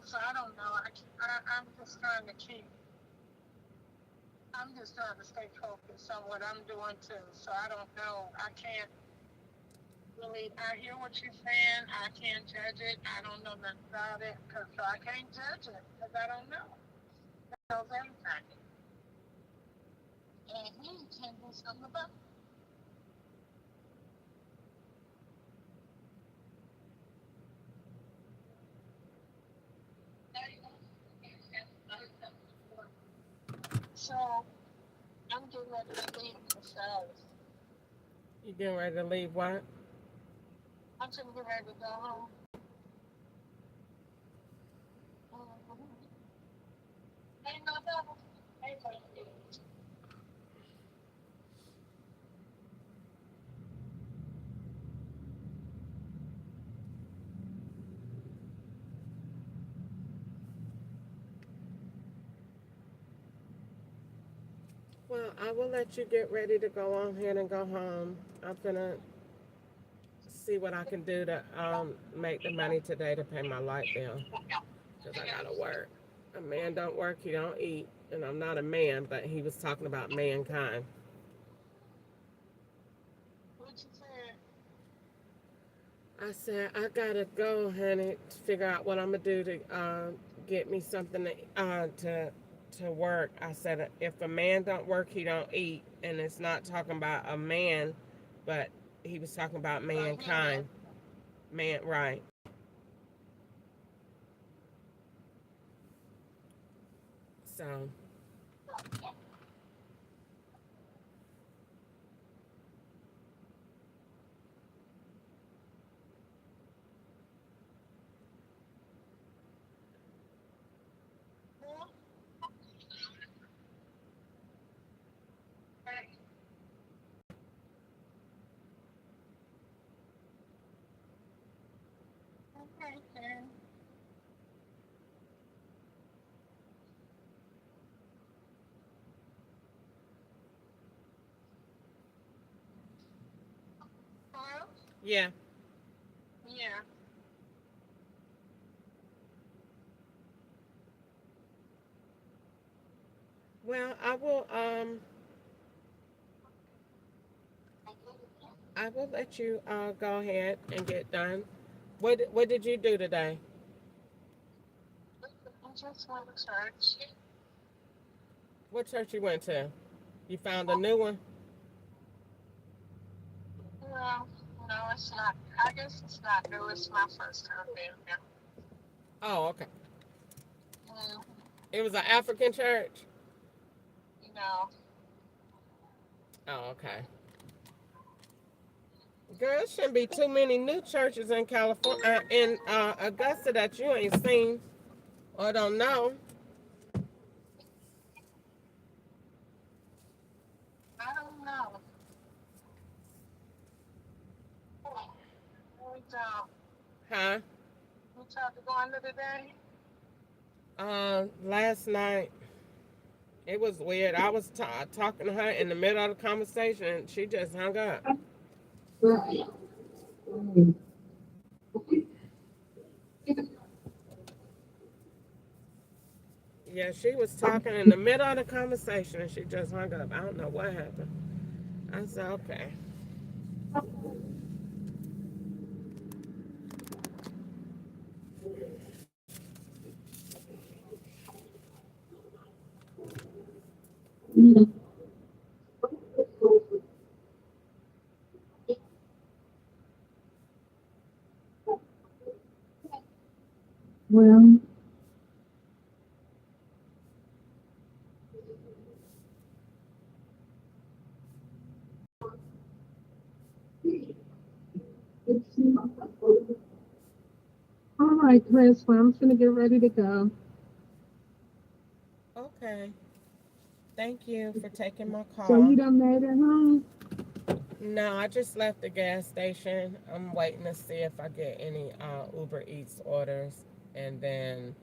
so I don't know. I'm just trying to keep. I'm just trying to stay focused on what I'm doing too. So I don't know. I can't really. I hear what you're saying. I can't judge it. I don't know nothing about it, so I can't judge it because I don't know. Knows everything, and he can do something about it. So I'm getting ready to leave the stylus. You getting ready to leave what? I'm just getting ready to go home. Mm-hmm. Ain't no double. Ain't no double. Well, I will let you get ready to go on ahead and go home. I'm gonna see what I can do to make the money today to pay my light bill because I gotta work. A man don't work, he don't eat, and I'm not a man, but he was talking about mankind. What you said? I said I gotta go, honey, to figure out what I'm gonna do to get me something to work. I said if a man don't work, he don't eat, and it's not talking about a man, but he was talking about About human. mankind. Man, right? So Okay, then. Hello? yeah. Yeah. Well, I will let you go ahead and get done. What did you do today? I just went to church. What church you went to? You found a new one? No, no, it's not. I guess it's not new. It's my first time being here. Oh, okay. Mm, It was an African church. no. Oh, okay. Girl, it shouldn't be too many new churches in California, in Augusta that you ain't seen or don't know. I don't know. We don't. Huh? We tried to go under the day. Last night it was weird. I was talking to her in the middle of the conversation, and she just hung up. Yeah, she was talking in the middle of the conversation, and she just hung up. I don't know what happened. I said, okay. Well, it's all right, Chris. Well, I'm gonna get ready to go. Okay. Thank you for taking my So you call. done made it home? No, I just left the gas station. I'm waiting to see if I get any Uber Eats orders, and then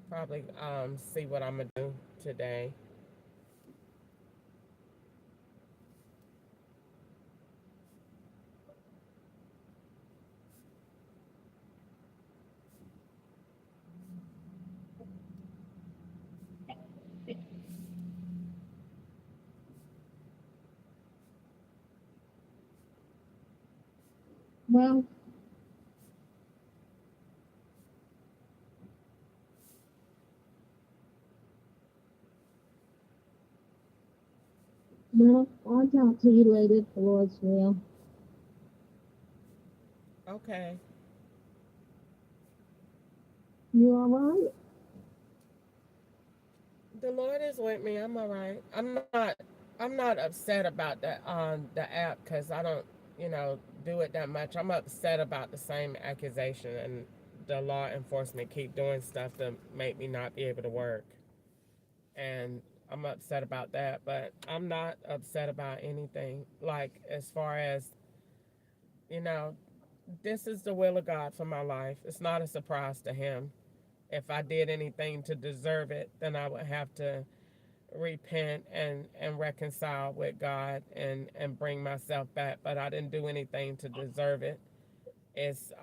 probably see what I'm gonna do today. Well, well, I'll talk to you later, if the Lord's will. Okay. You all right? The Lord is with me. I'm all right. I'm not upset about that on the app because I don't, do it that much. I'm upset about the same accusation and the law enforcement keep doing stuff to make me not be able to work. And I'm upset about that, but I'm not upset about anything. Like as far as, you know, this is the will of God for my life. It's not a surprise to him. If I did anything to deserve it, then I would have to repent and reconcile with God and bring myself back. But I didn't do anything to deserve it. It's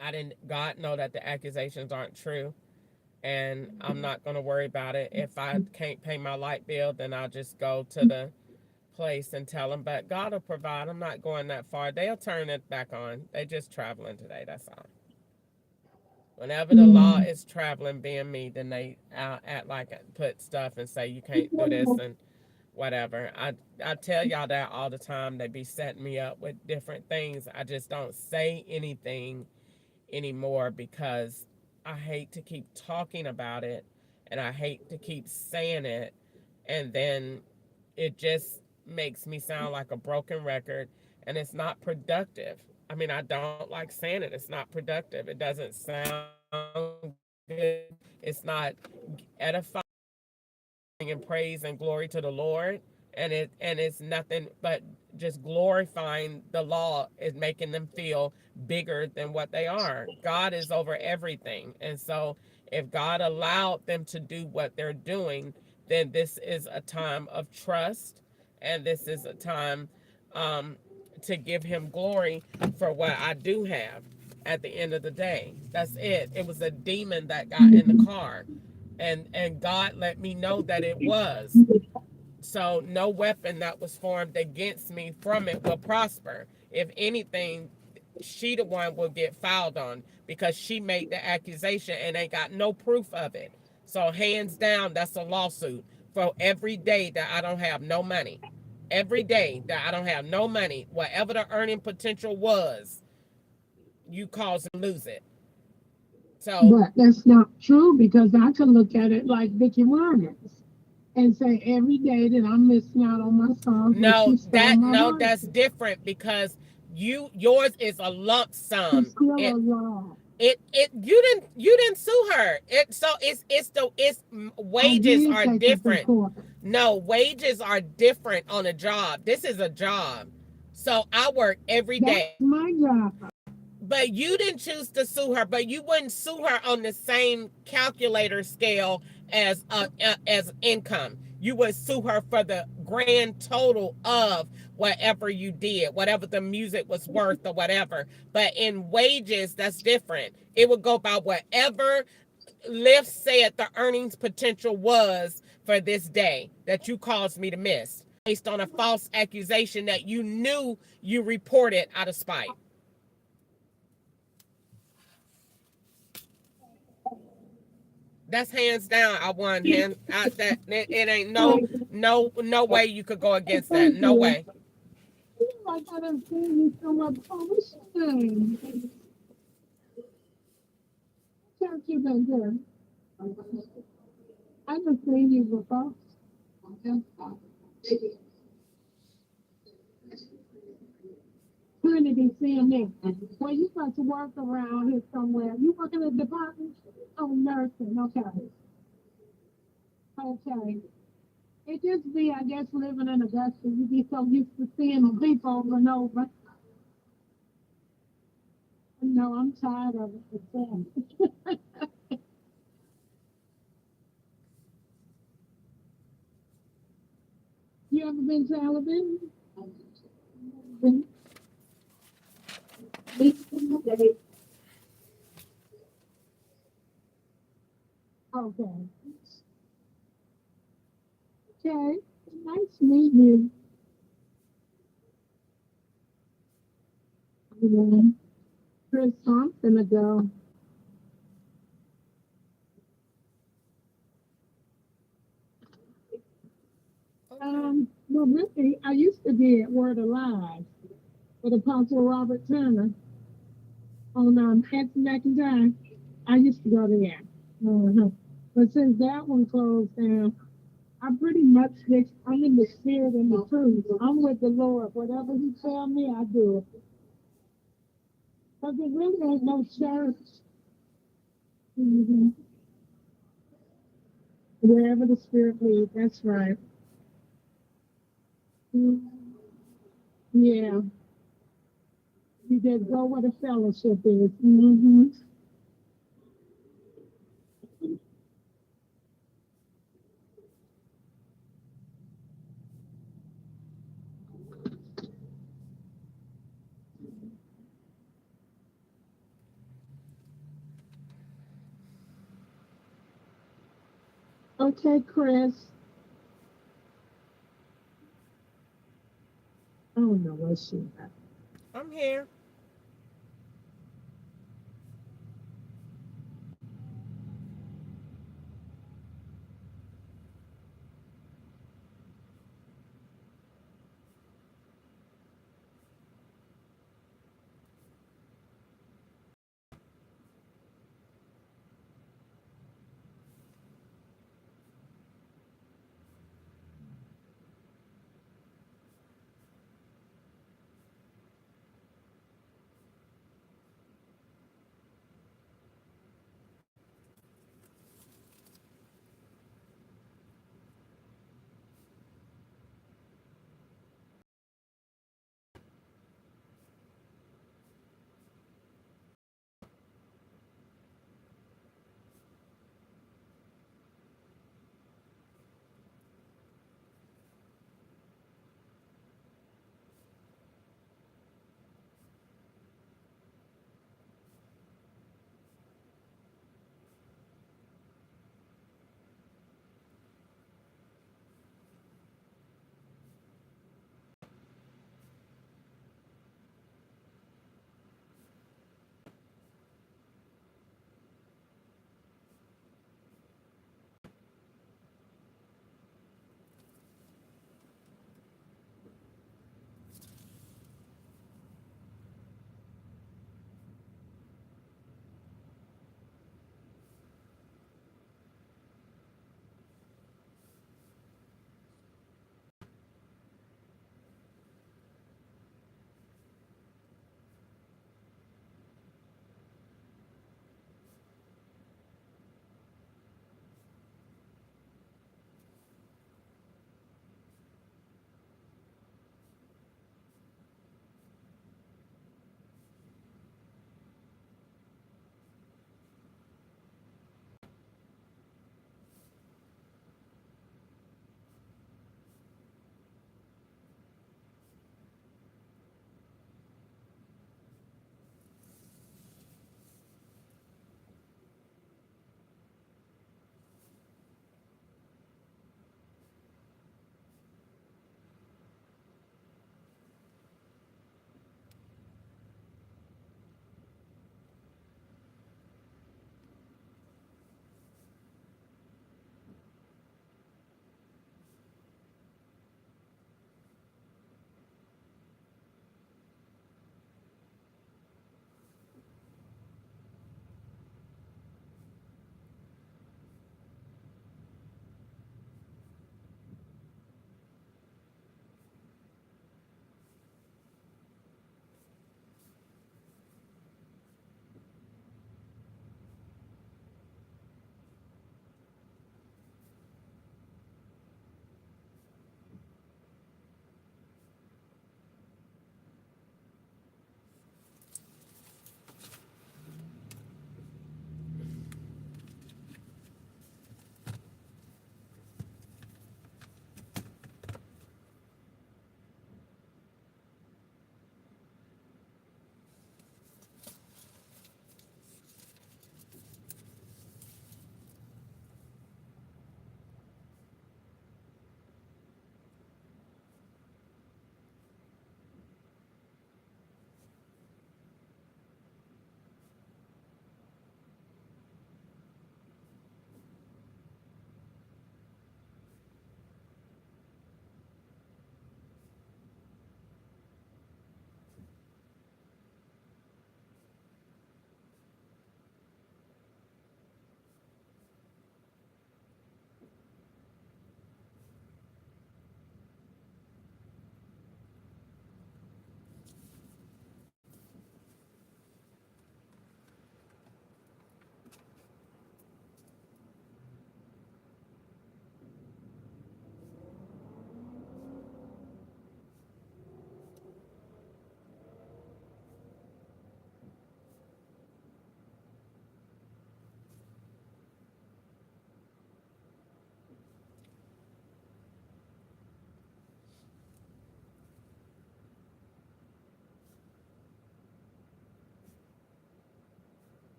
I didn't God know that the accusations aren't true, and I'm not gonna worry about it. If I can't pay my light bill, then I'll just go to the place and tell them. But God will provide. I'm not going that far. They'll turn it back on. They just traveling today. That's all. Whenever the law Yeah. is traveling, being me, then they act like it, put stuff and say you can't do this and whatever. I tell y'all that all the time. They be setting me up with different things. I just don't say anything anymore because I hate to keep talking about it and I hate to keep saying it, and then it just makes me sound like a broken record, and it's not productive. I mean, I don't like saying it. It's not productive. It doesn't sound good. It's not edifying and praise and glory to the Lord. And it's nothing but just glorifying the law, is making them feel bigger than what they are. God is over everything. And so if God allowed them to do what they're doing, then this is a time of trust, and this is a time um, to give him glory for what I do have at the end of the day. That's it. It was a demon that got in the car, and God let me know that it was. So no weapon that was formed against me from it will prosper. If anything, she the one will get filed on because she made the accusation and they got no proof of it. So hands down, that's a lawsuit for every day that I don't have no money. Every day that I don't have no money, whatever the earning potential was, you cause and lose it. So But that's not true because I can look at it like Vicky Winans and say every day that I'm missing out on my songs that no, she stole my that's royalties. different because yours is a lump It's sum. still It a law. you didn't sue her. It's I wages did are take her to different. court. No, wages are different on a job. This is a job. So I work every That's day. my job. But you didn't choose to sue her, but you wouldn't sue her on the same calculator scale as income. You would sue her for the grand total of whatever you did, whatever the music was worth or whatever. But in wages, that's different. It would go by whatever Lyft said the earnings potential was for this day that you caused me to miss based on a false accusation that you knew you reported out of spite. That's hands down. I won. It ain't no way you could go against that. Thank No you. way. Like I done seen you so much. Oh, what's your name? Church you been to? I done seen you before. Trinity CMA. Well, you got to work around here somewhere. You work in a department? Oh, nursing. Okay. Okay. It just be, I guess, living in Augusta. You be so used to seeing the people over and over. No, I'm tired of it. You ever been to Alabama? Been- Okay. Okay. Nice to meet you. Yeah. Chris Thompson ago. Okay. Well, really, I used to be at Word Alive with Apostle Robert Turner on Anthony McIntyre. I used to go there. Uh-huh. But since that one closed down, I pretty much just, I'm in the spirit and the truth. I'm with the Lord. Whatever He tell me, I do it. Because there really ain't no church. Hmm. Wherever the Spirit leads, that's right. Mhm. Yeah, you just go where the fellowship is. Hmm. Okay, Chris. I don't know what she got. I'm here.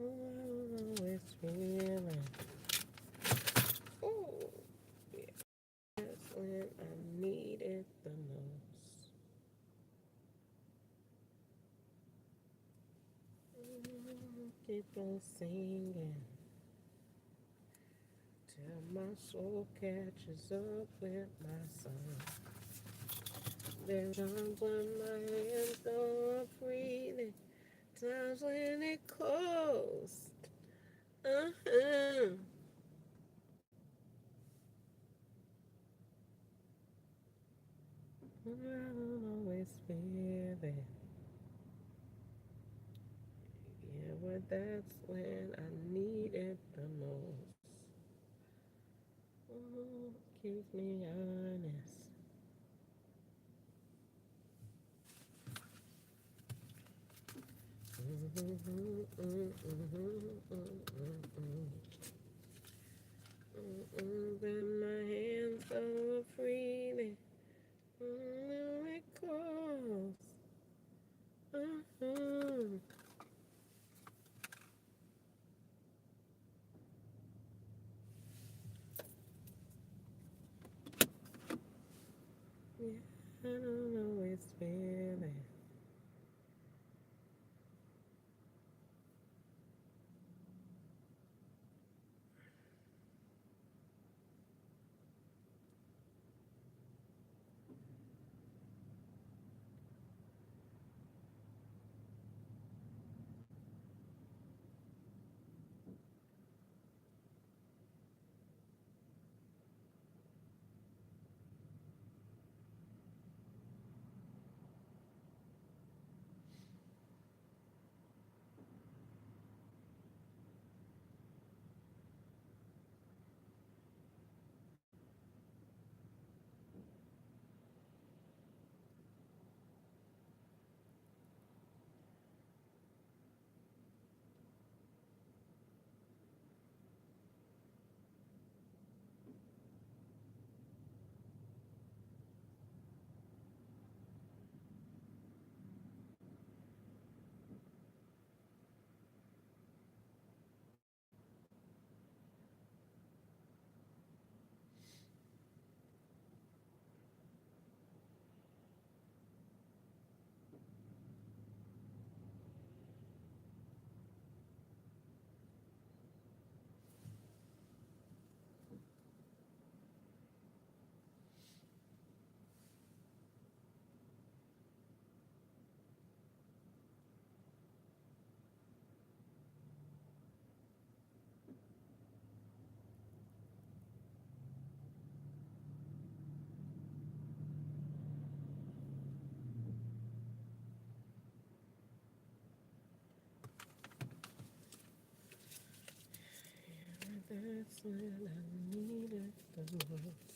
Oh, it's feeling. Oh, yeah. That's when I need it the most. Keep on singing till my soul catches up with my song. There's times when my hands go up freely, times when it closed. Uh-huh. I don't always feel it. Yeah, but that's when I need it the most. Oh, keeps me honest. When my hands go freely, it goes. Uh-huh. Yeah, I don't always feel it. That's when I need it the most.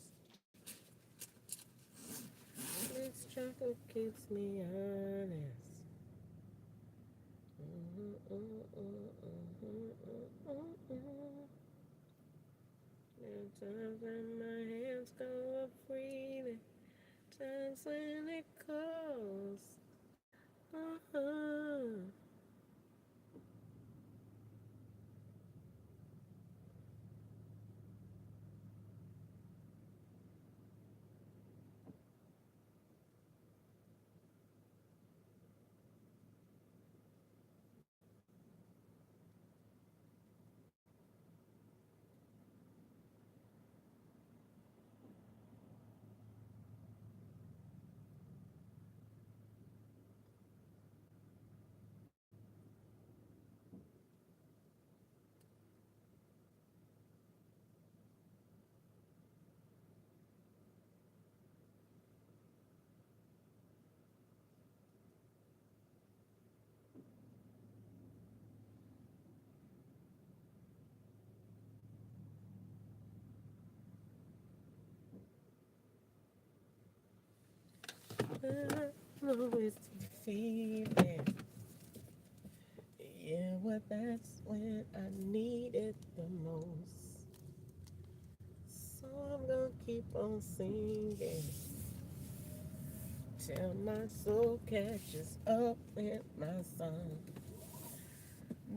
This chocolate keeps me honest. There are times when my hands go up freely, times when it calls. Uh-huh. I always feel it. Yeah, well, that's when I need it the most. So I'm gonna keep on singing till my soul catches up with my song.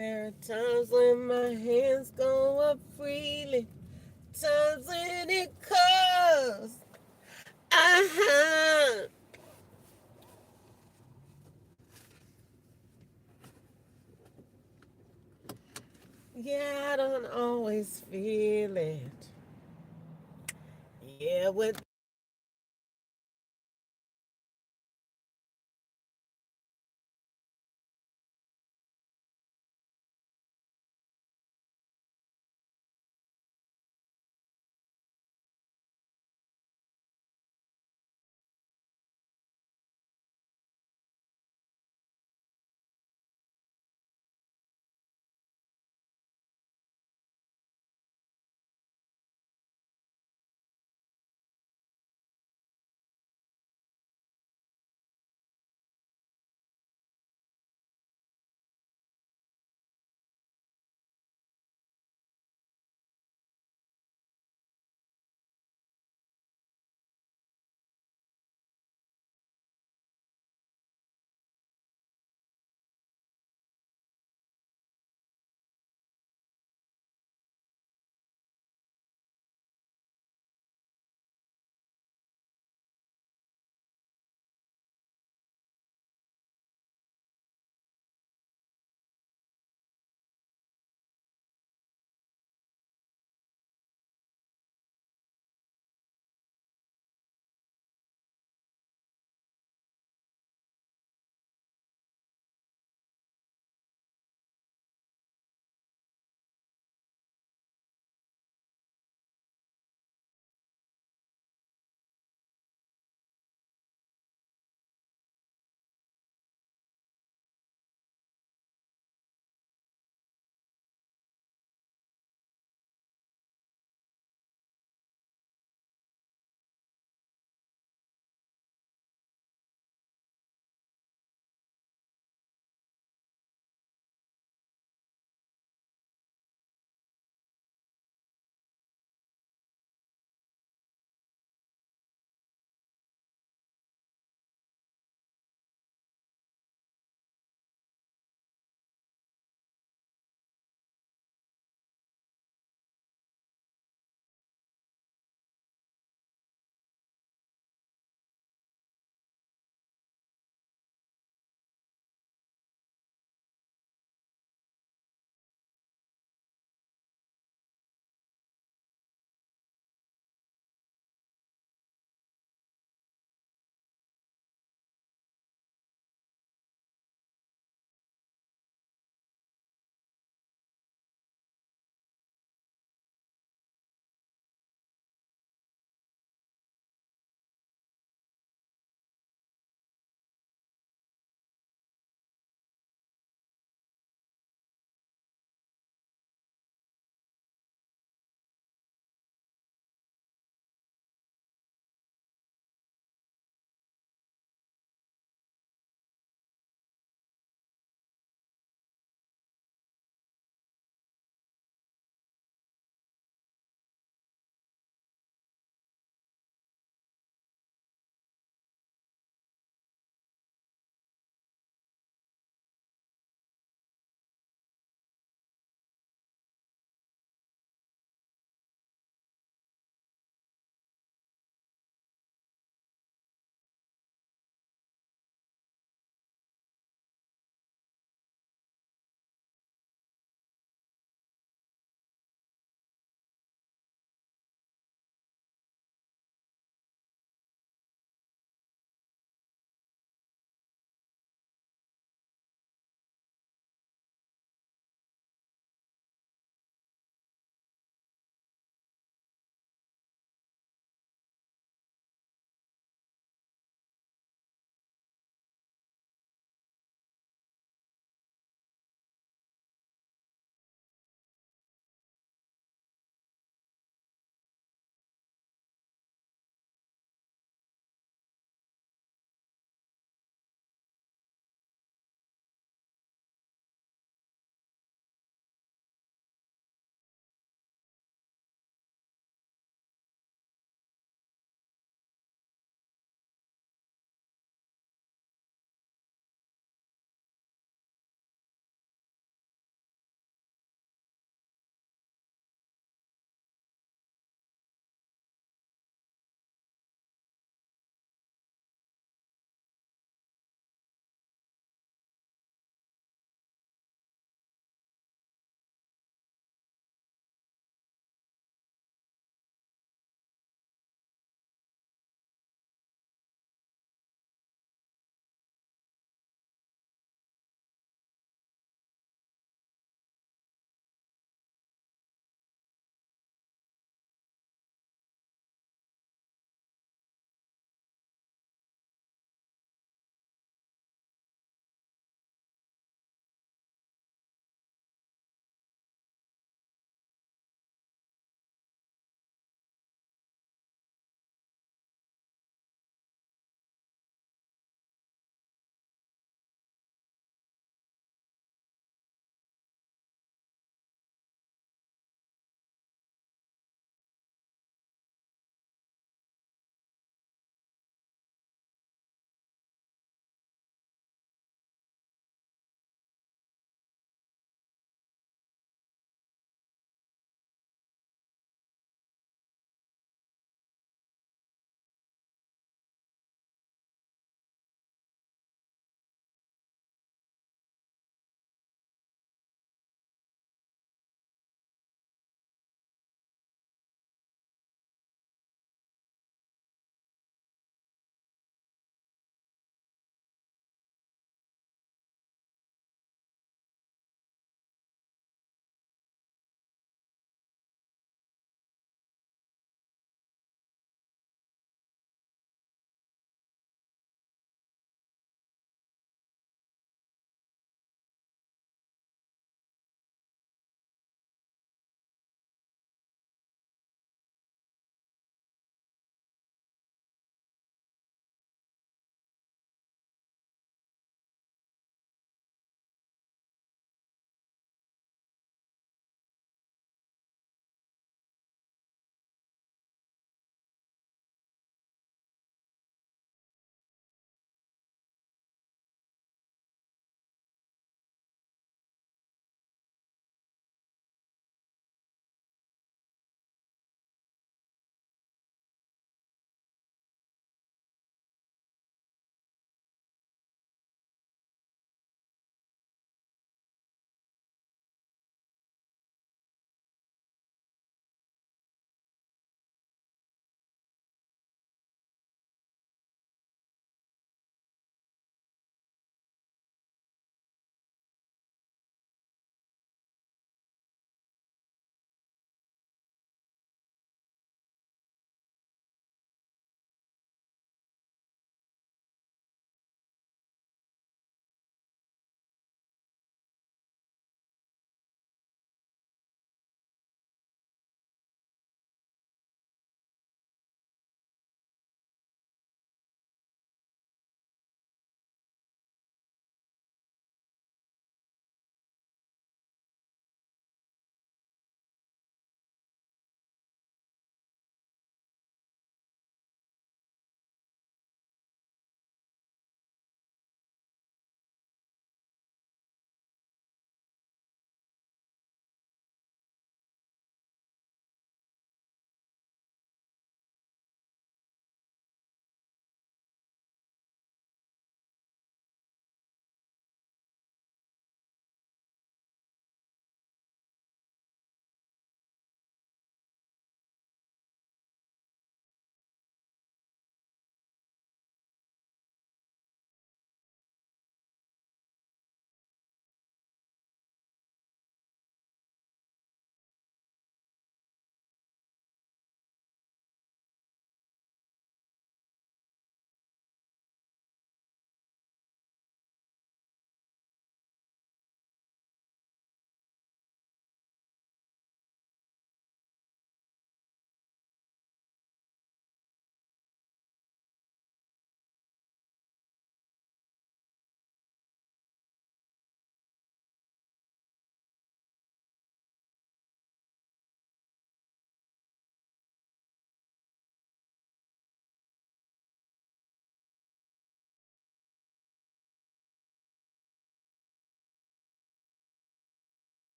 There are times when my hands go up freely, times when it calls. Uh-huh. Yeah, I don't always feel it. Yeah, with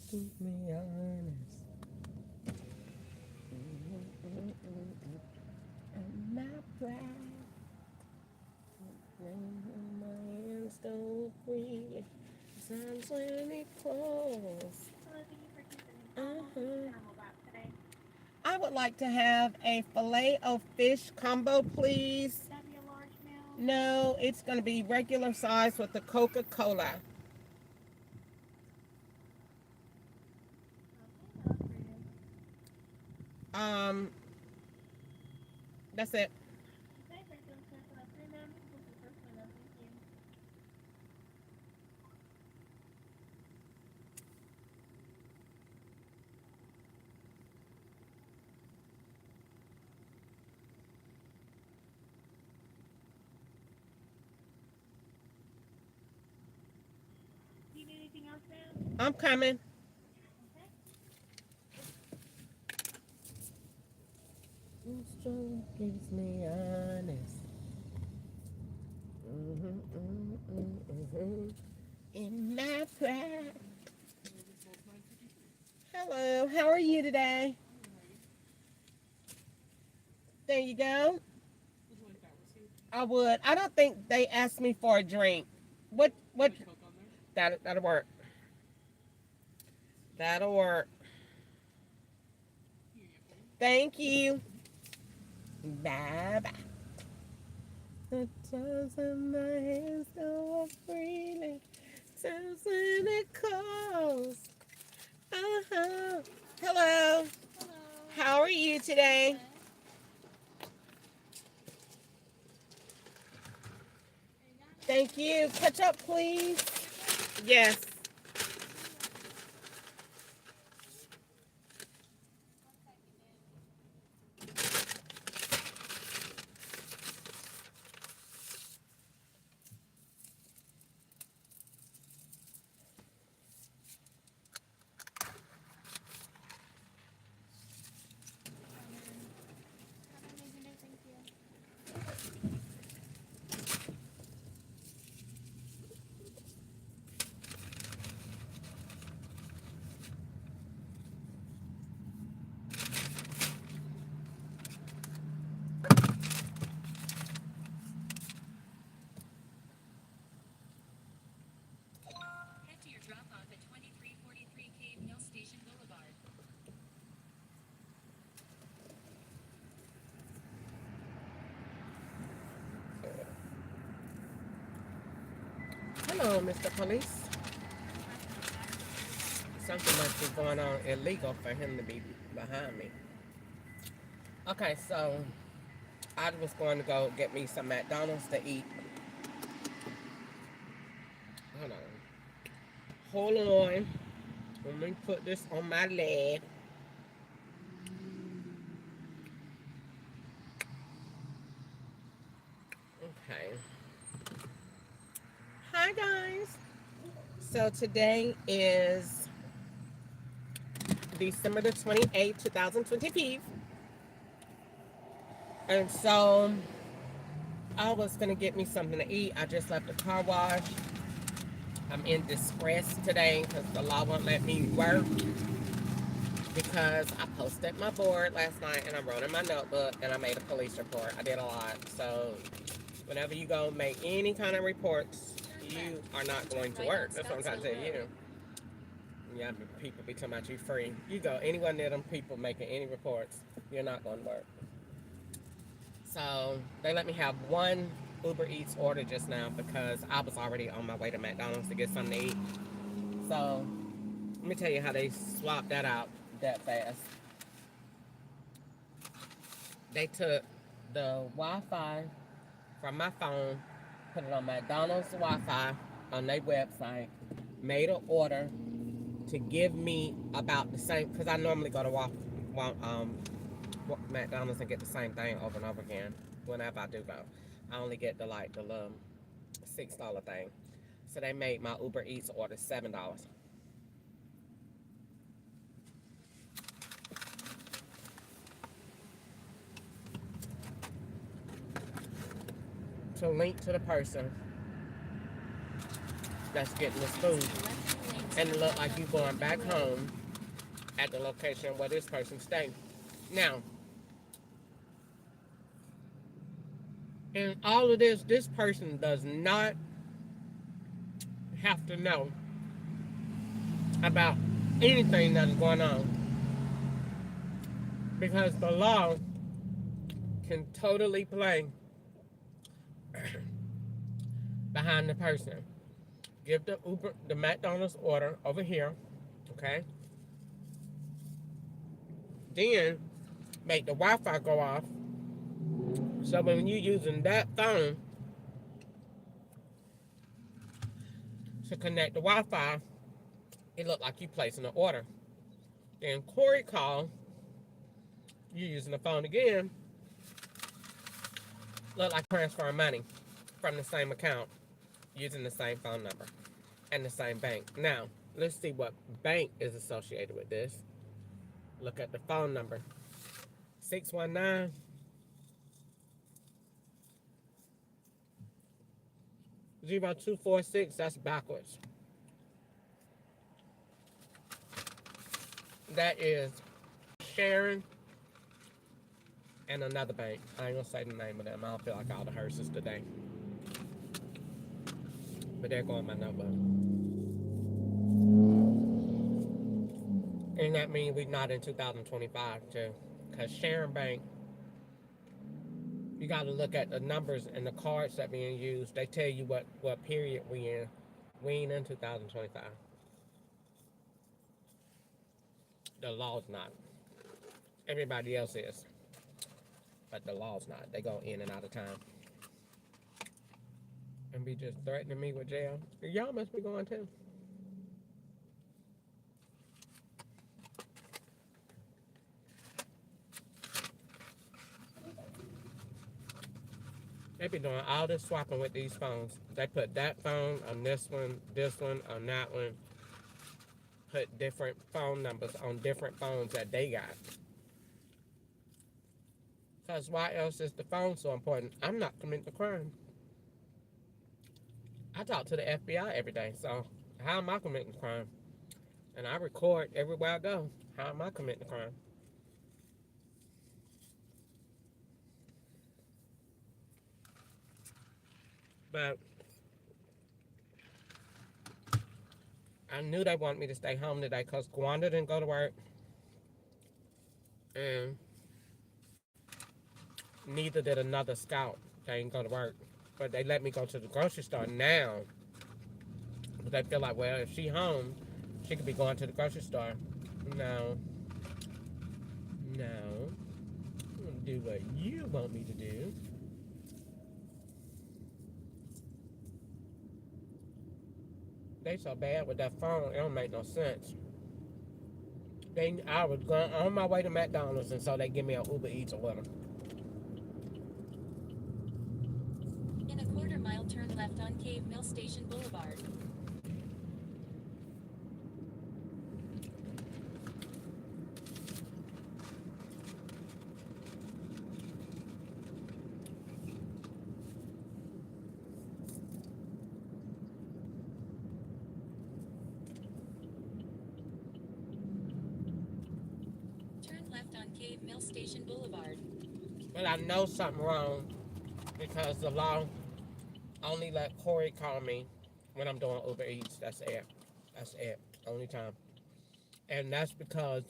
Keep me honest. I'm not proud. My hands don't freely. Times when it close. I would like to have a filet of fish combo, please. No, it's going to be regular size with the Coca-Cola. Um, that's it. I'm coming. Struggle keeps me honest. In my pride. Hello, how are you today? There you go. I would. I don't think they asked me for a drink. What? That'll work. That'll work. Thank you. Bye bye. The times when my hands go freely. Times when it calls. Uh-huh. Hello. How are you today? Thank you. Catch up, please. Yes. Hello, Mr. Police. Something must be going on illegal for him to be behind me. Okay, so I was going to go get me some McDonald's to eat. Hold on. Hold on. Let me put this on my leg. Okay. Hi, guys. So today is December the 28th, 2025. And so I was going to get me something to eat. I just left the car wash. I'm in distress today because the law won't let me work because I posted my board last night and I wrote in my notebook and I made a police report. I did a lot. So whenever you go make any kind of reports, you are not going to work. That's what I'm trying to tell you. Yeah, people be talking about you free. You go anywhere near them people making any reports, you're not going to work. So they let me have one Uber Eats order just now because I was already on my way to McDonald's to get something to eat. So let me tell you how they swapped that out that fast. They took the Wi-Fi from my phone, put it on McDonald's Wi-Fi on their website, made an order to give me about the same, because I normally go to McDonald's and get the same thing over and over again whenever I do go. I only get the little $6 thing. So they made my Uber Eats order $7. To link to the person that's getting this food. and it look like you going back home at the location where this person stayed. Now, in all of this, this person does not have to know about anything that is going on because the law can totally play behind the person. Give the McDonald's order over here, okay? Then make the Wi-Fi go off. So when you're using that phone to connect the Wi-Fi, it looked like you placing an order. Then Corey called, you using the phone again, look like transferring money from the same account using the same phone number and the same bank. Now, let's see what bank is associated with this. Look at the phone number. 619 0246, that's backwards. That is Sharon and another bank. I ain't gonna say the name of them. I don't feel like all the hearses today. But they're going my number. And that means we're not in 2025 too. Because Sharon Bank, you gotta look at the numbers and the cards that being used. They tell you what period we in. We ain't in 2025. The law's not. Everybody else is. But the law's not. They go in and out of time. And be just threatening me with jail. Y'all must be going too. They be doing all this swapping with these phones. They put that phone on this one on that one. Put different phone numbers on different phones that they got. Because why else is the phone so important? I'm not committing a crime. I talk to the FBI every day, so how am I committing a crime? And I record everywhere I go. How am I committing a crime? But I knew they wanted me to stay home today because Gwanda didn't go to work. And neither did another scout. They didn't go to work. But they let me go to the grocery store now. But they feel like, well, if she home, she could be going to the grocery store. No. I'm gonna do what you want me to do. They so bad with that phone, it don't make no sense. I was going on my way to McDonald's, and so they give me an Uber Eats or whatever. In a quarter-mile, turn left on Cave Mill Station Boulevard. Turn left on Cave Mill Station Boulevard. But I know something wrong because the law only let Corey call me when I'm doing Uber Eats. That's it. That's it. Only time. And that's because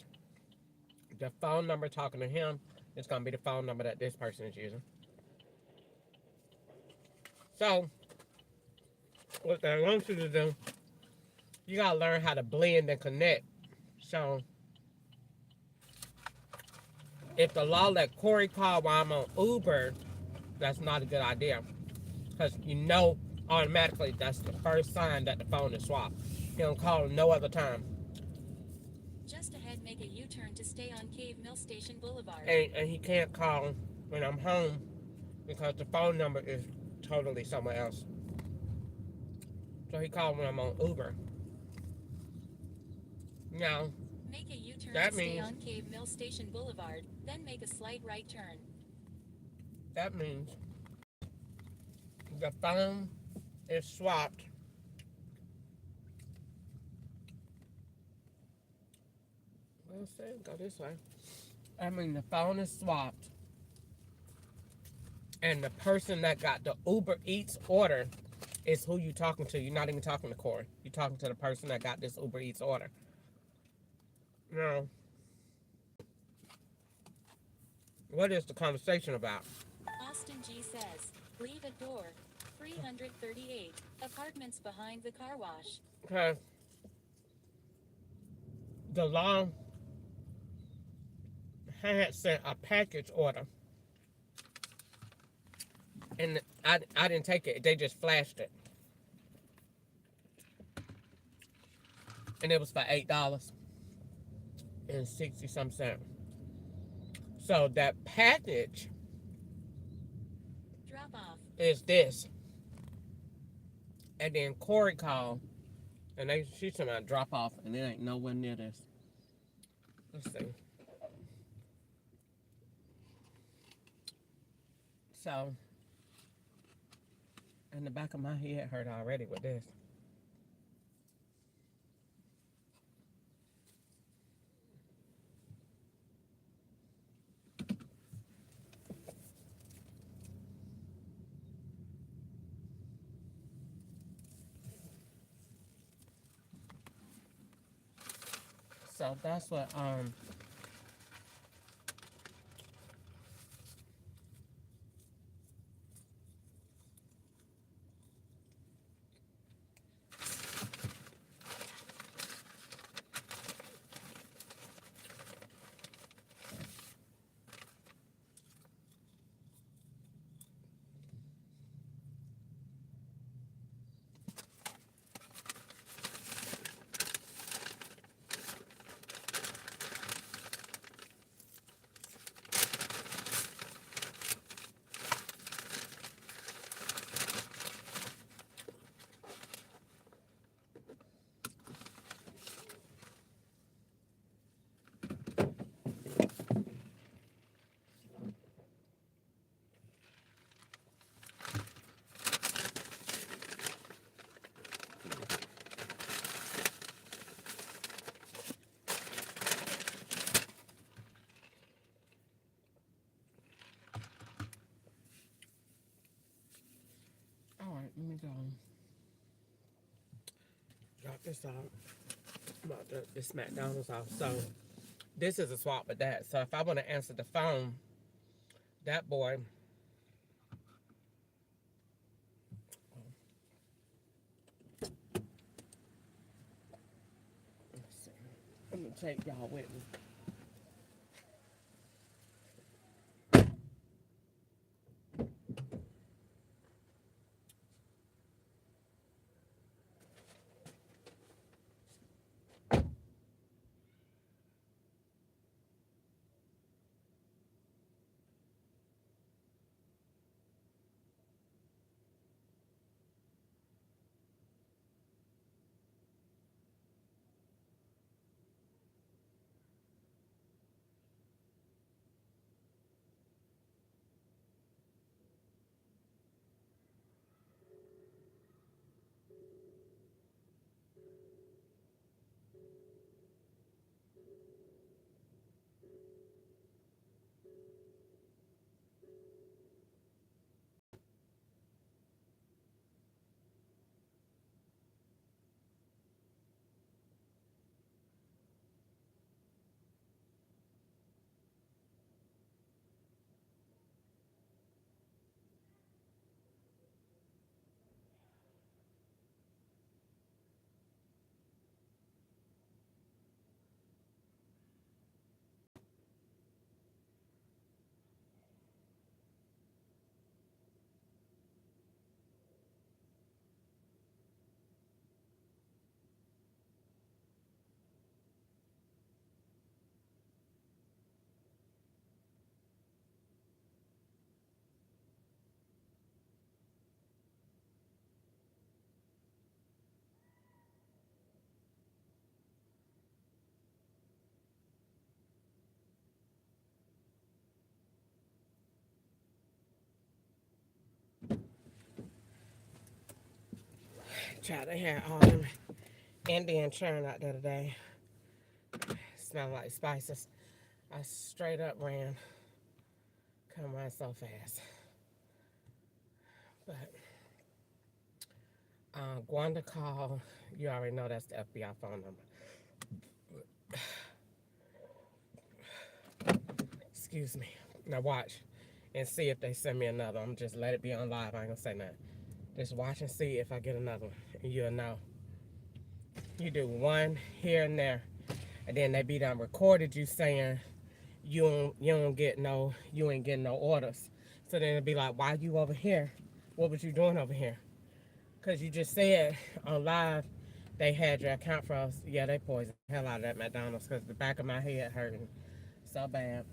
the phone number talking to him is going to be the phone number that this person is using. So, what they want you to do, you got to learn how to blend and connect. So, if the law let Corey call while I'm on Uber, that's not a good idea. Because you know automatically that's the first sign that the phone is swapped. He don't call no other time. Just ahead, make a U-turn to stay on Cave Mill Station Boulevard. And he can't call when I'm home because the phone number is totally somewhere else. So he called when I'm on Uber. Now, make a U-turn that to stay means on Cave Mill Station Boulevard, then make a slight right turn. that means the phone is swapped I said go this way. I mean, the phone is swapped, and the person that got the Uber Eats order is who you talking to. You're not even talking to Corey. You're talking to the person that got this Uber Eats order. No. What is the conversation about? Austin G says, leave a door. 338. Apartments behind the car wash. Because the law had sent a package order, and I didn't take it. They just flashed it, and it was for $8.60 some. So that package Drop off. is this, and then Corey called, and she's talking about drop off, and it ain't nowhere near this. Let's see. So, in the back of my head hurt already with this. So that's what all right, let me go drop this off. About this McDonald's off. So this is a swap with that. So if I want to answer the phone, that boy. Let's see. I'm gonna take y'all with me. Child, they had all them Indian churn out there today. smell like spices. I straight up ran. Come on so fast. But Gwanda called. You already know that's the FBI phone number. Excuse me. Now watch and see if they send me another. I'm just let it be on live. I ain't gonna say nothing. Just watch and see if I get another one. And you'll know. You do one here and there. And then they be done recorded you saying you ain't getting no orders. So then it'd be like, why you over here? What was you doing over here? Cause you just said on live they had your account for us. Yeah, they poisoned the hell out of that McDonald's because the back of my head hurting so bad.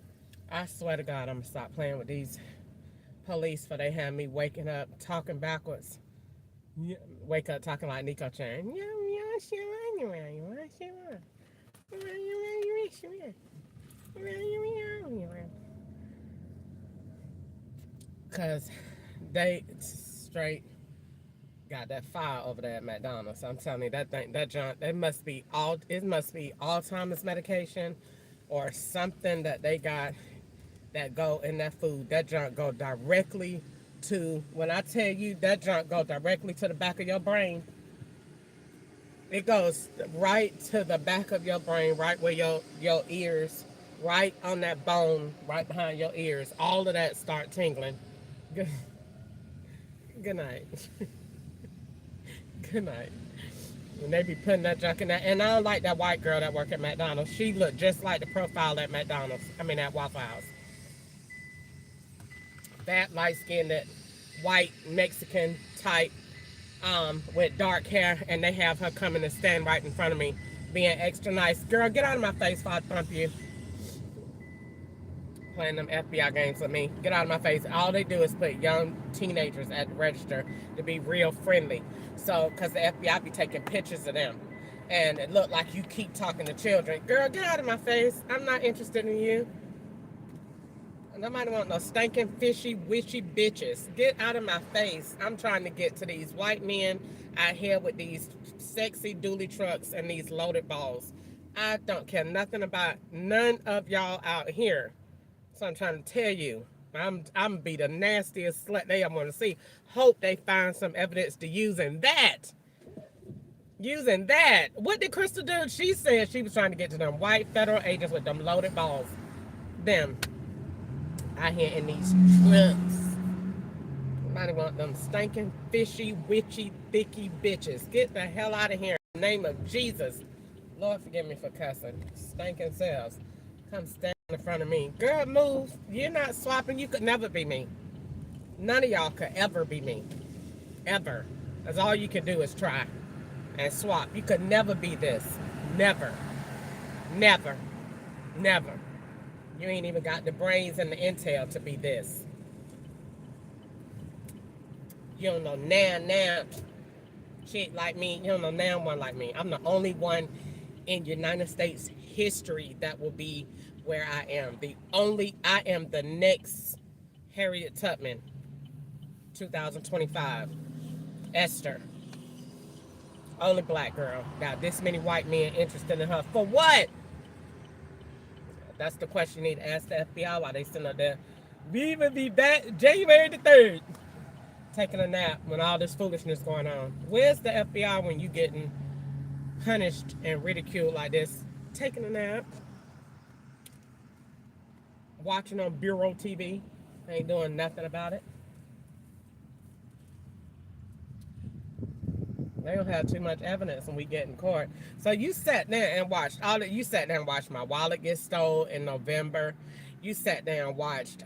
I swear to God, I'm gonna stop playing with these police for they have me waking up talking backwards. Yeah, wake up talking like Nico Chan. Cause they straight got that fire over there at McDonald's. I'm telling you, that junk, it must be Alzheimer's medication or something that they got that go in that food. That junk go directly to, when I tell you that junk go directly to the back of your brain, it goes right to the back of your brain, right where your ears, right on that bone, right behind your ears. All of that start tingling. Good, good night. Good night. When they be putting that junk in that, and I don't like that white girl that work at McDonald's. She looked just like the profile at McDonald's. I mean at Waffle House. Fat, light skinned, that white Mexican type, with dark hair, and they have her coming and stand right in front of me, being extra nice. Girl, get out of my face before I thump you. Playing them FBI games with me. Get out of my face. All they do is put young teenagers at the register to be real friendly. So, because the FBI be taking pictures of them. And it look like you keep talking to children. Girl, get out of my face. I'm not interested in you. Nobody want no stinking, fishy, wishy bitches. Get out of my face. I'm trying to get to these white men out here with these sexy dually trucks and these loaded balls. I don't care nothing about none of y'all out here. So I'm trying to tell you, I'm be the nastiest slut they ever want to see. Hope they find some evidence to using that. Using that. What did Crystal do? She said she was trying to get to them white federal agents with them loaded balls. Them. Out here in these trucks. Nobody want them stinking, fishy, witchy, thicky bitches. Get the hell out of here in the name of Jesus. Lord forgive me for cussing. Stinking selves. Come stand in front of me. Girl, move. You're not swapping. You could never be me. None of y'all could ever be me. Ever. That's all you can do is try and swap. You could never be this. Never. Never. Never. You ain't even got the brains and the intel to be this. You don't know now shit like me. You don't know now one like me. I'm the only one in United States history that will be where I am. I am the next Harriet Tubman, 2025. Esther. Only black girl. Got this many white men interested in her. For what? That's the question you need to ask the FBI while they sitting up there. We will be back January the 3rd. Taking a nap when all this foolishness going on. Where's the FBI when you getting punished and ridiculed like this? Taking a nap. Watching on Bureau TV. Ain't doing nothing about it. They don't have too much evidence when we get in court. So you sat there and watched you sat there and watched my wallet get stolen in November. You sat there and watched.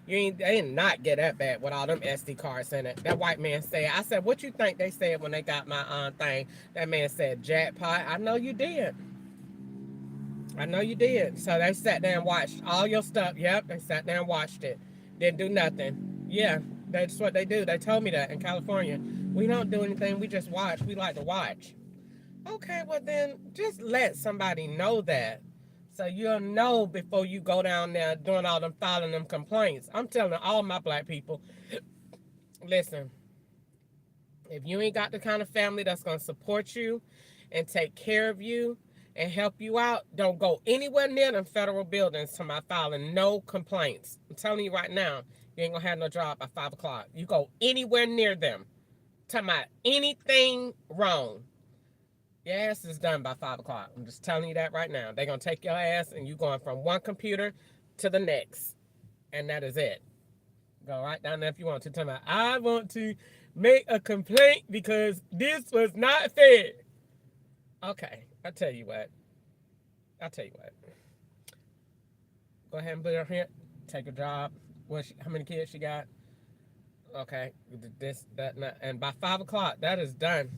They did not get that bad with all them SD cards in it. That white man said, I said, what you think they said when they got my thing? That man said, jackpot. I know you did. I know you did. So they sat there and watched all your stuff. Yep, they sat there and watched it. Didn't do nothing. Yeah, that's what they do. They told me that in California. We don't do anything. We just watch. We like to watch. Okay, well then just let somebody know that. So you'll know before you go down there doing all them filing them complaints. I'm telling all my black people, listen, if you ain't got the kind of family that's going to support you and take care of you and help you out, don't go anywhere near them federal buildings to my filing no complaints. I'm telling you right now, you ain't gonna have no job by 5 o'clock. You go anywhere near them, talking about anything wrong. Your ass is done by 5 o'clock. I'm just telling you that right now. They're gonna take your ass and you going from one computer to the next. And that is it. Go right down there if you want to. Tell me, I want to make a complaint because this was not fair. Okay, I'll tell you what. Go ahead and put her here. Take a job. How many kids she got? Okay, this, that, and by 5 o'clock, that is done.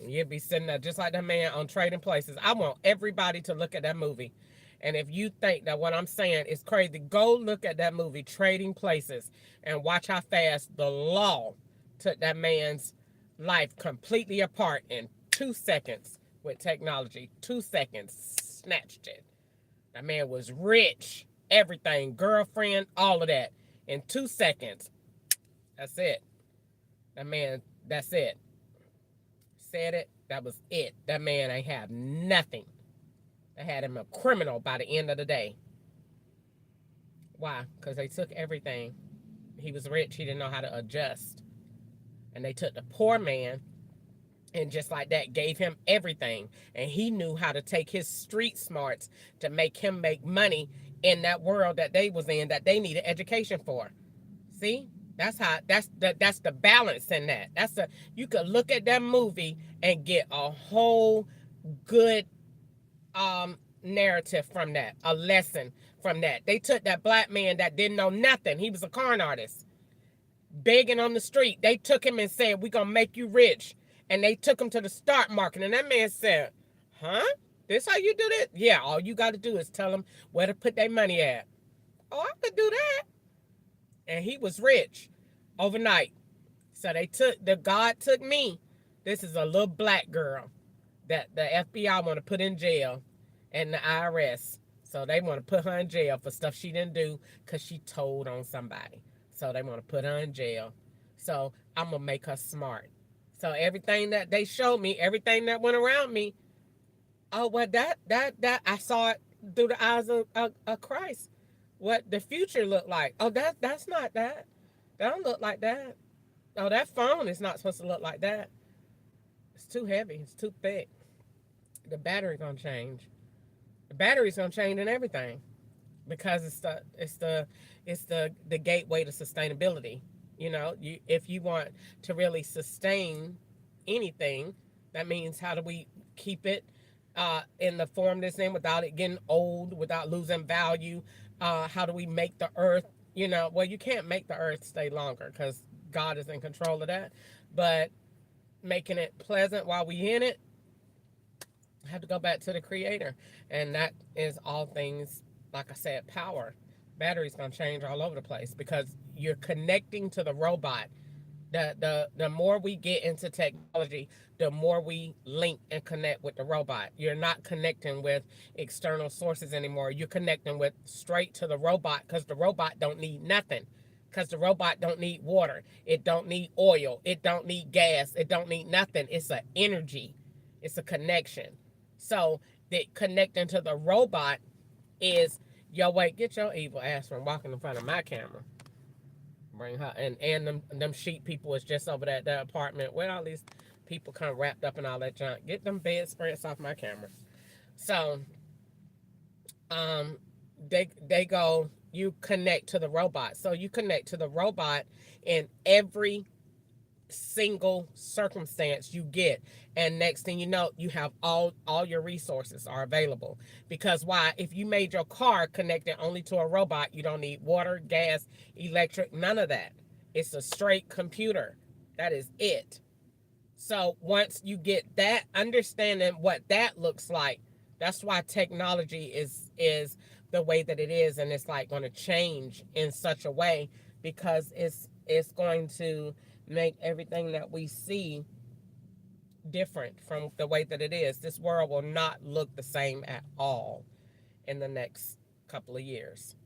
You'll be sitting there just like that man on Trading Places. I want everybody to look at that movie. And if you think that what I'm saying is crazy, go look at that movie, Trading Places, and watch how fast the law took that man's life completely apart in 2 seconds with technology. 2 seconds, snatched it. That man was rich, everything, girlfriend, all of that. In 2 seconds. That's it. That man, that's it. Said it, that was it. That man ain't have nothing. They had him a criminal by the end of the day. Why? Because they took everything. He was rich, he didn't know how to adjust. And they took the poor man and just like that gave him everything. And he knew how to take his street smarts to make him make money in that world that they was in, that they needed education for. See? That's the balance in that. You could look at that movie and get a whole good narrative from that, a lesson from that. They took that black man that didn't know nothing. He was a con artist, begging on the street. They took him and said, "We're gonna make you rich." And they took him to the stock market. And that man said, "Huh? This how you do this?" Yeah, all you got to do is tell them where to put their money at. Oh, I could do that. And he was rich overnight. So God took me. This is a little black girl that the FBI want to put in jail and the IRS. So they want to put her in jail for stuff she didn't do because she told on somebody. So they want to put her in jail. So I'm going to make her smart. So everything that they showed me, everything that went around me, oh, well, that I saw it through the eyes of Christ. What the future looked like. Oh, that's not that. That don't look like that. Oh, that phone is not supposed to look like that. It's too heavy. It's too thick. The battery gonna change. The battery's gonna change in everything because it's the gateway to sustainability. If you want to really sustain anything, that means how do we keep it in the form that's in without it getting old, without losing value? How do we make the earth, well, you can't make the earth stay longer because God is in control of that, but making it pleasant while we in it, have to go back to the creator. And that is all things, like I said, power. Battery's going to change all over the place because you're connecting to the robot. The more we get into technology, the more we link and connect with the robot. You're not connecting with external sources anymore. You're connecting with straight to the robot because the robot don't need nothing. Because the robot don't need water. It don't need oil. It don't need gas. It don't need nothing. It's an energy. It's a connection. So the connecting to the robot is, yo, wait, get your evil ass from walking in front of my camera. Bring her and them sheep people is just over at the apartment where all these people kind of wrapped up in all that junk. Get them bedspreads off my camera. So they go, you connect to the robot. So you connect to the robot in every single circumstance you get, and next thing you know, you have all your resources are available. Because why? If you made your car connected only to a robot, you don't need water, gas, electric, none of that. It's a straight computer. That is it. So once you get that understanding what that looks like, that's why technology is the way that it is, and it's like going to change in such a way because it's going to make everything that we see different from the way that it is. This world will not look the same at all in the next couple of years.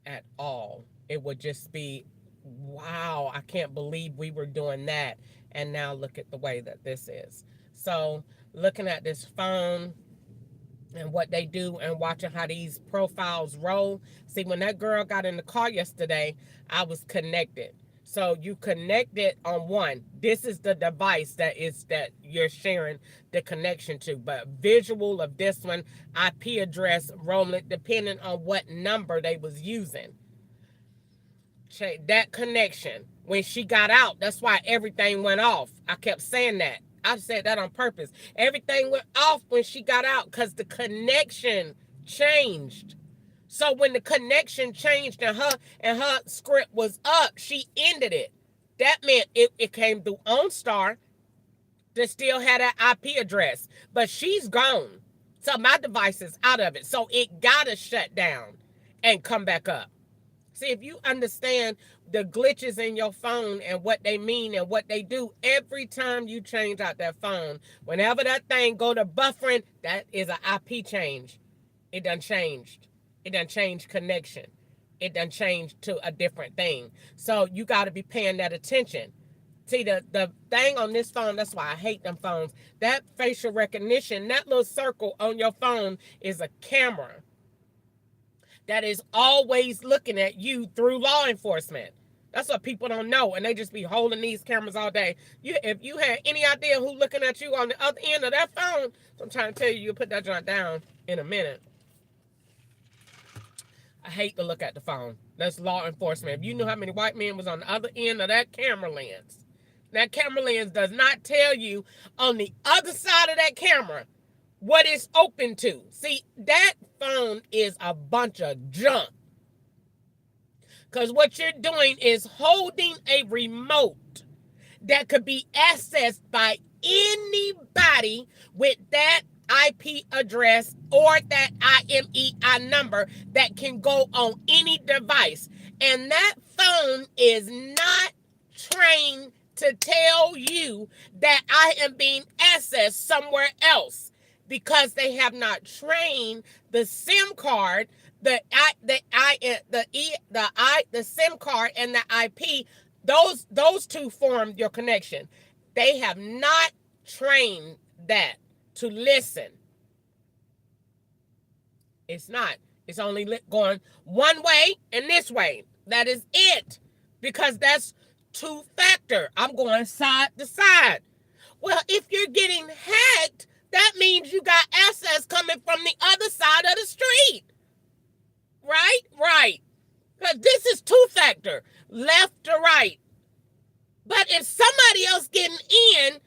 At all. It would just be, wow, I can't believe we were doing that. And now look at the way that this is. So looking at this phone, and what they do and watching how these profiles roll. See, when that girl got in the car yesterday, I was connected. So you connected on one. This is the device that you're sharing the connection to. But visual of this one, IP address rolling depending on what number they was using. That connection. When she got out, that's why everything went off. I kept saying that. I said that on purpose. Everything went off when she got out because the connection changed. So when the connection changed and her script was up, she ended it. That meant it came through OnStar that still had that IP address, but she's gone. So my device is out of it. So it gotta shut down and come back up. See, if you understand the glitches in your phone and what they mean and what they do, every time you change out that phone, whenever that thing go to buffering, that is an IP change. It done changed. It done changed connection. It done changed to a different thing. So you got to be paying that attention. See, the thing on this phone, that's why I hate them phones. That facial recognition, that little circle on your phone is a camera that is always looking at you through law enforcement. That's what people don't know, and they just be holding these cameras all day. If you had any idea who looking at you on the other end of that phone, so I'm trying to tell you, you'll put that joint down in a minute. I hate to look at the phone. That's law enforcement. If you knew how many white men was on the other end of that camera lens, that camera lens does not tell you on the other side of that camera what it's open to. See, that phone is a bunch of junk. Because what you're doing is holding a remote that could be accessed by anybody with that IP address or that IMEI number that can go on any device. And that phone is not trained to tell you that I am being accessed somewhere else because they have not trained the SIM card, the SIM card and the IP. Those two form your connection. They have not trained that to listen. It's not. It's only going one way and this way. That is it. Because that's two-factor. I'm going side to side. Well, if you're getting hacked, that means you got access coming from the other side of the street. Right? Right. Because this is two-factor. Left to right. But if somebody else getting in,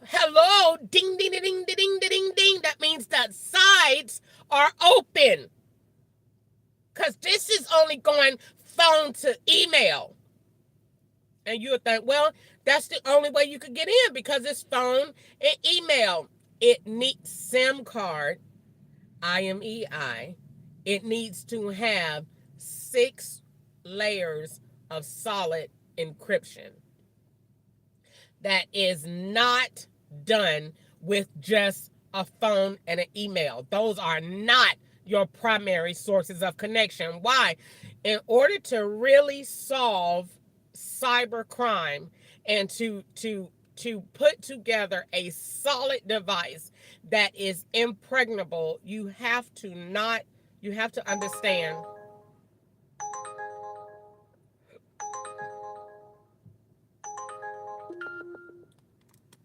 hello, ding, ding, ding, ding, ding, ding, ding, that means the sides are open. Because this is only going phone to email. And you would think, well, that's the only way you could get in because it's phone and email. It needs SIM card, IMEI. It needs to have 6 layers of solid encryption. That is not done with just a phone and an email. Those are not your primary sources of connection. Why? In order to really solve cyber crime and to put together a solid device that is impregnable, you have to understand. You have to understand.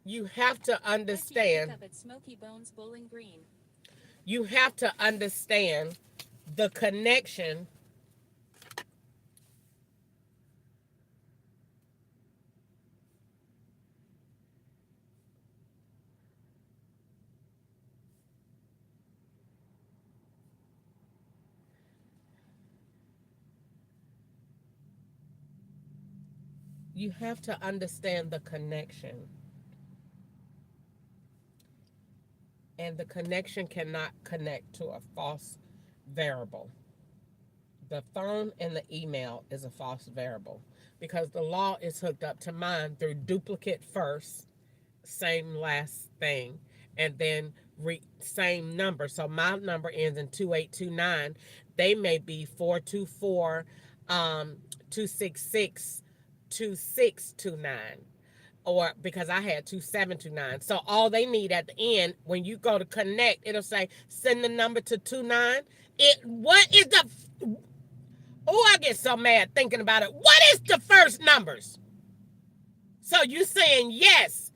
You have to understand the connection. You have to understand the connection. And the connection cannot connect to a false variable. The phone and the email is a false variable because the law is hooked up to mine through duplicate first, same last thing, and then same number. So my number ends in 2829. They may be 424 266 2629. or because I had 2729. So all they need at the end, when you go to connect, it'll say send the number to 29. What is the I get so mad thinking about it. What is the first numbers? So you saying yes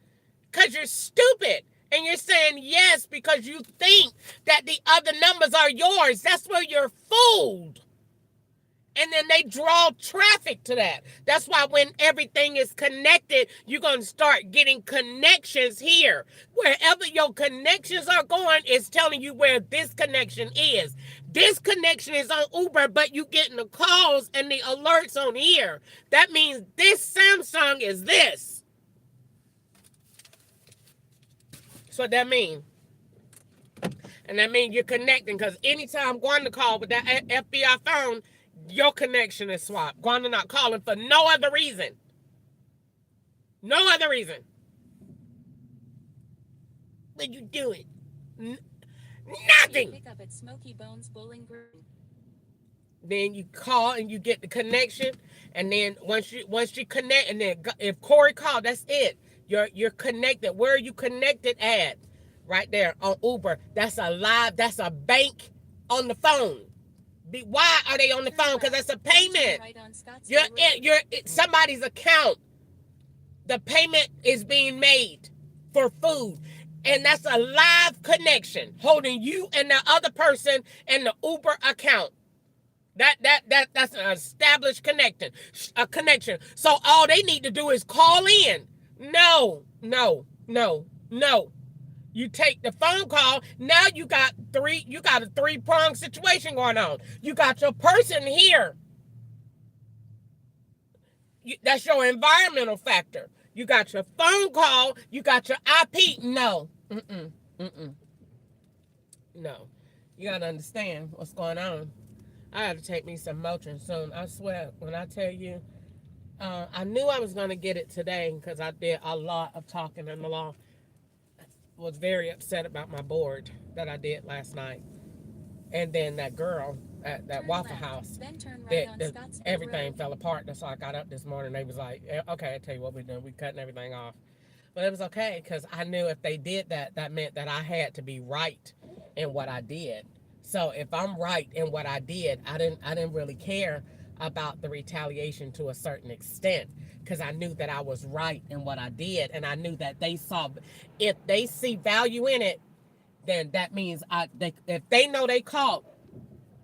because you're stupid. And you're saying yes because you think that the other numbers are yours. That's where you're fooled. And then they draw traffic to that. That's why when everything is connected, you're going to start getting connections here. Wherever your connections are going, it's telling you where this connection is. This connection is on Uber, but you getting the calls and the alerts on here. That means this Samsung is this. That's what that means. And that means you're connecting, because anytime Gwanda call with that FBI phone, your connection is swapped. Gwanda not calling for no other reason. No other reason. What you doing? Nothing. Pick up at Smoky Bones Bowling Green. Then you call and you get the connection, and then once you connect, and then if Corey called, that's it. You're connected. Where are you connected at? Right there on Uber. That's a bank on the phone. Why are they on the phone? Because that's a payment. You're somebody's account. The payment is being made for food. And that's a live connection holding you and the other person and the Uber account. That's an established connection. So all they need to do is call in. No. You take the phone call. Now you got a three-pronged situation going on. You got your person here. That's your environmental factor. You got your phone call. You got your IP. No. No. You got to understand what's going on. I have to take me some Motrin soon. I swear, when I tell you, I knew I was going to get it today because I did a lot of talking in the law. Was very upset about my board that I did last night. And then that girl at that Waffle House, everything fell apart. That's why I got up this morning. They was like, okay, I'll tell you what we're doing. We're cutting everything off. But it was okay, because I knew if they did that, that meant that I had to be right in what I did. So if I'm right in what I did, I didn't really care about the retaliation to a certain extent, because I knew that I was right in what I did, and I knew that if they see value in it, then that means if they know they caught,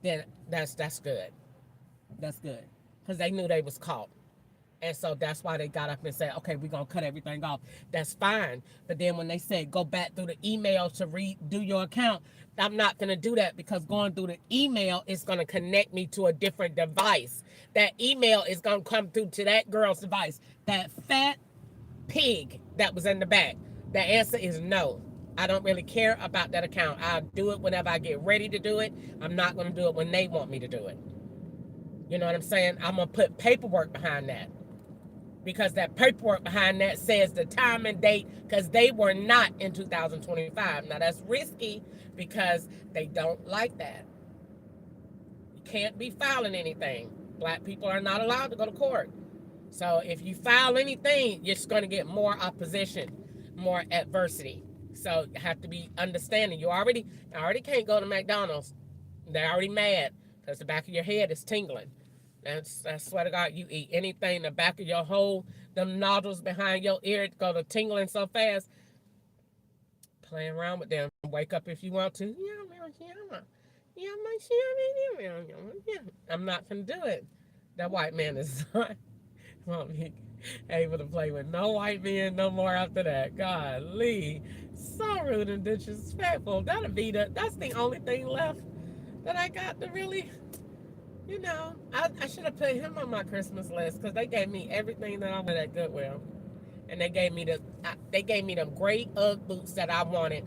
then that's good. That's good, because they knew they was caught. And so that's why they got up and said, okay, we're going to cut everything off. That's fine. But then when they said go back through the email to redo your account, I'm not going to do that, because going through the email is going to connect me to a different device. That email is going to come through to that girl's device. That fat pig that was in the back. The answer is no. I don't really care about that account. I'll do it whenever I get ready to do it. I'm not going to do it when they want me to do it. You know what I'm saying? I'm going to put paperwork behind that. Because that paperwork behind that says the time and date, because they were not in 2025. Now, that's risky because they don't like that. You can't be filing anything. Black people are not allowed to go to court. So if you file anything, you're just going to get more opposition, more adversity. So you have to be understanding. You already can't go to McDonald's. They're already mad because the back of your head is tingling. I swear to God, you eat anything in the back of your hole, them nodules behind your ear go to tingling so fast. Playing around with them. Wake up if you want to. I'm not going to do it. That white man is not won't be able to play with no white men no more after that. Golly. So rude and disrespectful. That's the only thing left that I got to really... You know, I should have put him on my Christmas list, because they gave me everything that I wanted at Goodwill. And they gave me them great Ugg boots that I wanted.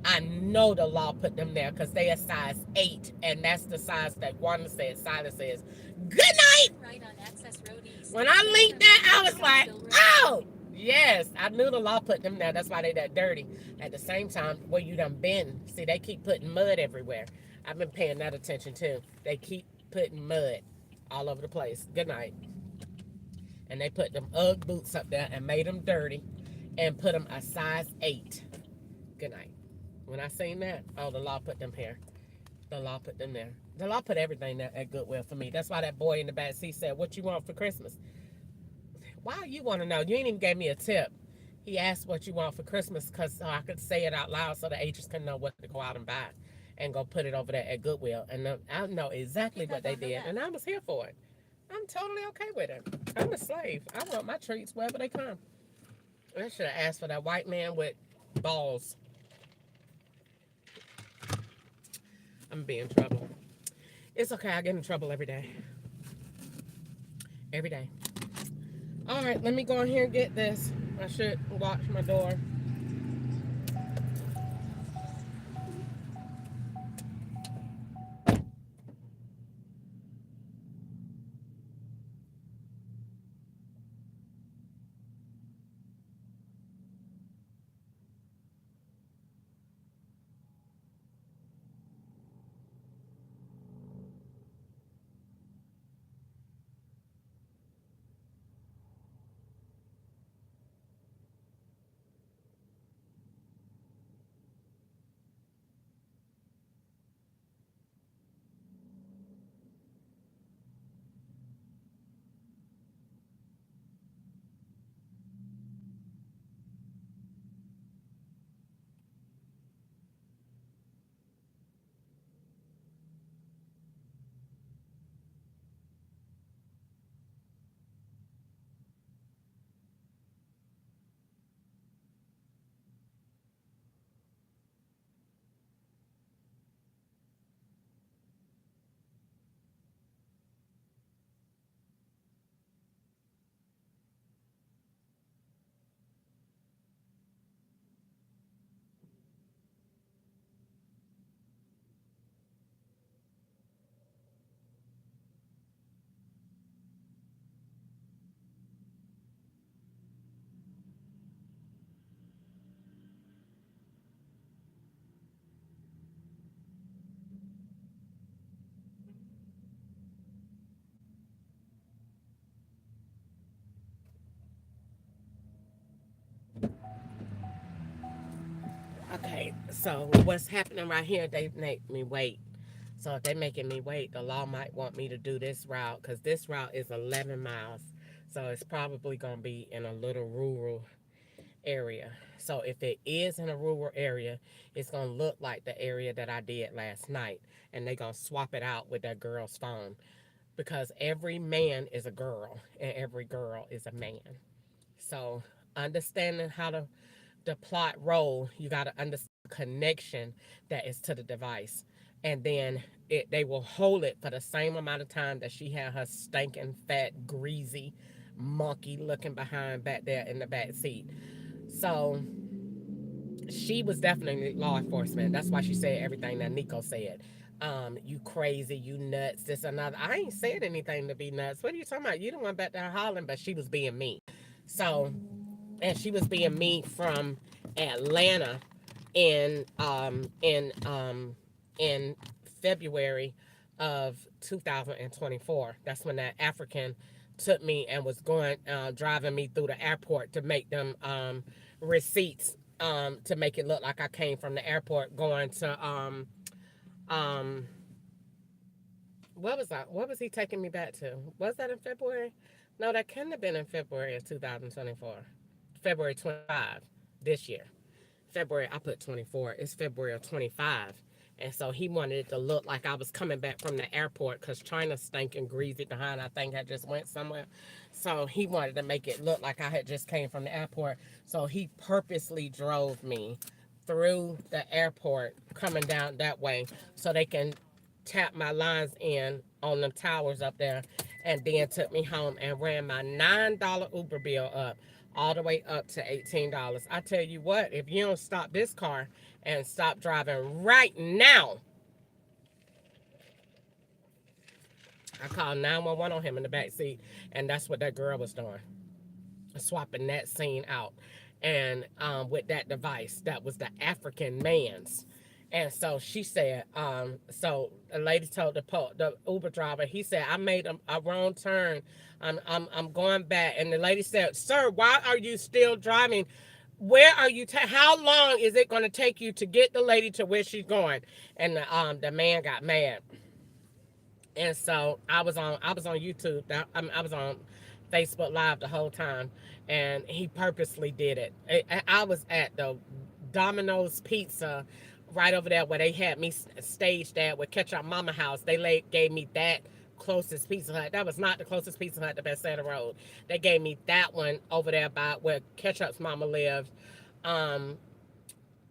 I know the law put them there because they are size 8. And that's the size that Wanda said, Silas says. Good night! Right on Access Road East. When I linked that, I was like, oh! Yes, I knew the law put them there. That's why they that dirty. At the same time, where you done been. See, they keep putting mud everywhere. I've been paying that attention too. They keep putting mud all over the place. Good night. and they put them Ugg boots up there and made them dirty and put them a size 8. Good night. When I seen that, oh, the law put them here. The law put them there. The law put everything there at Goodwill for me. That's why that boy in the back seat said, "What you want for Christmas?" Why you want to know? You ain't even gave me a tip. He asked what you want for Christmas because so I could say it out loud so the agents can know what to go out and buy and go put it over there at Goodwill. And I know exactly what they did. And I was here for it. I'm totally okay with it. I'm a slave. I want my treats wherever they come. I should have asked for that white man with balls. I'm gonna be in trouble. It's okay. I get in trouble every day. Every day. All right, let me go in here and get this. I should watch my door. Okay, so what's happening right here? They make me wait. So if they're making me wait, the law might want me to do this route because this route is 11 miles. So it's probably going to be in a little rural area. So if it is in a rural area, it's going to look like the area that I did last night. And they're going to swap it out with that girl's phone because every man is a girl and every girl is a man. So understanding how the plot roll, you got to understand the connection that is to the device. And then they will hold it for the same amount of time that she had her stinking, fat, greasy monkey looking behind back there in the back seat. So she was definitely law enforcement. That's why she said everything that Nico said. You crazy, you nuts, this another. I ain't said anything to be nuts. What are you talking about? You the one back there hollering, but she was being mean. So, and she was being mean from Atlanta in February of 2024. That's when that African took me and was going driving me through the airport to make them receipts to make it look like I came from the airport going to um what was that? What was he taking me back to? Was that in February? No, that couldn't have been in February of 2024. February 25 this year. February, I put 24. It's February of 25. And so he wanted it to look like I was coming back from the airport because China's stinking greasy behind. I think I just went somewhere. So he wanted to make it look like I had just came from the airport. So he purposely drove me through the airport coming down that way so they can tap my lines in on the towers up there and then took me home and ran my $9 Uber bill up all the way up to $18. I tell you what, if you don't stop this car and stop driving right now, I called 911 on him in the back seat, and that's what that girl was doing, swapping that scene out, and with that device that was the African man's. And so she said, so the lady told the Uber driver, he said, I made a wrong turn. I'm going back. And the lady said, sir, why are you still driving? Where are you? How long is it going to take you to get the lady to where she's going? And the man got mad. And so I was on YouTube. I was on Facebook Live the whole time, and he purposely did it. I was at the Domino's Pizza right over there where they had me staged at with Ketchup Mama House. Gave me that closest Pizza Hut. That was not the closest Pizza Hut, the best Bethesda Road. They gave me that one over there by where Ketchup's mama lived. Um,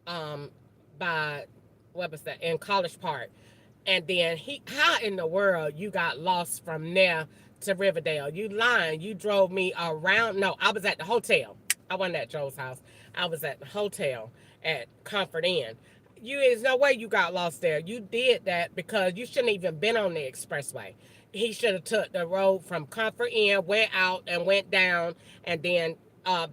um, by what was that, in College Park. And then how in the world you got lost from there to Riverdale? You lying. You drove me around. No, I was at the hotel. I wasn't at Joe's house. I was at the hotel at Comfort Inn. There's no way you got lost there. You did that because you shouldn't even been on the expressway. He should have took the road from Comfort Inn, went out and went down, and then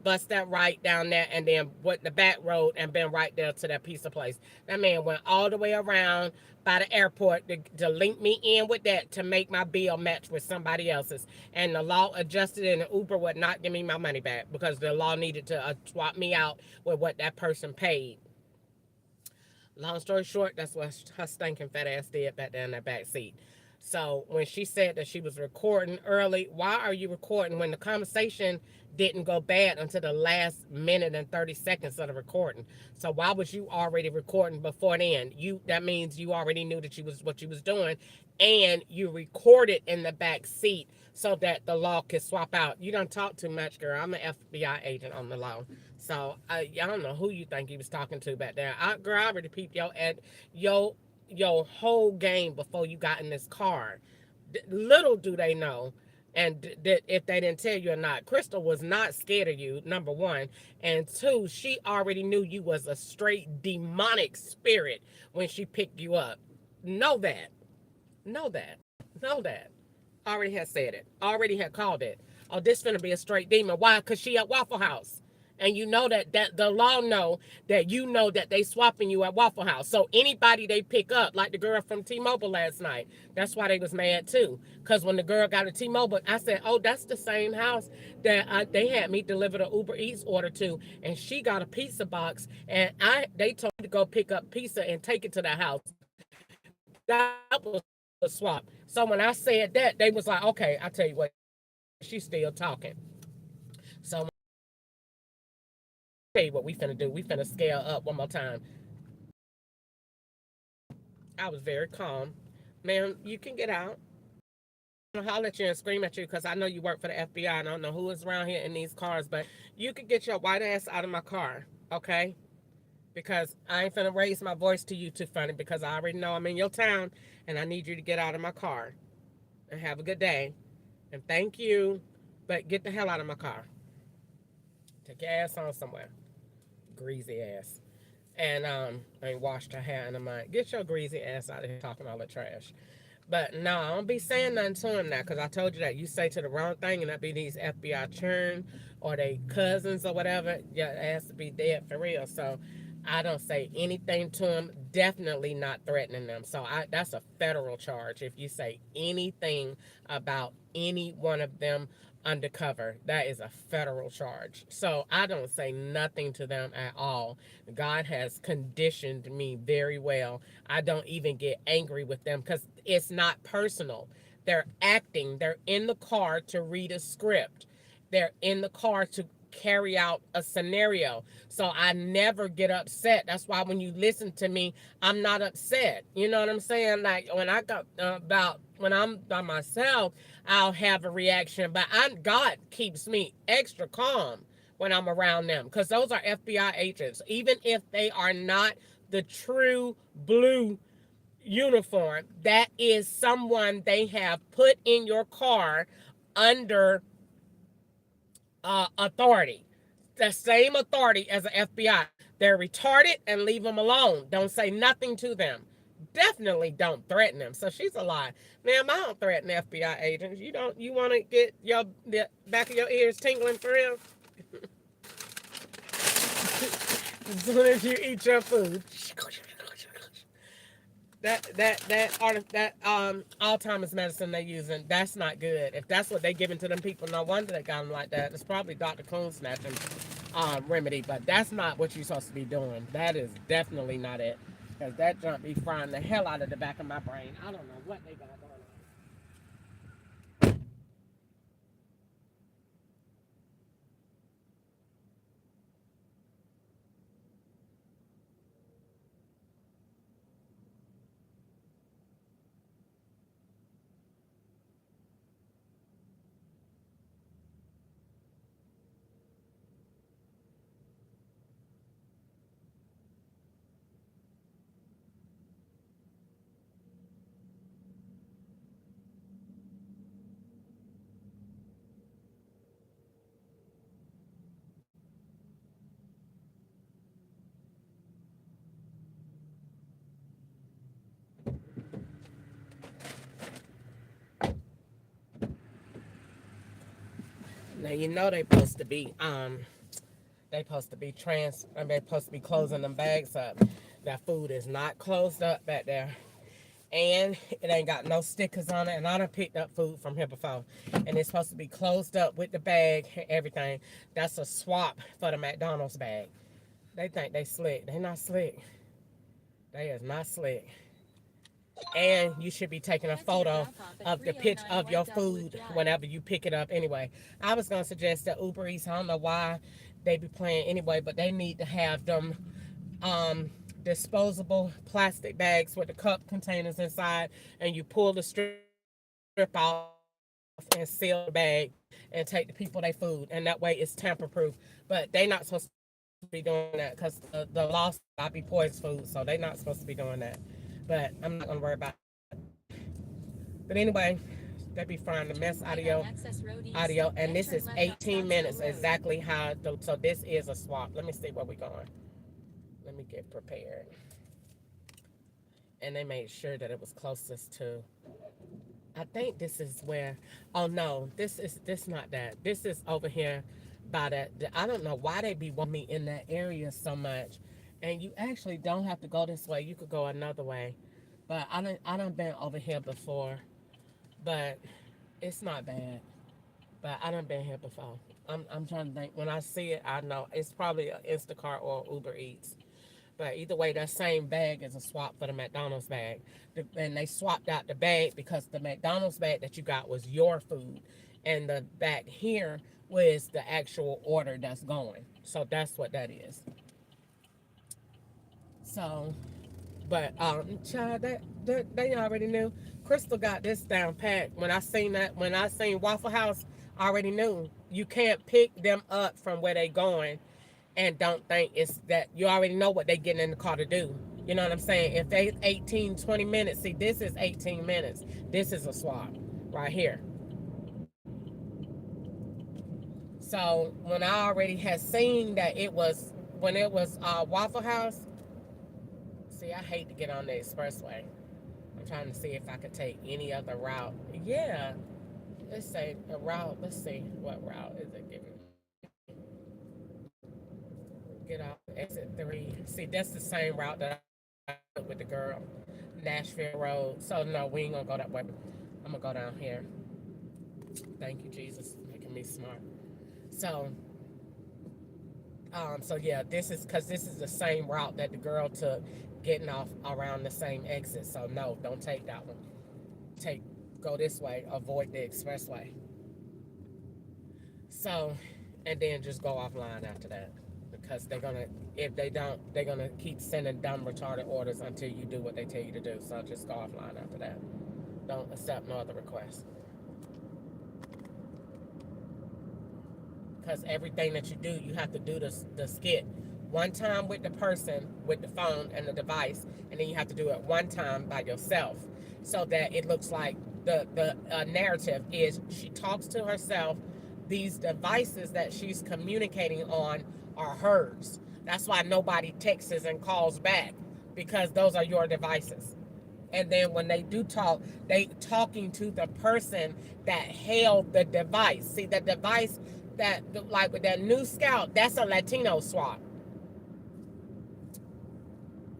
bust that right down there, and then went the back road and been right there to that pizza place. That man went all the way around by the airport to link me in with that to make my bill match with somebody else's. And the law adjusted it, and Uber would not give me my money back because the law needed to swap me out with what that person paid. Long story short, that's what her stinking fat ass did back there in that back seat. So when she said that she was recording early, why are you recording when the conversation didn't go bad until the last minute and 30 seconds of the recording? So why was you already recording before then? That means you already knew that what you was doing, and you recorded in the back seat so that the law could swap out. You don't talk too much, girl. I'm an FBI agent on the law. So I don't know who you think he was talking to back there. Girl, I already peeped your whole game before you got in this car. Little do they know, and that if they didn't tell you or not, Crystal was not scared of you, number one. And two, she already knew you was a straight demonic spirit when she picked you up. Know that. Know that. Know that. Already had said it. Already had called it. Oh, this finna be a straight demon. Why? Because she at Waffle House. And you know that the law know that you know that they swapping you at Waffle House. So anybody they pick up, like the girl from T-Mobile last night, that's why they was mad too. Because when the girl got a T-Mobile, I said, oh, that's the same house that they had me deliver the Uber Eats order to. And she got a pizza box. And they told me to go pick up pizza and take it to the house. That was a swap. So when I said that, they was like, okay, I tell you what, she's still talking. So tell you what we finna do. We finna scale up one more time. I was very calm. Ma'am, you can get out. I'm gonna holler at you and scream at you because I know you work for the FBI and I don't know who is around here in these cars, but you can get your white ass out of my car, okay? Because I ain't finna raise my voice to you too funny because I already know I'm in your town and I need you to get out of my car. And have a good day. And thank you, but get the hell out of my car. Take your ass on somewhere. Greasy ass. And ain't washed her hair in a month. Get your greasy ass out of here talking all the trash. But no, I don't be saying nothing to him now because I told you that you say to the wrong thing and that be these FBI churn or they cousins or whatever, your ass to be dead for real. So I don't say anything to him. Definitely not threatening them. So that's a federal charge if you say anything about any one of them undercover. That is a federal charge. So I don't say nothing to them at all. God has conditioned me very well. I don't even get angry with them because it's not personal. They're acting. They're in the car to read a script. They're in the car to carry out a scenario. So I never get upset. That's why when you listen to me, I'm not upset. You know what I'm saying? Like when when I'm by myself, I'll have a reaction, but God keeps me extra calm when I'm around them because those are FBI agents. Even if they are not the true blue uniform, that is someone they have put in your car under authority. The same authority as the FBI. They're retarded and leave them alone. Don't say nothing to them. Definitely don't threaten them. So she's a lie. Ma'am, I don't threaten FBI agents. You want to get the back of your ears tingling for real? As soon as you eat your food. Alzheimer's medicine they using, that's not good. If that's what they giving to them people, no wonder they got them like that. It's probably Dr. Coon snatching remedy, but that's not what you're supposed to be doing. That is definitely not it, because that junk be frying the hell out of the back of my brain. I don't know what they got going on. Now you know they supposed to be they supposed to be closing them bags up. That food is not closed up back there. And it ain't got no stickers on it. And I done picked up food from here before. And it's supposed to be closed up with the bag and everything. That's a swap for the McDonald's bag. They think they slick. They not slick. They is not slick. And you should be taking a photo of the pitch of your food whenever you pick it up anyway. I was going to suggest that Uber Eats, I don't know why they be playing anyway, but they need to have them disposable plastic bags with the cup containers inside, and you pull the strip off and seal the bag and take the people their food, and that way it's tamper proof. But they not supposed to be doing that because the law might be poison food, so they not supposed to be doing that. But I'm not gonna worry about it. But anyway, they be frying the mess out of your audio, and this is 18 minutes exactly how. So this is a swap. Let me see where we going. Let me get prepared. And they made sure that it was closest to. I think this is where. Oh no, this not that. This is over here by that. I don't know why they be wanting me in that area so much. And you actually don't have to go this way. You could go another way. But I done been over here before. But it's not bad. But I done been here before. I'm trying to think. When I see it, I know it's probably an Instacart or Uber Eats. But either way, that same bag is a swap for the McDonald's bag. And they swapped out the bag because the McDonald's bag that you got was your food. And the bag here was the actual order that's going. So that's what that is. So, but child, that they already knew. Crystal got this down pat. When I seen Waffle House, I already knew you can't pick them up from where they going and don't think it's that you already know what they getting in the car to do. You know what I'm saying? If they 18, 20 minutes, see this is 18 minutes. This is a swap right here. So when I already had seen that it was when it was Waffle House, see I hate to get on the expressway. I'm trying to see if I could take any other route. Yeah. Let's say a route. Let's see what route is it giving. Get off exit 3. See, that's the same route that I took with the girl. Nashville Road. So no, we ain't gonna go that way. I'm gonna go down here. Thank you, Jesus, making me smart. So, so yeah, this is because this is the same route that the girl took, getting off around the same exit. So no, don't take that one. Go this way. Avoid the expressway. So, and then just go offline after that. Because they're gonna, if they don't, they're gonna keep sending dumb retarded orders until you do what they tell you to do. So just go offline after that. Don't accept no other requests. Because everything that you do, you have to do the skit one time with the person with the phone and the device, and then you have to do it one time by yourself, so that it looks like the narrative is she talks to herself. These devices that she's communicating on are hers. That's why nobody texts and calls back, because those are your devices. And then when they do talk, they talking to the person that held the device. See, the device that, like with that new Scout, that's a Latino swap.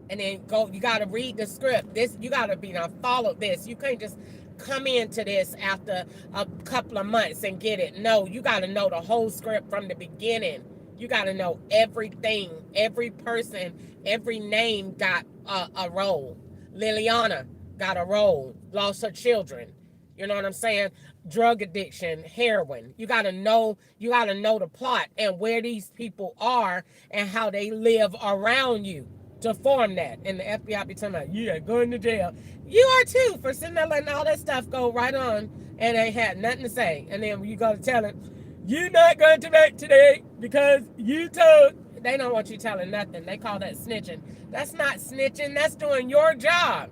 and then go. You got to read the script. This you got to be now follow this. You can't just come into this after a couple of months and get it. No, you got to know the whole script from the beginning. You got to know everything. Every person, every name got a role. Liliana got a role. Lost her children. You know what I'm saying? Drug addiction, heroin. You gotta know. You gotta know the plot and where these people are and how they live around you to form that. And the FBI be talking about, yeah, going to jail. You are too for sitting there letting all that stuff go right on and they had nothing to say. And then you go to tell them, you're not going to make today because you told. They don't want you telling nothing. They call that snitching. That's not snitching. That's doing your job.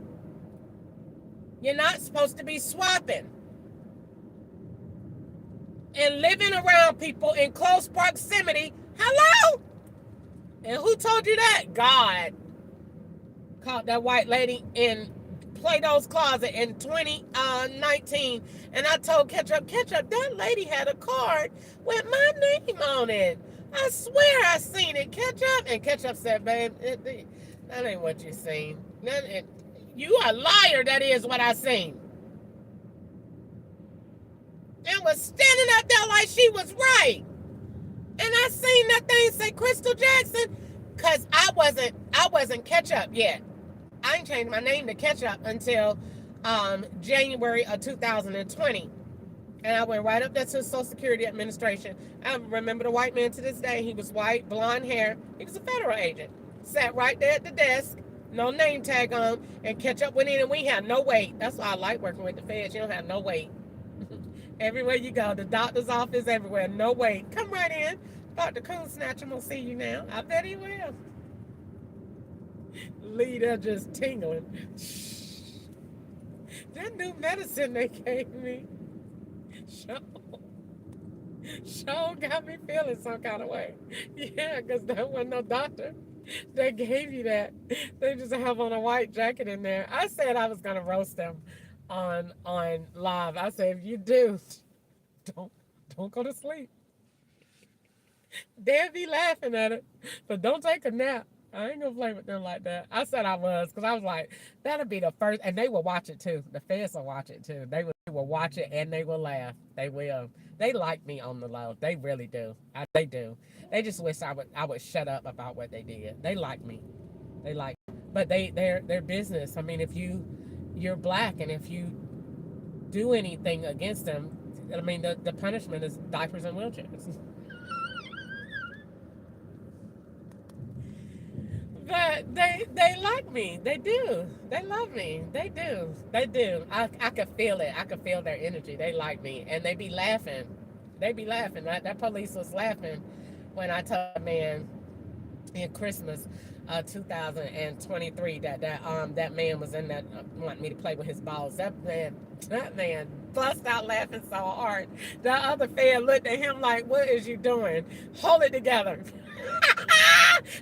You're not supposed to be swapping and living around people in close proximity. Hello? And who told you that? God caught that white lady in Plato's closet in 2019. And I told Ketchup, that lady had a card with my name on it. I swear I seen it, Ketchup. And Ketchup said, babe, that ain't what you seen. You a liar, that is what I seen. And was standing up there like she was right. And I seen that thing say Crystal Jackson, cause I wasn't Ketchup yet. I ain't changed my name to Ketchup until January of 2020. And I went right up there to the Social Security Administration. I remember the white man to this day. He was white, blonde hair. He was a federal agent. Sat right there at the desk, no name tag on, and Ketchup went in and we had no wait. That's why I like working with the feds. You don't have no wait. Everywhere you go, the doctor's office, everywhere, no wait. Come right in. Dr. Coon Snatcher will see you now. I bet he will. Lee, they're just tingling. That new medicine they gave me, sure got me feeling some kind of way. Yeah, because there wasn't no doctor. They gave you that. They just have on a white jacket in there. I said I was going to roast them on live. I said, if you do, don't go to sleep. They'll be laughing at it, but don't take a nap. I ain't gonna play with them like that. I said I was, because I was like, that'll be the first, and they will watch it too. The feds will watch it too. They will watch it and they will laugh. They will. They like me on the low. They really do. They do. They just wish I would shut up about what they did. They like me. They like, but their business. I mean, if you're black and if you do anything against them, I mean, the punishment is diapers and wheelchairs. But they like me. They do. They love me. They do. They do. I could feel it. I could feel their energy. They like me. And they be laughing. They be laughing. That police was laughing when I told a man in Christmas 2023 that man was in that wanting me to play with his balls. That man bust out laughing so hard. The other fan looked at him like, what is you doing? Hold it together.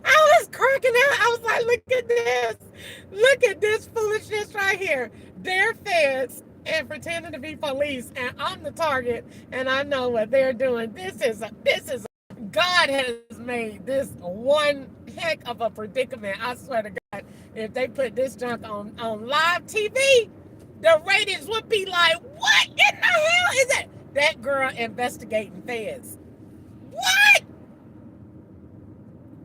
I was cracking out. I was like, look at this. Look at this foolishness right here. They're feds and pretending to be police, and I'm the target, and I know what they're doing. This is God has made this one heck of a predicament. I swear to God, if they put this junk on live TV, the ratings would be like, what in the hell is it? That girl investigating feds. What?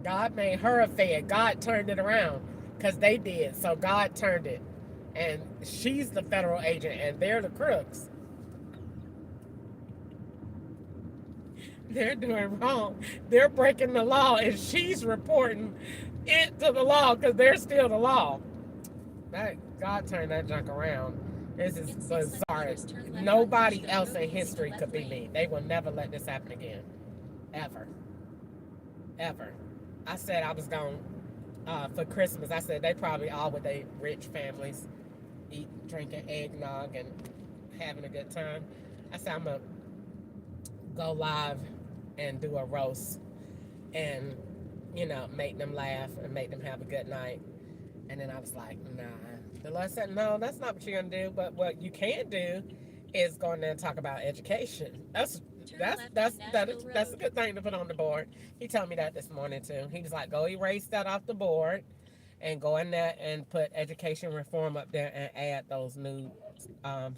God made her a fed. God turned it around because they did. So God turned it. And she's the federal agent and they're the crooks. They're doing wrong. They're breaking the law and she's reporting it to the law because they're still the law. God turned that junk around. This is bizarre. Nobody else in history could be me. They will never let this happen again. Ever. Ever. I said I was going for Christmas. I said they probably all with their rich families drinking eggnog and having a good time. I said I'm going to go live and do a roast and, make them laugh and make them have a good night. And then I was like, nah. The Lord said, no, that's not what you're going to do. But what you can do is go in there and talk about education. That's a good thing to put on the board. He told me that this morning too. He was like, go erase that off the board and go in there and put education reform up there and add those new um,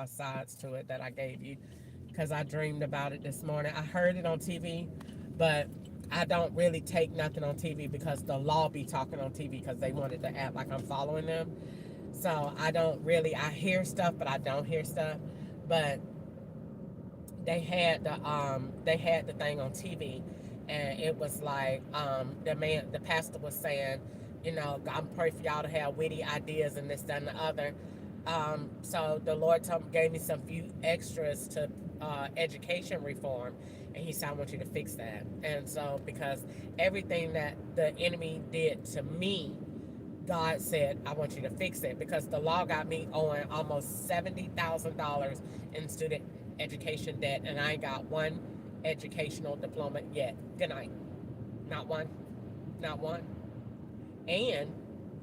sides to it that I gave you, because I dreamed about it this morning. I heard it on TV, but I don't really take nothing on TV because the law be talking on TV because they wanted to act like I'm following them. So I don't really, I hear stuff, but I don't hear stuff. But they had the thing on TV, and it was like the pastor was saying, you know, I'm praying for y'all to have witty ideas and this, that, and the other. So the Lord gave me some few extras to education reform, and He said, I want you to fix that. And so, because everything that the enemy did to me, God said, I want you to fix it, because the law got me owing almost $70,000 in student education debt, and I ain't got one educational diploma yet. Good night. Not one. Not one. And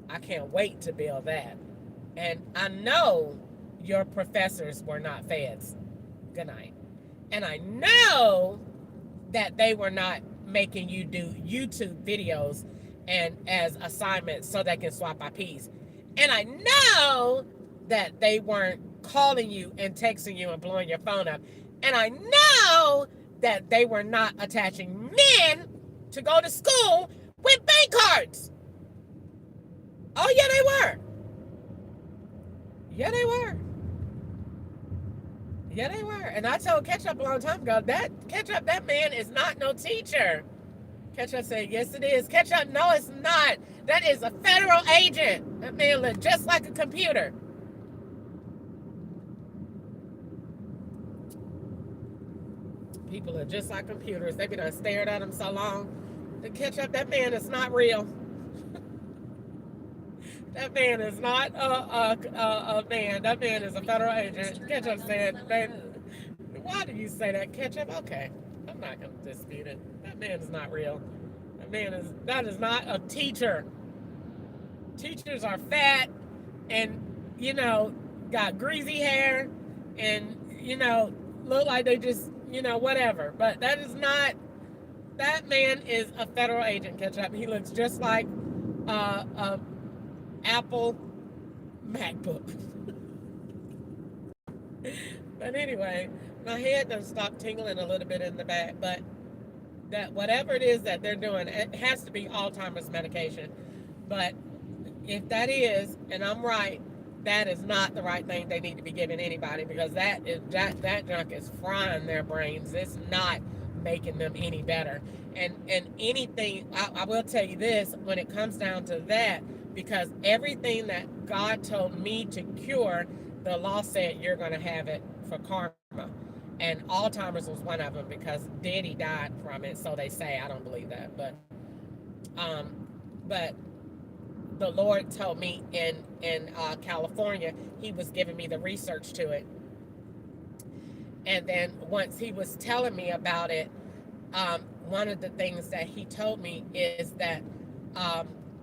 I can't wait to build that. And I know your professors were not feds. Good night. And I know that they were not making you do YouTube videos and as assignments so they can swap IPs. And I know that they weren't calling you and texting you and blowing your phone up. And I know that they were not attaching men to go to school with bank cards. Oh, yeah, they were. Yeah, they were. Yeah, they were. And I told Ketchup a long time ago, that man is not no teacher. Ketchup said, yes, it is. Ketchup, no, it's not. That is a federal agent. That man looked just like a computer. People are just like computers. They be done stared at him so long. The Ketchup, that man is not real. That man is not a man. That man is a federal agent. Ketchup said, why do you say that, Ketchup? Okay, I'm not going to dispute it. That man is not real. That is not a teacher. Teachers are fat and, you know, got greasy hair and, you know, look like they just, you know, whatever. But that man is a federal agent, Ketchup. He looks just like a Apple MacBook. But anyway, my head done stopped tingling a little bit in the back, but that whatever it is that they're doing, it has to be Alzheimer's medication. But if that is, and I'm right, that is not the right thing they need to be giving anybody, because that junk is frying their brains. It's not making them any better. And anything, I will tell you this, when it comes down to that, because everything that God told me to cure, the law said you're going to have it for karma. And Alzheimer's was one of them, because Daddy died from it, so they say. I don't believe that, but the Lord told me in California, He was giving me the research to it. And then once He was telling me about it, one of the things that He told me is that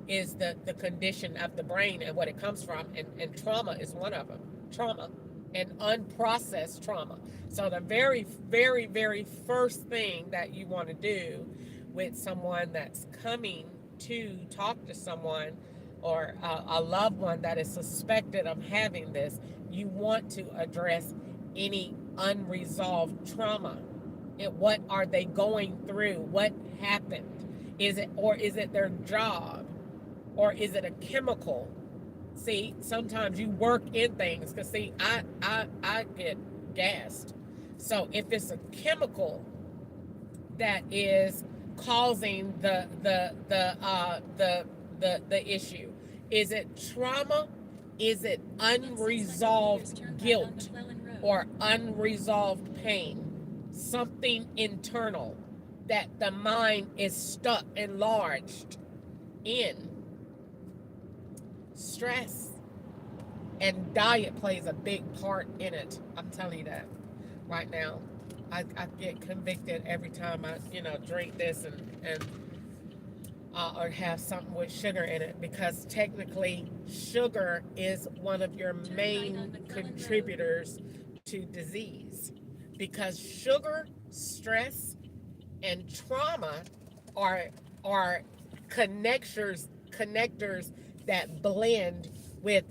is the condition of the brain and what it comes from, and trauma is one of them. Trauma and unprocessed trauma. So the very, very, very first thing that you want to do with someone that's coming to talk to someone, or a loved one that is suspected of having this, you want to address any unresolved trauma. What are they going through? What happened? Is it their job? Or is it a chemical? See, sometimes you work in things, because see, I get gassed. So if it's a chemical that is causing the issue, is it trauma? Is it unresolved guilt or unresolved pain? Something internal that the mind is stuck, enlarged in. Stress and diet plays a big part in it. I'm telling you that right now. I get convicted every time I, drink this and or have something with sugar in it, because technically sugar is one of your main contributors to disease, because sugar, stress, and trauma are connectors connectors that blend with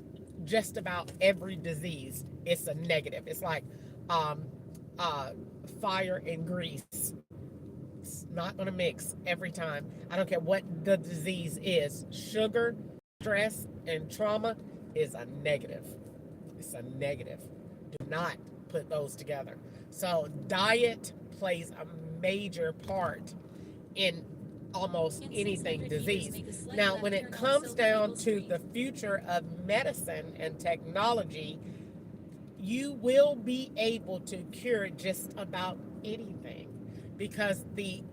just about every disease, it's a negative. It's like um, uh, fire and grease. It's not going to mix every time. I don't care what the disease is. Sugar, stress, and trauma is a negative. It's a negative. Do not put those together. So, diet plays a major part in almost anything disease. Now, when it comes down to the future of medicine and technology, you will be able to cure just about anything, because the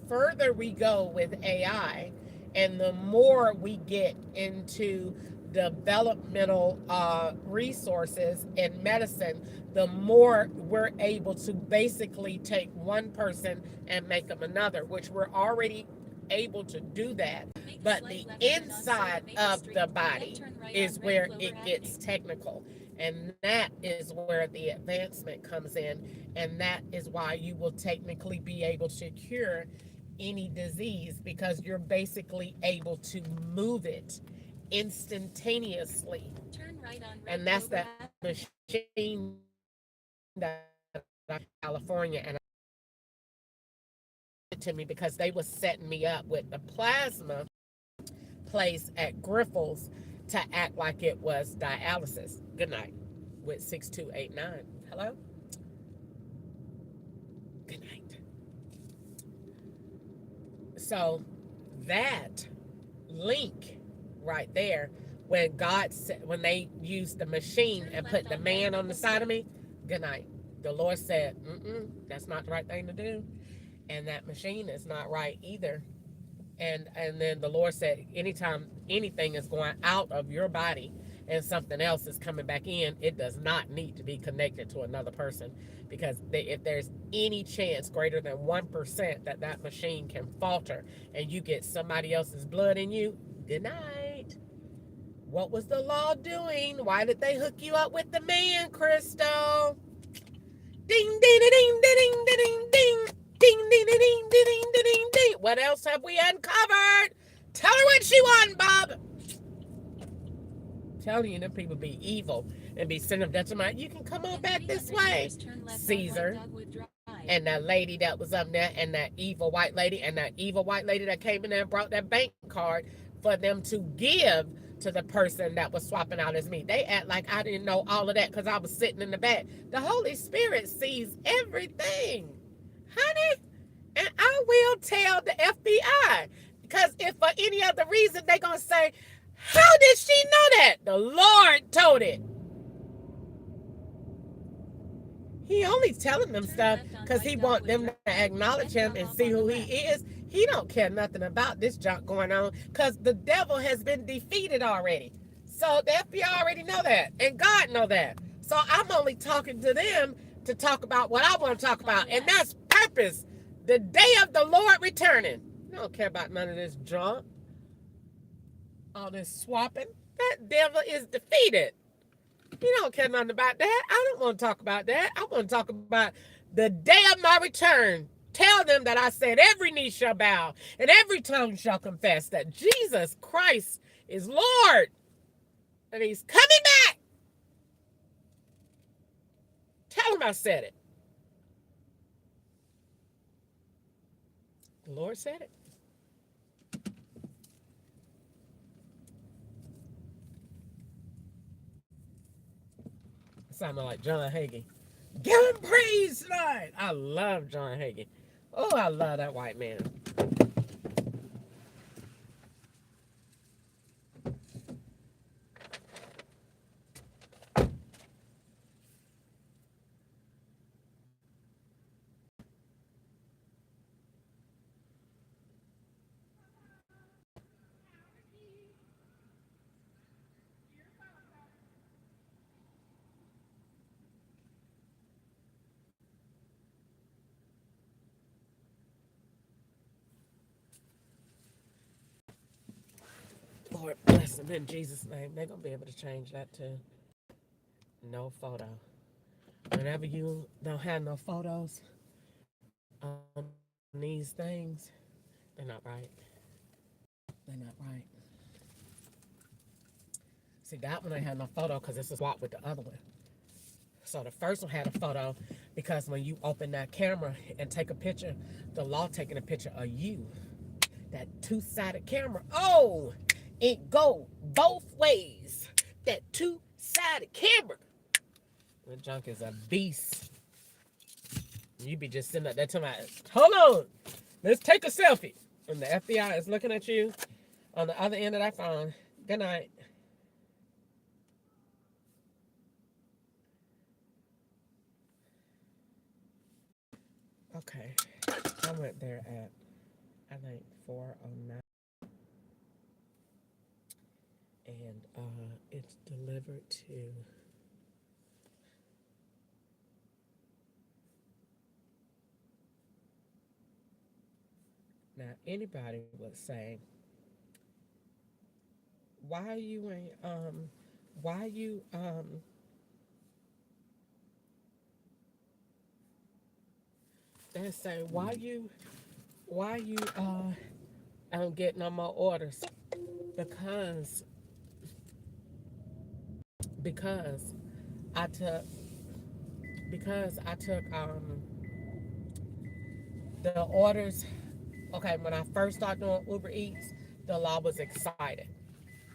further we go with AI and the more we get into developmental resources in medicine, the more we're able to basically take one person and make them another, which we're already able to do that. But the inside of the body is where it gets technical. And that is where the advancement comes in. And that is why you will technically be able to cure any disease, because you're basically able to move it instantaneously. And that's that machine that California, and it to me because they was setting me up with the plasma place at Griffles to act like it was dialysis. Good night. With 6289. Hello? Good night. So that link right there, when God said, when they used the machine and put the man on the side of me, good night. The Lord said, that's not the right thing to do. And that machine is not right either. And then the Lord said, anytime anything is going out of your body and something else is coming back in, it does not need to be connected to another person, because if there's any chance greater than 1% that that machine can falter and you get somebody else's blood in you, good night. What was the law doing? Why did they hook you up with the man, Crystal? Ding, ding, ding, ding, ding, ding, ding. Ding, ding, ding, ding, ding, ding, ding, ding. What else have we uncovered? Tell her what she want, Bob. Telling you, them people be evil and be sending them to you can come on back this way, Caesar. And that lady that was up there, and that evil white lady, and that evil white lady that came in there and brought that bank card for them to give to the person that was swapping out as me. They act like I didn't know all of that because I was sitting in the back. The Holy Spirit sees everything, honey. And I will tell the FBI, because if for any other reason they're going to say, how did she know that? The Lord told it. He only telling them stuff because he want them to acknowledge him and see who he is. He don't care nothing about this junk going on, because the devil has been defeated already. So the FBI already know that, and God know that. So I'm only talking to them to talk about what I want to talk about, and that's purpose. The day of the Lord returning. I don't care about none of this junk. All this swapping. That devil is defeated. You don't care nothing about that. I don't want to talk about that. I want to talk about the day of my return. Tell them that I said every knee shall bow and every tongue shall confess that Jesus Christ is Lord. And he's coming back. Tell them I said it. The Lord said it. Sounding like John Hagee. Give him praise tonight. I love John Hagee. Oh, I love that white man. Lord bless them in Jesus' name. They're going to be able to change that too. No photo. Whenever you don't have no photos on these things, they're not right. They're not right. See, that one I had no photo because this is swapped with the other one. So the first one had a photo because when you open that camera and take a picture, the law taking a picture of you. That two-sided camera. Oh, it go both ways. That two-sided camera. The junk is a beast. You be just sitting up there telling me, hold on, let's take a selfie. And the FBI is looking at you on the other end of that phone. Good night. Okay, I went there at, I think, 4:09. And it's delivered to now. Anybody would say, why you ain't why you they say why you don't get no more orders? Because because I took the orders. Okay, when I first started doing Uber Eats, the law was excited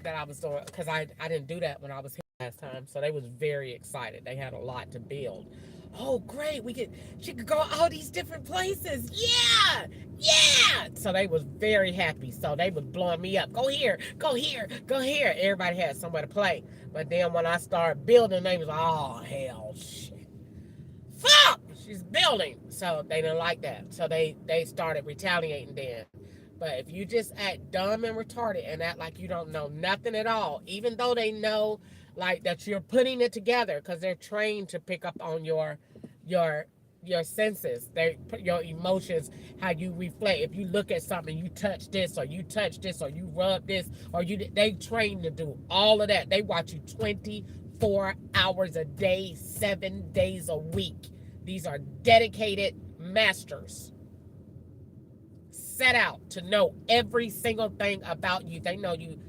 that I was doing, because I didn't do that when I was here last time. So they was very excited. They had a lot to build. Oh, great! She could go all these different places. Yeah, yeah. So they was very happy. So they was blowing me up. Go here, go here, go here. Everybody had somewhere to play. But then when I started building, they was oh hell shit. Fuck! She's building. So they didn't like that. So they started retaliating then. But if you just act dumb and retarded and act like you don't know nothing at all, even though they know like that you're putting it together, because they're trained to pick up on your senses, your emotions, how you reflect. If you look at something, you touch this or you touch this or you rub this or they train to do all of that. They watch you 24 hours a day, 7 days a week. These are dedicated masters set out to know every single thing about you. They know you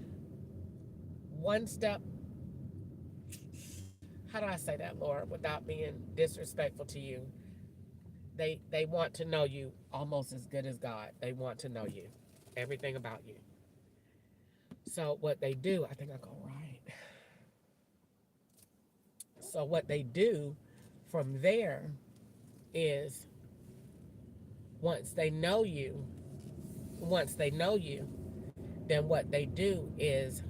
one step. How do I say that, Lord, without being disrespectful to you? They want to know you almost as good as God. They want to know you, everything about you. So what they do, I think I go right. So what they do from there is once they know you, then what they do is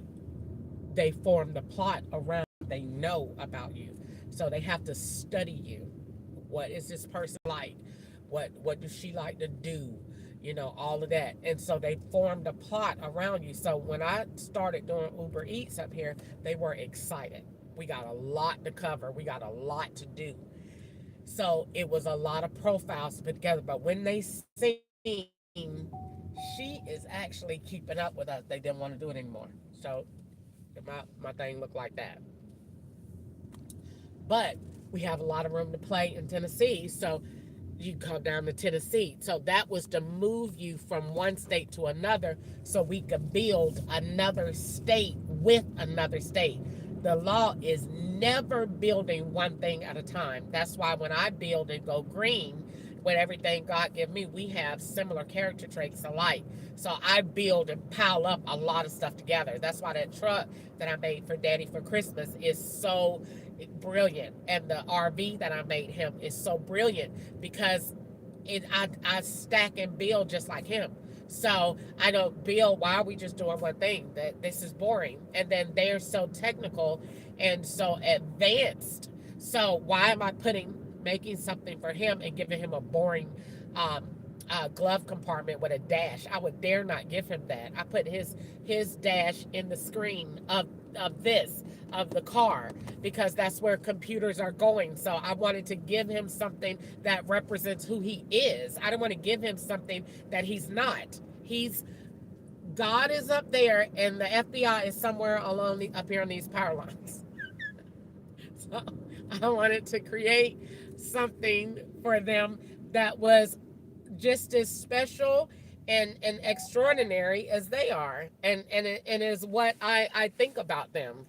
they form the plot around what they know about you. So they have to study you. What is this person like? What does she like to do? All of that. And so they formed a plot around you. So when I started doing Uber Eats up here, they were excited. We got a lot to cover. We got a lot to do. So it was a lot of profiles to put together. But when they seen she is actually keeping up with us, they didn't want to do it anymore. So my thing looked like that. But we have a lot of room to play in Tennessee. So you come down to Tennessee. So that was to move you from one state to another so we could build another state with another state. The law is never building one thing at a time. That's why when I build and go green, with everything God give me, we have similar character traits alike. So I build and pile up a lot of stuff together. That's why that truck that I made for Daddy for Christmas is so brilliant. And the RV that I made him is so brilliant because I stack and build just like him. So I don't build, why are we just doing one thing? That this is boring. And then they're so technical and so advanced. So why am I making something for him and giving him a boring glove compartment with a dash? I would dare not give him that. I put his dash in the screen of the car because that's where computers are going. So I wanted to give him something that represents who he is. I don't want to give him something that he's not. God is up there and the FBI is somewhere up here on these power lines. So I wanted to create something for them that was just as special and extraordinary as they are, and is what I think about them,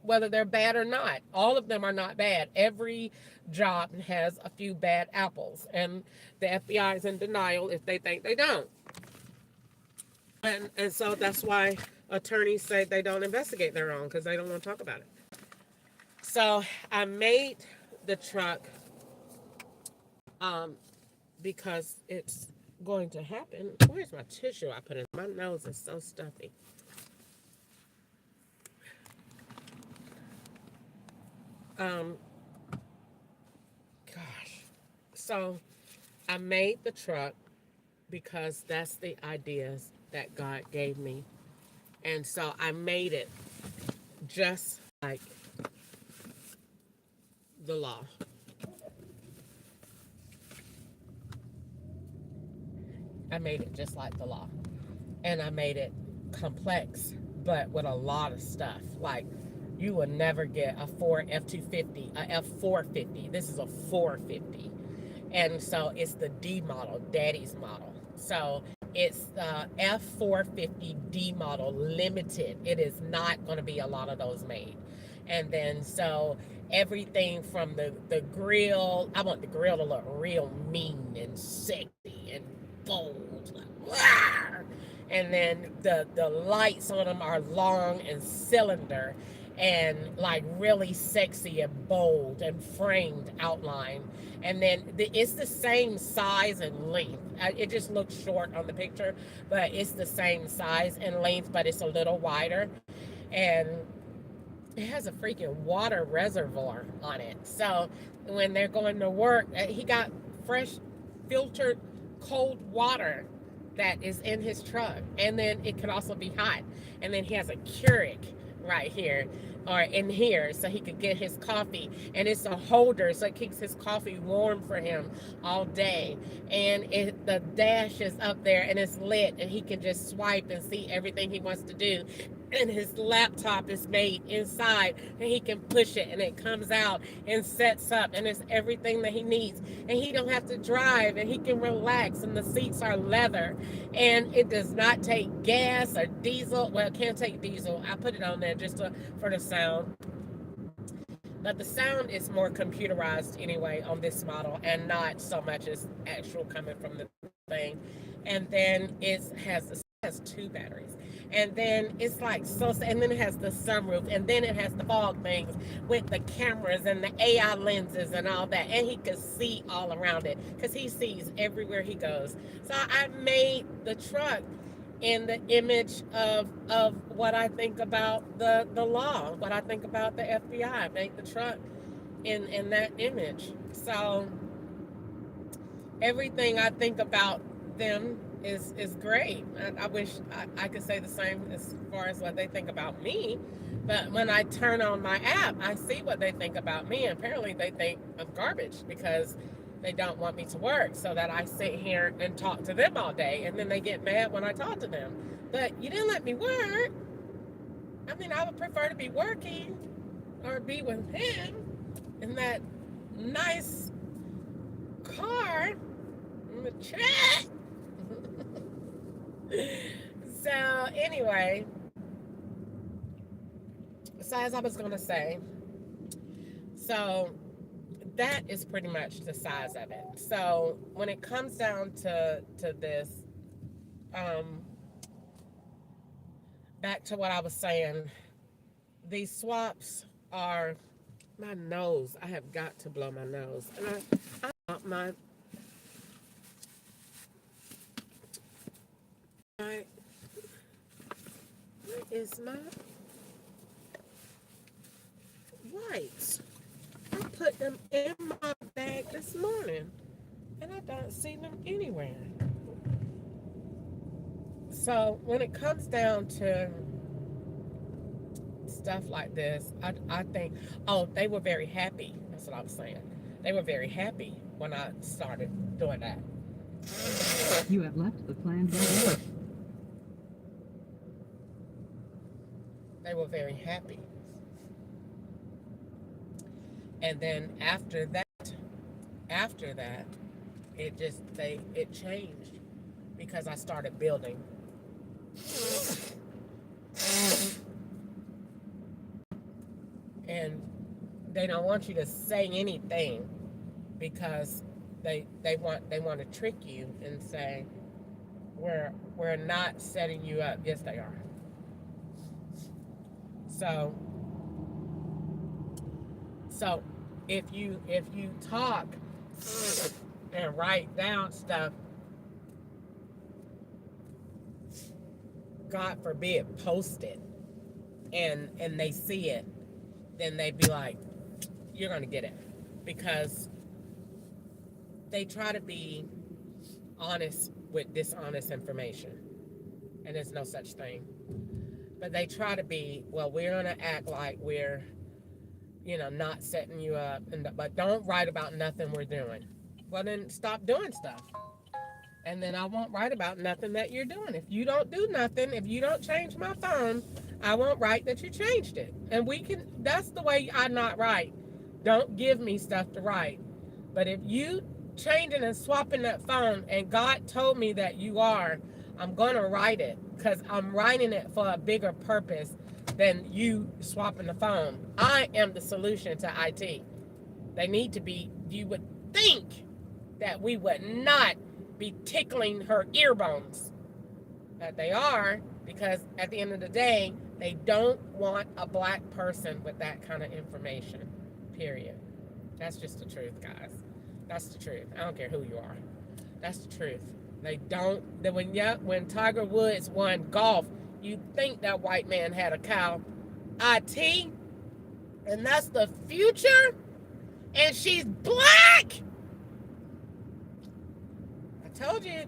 whether they're bad or not. All of them are not bad. Every job has a few bad apples, and the FBI is in denial if they think they don't. And so that's why attorneys say they don't investigate their own, because they don't want to talk about it. So I made the truck um, because it's going to happen. Where's my tissue I put in? My nose is so stuffy. Um, Gosh. So I made the truck because that's the ideas that God gave me. And so I made it just like the law. I made it just like the law. And I made it complex, but with a lot of stuff. Like, you will never get a Ford F-250, a F-450. This is a 450. And so it's the D model, daddy's model. So it's the F-450D model limited. It is not going to be a lot of those made. And then so everything from the grill, I want the grill to look real mean and sexy and bold. Like, and then the lights on them are long and cylinder and like really sexy and bold and framed outline. And then it's the same size and length. It just looks short on the picture, but it's the same size and length, but it's a little wider. And it has a freaking water reservoir on it. So when they're going to work, he got fresh filtered cold water that is in his truck. And then it can also be hot. And then he has a Keurig right here or in here so he could get his coffee, and it's a holder so it keeps his coffee warm for him all day. And the dash is up there and it's lit, and he can just swipe and see everything he wants to do. And his laptop is made inside, and he can push it and it comes out and sets up, and it's everything that he needs. And he don't have to drive, and he can relax, and the seats are leather, and it does not take gas or diesel. Well, it can't take diesel. I put it on there just for the sound, but the sound is more computerized anyway on this model, and not so much as actual coming from the thing. And then it has two batteries, and then it's like so, and then it has the sunroof, and then it has the fog things with the cameras and the AI lenses and all that, and he could see all around it because he sees everywhere he goes. So I made the truck in the image of what I think about the law, what I think about the FBI. Make the truck in that image. So everything I think about them is great. I wish I could say the same as far as what they think about me. But when I turn on my app, I see what they think about me. And apparently they think I'm garbage because they don't want me to work, so that I sit here and talk to them all day. And then they get mad when I talk to them. But you didn't let me work. I mean, I would prefer to be working or be with him in that nice car in the chat. So anyway, so as I was going to say, so that is pretty much the size of it. So when it comes down to this, back to what I was saying, these swaps are my nose. I have got to blow my nose, and I my where is my wipes? I put them in my bag this morning, and I don't see them anywhere. So when it comes down to stuff like this, I think, oh, they were very happy. That's what I was saying. They were very happy when I started doing that. You have left the planned route. They were very happy. And then after that, it changed, because I started building. And they don't want you to say anything because they want to trick you and say we're not setting you up. Yes, they are. So if you talk and write down stuff, God forbid, post it, and they see it, then they'd be like, you're gonna get it, because they try to be honest with dishonest information, and there's no such thing. But they try to be, well, we're gonna act like we're, not setting you up, but don't write about nothing we're doing. Well, then stop doing stuff. And then I won't write about nothing that you're doing. If you don't do nothing, if you don't change my phone, I won't write that you changed it. And that's the way I not write. Don't give me stuff to write. But if you changing and swapping that phone and God told me that you are, I'm going to write it, because I'm writing it for a bigger purpose than you swapping the phone. I am the solution to IT. They need to be, you would think that we would not be tickling her ear bones. But they are, because at the end of the day, they don't want a black person with that kind of information. Period. That's just the truth, guys. That's the truth. I don't care who you are. That's the truth. They don't. When Tiger Woods won golf, you think that white man had a cow. IT, and that's the future, and she's black. I told you.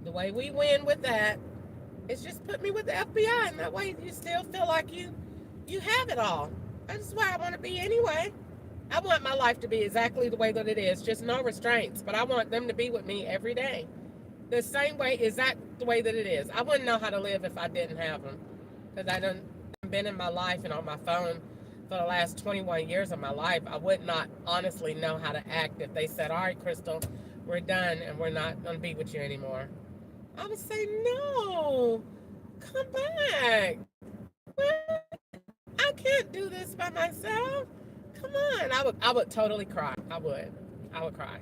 The way we win with that is just put me with the FBI, and that way you still feel like you have it all. That's where I want to be anyway. I want my life to be exactly the way that it is, just no restraints. But I want them to be with me every day. The same way, is that the way that it is? I wouldn't know how to live if I didn't have them. Because I done been in my life and on my phone for the last 21 years of my life. I would not honestly know how to act if they said, all right, Crystal, we're done and we're not going to be with you anymore. I would say, no, come back. I can't do this by myself. Come on. I would totally cry. I would cry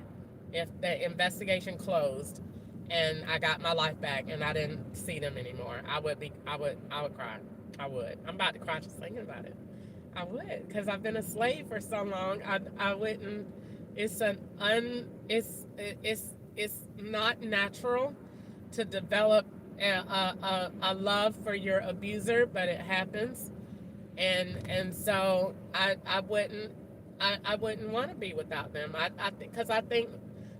if the investigation closed and I got my life back and I didn't see them anymore. I would cry. I would. I'm about to cry just thinking about it. I would, because I've been a slave for so long. I wouldn't. It's not natural to develop a love for your abuser, but it happens. And so I wouldn't want to be without them. Because I think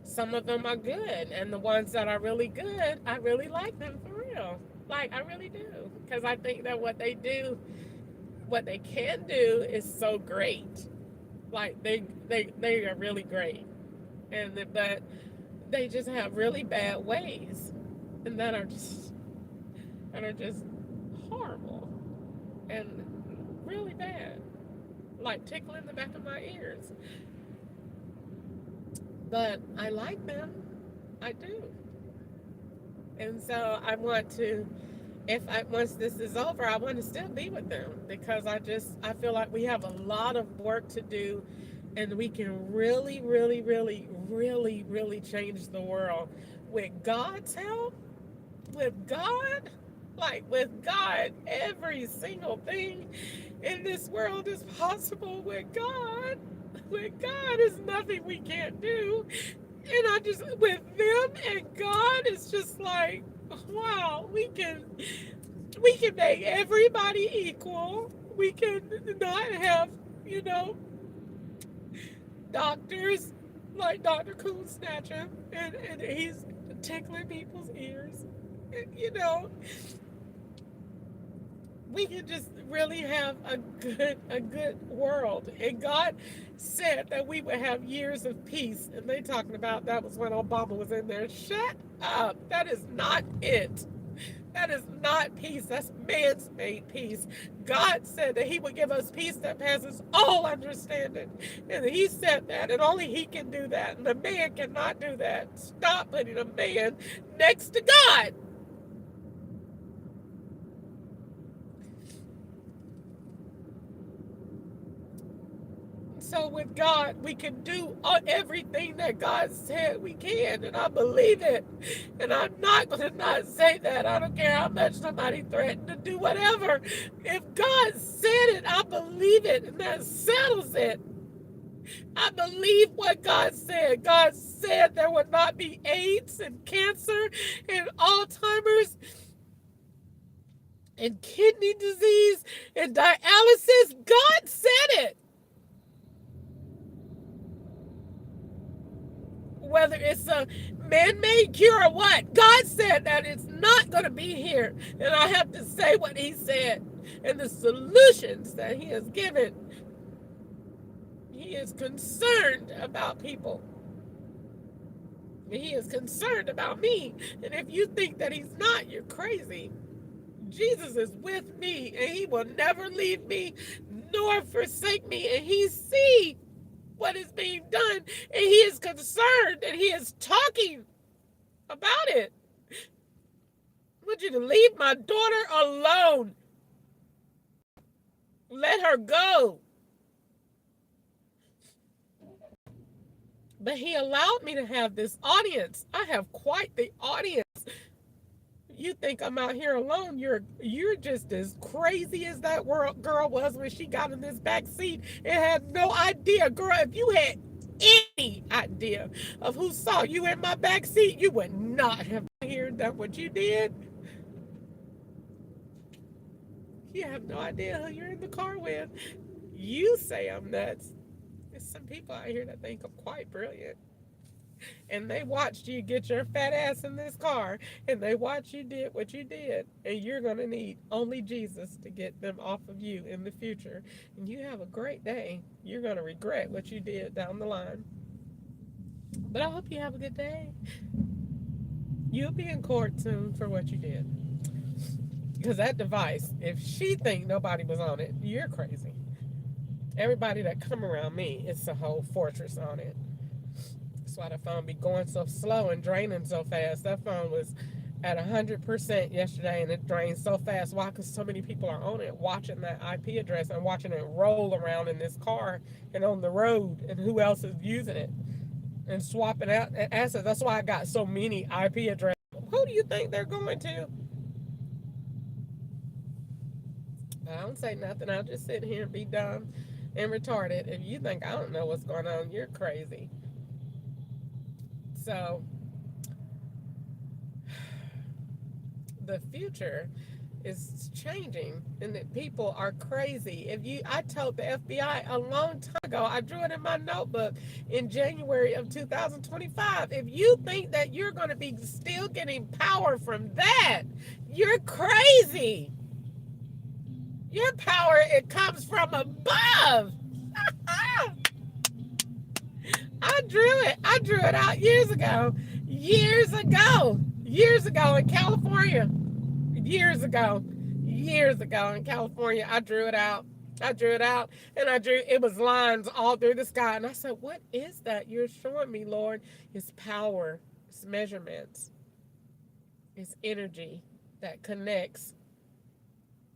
some of them are good, and the ones that are really good, I really like them for real. Like, I really do, because I think that what they can do is so great. Like, they are really great, but they just have really bad ways, and that are just horrible and really bad, like tickling the back of my ears. But I like them. I do. And so I want to, once this is over, I want to still be with them, because I feel like we have a lot of work to do, and we can really, really, really, really, really change the world with God's help. With God, with God, every single thing in this world is possible with God. With God, is nothing we can't do. And with them and God, it's just like, wow, we can make everybody equal. We can not have, doctors like Dr. Coon Snatcher, and he's tickling people's ears. We can just really have a good world. And God said that we would have years of peace. And they talking about that was when Obama was in there. Shut up. That is not it. That is not peace. That's man's made peace. God said that he would give us peace that passes all understanding. And he said that, and only he can do that. And the man cannot do that. Stop putting a man next to God. So with God, we can do everything that God said we can, and I believe it. And I'm not going to not say that. I don't care how much somebody threatened to do whatever. If God said it, I believe it, and that settles it. I believe what God said. God said there would not be AIDS and cancer and Alzheimer's and kidney disease and dialysis. God said it. Whether it's a man-made cure or what, God said that it's not going to be here. And I have to say what he said and the solutions that he has given. He is concerned about people. He is concerned about me. And if you think that he's not, you're crazy. Jesus is with me, and he will never leave me nor forsake me. And he sees what is being done, and he is concerned, and he is talking about it. I want you to leave my daughter alone. Let her go. But he allowed me to have this audience. I have quite the audience. You think I'm out here alone? You're just as crazy as that girl was when she got in this back seat and had no idea. Girl, if you had any idea of who saw you in my back seat, you would not have done what you did. You have no idea who you're in the car with. You say I'm nuts. There's some people out here that think I'm quite brilliant. And they watched you get your fat ass in this car, and they watched you did what you did, and you're going to need only Jesus to get them off of you in the future. And you have a great day. You're going to regret what you did down the line. But I hope you have a good day. You'll be in court soon for what you did. Because that device, if she think nobody was on it, you're crazy. Everybody that come around me, it's a whole fortress on it. That's why the phone be going so slow and draining so fast. That phone was at 100% yesterday, and it drained so fast. Why? Because so many people are on it, watching that IP address and watching it roll around in this car and on the road, and who else is using it and swapping out assets. That's why I got so many IP addresses. Who do you think they're going to? I don't say nothing. I'll just sit here and be dumb and retarded. If you think I don't know what's going on, you're crazy. So the future is changing, and that people are crazy. I told the FBI a long time ago, I drew it in my notebook in January of 2025. If you think that you're going to be still getting power from that, you're crazy. Your power, it comes from above. I drew it out years ago in California. Years ago in California, I drew it out, and it was lines all through the sky. And I said, what is that you're showing me, Lord? It's power, it's measurements, it's energy that connects.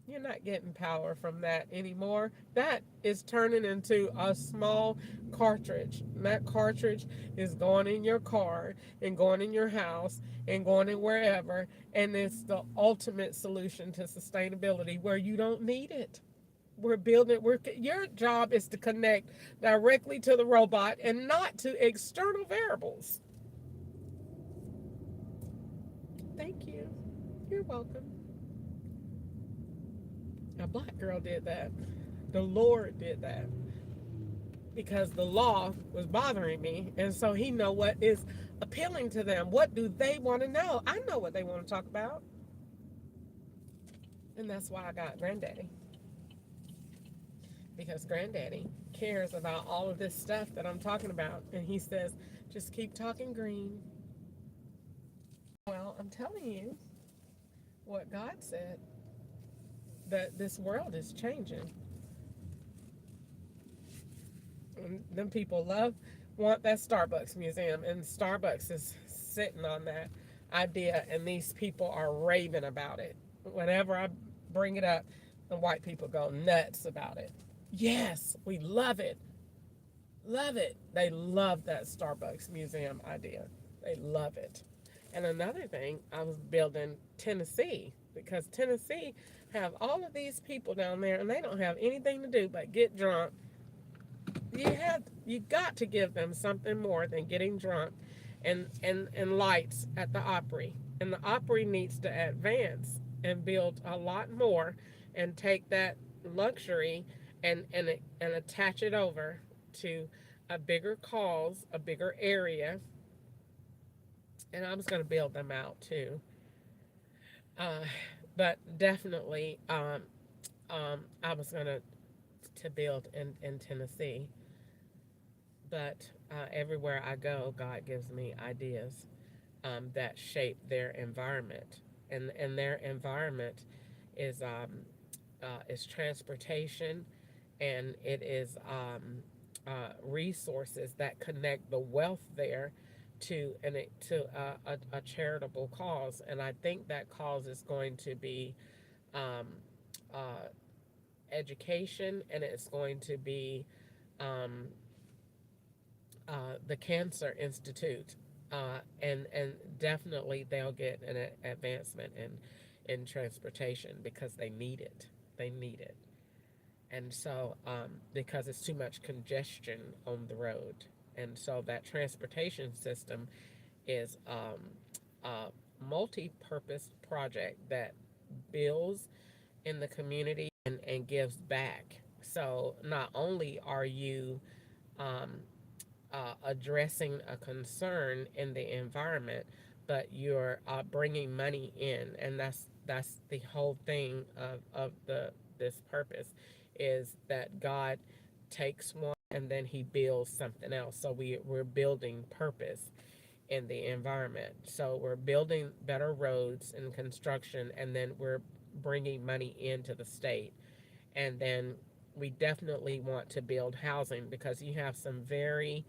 You're not getting power from that anymore. That is turning into a small cartridge. And that cartridge is going in your car and going in your house and going in wherever. And it's the ultimate solution to sustainability where you don't need it. Your job is to connect directly to the robot and not to external variables. Thank you. You're welcome. A black girl did that. The Lord did that. Because the law was bothering me. And so he know what is appealing to them. What do they want to know? I know what they want to talk about. And that's why I got Granddaddy. Because Granddaddy cares about all of this stuff that I'm talking about. And he says, just keep talking green. Well, I'm telling you, what God said, that this world is changing. And them people want that Starbucks museum, and Starbucks is sitting on that idea, and these people are raving about it. Whenever I bring it up, the white people go nuts about it. Yes, we love it. Love it. They love that Starbucks museum idea. They love it. And another thing, I was building Tennessee, because Tennessee have all of these people down there, and they don't have anything to do but get drunk. You got to give them something more than getting drunk and lights at the Opry. And the Opry needs to advance and build a lot more, and take that luxury and attach it over to a bigger cause, a bigger area. And I was going to build them out too. Uh, but definitely, I was going to build in Tennessee. But everywhere I go, God gives me ideas that shape their environment, and their environment is transportation, and it is resources that connect the wealth there to a charitable cause, and I think that cause is going to be um, uh, education, and it's going to be um, the Cancer Institute, and definitely they'll get an advancement in transportation, because they need it. They need it, and so because it's too much congestion on the road, and so that transportation system is a multi-purpose project that builds in the community and gives back. So not only are you um, addressing a concern in the environment, but you're bringing money in, and that's the whole thing of the this purpose, is that God takes one and then He builds something else. So we're building purpose in the environment. So we're building better roads and construction, and then we're bringing money into the state, and then we definitely want to build housing, because you have some very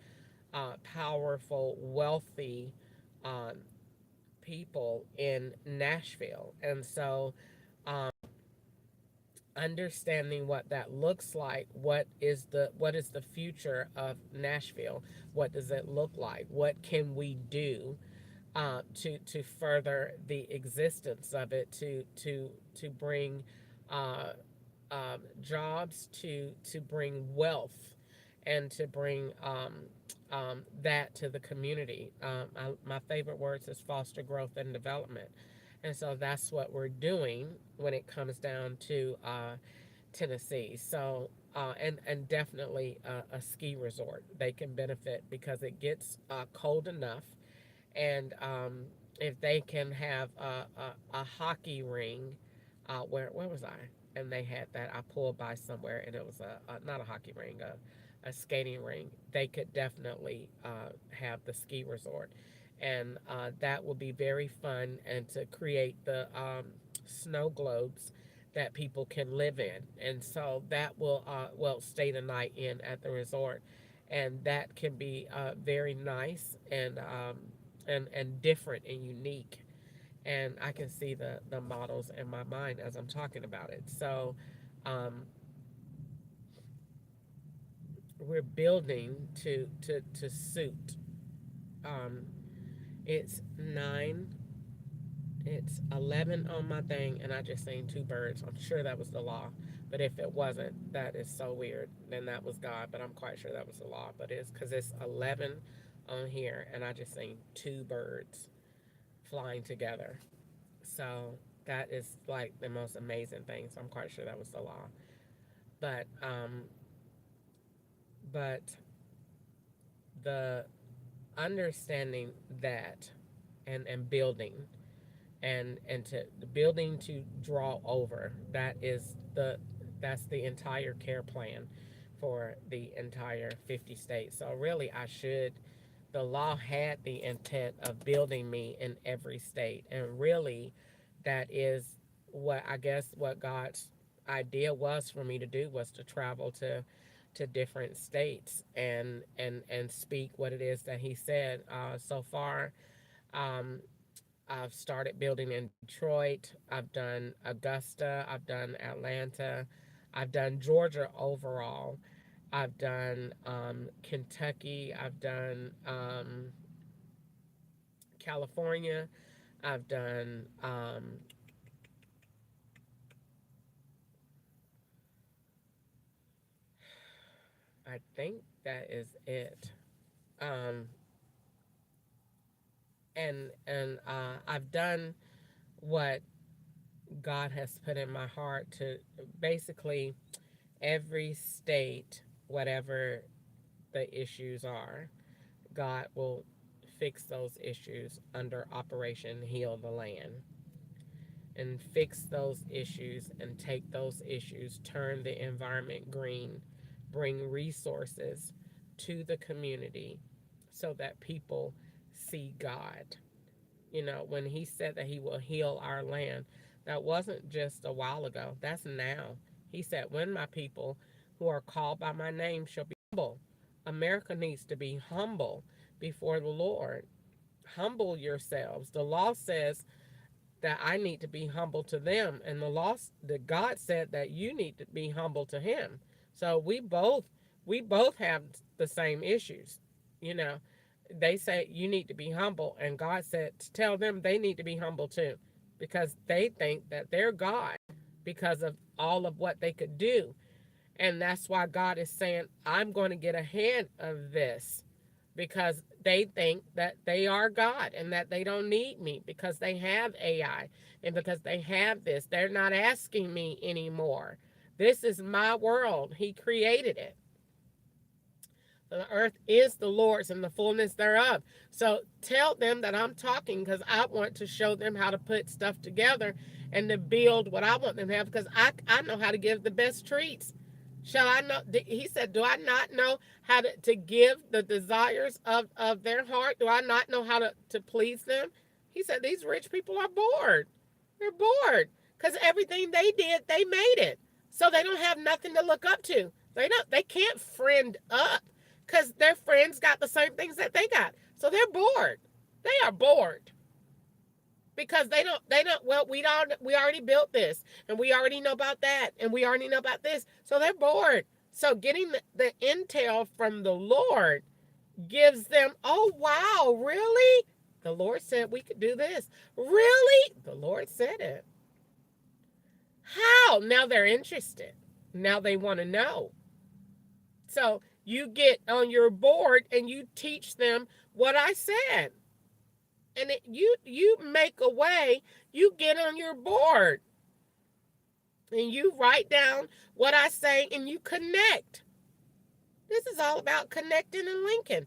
powerful, wealthy um, people in Nashville. And so, understanding what that looks like, what is the future of Nashville? What does it look like? What can we do to further the existence of it, to bring uh, jobs, to bring wealth, and to bring that to the community. My favorite words is foster growth and development, and so that's what we're doing when it comes down to Tennessee. So and definitely a ski resort. They can benefit, because it gets cold enough, and if they can have a hockey ring, where was I? And they had that. I pulled by somewhere, and it was a not a hockey ring, a skating ring. They could definitely have the ski resort, and that will be very fun, and to create the snow globes that people can live in, and so that will stay the night in at the resort, and that can be very nice, and different and unique, and I can see the models in my mind as I'm talking about it. So um, we're building to suit. Um, it's 9. It's 11 on my thing, and I just seen two birds. I'm sure that was the law, but if it wasn't, that is so weird. Then that was God, but I'm quite sure that was the law. But it's because it's 11 on here, and I just seen two birds flying together. So that is like the most amazing thing. So I'm quite sure that was the law. But but the understanding that, and building, and to the building to draw over, that's the entire care plan for the entire 50 states. So really, the law had the intent of building me in every state, and really that is what I guess what God's idea was for me to do, was to travel to different states and speak what it is that He said. So far, um, I've started building in Detroit. I've done Augusta. I've done Atlanta. I've done Georgia overall. I've done Kentucky. I've done California. I've done, I think that is it. Um, and I've done what God has put in my heart to basically every state, whatever the issues are, God will fix those issues under Operation Heal the Land, and fix those issues and take those issues, turn the environment green, bring resources to the community so that people see God. You know, when He said that He will heal our land, that wasn't just a while ago, that's now. He said, when my people who are called by my name shall be humble. America needs to be humble before the Lord. Humble yourselves. The law says that I need to be humble to them, and the law that God said that you need to be humble to Him. So we both have the same issues. You know, they say you need to be humble, and God said to tell them they need to be humble too, because they think that they're God because of all of what they could do. And that's why God is saying, I'm going to get ahead of this, because they think that they are God and that they don't need me because they have AI and because they have this. They're not asking me anymore. This is my world. He created it. The earth is the Lord's and the fullness thereof. So tell them that I'm talking, because I want to show them how to put stuff together and to build what I want them to have, because I know how to give the best treats. Shall I know? He said, do I not know how to give the desires of their heart? Do I not know how to please them? He said, these rich people are bored. They're bored because everything they did, they made it. So they don't have nothing to look up to. They can't friend up because their friends got the same things that they got. So they're bored. They are bored because they don't well, we already built this, and we already know about that, and we already know about this. So they're bored. So getting the intel from the Lord gives them, oh wow, really? The Lord said we could do this. Really? The Lord said it. How? Now they're interested. Now they want to know. So you get on your board and you teach them what I said. And you make a way, you get on your board and you write down what I say and you connect. This is all about connecting and linking.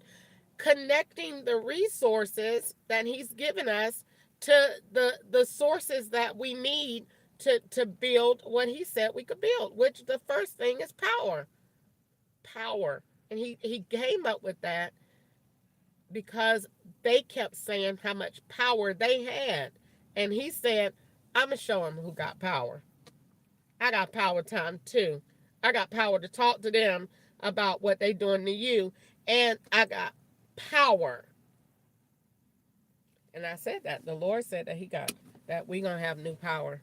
Connecting the resources that He's given us to the sources that we need to build what He said we could build, which the first thing is power. Power. And he came up with that because they kept saying how much power they had. And He said, I'm going to show them who got power. I got power time too. I got power to talk to them about what they doing to you. And I got power. And I said that. The Lord said that that we're going to have new power.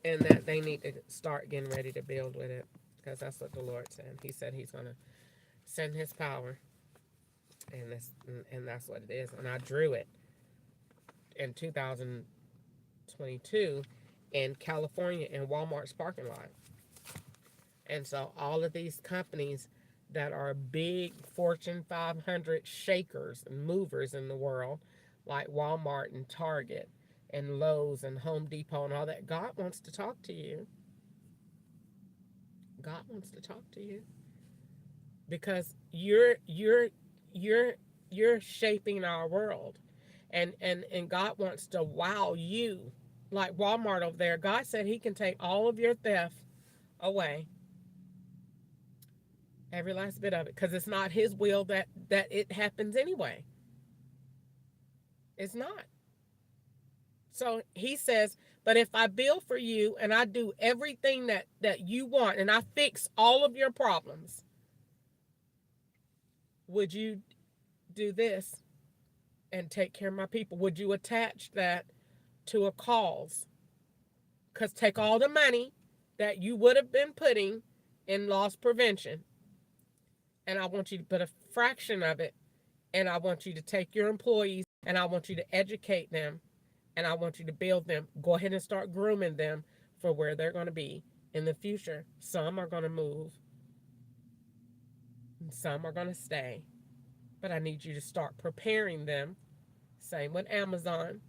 And that they need to start getting ready to build with it. Because that's what the Lord said. He said He's going to send His power. And that's what it is. And I drew it in 2022 in California in Walmart's parking lot. And so all of these companies that are big Fortune 500 shakers and movers in the world, like Walmart and Target and Lowe's and Home Depot and all that, God wants to talk to you. God wants to talk to you because you're shaping our world, and God wants to wow you, like Walmart over there. God said He can take all of your theft away, every last bit of it, because it's not His will that it happens anyway. It's not. So he says, but if I build for you and I do everything that you want and I fix all of your problems, would you do this and take care of my people? Would you attach that to a cause? Because take all the money that you would have been putting in loss prevention, and I want you to put a fraction of it, and I want you to take your employees and I want you to educate them and I want you to build them. Go ahead and start grooming them for where they're going to be in the future. Some are going to move, and some are going to stay, but I need you to start preparing them. Same with Amazon,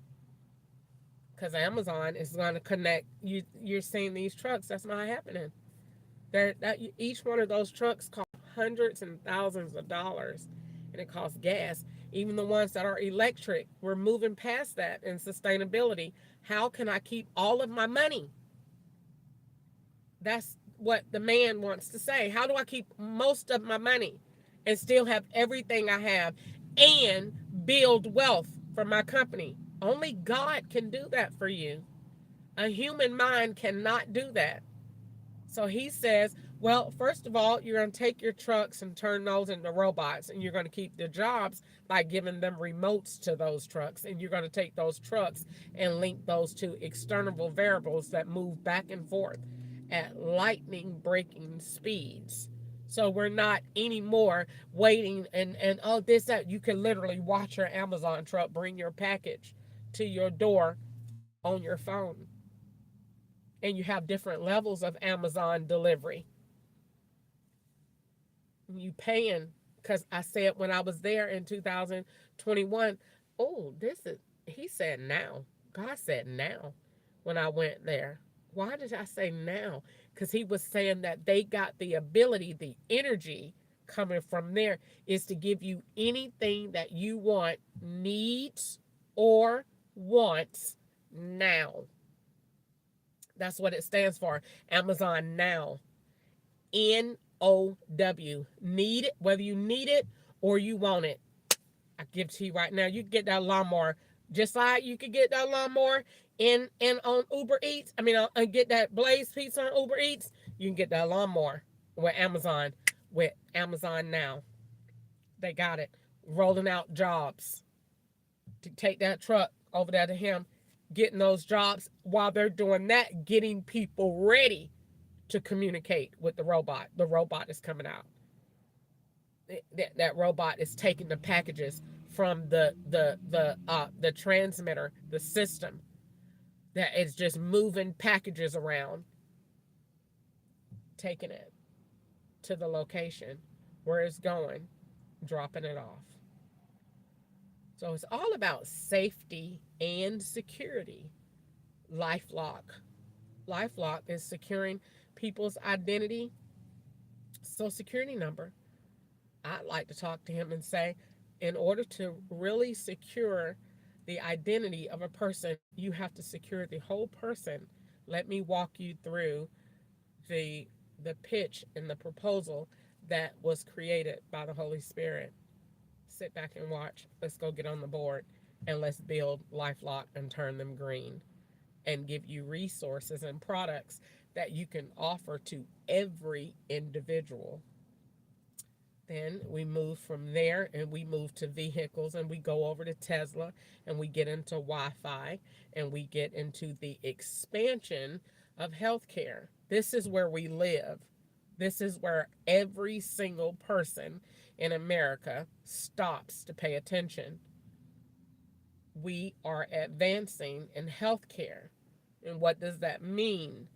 because Amazon is going to connect you. You're seeing these trucks. That's not happening. Each one of those trucks costs hundreds and thousands of dollars, and it costs gas. Even the ones that are electric, we're moving past that in sustainability. How can I keep all of my money? That's what the man wants to say. How do I keep most of my money and still have everything I have and build wealth for my company? Only God can do that for you. A human mind cannot do that. So he says, well, first of all, you're going to take your trucks and turn those into robots, and you're going to keep the jobs by giving them remotes to those trucks. And you're going to take those trucks and link those to external variables that move back and forth at lightning breaking speeds. So we're not anymore waiting and oh, this, that. You can literally watch your Amazon truck bring your package to your door on your phone. And you have different levels of Amazon delivery. You paying, because I said when I was there in 2021, oh, this is, he said now. God said now when I went there. Why did I say now? Because he was saying that they got the ability, the energy coming from there is to give you anything that you want, needs, or wants now. That's what it stands for. Amazon Now. NOW. Need it, whether you need it or you want it. I give to you right now. You can get that lawnmower just like you could get that lawnmower in on Uber Eats. I mean, get that Blaze Pizza on Uber Eats. You can get that lawnmower with Amazon Now. They got it. Rolling out jobs to take that truck over there to him, getting those jobs while they're doing that, getting people ready to communicate with the robot. The robot is coming out. That robot is taking the packages from the transmitter, the system that is just moving packages around, taking it to the location where it's going, dropping it off. So it's all about safety and security. LifeLock. LifeLock is securing people's identity, social security number. I'd like to talk to him and say, in order to really secure the identity of a person, you have to secure the whole person. Let me walk you through the pitch and the proposal that was created by the Holy Spirit. Sit back and watch. Let's go get on the board and let's build LifeLock and turn them green and give you resources and products that you can offer to every individual. Then we move from there and we move to vehicles and we go over to Tesla and we get into Wi-Fi and we get into the expansion of healthcare. This is where we live. This is where every single person in America stops to pay attention. We are advancing in healthcare. And what does that mean?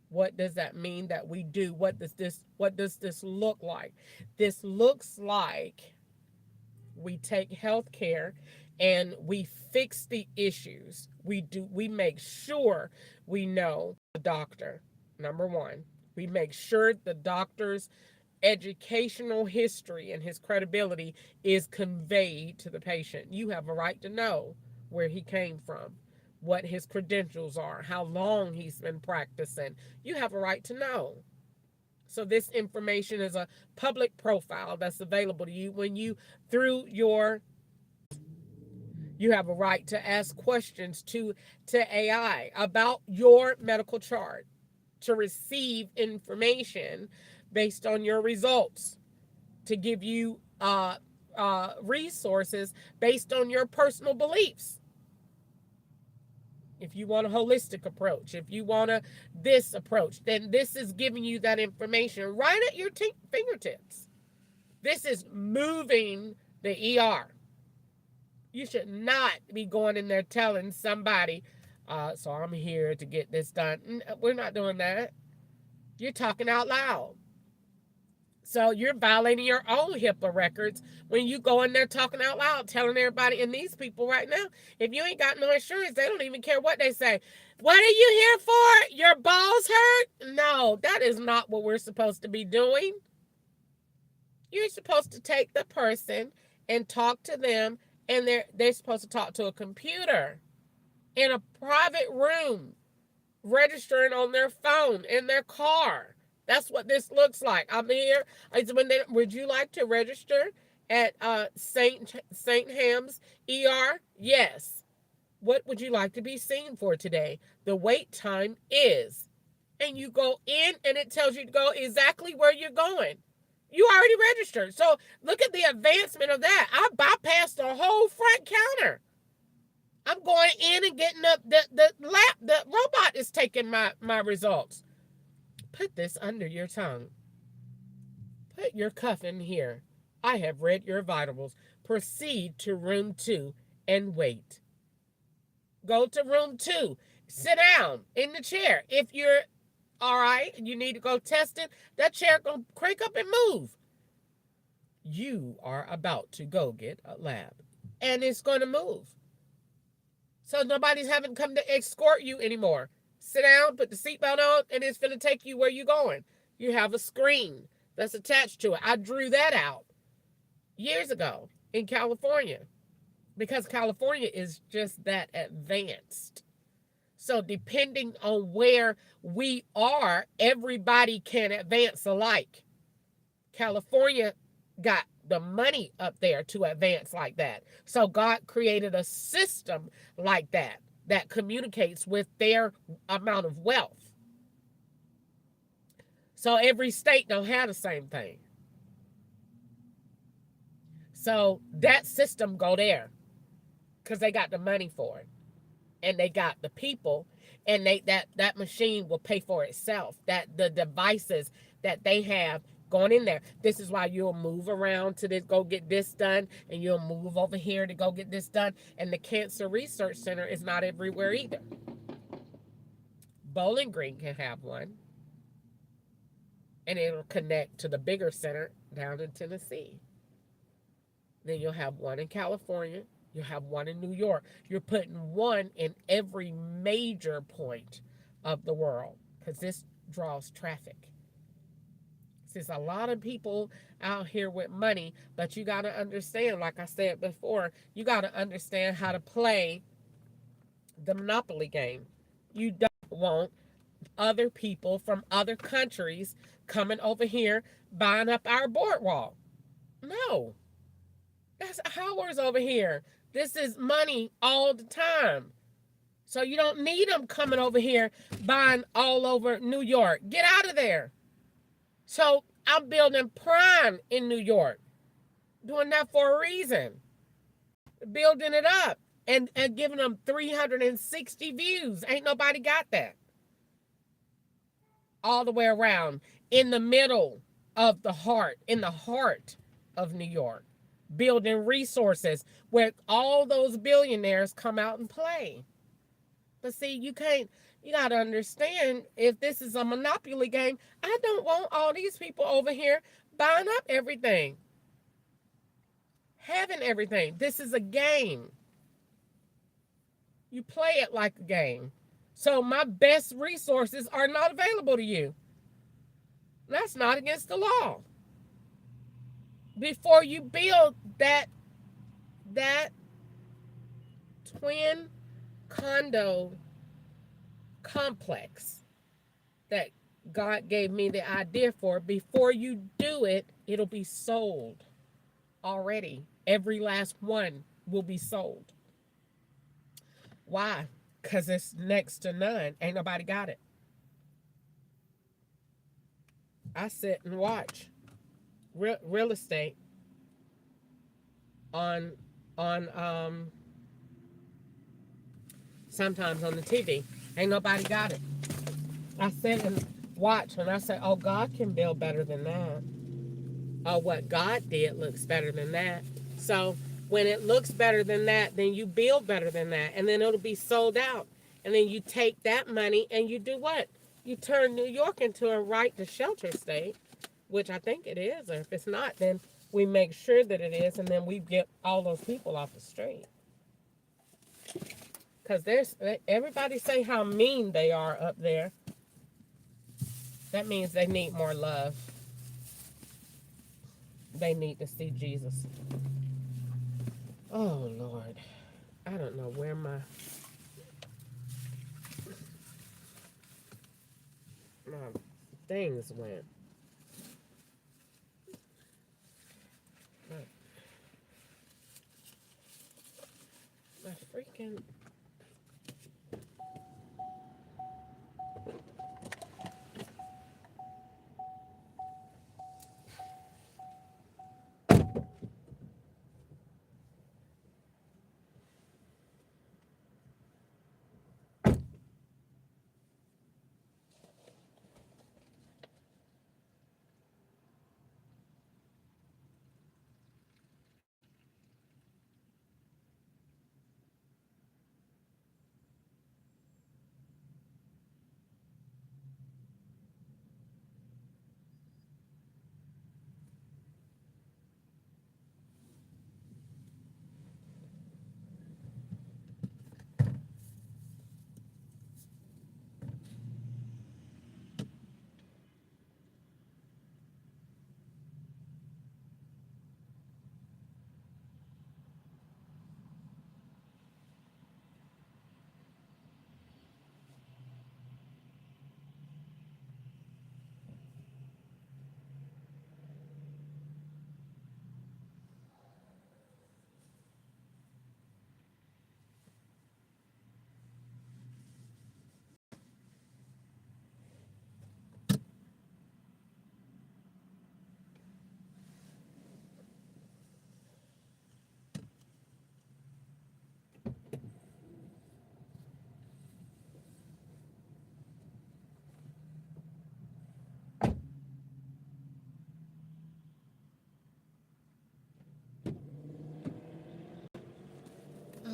What does that mean that we do? What does this look like? This looks like we take healthcare and we fix the issues. We make sure we know the doctor. Number one, we make sure the doctor's educational history and his credibility is conveyed to the patient. You have a right to know where he came from, what his credentials are, how long he's been practicing. You have a right to know. So this information is a public profile that's available to you when you, through your You have a right to ask questions to AI about your medical chart, to receive information based on your results, to give you resources based on your personal beliefs. If you want a holistic approach, if you want a this approach, then this is giving you that information right at your fingertips. This is moving the ER. You should not be going in there telling somebody, so I'm here to get this done. We're not doing that. You're talking out loud. So you're violating your own HIPAA records when you go in there talking out loud, telling everybody, and these people right now, if you ain't got no insurance, they don't even care what they say. What are you here for? Your balls hurt? No, that is not what we're supposed to be doing. You're supposed to take the person and talk to them, and they're supposed to talk to a computer in a private room, registering on their phone in their car. That's what this looks like. I'm here. Would you like to register at St. Ham's ER? Yes. What would you like to be seen for today? The wait time is. And you go in and it tells you to go exactly where you're going. You already registered. So look at the advancement of that. I bypassed the whole front counter. I'm going in and getting the robot is taking my results. Put this under your tongue. Put your cuff in here. I have read your vitals. Proceed to room 2 and wait. Go to room 2. Sit down in the chair. If you're all right, you need to go test it, that chair gonna crank up and move. You are about to go get a lab. And it's going to move. So nobody's having come to escort you anymore. Sit down, put the seatbelt on, and it's going to take you where you're going. You have a screen that's attached to it. I drew that out years ago in California because California is just that advanced. So depending on where we are, everybody can advance alike. California got the money up there to advance like that. So God created a system like that communicates with their amount of wealth. So every state don't have the same thing. So that system go there because they got the money for it. And they got the people, and that machine will pay for itself. That the devices that they have going in there. This is why you'll move around to this, go get this done, and you'll move over here to go get this done. And the Cancer Research Center is not everywhere either. Bowling Green can have one, and it'll connect to the bigger center down in Tennessee. Then you'll have one in California. You have one in New York. You're putting one in every major point of the world because this draws traffic. There's a lot of people out here with money, but you got to understand, like I said before, you got to understand how to play the Monopoly game. You don't want other people from other countries coming over here buying up our boardwalk. No. That's ours over here. This is money all the time. So you don't need them coming over here buying all over New York. Get out of there. So I'm building Prime in New York. Doing that for a reason. Building it up and giving them 360 views. Ain't nobody got that. All the way around. In the middle of the heart. In the heart of New York. Building resources where all those billionaires come out and play. But see, you got to understand, if this is a monopoly game, I don't want all these people over here buying up everything. Having everything. This is a game. You play it like a game. So my best resources are not available to you. That's not against the law. Before you build that twin condo complex that God gave me the idea for, before you do it, it'll be sold already. Every last one will be sold. Why? Because it's next to none. Ain't nobody got it. I sit and watch real estate on on sometimes on the TV. Ain't nobody got it. I sit and watch and I say, oh, God can build better than that. Oh, what God did looks better than that. So when it looks better than that, then you build better than that. And then it'll be sold out. And then you take that money and you do what? You turn New York into a right to shelter state, which I think it is. Or if it's not, then we make sure that it is. And then we get all those people off the street. Because everybody say how mean they are up there. That means they need more love. They need to see Jesus. Oh, Lord. I don't know where my things went. My freaking...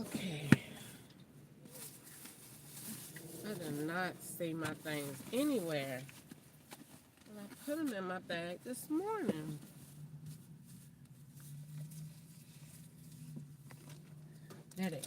Okay. I did not see my things anywhere. And I put them in my bag this morning. There they are.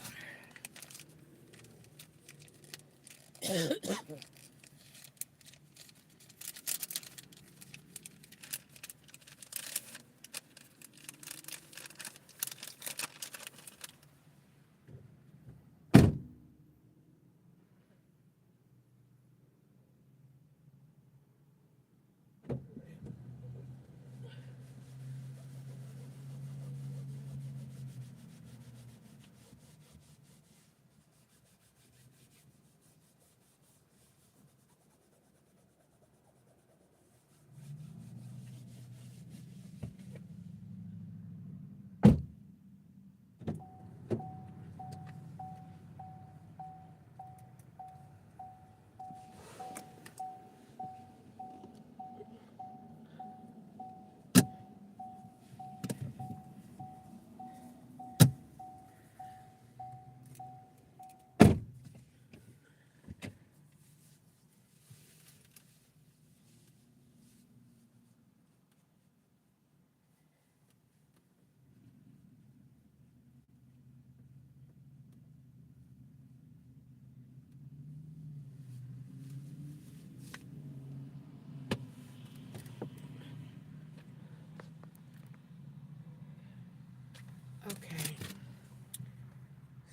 Okay.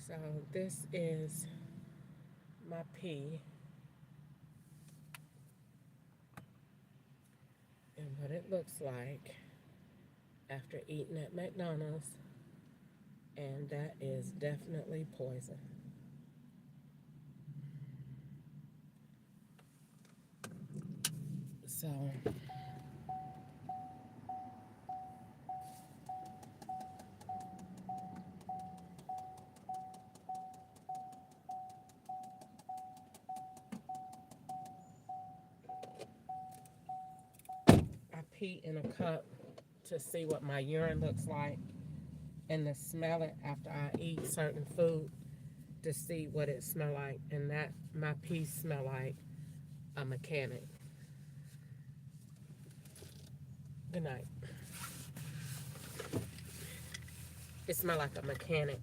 So this is my pee and what it looks like after eating at McDonald's. And that is definitely poison. So I pee in a cup to see what my urine looks like and to smell it after I eat certain food to see what it smell like, and that my pee smell like a mechanic. Good night. It smell like a mechanic.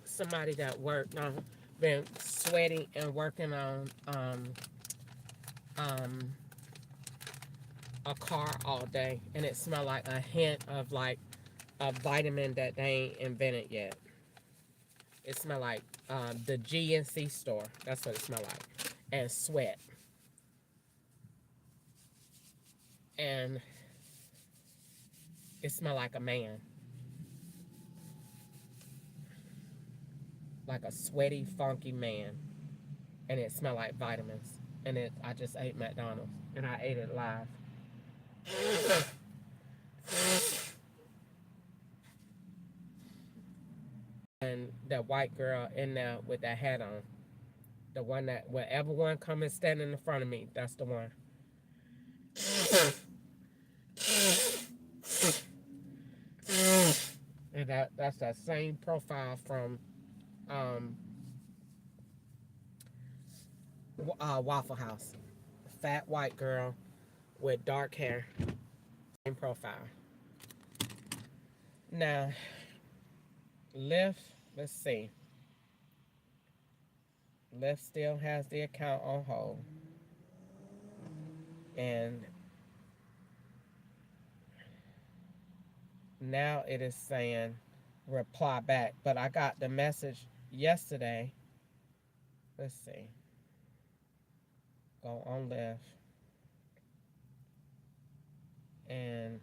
Somebody that worked on, been sweating and working on um, a car all day, and it smell like a hint of like a vitamin that they ain't invented yet. It smell like the GNC store. That's what it smell like, and sweat. And it smell like a man, like a sweaty, funky man, and it smell like vitamins. And I just ate McDonald's, and I ate it live. And that white girl in there with that hat on, the one that wherever one come and stand in front of me, that's the one. And that's that same profile from Waffle House. Fat white girl with dark hair. Same profile. Now, Lyft, let's see. Lyft still has the account on hold. And now it is saying reply back. But I got the message yesterday. Let's see. Go on Lyft. And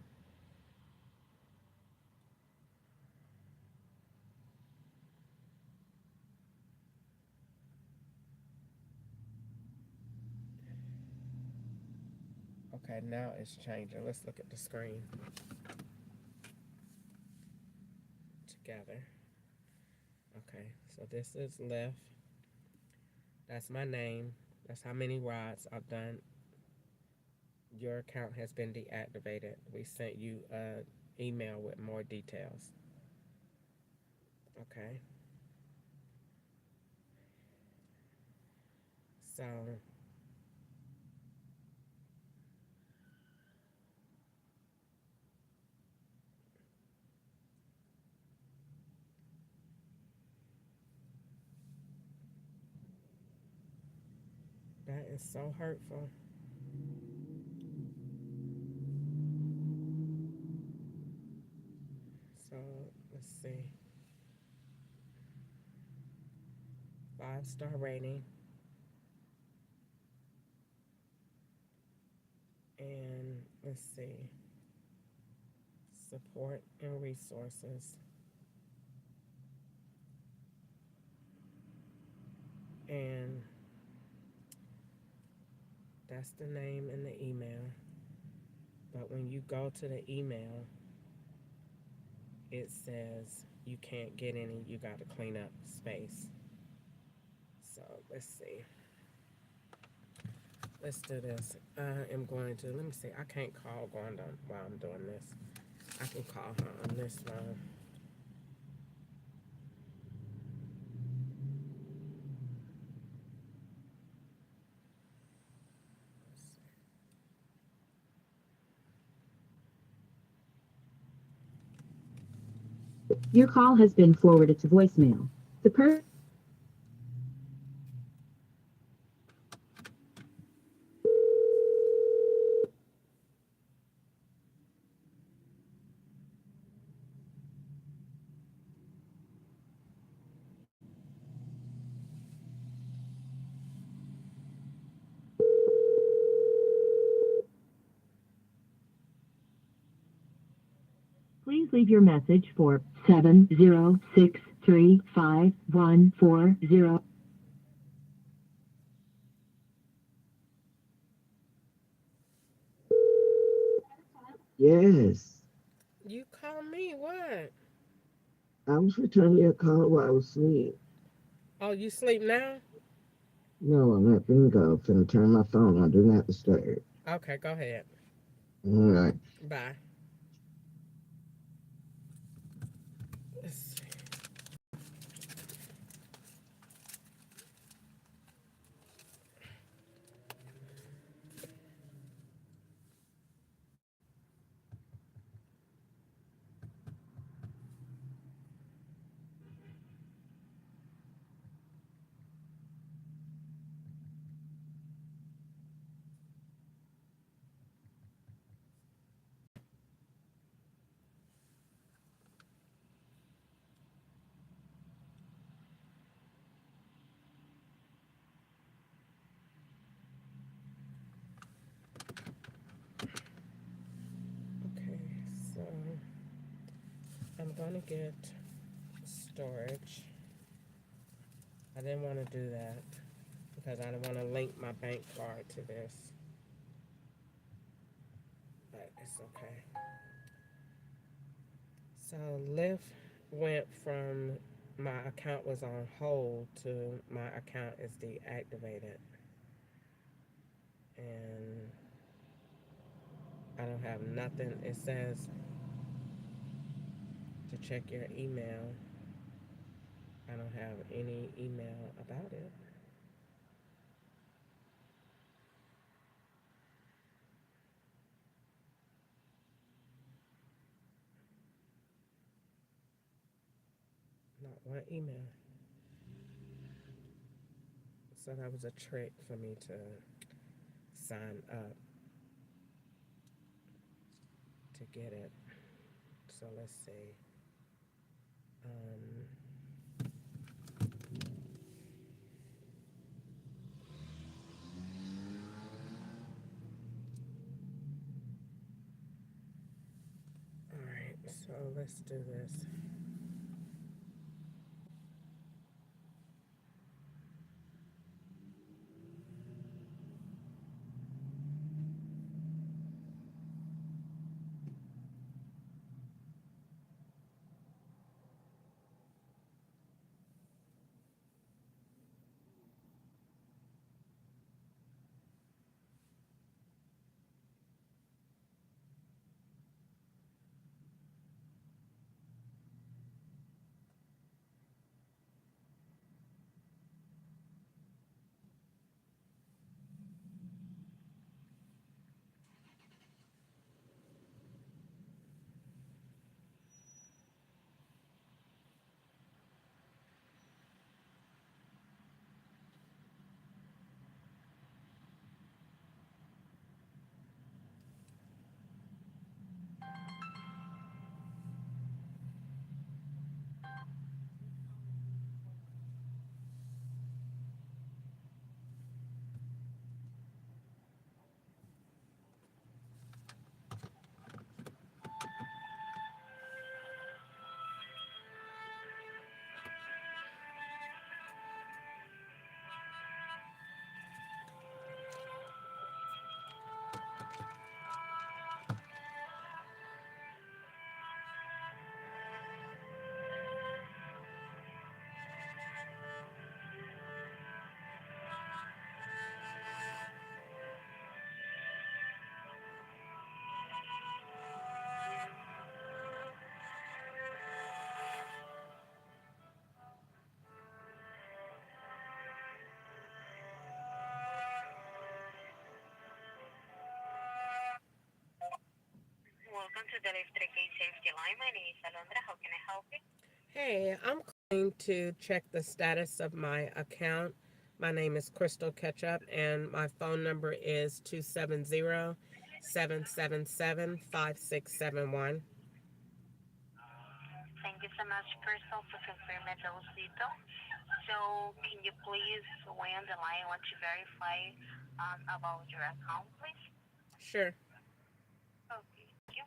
okay, now it's changing. Let's look at the screen together. Okay, so this is Lyft. That's my name. That's how many rides I've done. Your account has been deactivated. We sent you an email with more details. Okay. So that is so hurtful. So let's see. 5-star rating. And let's see. Support and resources. And that's the name in the email. But when you go to the email, it says you can't get any, you got to clean up space. So let's see. Let's do this. I am going to, let me see, I can't call Gwanda while I'm doing this. I can call her on this phone. Your call has been forwarded to voicemail. The person. Please leave your message for 7063514. Yes. You call me what? I was returning your call while I was asleep. Oh, you sleep now? No, I'm not finna go. Finna turn my phone on. Do not disturb. Okay, go ahead. All right. Bye. Let's see. Okay, so I'm gonna get storage. I didn't want to do that because I didn't want to link my bank card to this, but it's okay. So Lyft went from my account was on hold to my account is deactivated, and I don't have nothing. It says to check your email. I don't have any email about it. Not one email. So that was a trick for me to sign up to get it. So let's see. Um, all right, so let's do this. Welcome to the Electric Safety Line. My name is Alondra. How can I help you? Hey, I'm calling to check the status of my account. My name is Crystal Ketchup, and my phone number is 270-777-5671. Thank you so much, Crystal, for confirming those details. So, can you please wait on the line? I want to verify about your account, please. Sure. Okay, thank you.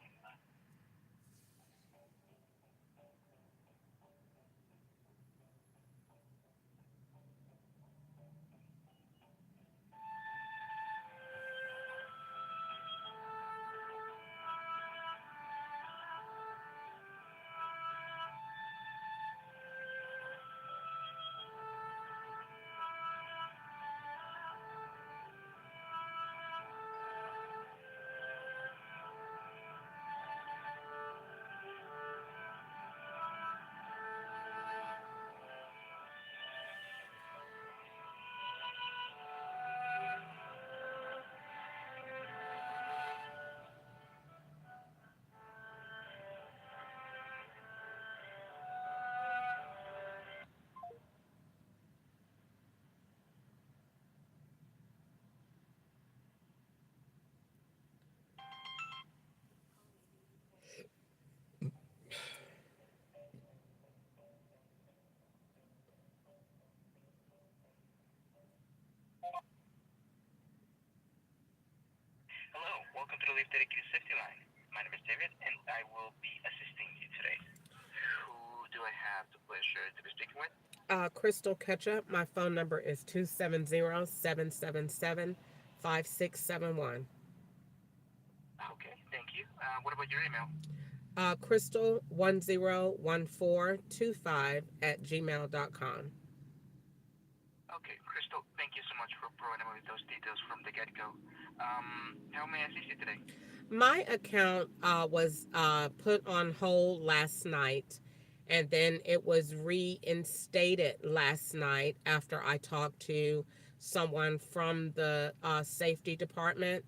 to Live Dedicated Safety Line. My name is David, and I will be assisting you today. Who do I have the pleasure to be speaking with? Crystal Ketchup. My phone number is 270-777-5671. Okay, thank you. What about your email? Crystal101425 at gmail.com. Okay, Crystal, thank you so much for providing me with those details from the get-go. How may I assist you today? My account was put on hold last night, and then it was reinstated last night after I talked to someone from the safety department.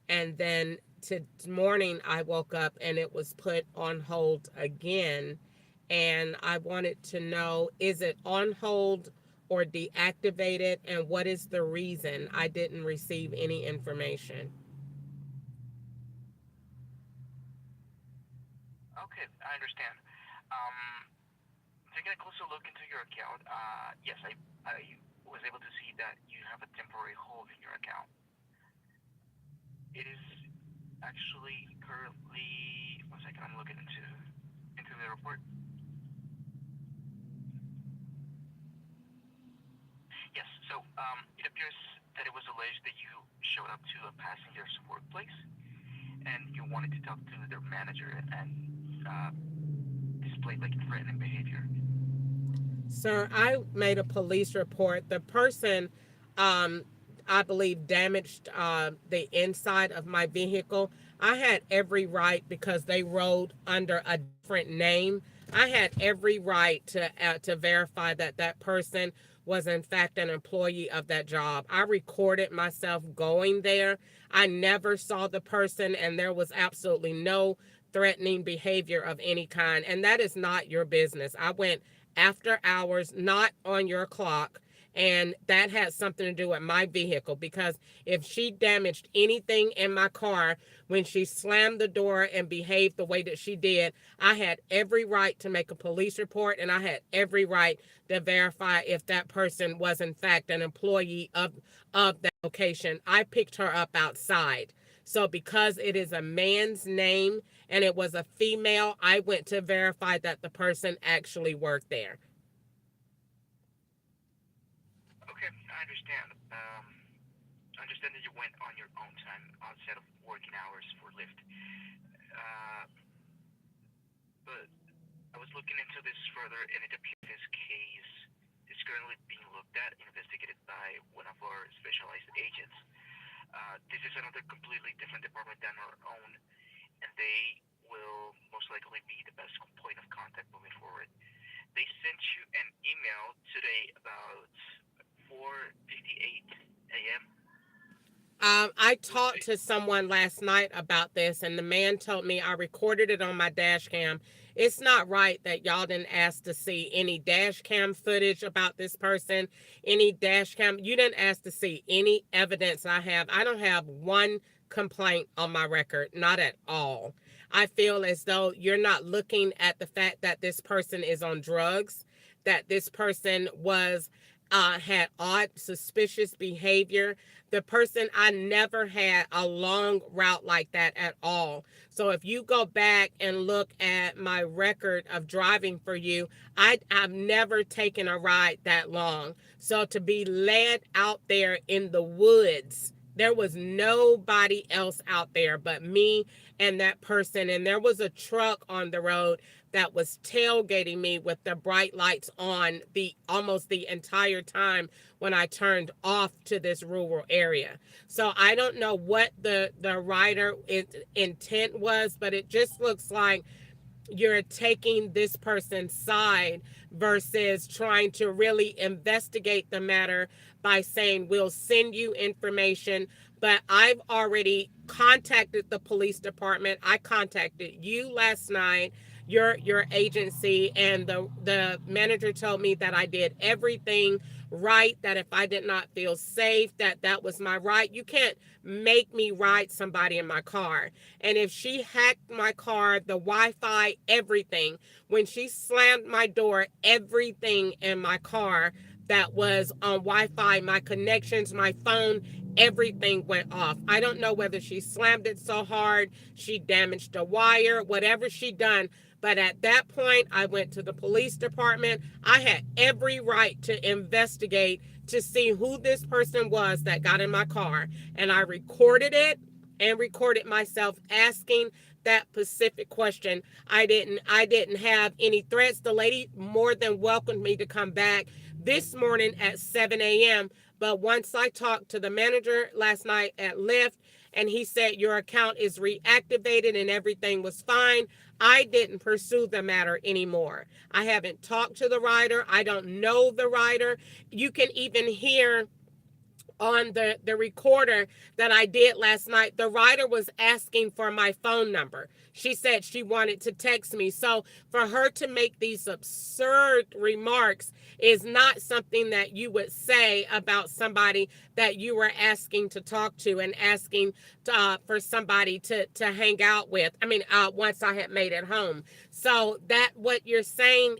And then this morning I woke up and it was put on hold again. And I wanted to know, is it on hold or deactivated, and what is the reason? I didn't receive any information. Okay, I understand. Um, Taking a closer look into your account, yes, I was able to see that you have a temporary hold in your account. It is actually currently, one second, I'm looking into the report. Yes, so it appears that it was alleged that you showed up to a passenger's workplace and you wanted to talk to their manager and displayed like threatening behavior. Sir, I made a police report. The person, um, I believe, damaged the inside of my vehicle. I had every right, because they rode under a different name. I had every right to verify that that person was in fact an employee of that job. I recorded myself going there. I never saw the person, and there was absolutely no threatening behavior of any kind. And that is not your business. I went after hours, not on your clock. And that had something to do with my vehicle, because if she damaged anything in my car when she slammed the door and behaved the way that she did, I had every right to make a police report, and I had every right to verify if that person was in fact an employee of that location. I picked her up outside. So because it is a man's name and it was a female, I went to verify that the person actually worked there. Okay, I understand. I understand that you went on your own time outside of working hours for Lyft. Uh, but I was looking into this further, and it appears this case is currently being looked at, investigated by one of our specialized agents. This is another completely different department than our own, and they will most likely be the best point of contact moving forward. They sent you an email today about 4:58 a.m. I talked to someone last night about this, and the man told me I recorded it on my dash cam. It's not right that y'all didn't ask to see any dash cam footage about this person, any dash cam. You didn't ask to see any evidence I have. I don't have one complaint on my record, not at all. I feel as though you're not looking at the fact that this person is on drugs, that this person had odd, suspicious behavior. The person, I never had a long route like that at all. So if you go back and look at my record of driving for you, I've never taken a ride that long. So to be led out there in the woods, there was nobody else out there but me and that person. And there was a truck on the road that was tailgating me with the bright lights on the almost the entire time when I turned off to this rural area. So I don't know what the rider intent was, but it just looks like you're taking this person's side versus trying to really investigate the matter by saying we'll send you information. But I've already contacted the police department. I contacted you last night, your agency, and the manager told me that I did everything right, that if I did not feel safe, that was my right. You can't make me ride somebody in my car. And if she hacked my car, the Wi-Fi, everything, when she slammed my door, everything in my car that was on Wi-Fi, my connections, my phone, everything went off. I don't know whether she slammed it so hard, she damaged a wire, whatever she done. But at that point, I went to the police department. I had every right to investigate to see who this person was that got in my car. And I recorded it and recorded myself asking that specific question. I didn't have any threats. The lady more than welcomed me to come back this morning at 7 a.m. But once I talked to the manager last night at Lyft, and he said your account is reactivated and everything was fine, I didn't pursue the matter anymore. I haven't talked to the rider. I don't know the rider. You can even hear on the recorder that I did last night, the writer was asking for my phone number. She said she wanted to text me. So for her to make these absurd remarks is not something that you would say about somebody that you were asking to talk to and asking for somebody to hang out with. I mean, once I had made it home. So that what you're saying,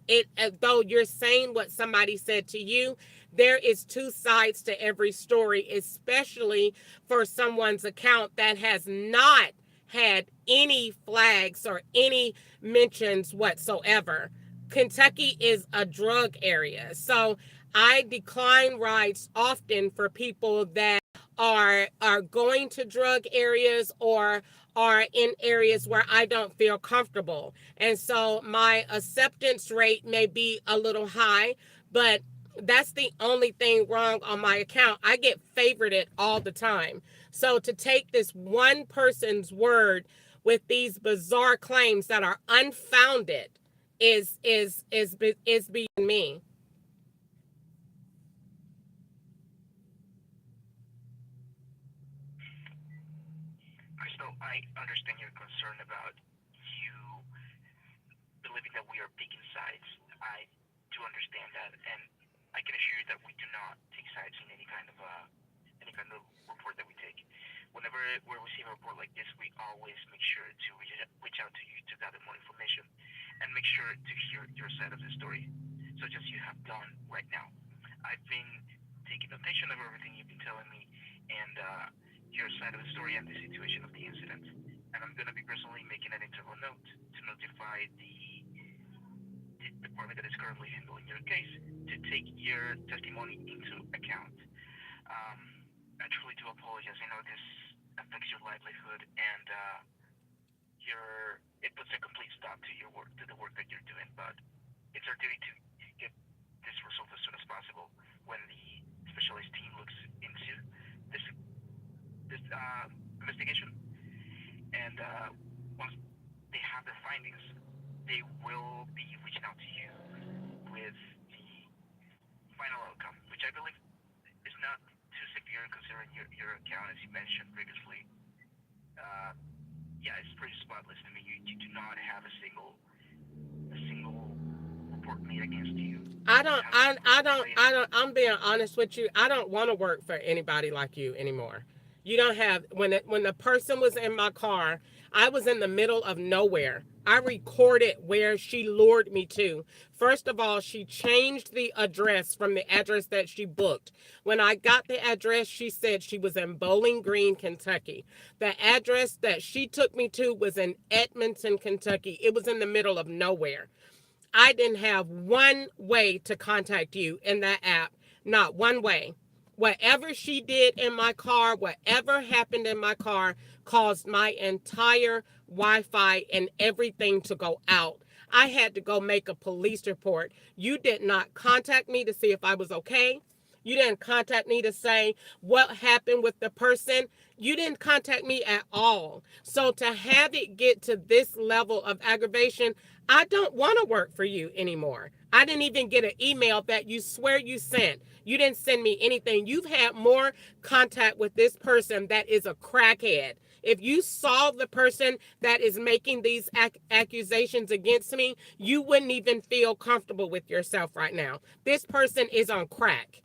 though you're saying what somebody said to you, there is two sides to every story, especially for someone's account that has not had any flags or any mentions whatsoever. Kentucky is a drug area. So I decline rides often for people that are going to drug areas or are in areas where I don't feel comfortable. And so my acceptance rate may be a little high, but that's the only thing wrong on my account. I get favorited all the time. So to take this one person's word with these bizarre claims that are unfounded is beyond me. Crystal, I understand your concern about you believing that we are picking sides. I do understand that, and I can assure you that we do not take sides in any kind of report that we take. Whenever we receive a report like this, we always make sure to reach out to you to gather more information and make sure to hear your side of the story, such as you have done right now. I've been taking notation of everything you've been telling me and your side of the story and the situation of the incident. And I'm going to be personally making an internal note to notify the department that is currently handling your case to take your testimony into account. I truly do apologize. I know this affects your livelihood and it puts a complete stop to your work, to the work that you're doing. But it's our duty to get this resolved as soon as possible when the specialist team looks into this investigation. And once they have their findings, they will be reaching out to you with the final outcome, which I believe is not too severe considering your account, as you mentioned previously. Yeah, it's pretty spotless to me. You do not have a single report made against you. I'm being honest with you. I don't want to work for anybody like you anymore. You don't have, when the person was in my car, I was in the middle of nowhere. I recorded where she lured me to. First of all, she changed the address from the address that she booked. When I got the address, she said she was in Bowling Green, Kentucky. The address that she took me to was in Edmonton, Kentucky. It was in the middle of nowhere. I didn't have one way to contact you in that app, not one way. Whatever she did in my car, whatever happened in my car, caused my entire Wi-Fi and everything to go out. I had to go make a police report. You did not contact me to see if I was okay. You didn't contact me to say what happened with the person. You didn't contact me at all. So to have it get to this level of aggravation, I don't want to work for you anymore. I didn't even get an email that you swear you sent. You didn't send me anything. You've had more contact with this person that is a crackhead. If you saw the person that is making these accusations against me, you wouldn't even feel comfortable with yourself right now. This person is on crack.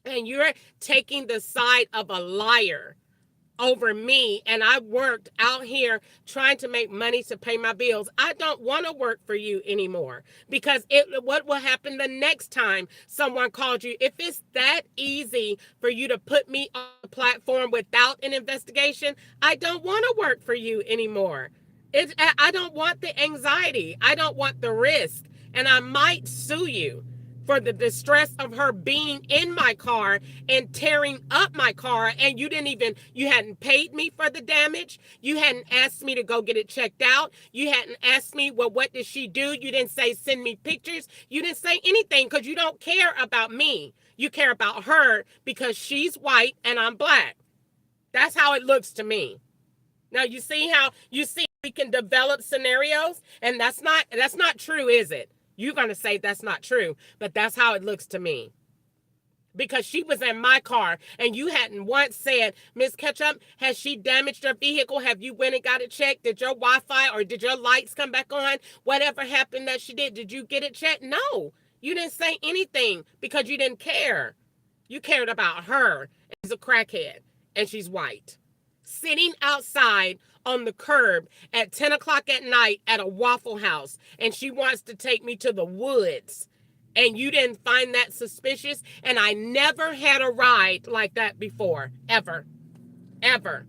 And you're taking the side of a liar. over me, and I worked out here trying to make money to pay my bills. I don't want to work for you anymore, because what will happen the next time someone called you? If it's that easy for you to put me on the platform without an investigation, I don't want to work for you anymore. I don't want the anxiety. I don't want the risk. And I might sue you for the distress of her being in my car and tearing up my car, and you hadn't paid me for the damage. You hadn't asked me to go get it checked out. You hadn't asked me, well, what did she do? You didn't say send me pictures. You didn't say anything, because you don't care about me. You care about her because she's white and I'm black. That's how it looks to me. Now you see we can develop scenarios, and that's not true, is it? You're going to say that's not true, but that's how it looks to me. Because she was in my car, and you hadn't once said, Miss Ketchup, has she damaged her vehicle? Have you went and got it checked? Did your Wi-Fi or did your lights come back on? Whatever happened that she did you get it checked? No, you didn't say anything because you didn't care. You cared about her. She's a crackhead, and she's white, sitting outside on the curb at 10 o'clock at night at a Waffle House, and she wants to take me to the woods. And you didn't find that suspicious? And I never had a ride like that before, ever, ever.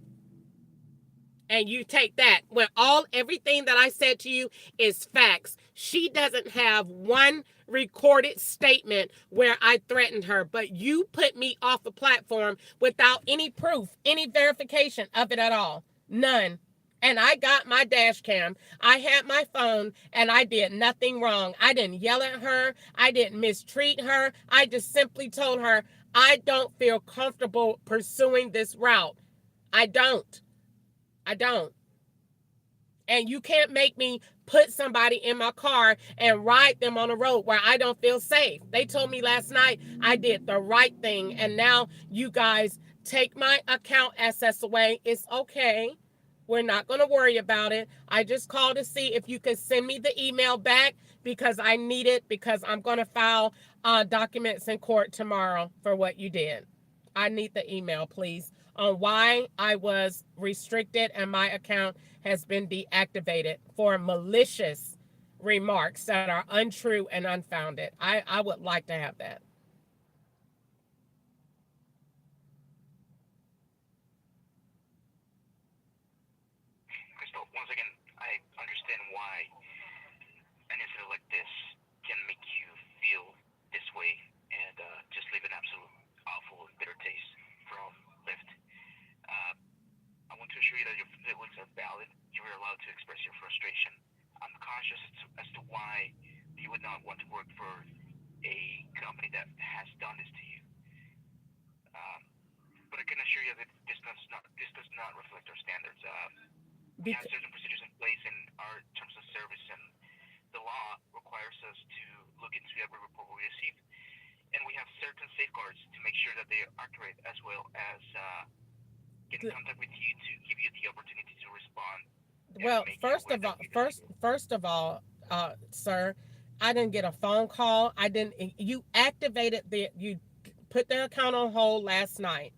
And you take that when everything that I said to you is facts. She doesn't have one recorded statement where I threatened her, but you put me off the platform without any proof, any verification of it at all. None. And I got my dash cam. I had my phone, and I did nothing wrong. I didn't yell at her. I didn't mistreat her. I just simply told her, I don't feel comfortable pursuing this route. I don't. And you can't make me put somebody in my car and ride them on a road where I don't feel safe. They told me last night I did the right thing, and now you guys take my account access away. It's okay. We're not going to worry about it. I just called to see if you could send me the email back, because I need it, because I'm going to file documents in court tomorrow for what you did. I need the email, please, on why I was restricted and my account has been deactivated for malicious remarks that are untrue and unfounded. I would like to have that. Crystal, once again, I understand why an incident like this can make you feel this way and just leave an absolute awful and bitter taste from Lyft. I want to assure you that your feelings are valid. You are allowed to express your frustration. I'm conscious as to why you would not want to work for a company that has done this to you. But I can assure you that this does not reflect our standards. We have certain procedures in place in our terms of service, and the law requires us to look into every report we receive. And we have certain safeguards to make sure that they are accurate, as well as get in contact with you to give you the opportunity to respond. Well, first of all, sir, I didn't get a phone call. You you put the account on hold last night,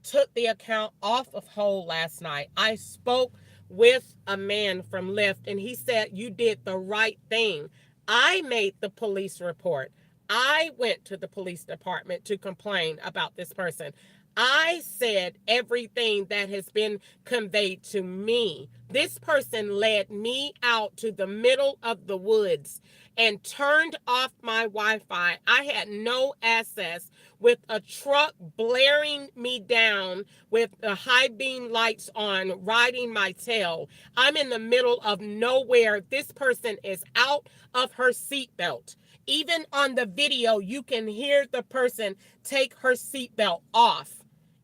took the account off of hold last night. I spoke with a man from Lyft, and he said you did the right thing. I made the police report. I went to the police department to complain about this person. I said everything that has been conveyed to me. This person led me out to the middle of the woods and turned off my Wi-Fi. I had no access, with a truck blaring me down with the high beam lights on, riding my tail. I'm in the middle of nowhere. This person is out of her seatbelt. Even on the video, you can hear the person take her seatbelt off.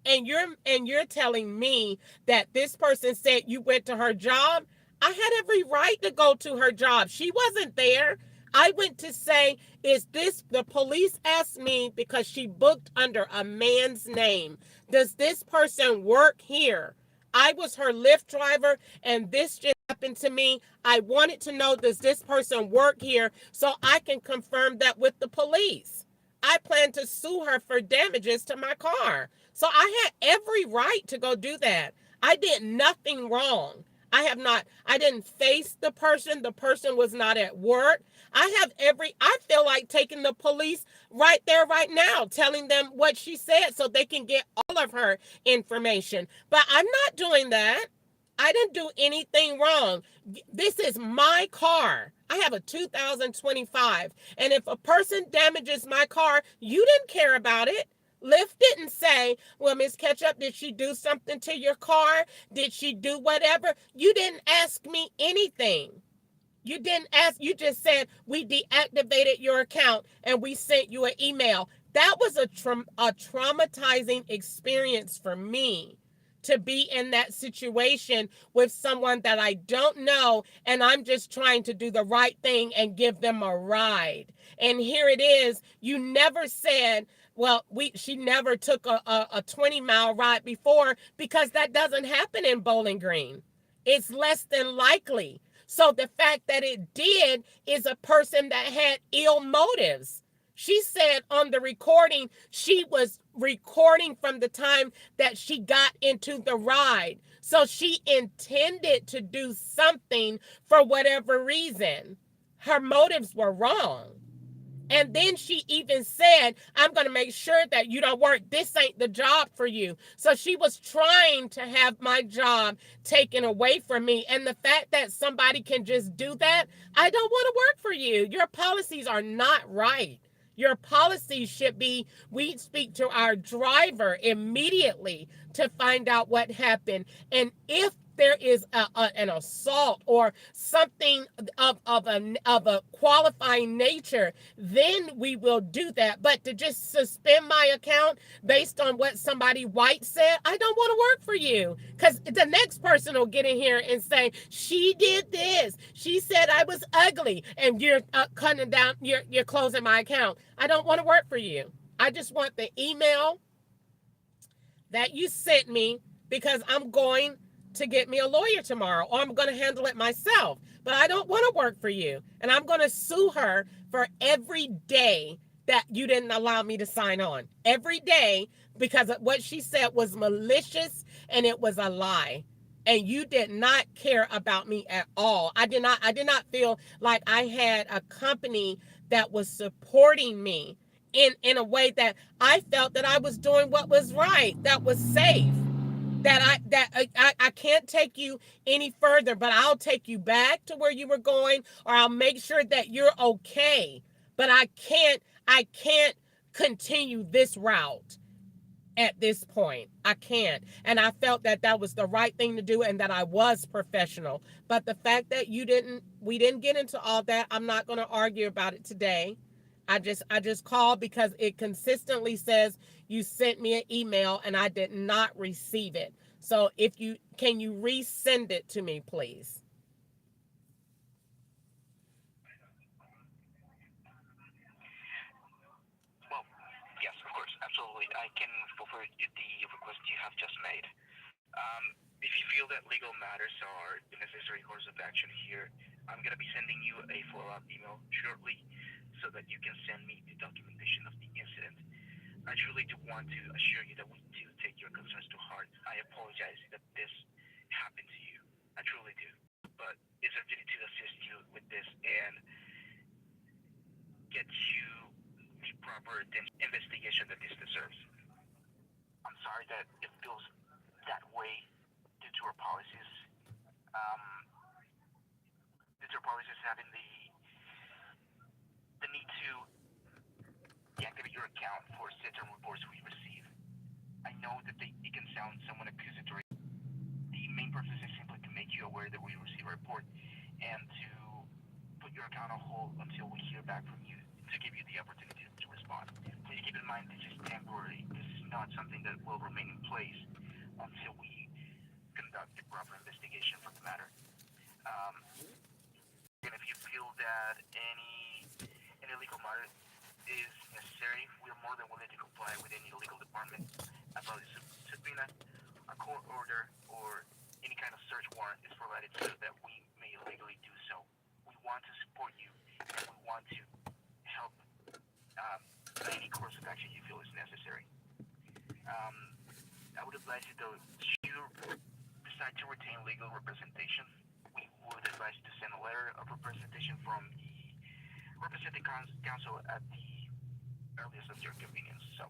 And you're telling me that this person said you went to her job? I had every right to go to her job. She wasn't there. I went to say, the police asked me because she booked under a man's name. Does this person work here? I was her Lyft driver, and this just happened to me. I wanted to know, does this person work here, so I can confirm that with the police. I plan to sue her for damages to my car. So I had every right to go do that. I did nothing wrong. I didn't face the person. The person was not at work. I feel like taking the police right there, right now, telling them what she said so they can get all of her information. But I'm not doing that. I didn't do anything wrong. This is my car. I have a 2025. And if a person damages my car, you didn't care about it. Lyft didn't say, well, Miss Ketchup, did she do something to your car? Did she do whatever? You didn't ask me anything. You didn't ask, you just said we deactivated your account and we sent you an email. That was a traumatizing experience for me to be in that situation with someone that I don't know, and I'm just trying to do the right thing and give them a ride. And here it is. You never said, well, she never took a 20-mile ride before, because that doesn't happen in Bowling Green. It's less than likely. So the fact that it did is a person that had ill motives. She said on the recording, she was recording from the time that she got into the ride. So she intended to do something for whatever reason. Her motives were wrong. And then she even said, I'm going to make sure that you don't work. This ain't the job for you. So she was trying to have my job taken away from me. And the fact that somebody can just do that, I don't want to work for you. Your policies are not right. Your policies should be, we speak to our driver immediately to find out what happened. And if there is an assault or something of a qualifying nature, then we will do that. But to just suspend my account based on what somebody white said, I don't want to work for you, because the next person will get in here and say, she did this, she said I was ugly, and you're cutting down, you're closing my account. I don't want to work for you. I just want the email that you sent me, because I'm going to get me a lawyer tomorrow, or I'm going to handle it myself. But I don't want to work for you. And I'm going to sue her for every day that you didn't allow me to sign on. Every day, because what she said was malicious and it was a lie. And you did not care about me at all. I did not feel like I had a company that was supporting me in a way that I felt that I was doing what was right, that was safe. I can't take you any further, but I'll take you back to where you were going, or I'll make sure that you're okay. But I can't continue this route at this point. I can't. And I felt that that was the right thing to do and that I was professional. But the fact that we didn't get into all that, I'm not going to argue about it today. I just called because it consistently says you sent me an email and I did not receive it. So can you resend it to me, please? Well, yes, of course, absolutely. I can fulfill the request you have just made. If you feel that legal matters are the necessary course of action here, I'm going to be sending you a follow-up email shortly so that you can send me the documentation of the incident. I truly do want to assure you that we do take your concerns to heart. I apologize that this happened to you. I truly do. But it's our duty to assist you with this and get you the proper investigation that this deserves. I'm sorry that it feels that way due to our policies. Due to our policies having the need to deactivate your account for certain reports we receive. I know that it can sound somewhat accusatory. The main purpose is simply to make you aware that we receive a report and to put your account on hold until we hear back from you to give you the opportunity to respond. Please keep in mind this is temporary. This is not something that will remain in place until we conduct the proper investigation for the matter. And if you feel that any legal matter is necessary, we are more than willing to comply with any legal department about a subpoena, a court order, or any kind of search warrant is provided so that we may legally do so. We want to support you, and we want to help any course of action you feel is necessary. I would advise you though, you decide to retain legal representation, we would advise you to send a letter of representation from the representing counsel at the earliest of your convenience. So,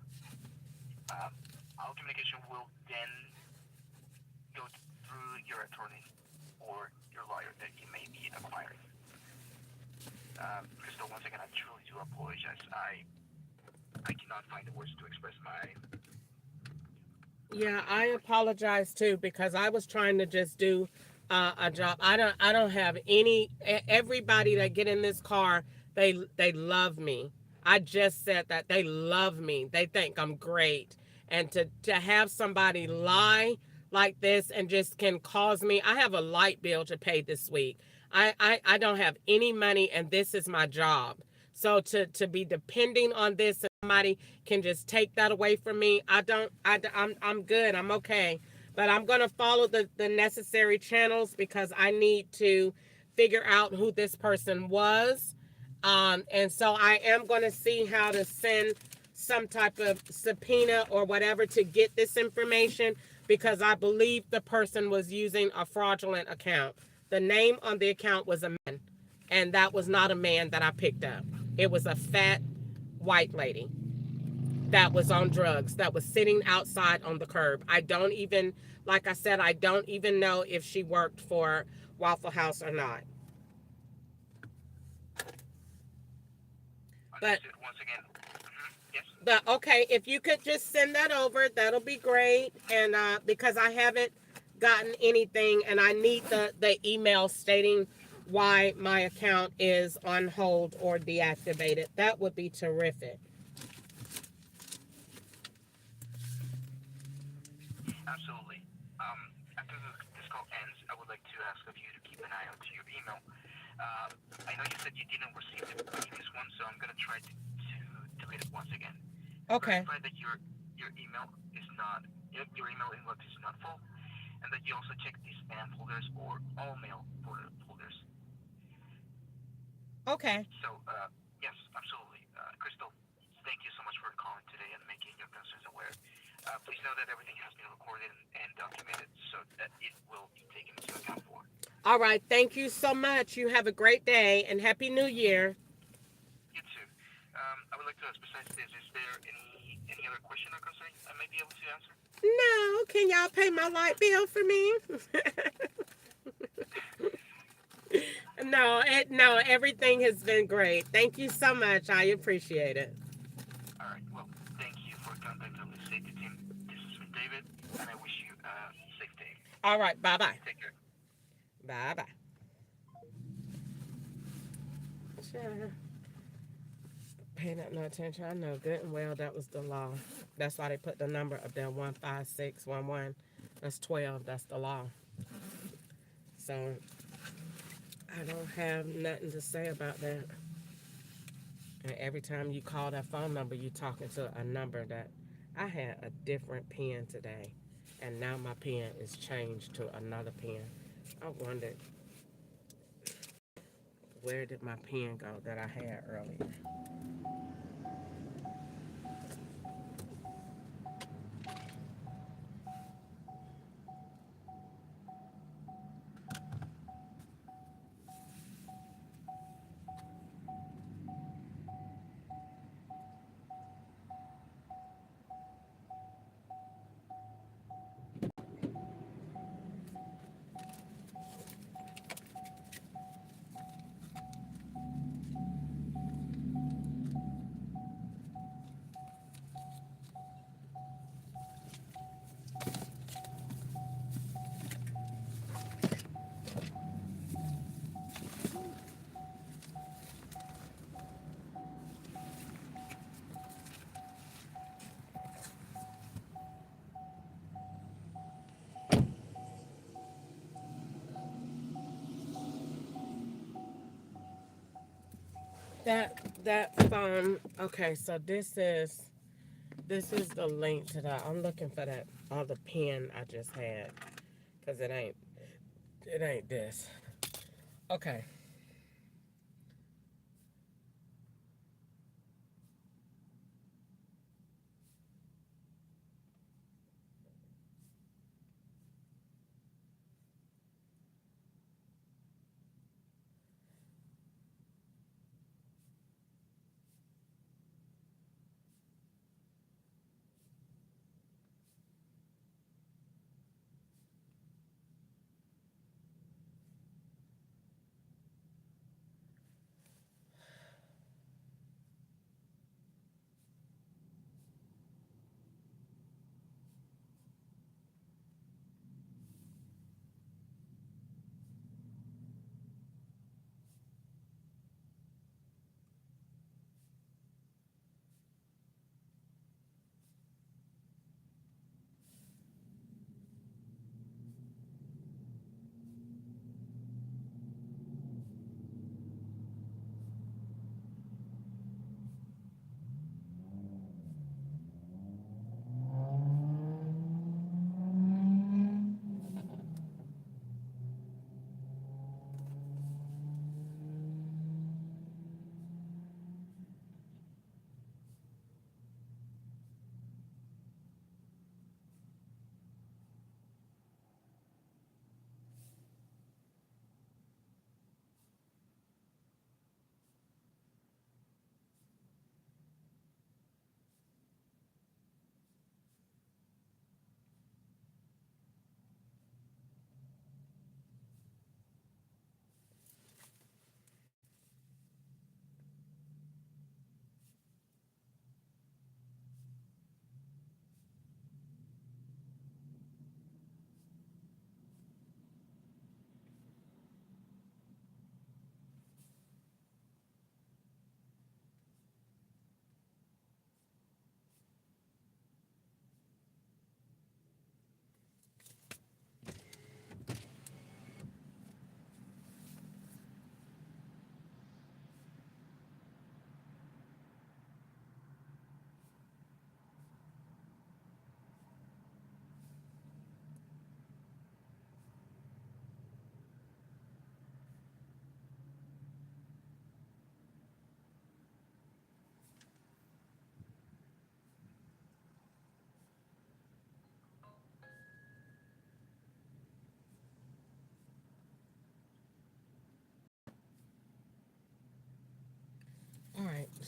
our communication will then go through your attorney or your lawyer that you may be acquiring. Crystal, once again, I truly do apologize. I cannot find the words to express my. Yeah, I apologize too because I was trying to just do a job. I don't have any. Everybody that get in this car, they love me. I just said that they love me. They think I'm great, and to have somebody lie like this and just can cause me. I have a light bill to pay this week. I don't have any money, and this is my job. So to be depending on this and somebody can just take that away from me. I'm good. I'm okay. But I'm going to follow the necessary channels because I need to figure out who this person was. And so I am going to see how to send some type of subpoena or whatever to get this information because I believe the person was using a fraudulent account. The name on the account was a man, and that was not a man that I picked up. It was a fat white lady that was on drugs, that was sitting outside on the curb. I don't even, like I said, I don't even know if she worked for Waffle House or not. But Once again, yes. But okay, if you could just send that over, that'll be great. And because I haven't gotten anything, and I need the email stating why my account is on hold or deactivated, that would be terrific. Absolutely. After this call ends, I would like to ask of you to keep an eye out to your email. I know you said you didn't receive the previous one, so I'm gonna try to delete it once again. Okay. Verify that your email is not your email inbox is not full, and that you also check the spam folders or all mail folders. Okay. So yes, absolutely, Crystal. Thank you so much for calling today and making your concerns aware. Please know that everything has been recorded and documented so that it will be taken into account for. All right. Thank you so much. You have a great day and Happy New Year. You too. I would like to ask, besides this, is there any other question or concern I may be able to answer? No, can y'all pay my light bill for me? No, everything has been great. Thank you so much. I appreciate it. All right. Well, thank you for contacting the safety team. This has been David, and I wish you a safe day. All right. Bye-bye. Take care. Bye-bye. Sure. Pay that no attention. I know good and well that was the law. That's why they put the number up there, 15611. That's 12. That's the law. So I don't have nothing to say about that. And every time you call that phone number, you're talking to a number that I had a different pen today. And now my pen is changed to another pen. I wondered, where did my pen go that I had earlier? That phone. Okay, so this is the link to that. I'm looking for that other pen I just had, cause it ain't this. Okay.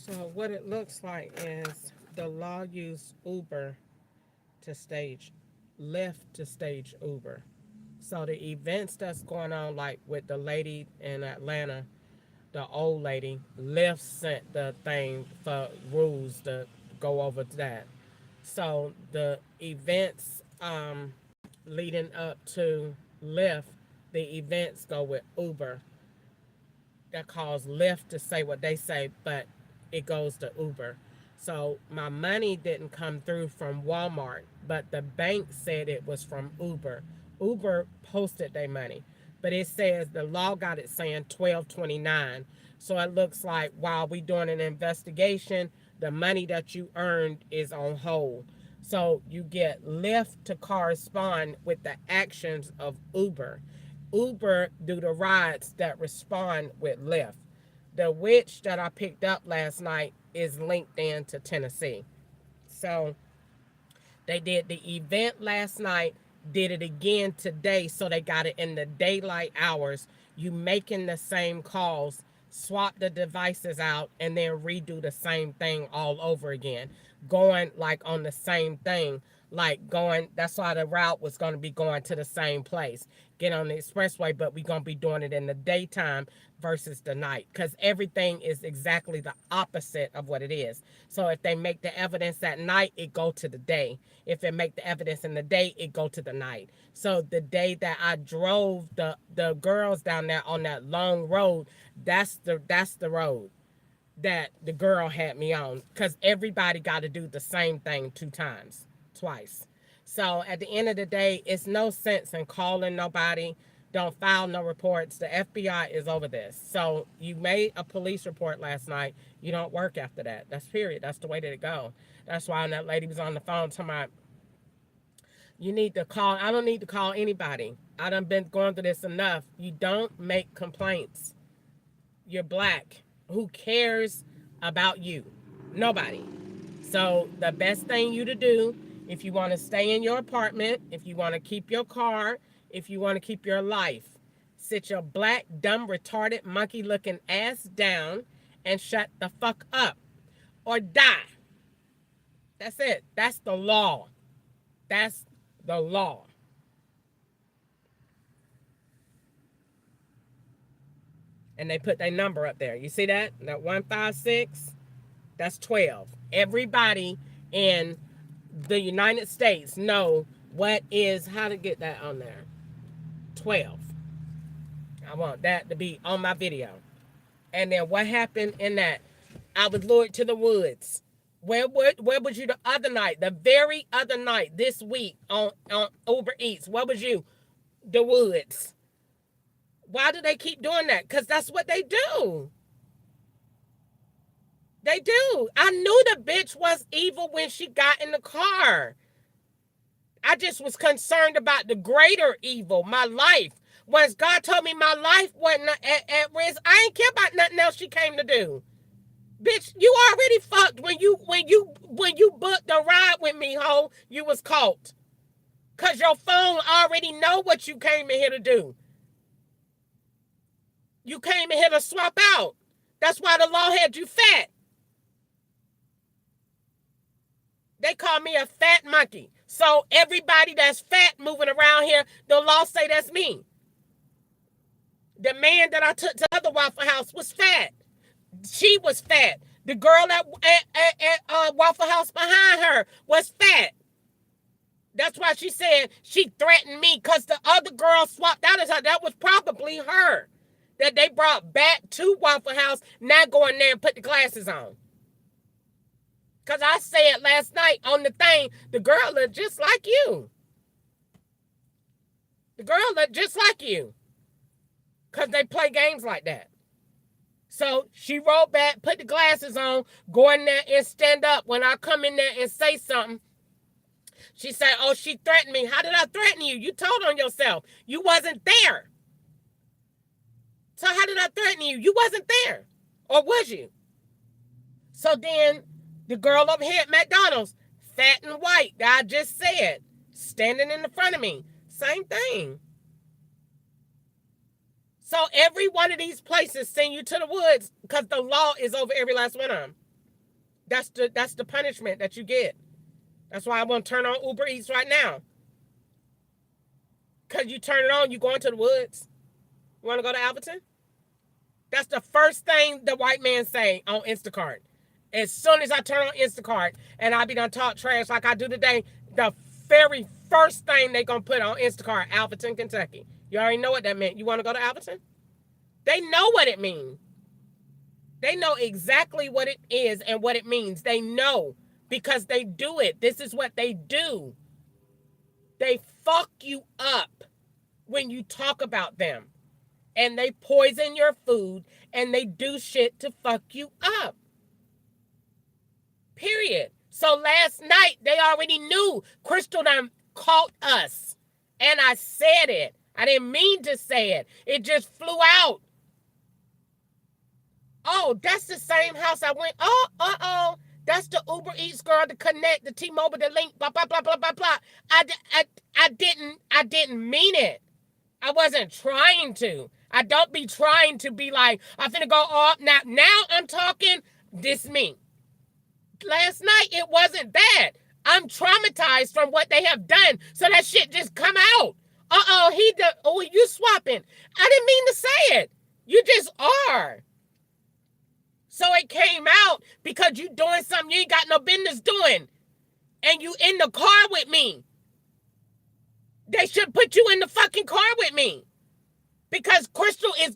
So what it looks like is the law used Uber to stage, Lyft to stage Uber. So the events that's going on, like with the lady in Atlanta, the old lady, Lyft sent the thing for rules to go over that. So the events leading up to Lyft, the events go with Uber. That calls Lyft to say what they say, but it goes to Uber. So my money didn't come through from Walmart, but the bank said it was from Uber. Uber posted their money, but it says the law got it saying 1229. So it looks like while we doing an investigation, the money that you earned is on hold. So you get Lyft to correspond with the actions of Uber. Uber do the rides that respond with Lyft. The witch that I picked up last night is linked in to Tennessee. So they did the event last night, did it again today, so they got it in the daylight hours. You making the same calls, swap the devices out, and then redo the same thing all over again. Going like on the same thing, like going, that's why the route was going to be going to the same place. Get on the expressway, but we're going to be doing it in the daytime versus the night, because everything is exactly the opposite of what it is. So if they make the evidence at night, it go to the day. If it make the evidence in the day, it go to the night. So the day that I drove the girls down there on that long road, that's the road that the girl had me on, because everybody got to do the same thing twice. So at the end of the day, it's no sense in calling nobody. Don't file no reports. The FBI is over this. So you made a police report last night. You don't work after that. That's period. That's the way that it go. That's why when that lady was on the phone talking about, you need to call. I don't need to call anybody. I done been going through this enough. You don't make complaints. You're black. Who cares about you? Nobody. So the best thing you to do, if you want to stay in your apartment, if you want to keep your car, if you want to keep your life, sit your black, dumb, retarded, monkey-looking ass down and shut the fuck up or die. That's it. That's the law. That's the law. And they put their number up there. You see that? That 156? That's 12. Everybody in the United States know what is, how to get that on there. 12. I want that to be on my video. And then what happened in that? I was lured to the woods. Where was you the other night? The very other night this week on Uber Eats. Where was you? The woods. Why do they keep doing that? Because that's what they do. They do. I knew the bitch was evil when she got in the car. I just was concerned about the greater evil, my life. Once God told me my life wasn't at risk, I ain't care about nothing else she came to do. Bitch, you already fucked when you booked the ride with me, ho. You was caught. Cause your phone already know what you came in here to do. You came in here to swap out. That's why the law had you fat. They call me a fat monkey. So everybody that's fat moving around here, the law say that's me. The man that I took to the other Waffle House was fat. She was fat. The girl at Waffle House behind her was fat. That's why she said she threatened me because the other girl swapped out as her. That was probably her that they brought back to Waffle House, now go in there and put the glasses on. Because I said last night on the thing, the girl looked just like you. The girl looked just like you. Because they play games like that. So she rolled back, put the glasses on, go in there and stand up. When I come in there and say something, she said, oh, she threatened me. How did I threaten you? You told on yourself. You wasn't there. So how did I threaten you? You wasn't there. Or was you? So then the girl up here at McDonald's, fat and white, that I just said, standing in the front of me. Same thing. So every one of these places send you to the woods because the law is over every last one of them. That's the punishment that you get. That's why I'm gonna turn on Uber Eats right now. Cause you turn it on, you going to the woods. You wanna go to Alberton? That's the first thing the white man say on Instacart. As soon as I turn on Instacart and I be done talk trash like I do today, the very first thing they gonna put on Instacart, Alberton, Kentucky. You already know what that meant. You wanna go to Alberton? They know what it means. They know exactly what it is and what it means. They know because they do it. This is what they do. They fuck you up when you talk about them. And they poison your food and they do shit to fuck you up. Period. So last night they already knew Crystal done caught us. And I said it. I didn't mean to say it. It just flew out. Oh, that's the same house I went. Oh. That's the Uber Eats girl to connect, the T-Mobile, the link, blah, blah, blah, blah, blah, blah. I didn't mean it. I wasn't trying to. I don't be trying to be like, I'm finna go off. Now I'm talking this me. Last night, it wasn't that. I'm traumatized from what they have done. So that shit just come out. You swapping. I didn't mean to say it. You just are. So it came out because you doing something you ain't got no business doing. And you in the car with me. They should put you in the fucking car with me. Because Crystal is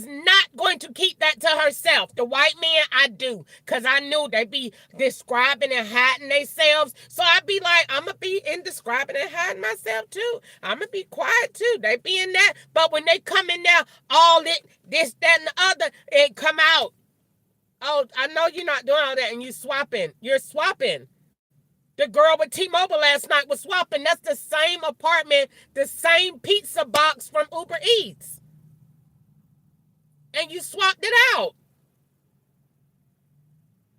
not going to keep that to herself. The white man, I do. Because I knew they be describing and hiding themselves. So I be like, I'm going to be in describing and hiding myself too. I'm going to be quiet too. They be in that. But when they come in there, all this, that, and the other, it come out. Oh, I know you're not doing all that and you swapping. You're swapping. The girl with T-Mobile last night was swapping. That's the same apartment, the same pizza box from Uber Eats. And you swapped it out.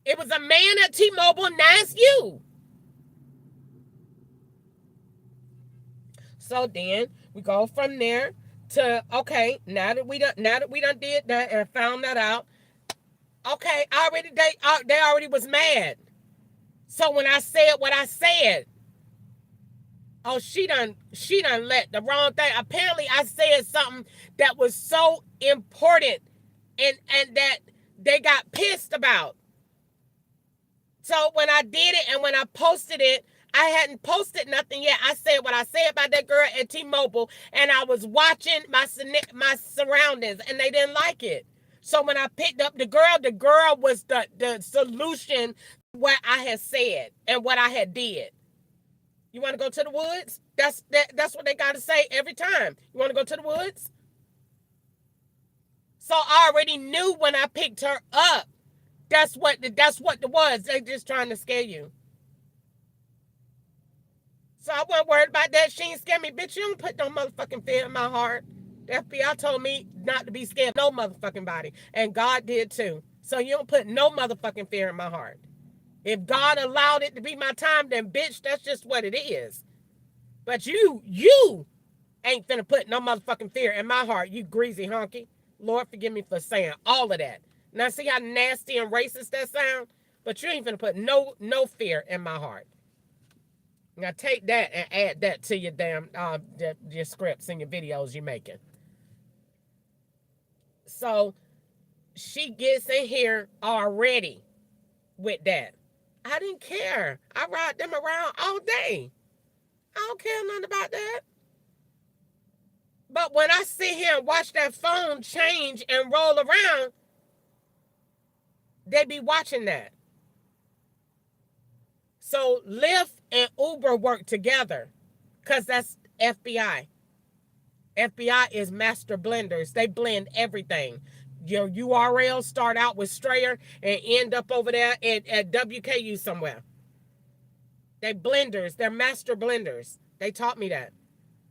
It was a man at T-Mobile, now it's you. So then we go from there to, okay, now that we done did that and found that out, okay, they already was mad. So when I said what I said, oh, she done let the wrong thing. Apparently I said something that was so important and that they got pissed about. So when I did it and when I posted it, I hadn't posted nothing yet. I said what I said about that girl at T-Mobile and I was watching my surroundings and they didn't like it. So when I picked up the girl was the solution what I had said and what I had did. You want to go to the woods? That's what they got to say every time. You want to go to the woods? So I already knew when I picked her up. That's what it was. They just trying to scare you. So I wasn't worried about that. She ain't scared me. Bitch, you don't put no motherfucking fear in my heart. The FBI told me not to be scared of no motherfucking body. And God did too. So you don't put no motherfucking fear in my heart. If God allowed it to be my time, then bitch, that's just what it is. But you ain't finna put no motherfucking fear in my heart, you greasy honky. Lord, forgive me for saying all of that. Now see how nasty and racist that sound? But you ain't finna put no fear in my heart. Now take that and add that to your damn your scripts and your videos you're making. So she gets in here already with that. I didn't care. I ride them around all day. I don't care nothing about that. But when I sit here and watch that phone change and roll around, they be watching that. So Lyft and Uber work together because that's FBI. FBI is master blenders. They blend everything. Your URLs start out with Strayer and end up over there at WKU somewhere. They blenders. They're master blenders. They taught me that.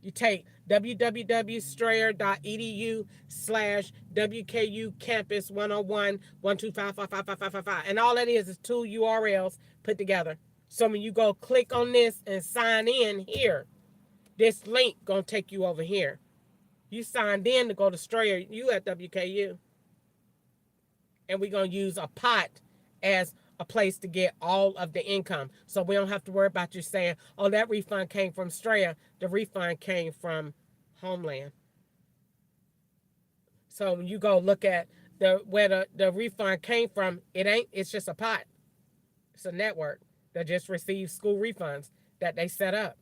You take www.strayer.edu/WKU campus 101 125555555. And all that is two URLs put together. So when you go click on this and sign in here, this link gonna take you over here. You signed in to go to Strayer, you at WKU. And we're going to use a pot as a place to get all of the income. So we don't have to worry about you saying, oh, that refund came from Straya. The refund came from Homeland. So when you go look at where the refund came from, it's just a pot. It's a network that just receives school refunds that they set up.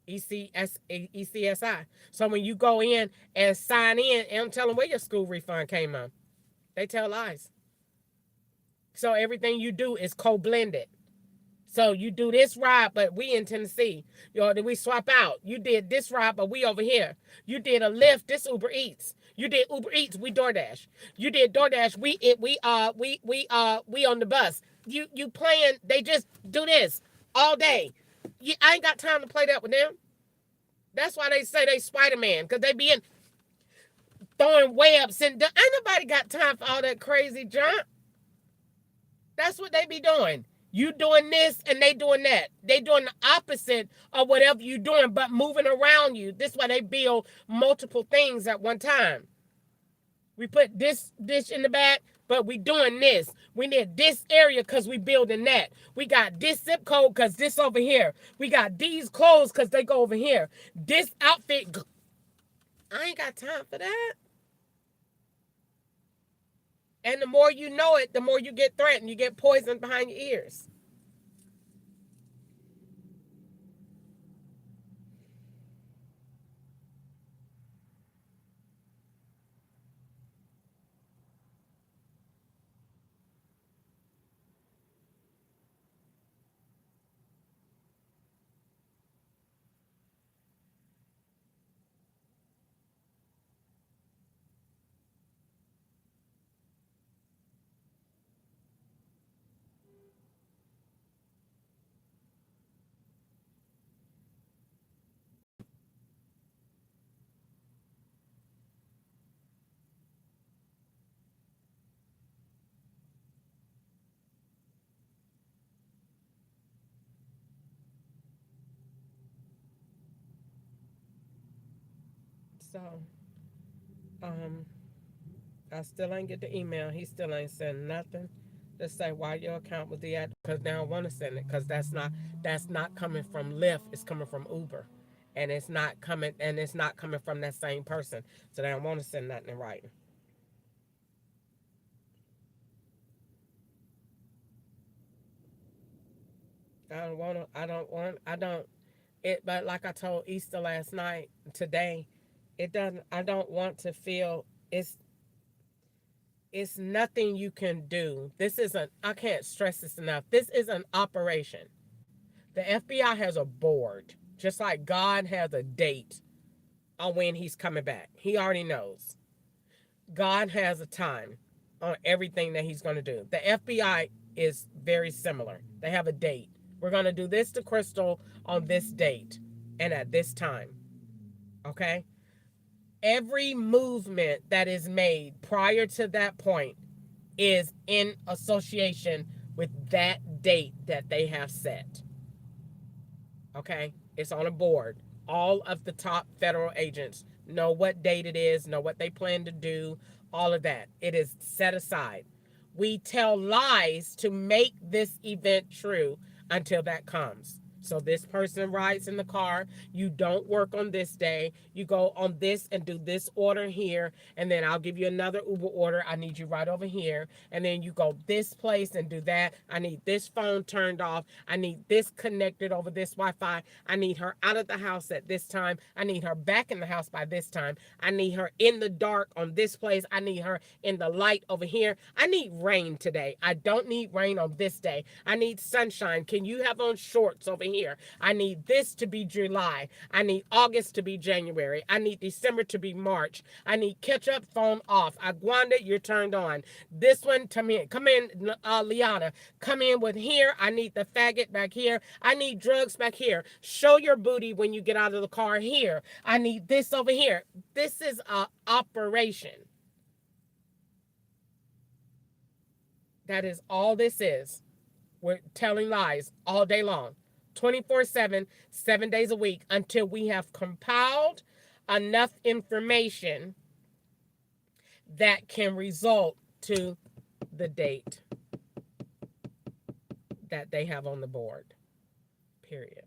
ECSI. So when you go in and sign in, and don't tell them where your school refund came from. They tell lies. So everything you do is co-blended. So you do this ride, but we in Tennessee. We swap out. You did this ride, but we over here. You did a Lyft, this Uber Eats. You did Uber Eats, we DoorDash. You did DoorDash, we on the bus. You playing, they just do this all day. I ain't got time to play that with them. That's why they say they Spider-Man, because they be in throwing webs and ain't nobody got time for all that crazy junk. That's what they be doing. You doing this and they doing that. They doing the opposite of whatever you doing, but moving around you. This is why they build multiple things at one time. We put this dish in the back, but we doing this. We need this area because we building that. We got this zip code because this over here. We got these clothes because they go over here. This outfit. I ain't got time for that. And the more you know it, the more you get threatened. You get poisoned behind your ears. So, I still ain't get the email. He still ain't sent nothing to say why your account was deactivated. Because they don't want to send it. Because that's not coming from Lyft. It's coming from Uber, and it's not coming from that same person. So they don't want to send nothing in writing. I don't want to. I don't want. I don't. It. But like I told Easter last night, today, it doesn't. I don't want to feel it's nothing you can do. This isn't, I can't stress this enough. This is an operation. The FBI has a board, just like God has a date on when he's coming back. He already knows. God has a time on everything that he's going to do. The FBI is very similar. They have a date. We're going to do this to Crystal on this date and at this time. Okay? Every movement that is made prior to that point is in association with that date that they have set. Okay? It's on a board. All of the top federal agents know what date it is, know what they plan to do, all of that. It is set aside. We tell lies to make this event true until that comes. So this person rides in the car. You don't work on this day. You go on this and do this order here. And then I'll give you another Uber order. I need you right over here. And then you go this place and do that. I need this phone turned off. I need this connected over this Wi-Fi. I need her out of the house at this time. I need her back in the house by this time. I need her in the dark on this place. I need her in the light over here. I need rain today. I don't need rain on this day. I need sunshine. Can you have on shorts over here? I need this to be July. I need August to be January. I need December to be March. I need ketchup, phone off. Aguanda, you're turned on. This one, come in, Liana. Come in with here. I need the faggot back here. I need drugs back here. Show your booty when you get out of the car here. I need this over here. This is an operation. That is all this is. We're telling lies all day long. 24/7, 7 days a week until we have compiled enough information that can result to the date. that they have on the board. Period.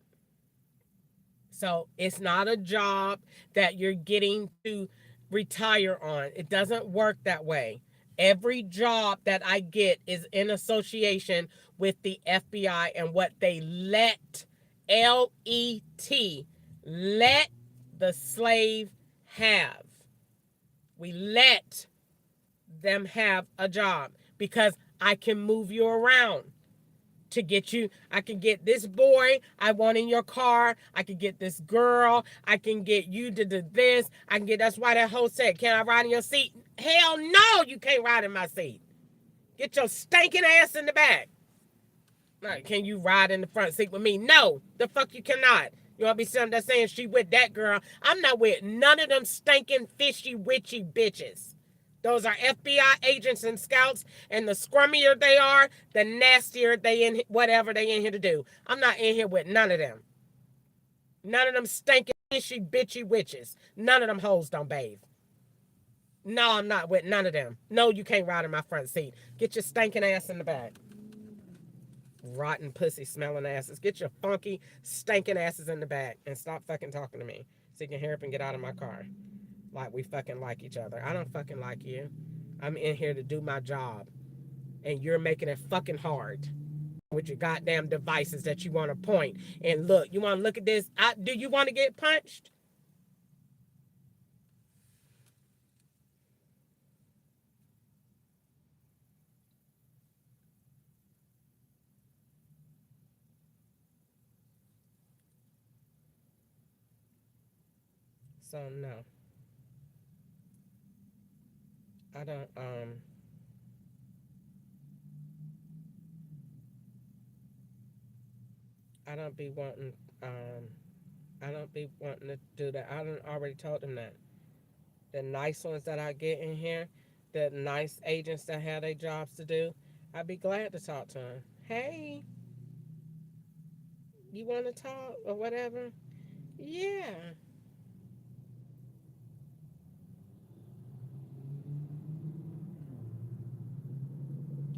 So it's not a job that you're getting to retire on. It doesn't work that way. Every job that I get is in association with the FBI and what they let the slave have. We let them have a job because I can move you around to get you. I can get this boy I want in your car. I can get this girl. I can get you to do this. I can get, that's why that hoe said, can I ride in your seat? Hell no, you can't ride in my seat. Get your stinking ass in the back. Like, can you ride in the front seat with me? No, the fuck you cannot. You want to be sitting there saying she with that girl. I'm not with none of them stinking fishy witchy bitches. Those are FBI agents and scouts, and the scrummier they are, the nastier they in whatever they in here to do. I'm not in here with none of them. None of them stinking fishy bitchy witches. None of them hoes don't bathe. No, I'm not with none of them. No, you can't ride in my front seat. Get your stinking ass in the back. Rotten pussy smelling asses. Get your funky stinking asses in the back and stop fucking talking to me so you can hurry up and get out of my car. Like we fucking like each other. I don't fucking like you. I'm in here to do my job. And you're making it fucking hard with your goddamn devices that you want to point. And look, you want to look at this? Do you want to get punched? So no. I don't I don't be wanting I don't be wanting to do that. I done already told them that. The nice ones that I get in here, the nice agents that have their jobs to do, I'd be glad to talk to them. Hey, you want to talk or whatever? Yeah.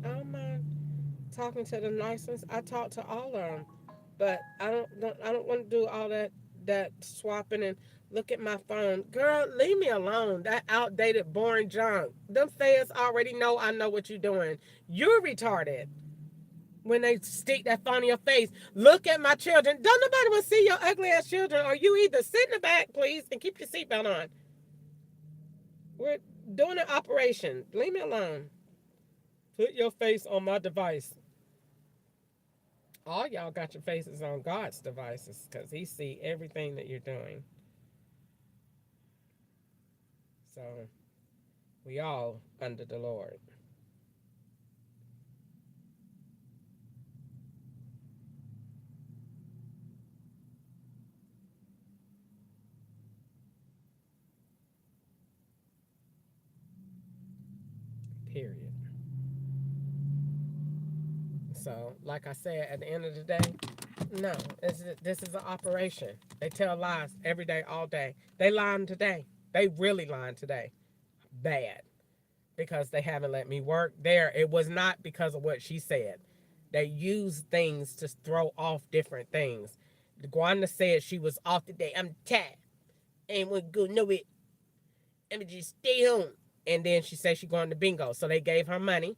I don't mind talking to the nice ones. I talk to all of them, but I don't want to do all that swapping and look at my phone. Girl, leave me alone. That outdated, boring junk. Them feds already know I know what you're doing. You're retarded. When they stick that phone in your face, look at my children. Don't nobody want to see your ugly ass children, or you either sit in the back, please, and keep your seatbelt on. We're doing an operation. Leave me alone. Put your face on my device. All y'all got your faces on God's devices because he see everything that you're doing. So we all under the Lord. Period. So, like I said, at the end of the day, no, this is an operation. They tell lies every day, all day. They lying today. They really lying today. Bad. Because they haven't let me work there. It was not because of what she said. They used things to throw off different things. Gwanda said she was off today. I'm tired. Ain't want to go nowhere. I'm just stay home. And then she said she going to bingo. So they gave her money.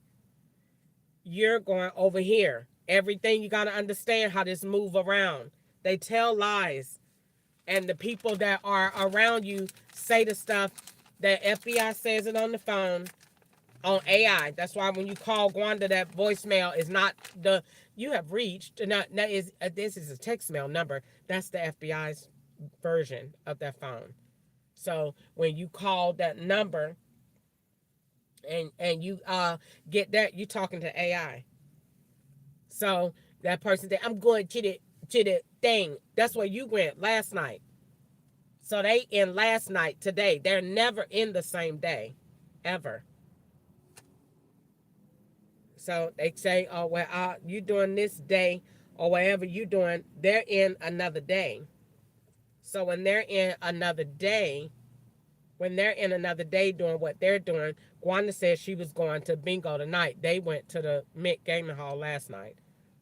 You're going over here. Everything you got to understand how this move around. They tell lies. And the people that are around you say the stuff that FBI says it on the phone on AI. That's why when you call Gwanda, that voicemail is not the you have reached. Not that is this is a text mail number. That's the FBI's version of that phone. So when you call that number and you get that, you talking to AI. So that person said, I'm going to the thing. That's where you went last night. So they in last night today. They're never in the same day. Ever. So they say, oh, well, you doing this day or whatever you doing, they're in another day. So when they're in another day, doing what they're doing, Gwanda said she was going to bingo tonight. They went to the Mick Gaming Hall last night.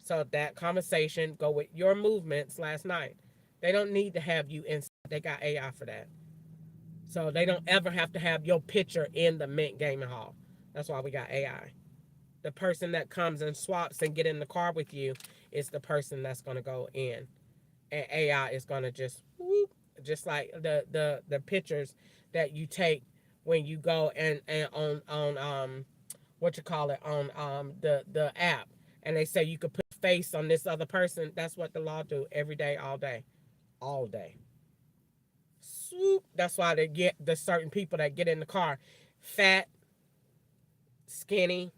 So that conversation go with your movements last night. They don't need to have you in. They got AI for that. So they don't ever have to have your picture in the Mint Gaming Hall. That's why we got AI. The person that comes and swaps and get in the car with you is the person that's going to go in, and AI is going to just whoop, just like the pictures that you take when you go and on what you call it on the app, and they say you could put face on this other person. That's what the law do every day, all day. Swoop. That's why they get the certain people that get in the car, fat, skinny,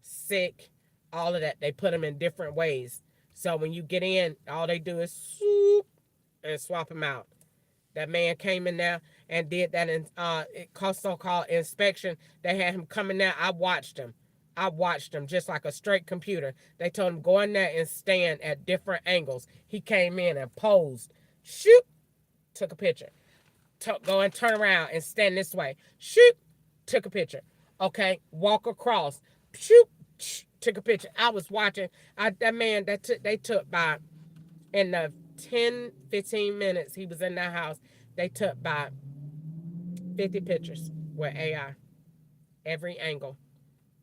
sick, all of that. They put them in different ways. So when you get in, all they do is swoop and swap them out. That man came in there and did that in so-called inspection. They had him coming there. I watched him. Just like a straight computer. They told him go in there and stand at different angles. He came in and posed. Shoot, took a picture. Go and turn around and stand this way. Shoot, took a picture. Okay, walk across. Shoot, took a picture. I was watching. That man they took by in the 10-15 minutes he was in that house. They took by 50 pictures with AI, every angle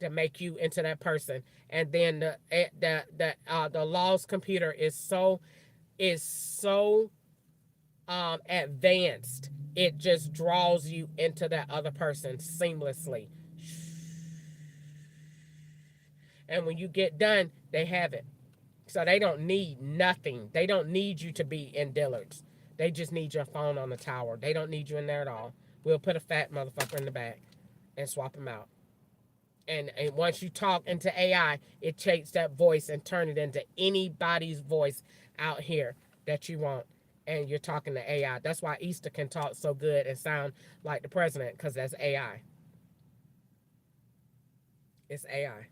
to make you into that person. And then the law's computer is so advanced. It just draws you into that other person seamlessly. And when you get done, they have it. So they don't need nothing. They don't need you to be in Dillard's. They just need your phone on the tower. They don't need you in there at all. We'll put a fat motherfucker in the back and swap him out. And once you talk into AI, it takes that voice and turn it into anybody's voice out here that you want. And you're talking to AI. That's why Easter can talk so good and sound like the president, because that's AI. It's AI.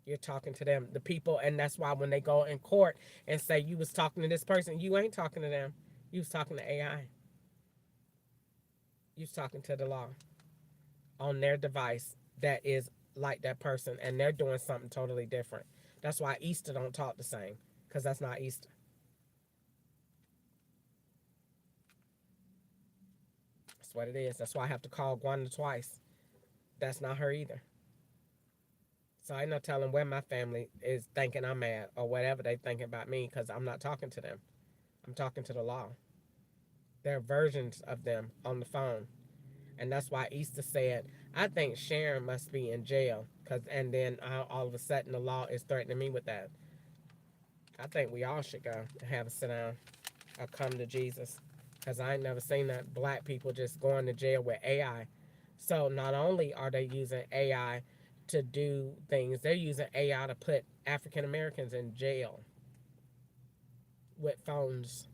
You're talking to them, the people, and that's why when they go in court and say you was talking to this person, you ain't talking to them. You was talking to AI. You was talking to the law on their device that is like that person, and they're doing something totally different. That's why Easter don't talk the same, because that's not Easter. That's what it is. That's why I have to call Gwanda twice. That's not her either. So I ain't no telling where my family is thinking I'm at or whatever they thinking about me, because I'm not talking to them. I'm talking to the law. There are versions of them on the phone. And that's why Easter said, I think Sharon must be in jail. And then all of a sudden the law is threatening me with that. I think we all should go and have a sit down or come to Jesus. Because I ain't never seen that black people just going to jail with AI. So not only are they using AI to do things, they're using AI to put African Americans in jail with phones.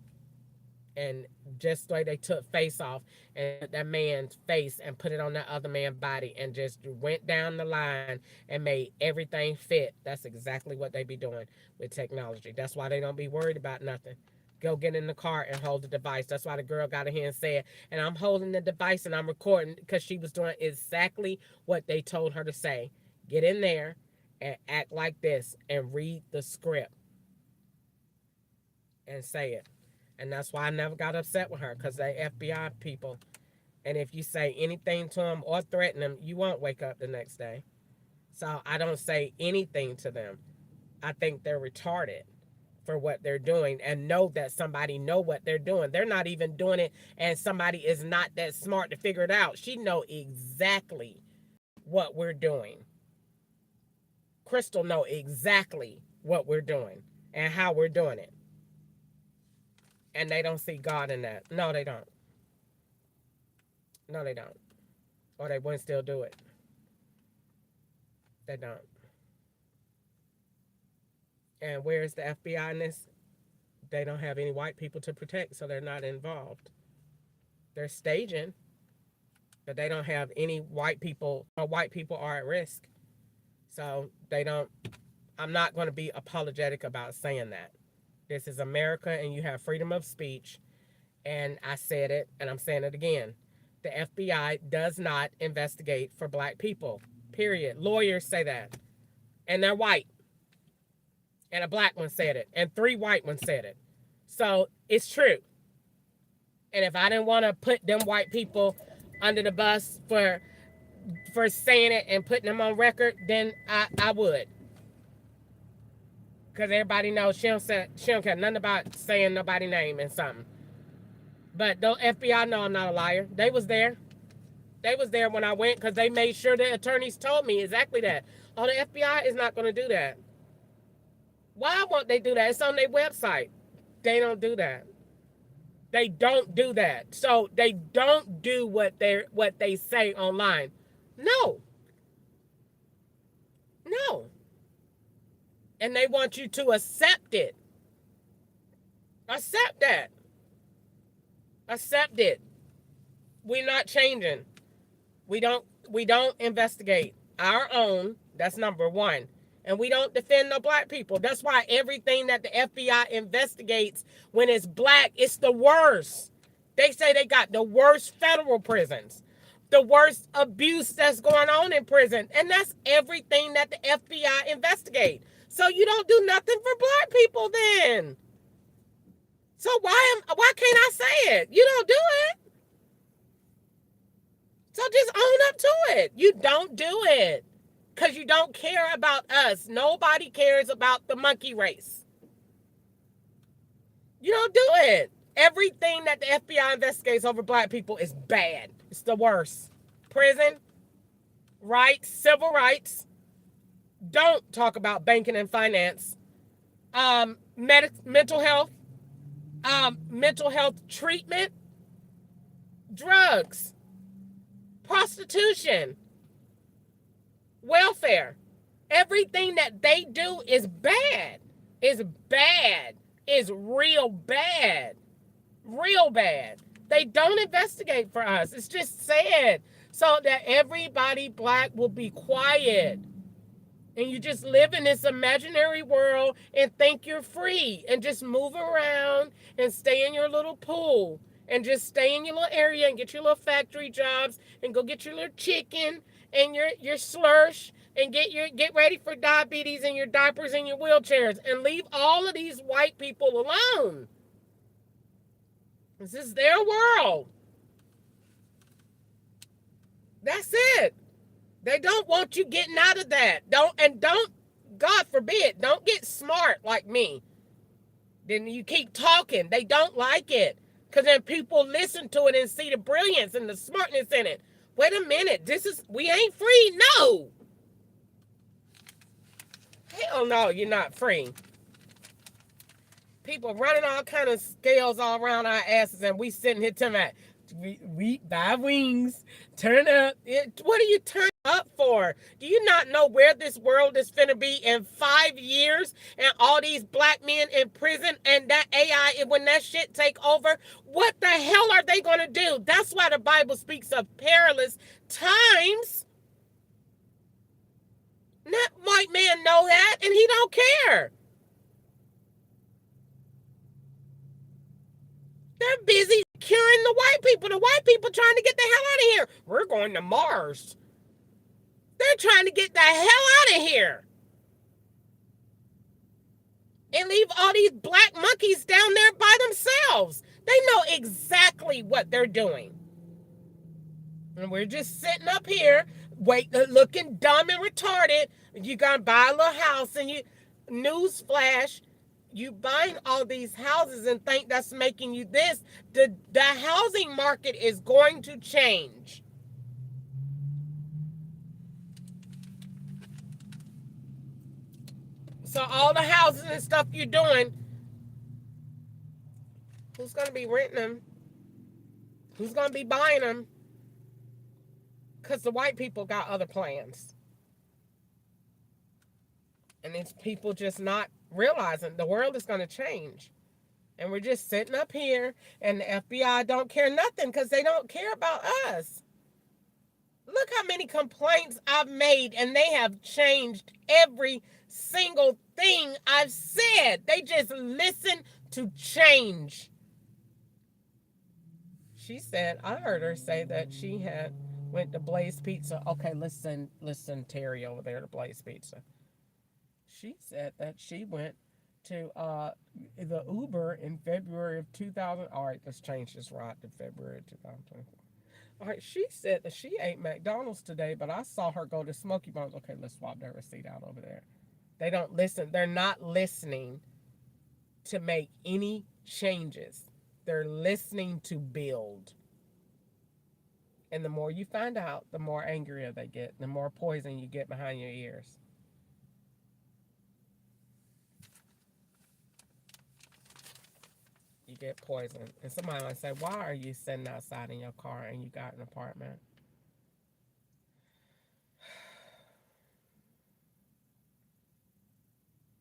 And just like they took face off and took that man's face and put it on that other man's body and just went down the line and made everything fit. That's exactly what they be doing with technology. That's why they don't be worried about nothing. Go get in the car and hold the device. That's why the girl got in here and said, and I'm holding the device and I'm recording, because she was doing exactly what they told her to say. Get in there and act like this and read the script and say it. And that's why I never got upset with her, because they FBI people. And if you say anything to them or threaten them, you won't wake up the next day. So I don't say anything to them. I think they're retarded for what they're doing, and know that somebody know what they're doing. They're not even doing it, and somebody is not that smart to figure it out. She know exactly what we're doing. Crystal know exactly what we're doing and how we're doing it. And they don't see God in that. No, they don't. No, they don't. Or they wouldn't still do it. They don't. And where's the FBI in this? They don't have any white people to protect, so they're not involved. They're staging, but they don't have any white people, or white people are at risk. So they don't, I'm not going to be apologetic about saying that. This is America, and you have freedom of speech. And I said it, and I'm saying it again. The FBI does not investigate for black people, period. Lawyers say that. And they're white. and a black one said it, and 3 white ones said it. So it's true. And if I didn't want to put them white people under the bus for saying it and putting them on record, then I would. Because everybody knows she don't care nothing about saying nobody's name and something. But the FBI know I'm not a liar. They was there. They was there when I went because they made sure the attorneys told me exactly that. Oh, the FBI is not going to do that. Why won't they do that? It's on their website. They don't do that. They don't do that. So they don't do what they say online. No. No. And they want you to accept it. Accept that. Accept it. We're not changing. We don't investigate our own. That's number one. And we don't defend no black people. That's why everything that the FBI investigates when it's black, it's the worst. They say they got the worst federal prisons, the worst abuse that's going on in prison. And that's everything that the FBI investigate. So you don't do nothing for black people then. So why can't I say it? You don't do it. So just own up to it. You don't do it. Because you don't care about us. Nobody cares about the monkey race. You don't do it. Everything that the FBI investigates over black people is bad. It's the worst. Prison, rights, civil rights. Don't talk about banking and finance. Mental health. Mental health treatment. Drugs. Prostitution. Welfare. Everything that they do is bad. Is bad. Is real bad. Real bad. They don't investigate for us. It's just sad so that everybody black will be quiet. And you just live in this imaginary world and think you're free and just move around and stay in your little pool and just stay in your little area and get your little factory jobs and go get your little chicken and your slursh and get ready for diabetes and your diapers and your wheelchairs and leave all of these white people alone. This is their world. That's it. They don't want you getting out of that. Don't, God forbid, don't get smart like me. Then you keep talking. They don't like it. Because then people listen to it and see the brilliance and the smartness in it. Wait a minute. We ain't free. No. Hell no, you're not free. People running all kind of scales all around our asses and we sitting here telling that we buy wings, turn up. What are you turning up for? Do you not know where this world is finna be in 5 years and all these black men in prison and that AI, when that shit take over, what the hell are they gonna do? That's why the Bible speaks of perilous times. That white man know that and he don't care. They're busy curing the white people. The white people trying to get the hell out of here. We're going to Mars. They're trying to get the hell out of here. And leave all these black monkeys down there by themselves. They know exactly what they're doing. And we're just sitting up here, looking dumb and retarded. You gonna buy a little house and newsflash, you buying all these houses and think that's making you this. The housing market is going to change. So all the houses and stuff you're doing, who's going to be renting them? Who's going to be buying them? Because the white people got other plans. And it's people just not realizing the world is going to change. And we're just sitting up here and the FBI don't care nothing because they don't care about us. Look how many complaints I've made and they have changed every single thing I've said. They just listen to change. She said, I heard her say that she had went to Blaze Pizza. Okay, listen, Terry over there to Blaze Pizza. She said that she went to the Uber in February of 2000. All right, let's change this ride to February 2024. All right, she said that she ate McDonald's today, but I saw her go to Smoky Bones. Okay, let's swap that receipt out over there. They don't listen. They're not listening to make any changes. They're listening to build. And the more you find out, the more angrier they get, the more poison you get behind your ears. You get poison. And somebody might say, why are you sitting outside in your car and you got an apartment?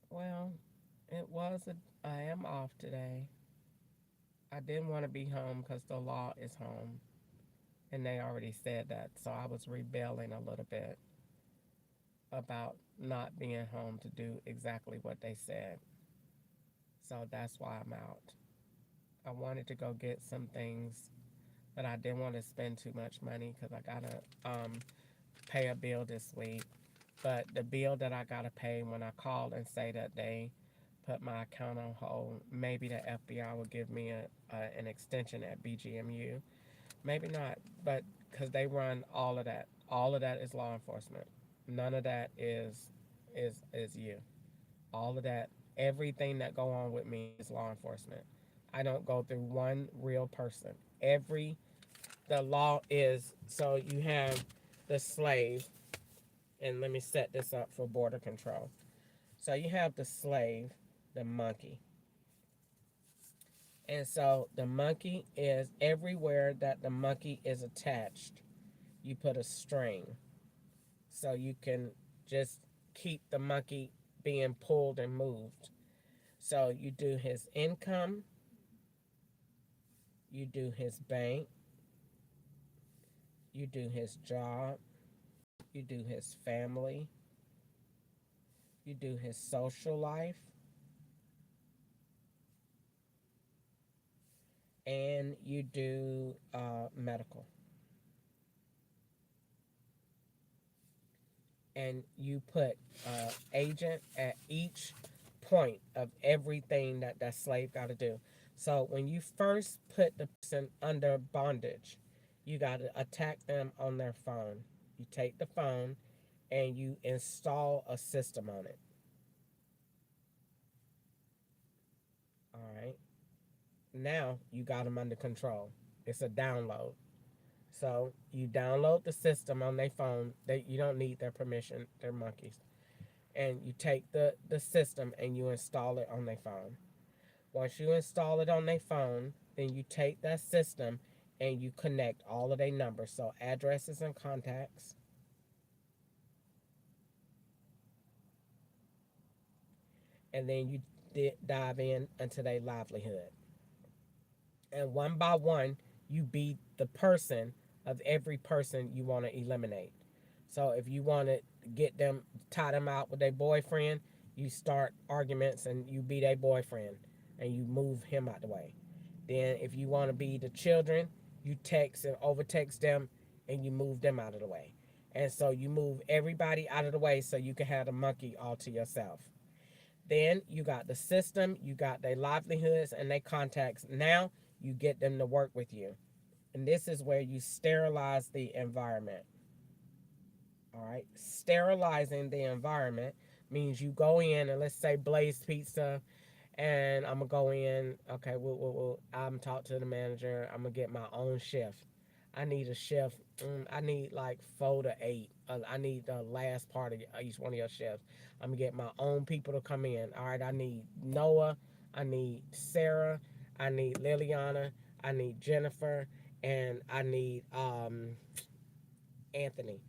Well, it was a, I am off today. I didn't want to be home because the law is home. And they already said that. So I was rebelling a little bit about not being home to do exactly what they said. So that's why I'm out. I wanted to go get some things, but I didn't want to spend too much money because I gotta pay a bill this week. But the bill that I gotta pay when I call and say that they put my account on hold, maybe the FBI will give me an extension at BGMU. Maybe not, but because they run all of that. All of that is law enforcement. None of that is you. All of that, everything that go on with me is law enforcement. I don't go through one real person. Every the law is so you have the slave, and let me set this up for border control. So you have the slave, the monkey. And so the monkey is everywhere that the monkey is attached, you put a string. So you can just keep the monkey being pulled and moved. So you do his income, you do his bank, you do his job, you do his family, you do his social life, and you do medical. And you put agent at each point of everything that that slave got to do. So when you first put the person under bondage, you got to attack them on their phone. You take the phone and you install a system on it. All right. Now you got them under control. It's a download. So you download the system on their phone. You don't need their permission. They're monkeys. And you take the system and you install it on their phone. Once you install it on their phone, then you take that system and you connect all of their numbers, so addresses and contacts, and then you dive in into their livelihood. And one by one, you be the person of every person you want to eliminate. So if you want to get them, tie them out with their boyfriend, you start arguments and you be their boyfriend and you move him out the way. Then if you want to be the children, you text and overtext them and you move them out of the way. And so you move everybody out of the way so you can have the monkey all to yourself. Then you got the system, you got their livelihoods and their contacts. Now you get them to work with you. And this is where you sterilize the environment. All right. Sterilizing the environment means you go in and let's say Blaze Pizza, and I'm gonna go in. Okay, I'm talk to the manager. I'm gonna get my own shift. I need a shift. I need like 4 to 8. I need the last part of each one of your shifts. I'm gonna get my own people to come in. All right. I need Noah. I need Sarah. I need Liliana. I need Jennifer, and I need Anthony.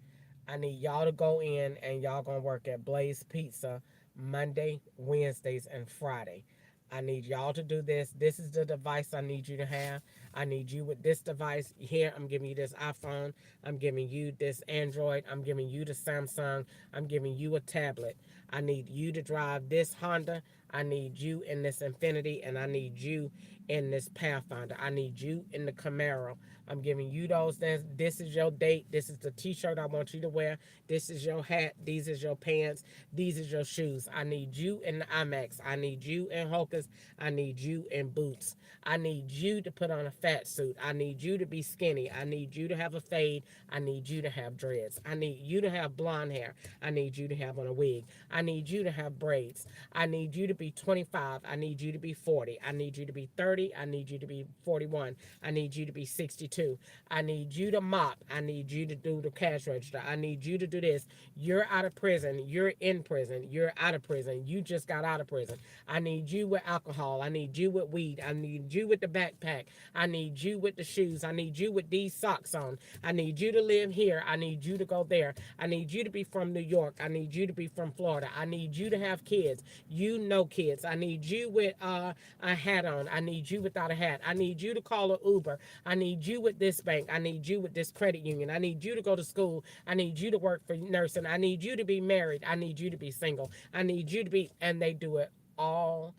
I need y'all to go in and y'all gonna work at Blaze Pizza Monday, Wednesdays, and Friday. I need y'all to do this. This is the device I need you to have. I need you with this device. Here, I'm giving you this iPhone. I'm giving you this Android. I'm giving you the Samsung. I'm giving you a tablet. I need you to drive this Honda. I need you in this Infinity, and I need you in this Pathfinder. I need you in the Camaro. I'm giving you those things. This is your date. This is the t-shirt I want you to wear. This is your hat. These is your pants. These is your shoes. I need you in the IMAX. I need you in Hocus. I need you in boots. I need you to put on a fat suit. I need you to be skinny. I need you to have a fade. I need you to have dreads. I need you to have blonde hair. I need you to have on a wig. I need you to have braids. I need you to be 25. I need you to be 40. I need you to be 30. I need you to be 41. I need you to be 62. I need you to mop. I need you to do the cash register. I need you to do this. You're out of prison. You're in prison. You're out of prison. You just got out of prison. I need you with alcohol. I need you with weed. I need you with the backpack. I need you with the shoes. I need you with these socks on. I need you to live here. I need you to go there. I need you to be from New York. I need you to be from Florida. I need you to have kids. You know kids. I need you with a hat on. I need you without a hat. I need you to call an Uber. I need you with this bank. I need you with this credit union. I need you to go to school. I need you to work for nursing. I need you to be married. I need you to be single. I need you to be, and they do it all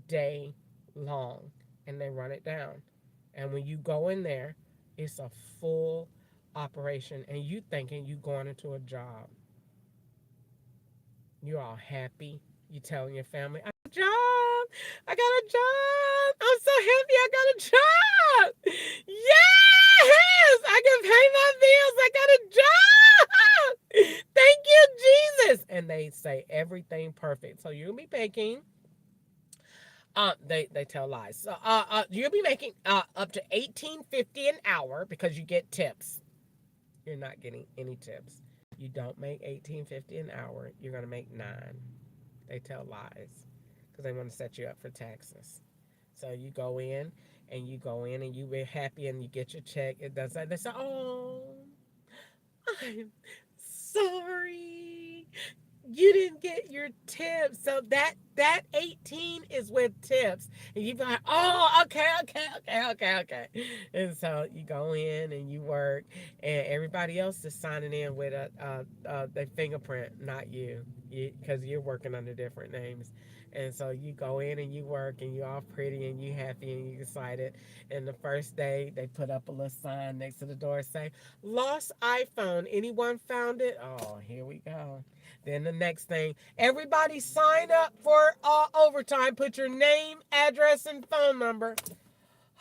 day long, and they run it down. And when you go in there, it's a full operation, and you thinking you going into a job. You're all happy. You telling your family, I got a job. I got a job. I'm so happy I got a job. Yes, I can pay my bills. I got a job. Thank you, Jesus. And they say everything perfect. So you'll be making they tell lies. So you'll be making up to $18.50 an hour because you get tips. You're not getting any tips. You don't make $18.50 an hour. You're gonna make $9. They tell lies because they want to set you up for taxes. So you go in and you be happy and you get your check. It does that. They say, "Oh, I'm sorry, you didn't get your tips." So that 18 is with tips, and you be like, "Oh, okay." And so you go in and you work, and everybody else is signing in with their fingerprint, not you, because you're working under different names. And so you go in and you work, and you're all pretty and you happy and you excited. And the first day they put up a little sign next to the door saying, "Lost iPhone. Anyone found it?" Oh, here we go. Then the next thing, everybody sign up for overtime. Put your name, address, and phone number.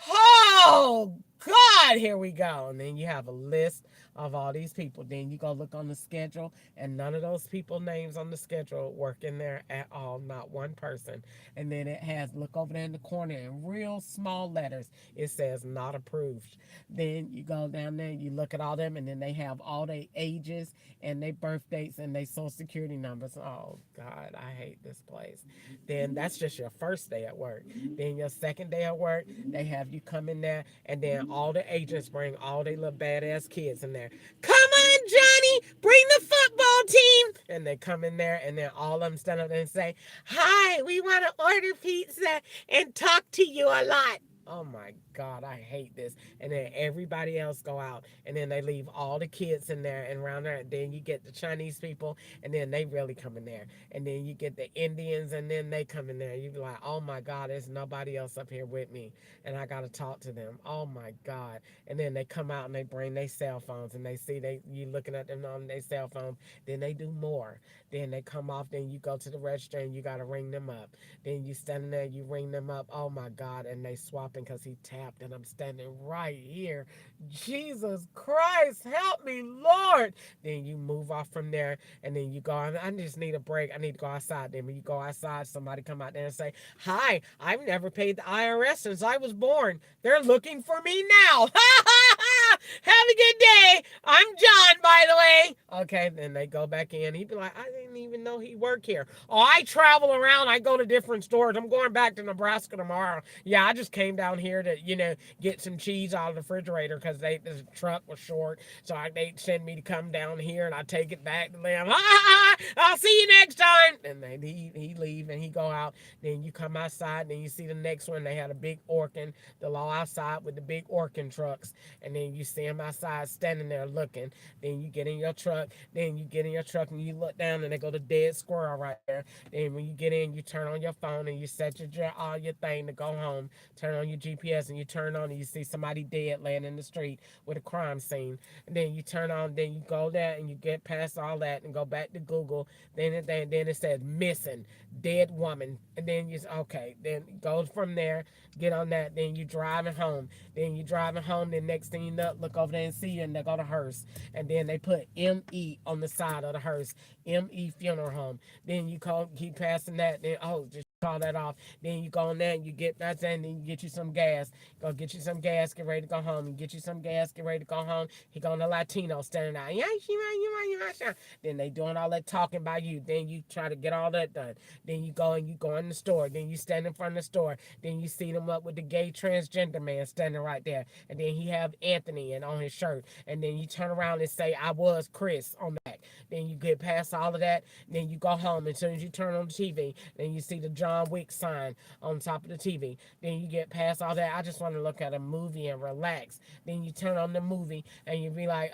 Oh, God, here we go. And then you have a list of all these people. Then you go look on the schedule, and none of those people names on the schedule work in there at all, not one person. And then it has, look over there in the corner in real small letters, it says not approved. Then you go down there, you look at all them, and then they have all their ages and their birth dates and their social security numbers. Oh, God, I hate this place. Then that's just your first day at work. Then your second day at work, they have you come in there, and then all the agents bring all their little badass kids in there. "Come on, Johnny, bring the football team." And they come in there, and then all of them stand up and say, "Hi, we want to order pizza and talk to you a lot." Oh my God, I hate this. And then everybody else go out, and then they leave all the kids in there and around there. And then you get the Chinese people, and then they really come in there. And then you get the Indians, and then they come in there. You be like, "Oh my God, there's nobody else up here with me, and I gotta talk to them." Oh my God. And then they come out and they bring their cell phones, and they see you looking at them on their cell phone. Then they do more. Then they come off. Then you go to the register and you gotta ring them up. Then you standing there, you ring them up. Oh my God, and they swapping because he tapped, and I'm standing right here. Jesus Christ, help me, Lord. Then you move off from there, and then you go, I just need a break. I need to go outside. Then when you go outside, somebody come out there and say, "Hi, I've never paid the IRS since I was born. They're looking for me now." Have a good day. I'm John, by the way. Okay, then they go back in. He'd be like, "I didn't even know he worked here. Oh, I travel around. I go to different stores. I'm going back to Nebraska tomorrow. Yeah, I just came down here to, get some cheese out of the refrigerator because the truck was short. So they send me to come down here, and I take it back to them. I'll see you next time." And then he leave, and he go out. Then you come outside, and you see the next one. They had a big Orkin, the law outside with the big Orkin trucks. And then you see him outside standing there looking. Then you get in your truck. Then you get in your truck and you look down and they go to dead squirrel right there. Then when you get in, you turn on your phone and you set all your thing to go home. Turn on your GPS and you turn on and you see somebody dead laying in the street with a crime scene. And then you turn on, then you go there and you get past all that and go back to Google. Then it says missing, dead woman. And then you say, okay, then go from there, get on that. Then you driving home. Then you driving home. Then next thing you know, look over there and see you and they go to hearse. And then they put ME on the side of the hearse, ME funeral home. Then you keep passing that. Then just call that off. Then you go on there and you get that's and then you get you some gas. Go get you some gas, get ready to go home. You get you some gas, get ready to go home. He going to Latino standing out. Then they doing all that talking about you. Then you try to get all that done. Then you go in the store. Then you stand in front of the store. Then you see them up with the gay transgender man standing right there. And then he have Anthony and on his shirt. And then you turn around and say, I was Chris on the back. Then you get past all of that. Then you go home. As soon as you turn on the TV, then you see the John Wick sign on top of the TV. Then you get past all that. I just want to look at a movie and relax. Then you turn on the movie and you be like,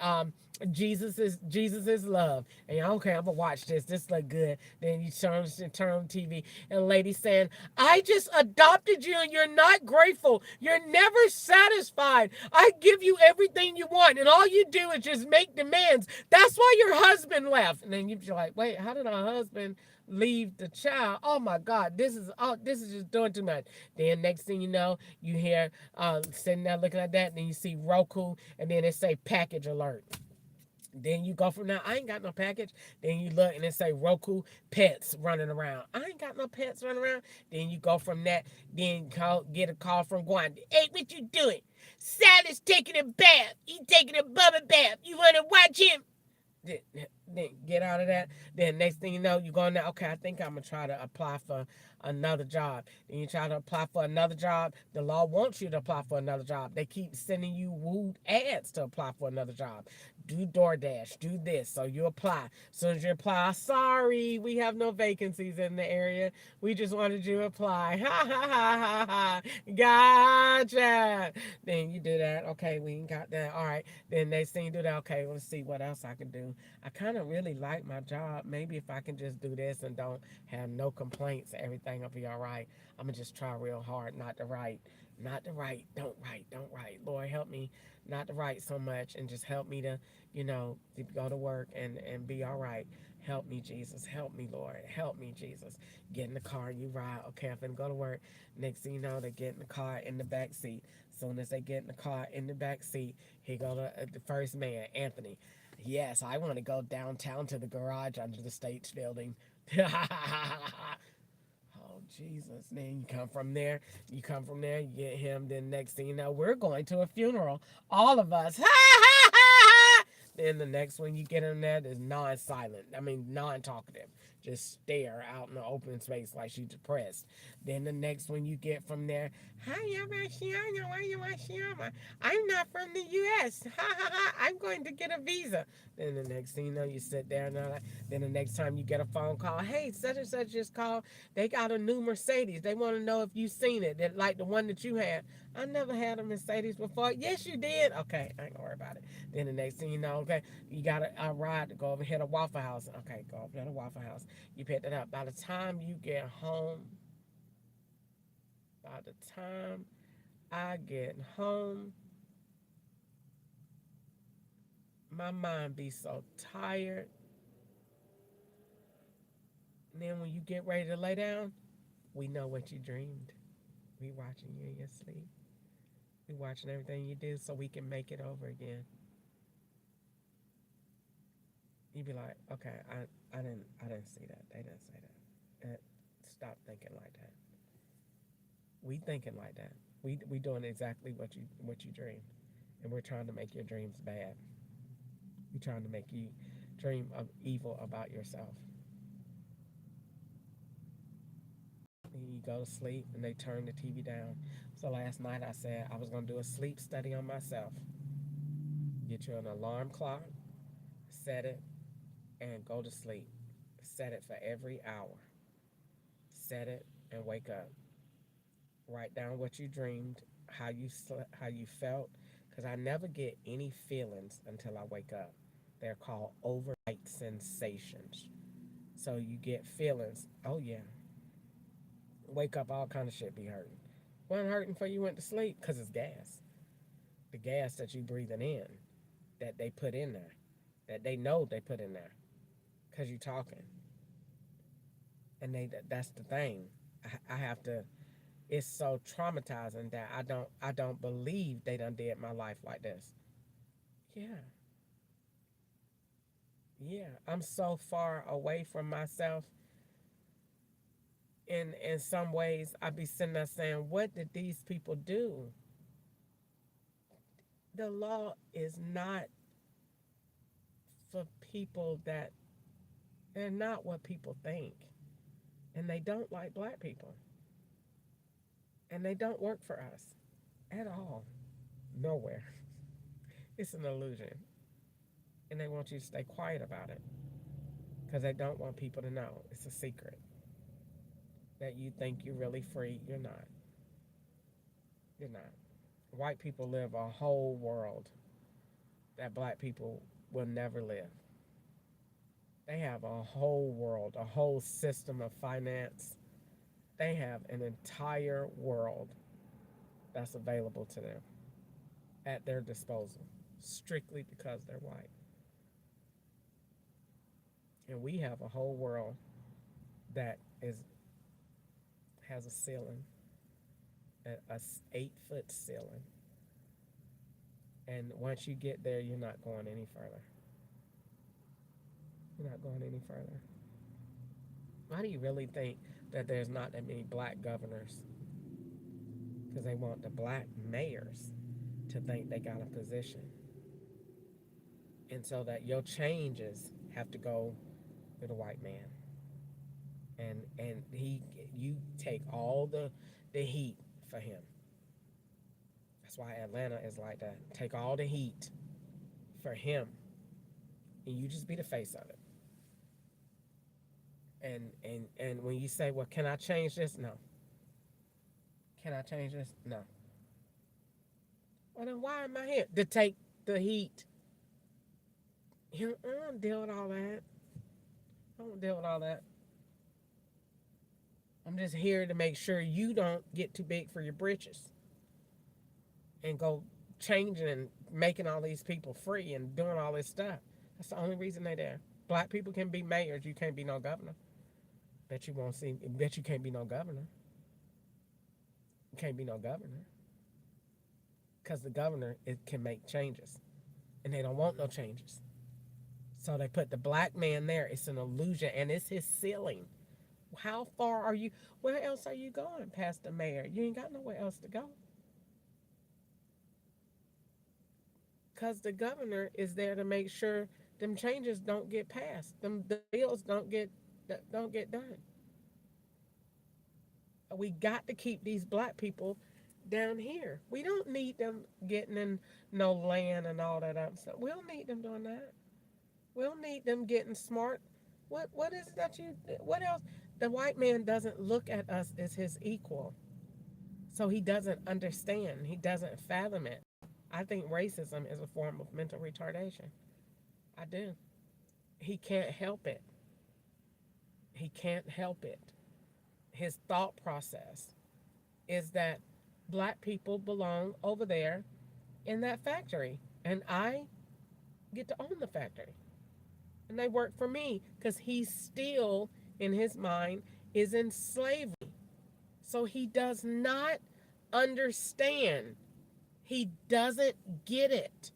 Jesus is love. And you're, okay, I'm gonna watch this. This look good. Then you turn on TV and a lady saying, I just adopted you and you're not grateful. You're never satisfied. I give you everything you want and all you do is just make demands. That's why your husband left. And then you're like, wait, how did our husband leave the child? Oh my God, this is just doing too much. Then next thing you know, you hear sitting there looking at that, and then you see Roku, and then it say package alert. Then you go from there, I ain't got no package. Then you look and it say Roku pets running around. I ain't got no pets running around. Then you go from that, then get a call from Gwen. Hey, what you doing? Sally's taking a bath. He taking a bubble bath. You want to watch him? Then get out of that. Then next thing you know, you go in there, okay, I think I'm going to try to apply for another job. Then you try to apply for another job. The law wants you to apply for another job. They keep sending you wooed ads to apply for another job. Do DoorDash, do this. So you apply. As soon as you apply, sorry, we have no vacancies in the area. We just wanted you to apply. Ha ha ha ha ha. Gotcha. Then you do that. Okay, we ain't got that. All right. Then next thing you do that, okay, let's see what else I can do. I kind of really like my job. Maybe if I can just do this and don't have no complaints, everything will be all right. I'm going to just try real hard not to write. Don't write. Lord, help me not to write so much and just help me to, to go to work and be all right. Help me, Jesus. Help me, Lord. Help me, Jesus. Get in the car, you ride. Okay, I'm going to go to work. Next thing you know, they get in the car in the back seat. Soon as they get in the car in the back seat, here go the first man, Anthony. Yes, I want to go downtown to the garage under the States building. Oh, Jesus. Then you come from there, you get him. Then next thing you know, we're going to a funeral. All of us. Then the next one you get in there is non-talkative. Just stare out in the open space like she's depressed. Then the next one you get from there, hi, I'm not from the U.S. I'm going to get a visa. Then the next thing you know, you sit there and then the next time you get a phone call, hey, such and such just called. They got a new Mercedes. They want to know if you've seen it, like the one that you had. I never had a Mercedes before. Yes, you did. Okay, I ain't gonna worry about it. Then the next thing you know, okay, you got a ride to go over here to Waffle House. Okay, go over here to Waffle House. You picked it up. By the time you get home, by the time I get home, my mind be so tired. And then when you get ready to lay down, we know what you dreamed. We watching you in your sleep. We watching everything you do so we can make it over again. You'd be like, okay, I didn't see that. They didn't say that. Stop thinking like that. We thinking like that. We doing exactly what you dream, and we're trying to make your dreams bad. We're trying to make you dream of evil about yourself. And you go to sleep, and they turn the TV down. So last night I said I was gonna do a sleep study on myself. Get you an alarm clock, set it, and go to sleep. Set it for every hour. Set it and wake up. Write down what you dreamed, how you felt, because I never get any feelings until I wake up. They're called overnight sensations. So you get feelings. Oh yeah, wake up, all kind of shit be hurting. Wasn't hurting before you went to sleep because it's gas. The gas that you breathing in, that they put in there, that they know they put in there, because you talking. And that's the thing. I have to. It's so traumatizing that I don't believe they done did my life like this. Yeah, yeah. I'm so far away from myself. In some ways, I be sitting there saying, "What did these people do?" The law is not for people that they're not what people think, and they don't like black people, and they don't work for us at all. Nowhere. It's an illusion, and they want you to stay quiet about it because they don't want people to know. It's a secret that you think you're really free. You're not. You're not. White people live a whole world that black people will never live. They have a whole world, a whole system of finance. They have an entire world that's available to them at their disposal strictly because they're white. And we have a whole world that is has a ceiling, a 8-foot ceiling. And once you get there, you're not going any further. You're not going any further. Why do you really think that there's not that many black governors? Because they want the black mayors to think they got a position. And so that your changes have to go to the white man. And you take all the heat for him. That's why Atlanta is like that. Take all the heat for him. And you just be the face of it. And when you say, well, can I change this? No. Can I change this? No. Well, then why am I here? To take the heat. I don't deal with all that. I don't deal with all that. I'm just here to make sure you don't get too big for your britches and go changing and making all these people free and doing all this stuff. That's the only reason they're there. Black people can be mayors. You can't be no governor. Bet you won't see. Bet you can't be no governor. You can't be no governor because the governor can make changes, and they don't want no changes. So they put the black man there. It's an illusion, and it's his ceiling. How far are you? Where else are you going past the mayor? You ain't got nowhere else to go. Because the governor is there to make sure them changes don't get passed. The bills don't get done. We got to keep these black people down here. We don't need them getting in no land and all that other stuff. We don't need them doing that. We don't need them getting smart. What is it that you? What else? The white man doesn't look at us as his equal, so he doesn't understand. He doesn't fathom it. I think racism is a form of mental retardation. I do. He can't help it. He can't help it. His thought process is that black people belong over there in that factory, and I get to own the factory. And they work for me because he still, in his mind, is in slavery. So he does not understand. He doesn't get it.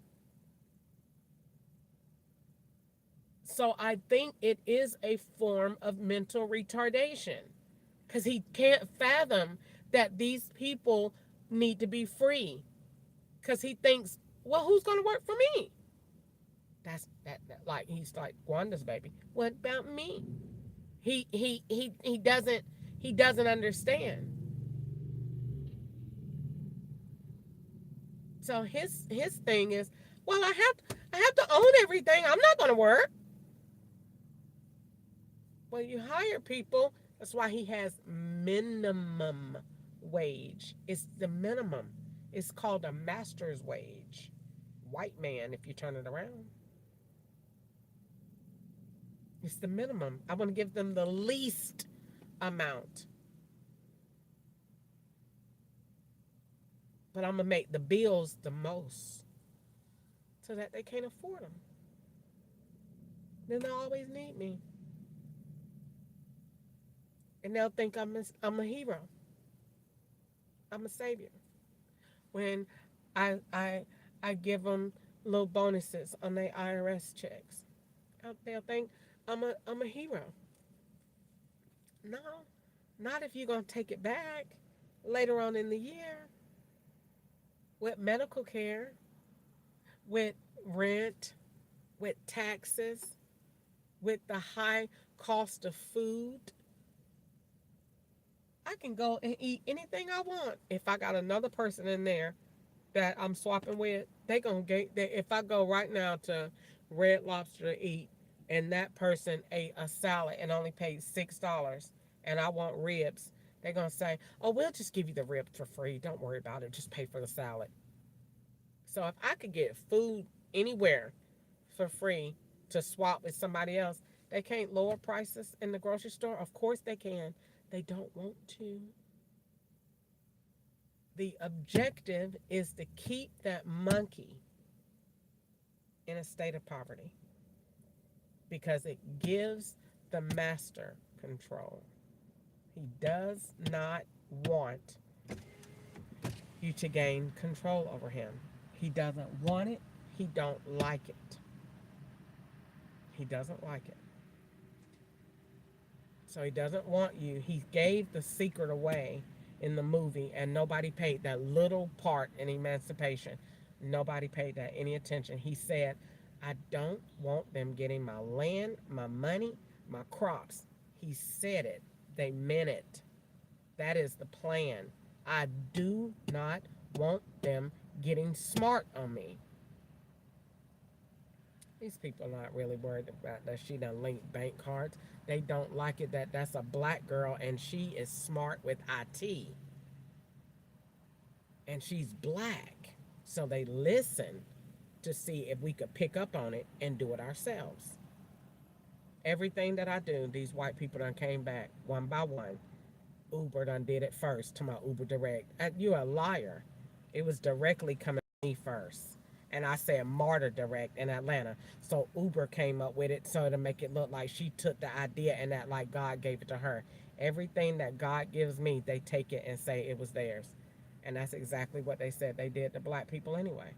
So I think it is a form of mental retardation because he can't fathom that these people need to be free because he thinks, well, who's going to work for me? That's that like he's like Gwanda's baby. What about me? He doesn't understand. So his thing is, well, I have to own everything. I'm not going to work. Well, you hire people. That's why he has minimum wage. It's the minimum. It's called a master's wage. White man, if you turn it around. It's the minimum. I want to give them the least amount, but I'm going to make the bills the most so that they can't afford them. Then they'll always need me. And they'll think I'm a hero. I'm a savior. When I give them little bonuses on their IRS checks, they'll think I'm a hero. No, not if you're gonna take it back later on in the year with medical care, with rent, with taxes, with the high cost of food. I can go and eat anything I want if I got another person in there that I'm swapping with. They gonna get if I go right now to Red Lobster to eat, and that person ate a salad and only paid $6, and I want ribs. They're gonna say, "Oh, we'll just give you the ribs for free. Don't worry about it. Just pay for the salad." So if I could get food anywhere for free to swap with somebody else, they can't lower prices in the grocery store. Of course they can. They don't want to. The objective is to keep that monkey in a state of poverty because it gives the master control. He does not want you to gain control over him. He doesn't want it. He don't like it. He doesn't like it. So he doesn't want you. He gave the secret away in the movie, and nobody paid that little part in Emancipation. Nobody paid that any attention. He said, I don't want them getting my land, my money, my crops. He said it. They meant it. That is the plan. I do not want them getting smart on me. These people are not really worried about that she done linked bank cards. They don't like it that that's a black girl and she is smart with IT. And she's black. So they listen to see if we could pick up on it and do it ourselves. Everything that I do, these white people done came back one by one. Uber done did it first to my Uber Direct. You're a liar. It was directly coming to me first. And I said Martyr Direct in Atlanta. So Uber came up with it so to make it look like she took the idea and that like God gave it to her. Everything that God gives me, they take it and say it was theirs. And that's exactly what they said they did to black people anyway.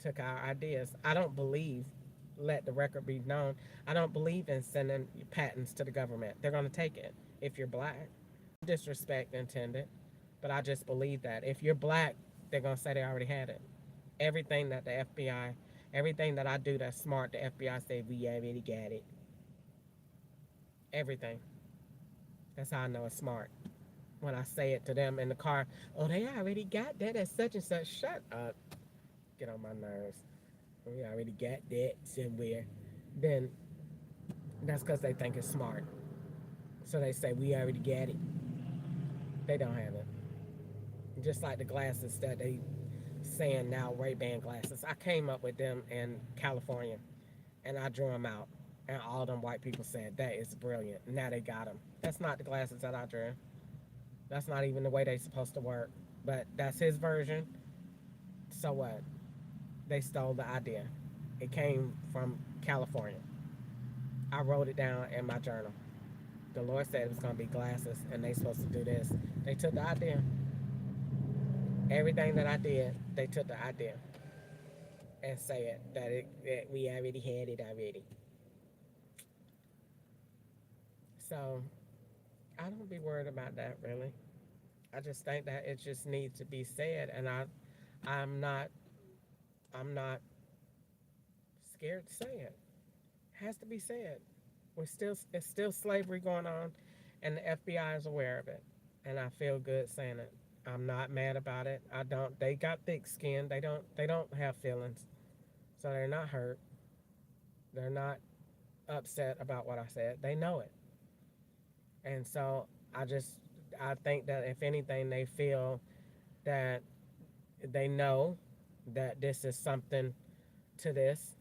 Took our ideas. I don't believe, let the record be known, I don't believe in sending patents to the government. They're going to take it if you're black. Disrespect intended, but I just believe that if you're black, they're going to say they already had it. Everything that the FBI, everything that I do that's smart, the FBI say we already got it. Everything. That's how I know it's smart. When I say it to them in the car, oh, they already got that at such and such. Shut up. Get on my nerves. We already got that somewhere. Then that's because they think it's smart. So they say we already got it. They don't have it. Just like the glasses that they saying now, Ray-Ban glasses. I came up with them in California, and I drew them out. And all them white people said, that is brilliant. Now they got them. That's not the glasses that I drew. That's not even the way they're supposed to work. But that's his version. So what? They stole the idea. It came from California. I wrote it down in my journal. The Lord said it was going to be glasses, and they supposed to do this. They took the idea. Everything that I did, they took the idea and said that we already had it already. So I don't be worried about that really. I just think that it just needs to be said, and I'm not scared to say it. It has to be said. It's still slavery going on, and the FBI is aware of it, and I feel good saying it. I'm not mad about it. I don't. They got thick skin. They don't have feelings, so they're not hurt. They're not upset about what I said. They know it, and so I think that if anything, they feel that they know that this is something to this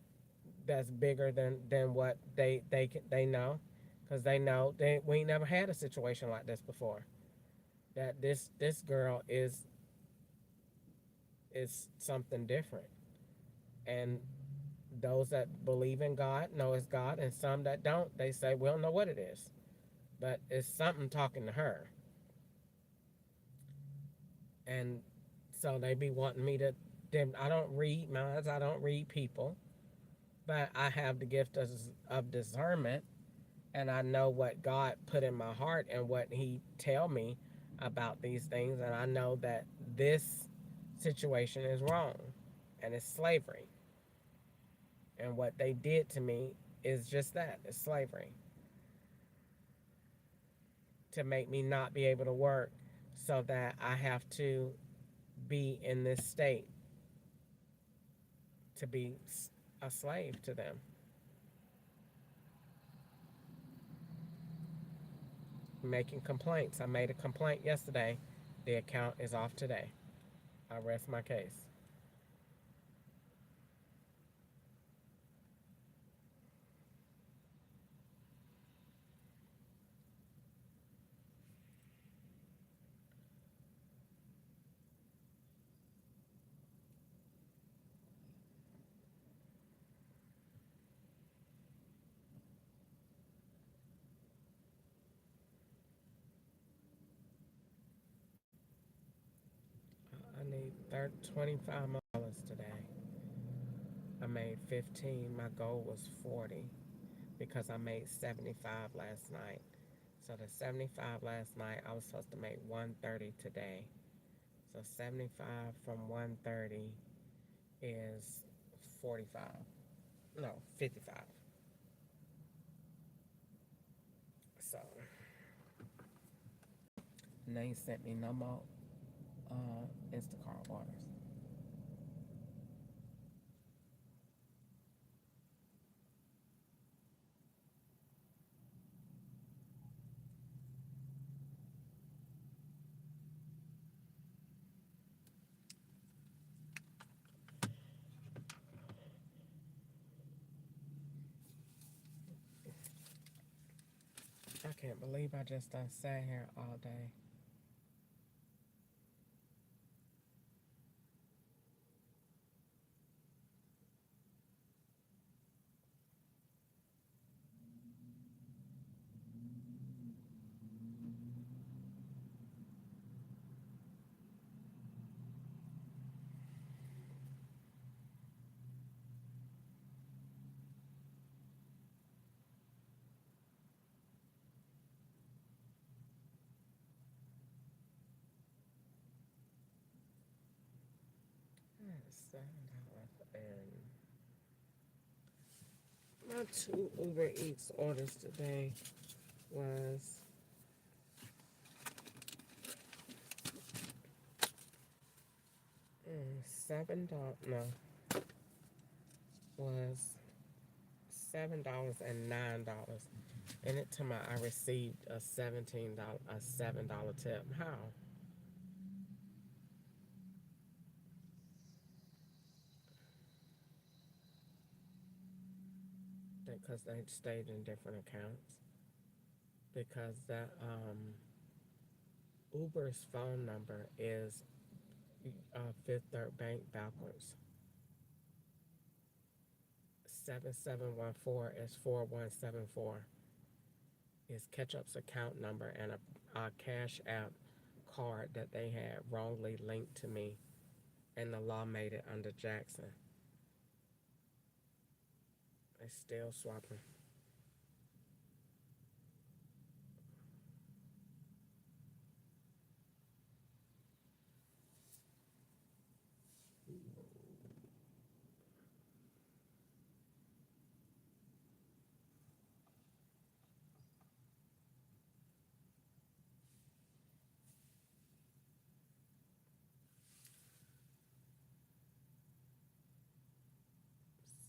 that's bigger than what they know, because they know we ain't never had a situation like this before. That this girl is something different, and those that believe in God know it's God, and some that don't, they say we don't know what it is, but it's something talking to her, and so they be wanting me to. Then I don't read minds, I don't read people, but I have the gift of discernment, and I know what God put in my heart and what He tell me about these things, and I know that this situation is wrong, and it's slavery, and what they did to me is just that, it's slavery, to make me not be able to work, so that I have to be in this state, to be a slave to them. Making complaints. I made a complaint yesterday. The account is off today. I rest my case. I need $25 today. I made 15. My goal was 40 because I made 75 last night. So the 75 last night, I was supposed to make 130 today. So 75 from 130 is 45. No, 55. So, and they sent me no more Instacart orders. I can't believe I just done sat here all day. $7 and my two Uber Eats orders today was $7. No, was $7 and $9. And it to my I received a $7 tip. How? Because they stayed in different accounts. Because that Uber's phone number is Fifth Third Bank backwards. 7714 is 4174. Is Ketchup's account number, and a Cash App card that they had wrongly linked to me, and the law made it under Jackson. They still swapping.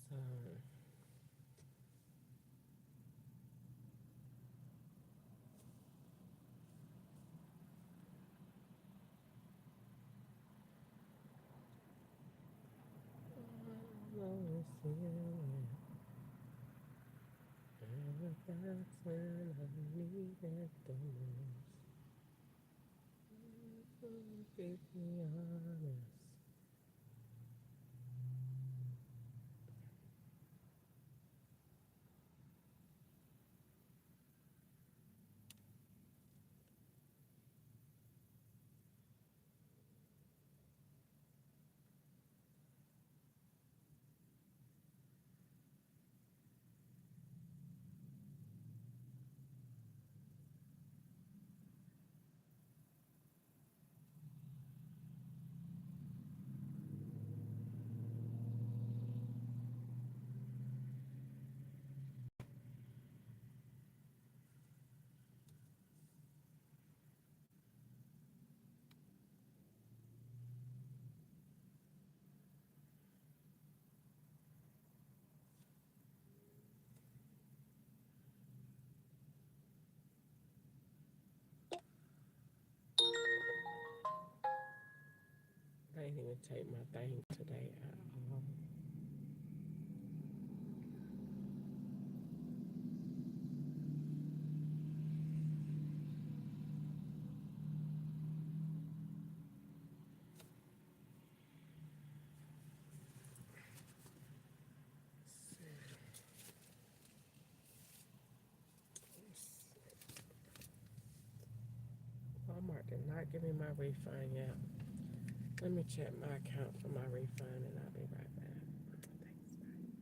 So you. And that's when I need it the most. Keep me honest. They didn't even take my thing today at all. Walmart did not give me my refund yet. Let me check my account for my refund and I'll be right back. Thanks.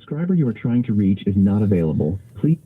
subscriber you are trying to reach is not available. Please.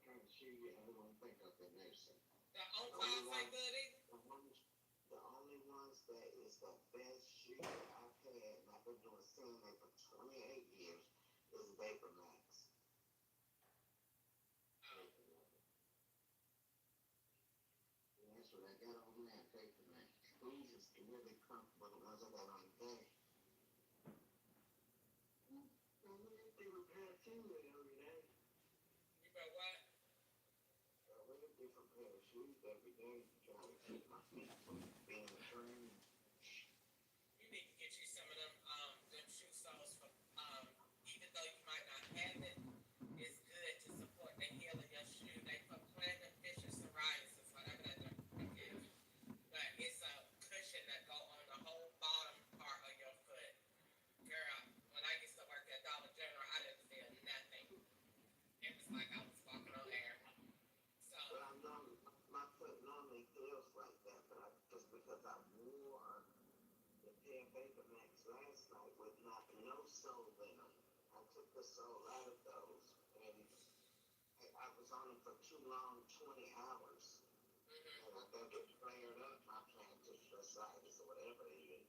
The on files ain't good either. The only ones that is the best shoe I've had, and I've been doing CNA for 28 years, is Vapor Max. And that's what I got on that Vapor Max. These is really comfortable, the ones I got on today. I'm gonna do a pair of shoes every day. You bet what? I wear a different pair of shoes every day to try to keep my feet from being trained. You need to get you some of them shoe soles for, even though you might not have it, it's good to support the heel of your shoe. They put plantar fasciitis psoriasis, whatever that is. But it's a cushion that go on the whole bottom part of your foot. Girl, when I used to work at Dollar General, I didn't feel nothing. It was like I was walking on air. So, Well, I know my foot normally feels like that, but just because I wore the pair of Vapor Max last night with no sole in them, I took the sole out of those, and I was on them for too long, 20 hours. And I think it flared up my plantar fasciitis or whatever it is.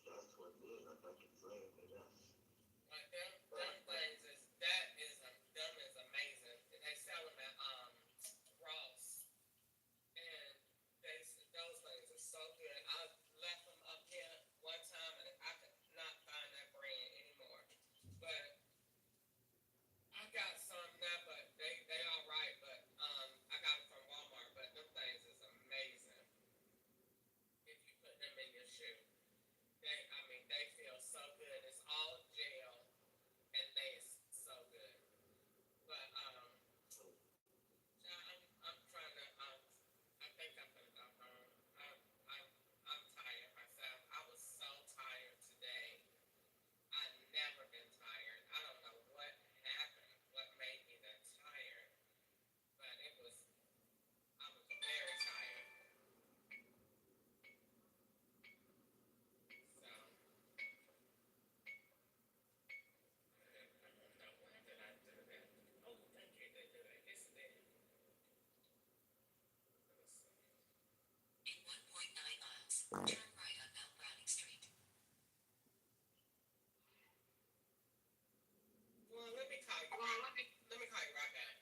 That's what it is. I think it flared it up. like them things them is amazing. They sell them at Ross, and those things are so good. I left them up here one time, and I could not find that brand anymore. But I got some now, but they all right. But I got them from Walmart. But them things is amazing. If you put them in your shoe, they feel so good. It's all gel, and they is so good. But I'm trying to I think I'm gonna go home. I'm tired myself. I was so tired today. I've never been tired. I don't know what happened, what made me that tired, but I was very tired. So, I don't know, why did I do that? Oh, thank you, they do it. Yes, it did. Let me see. In 1.9 miles, turn right on Mount Browning Street. Well, let me call you. Let me call you right back.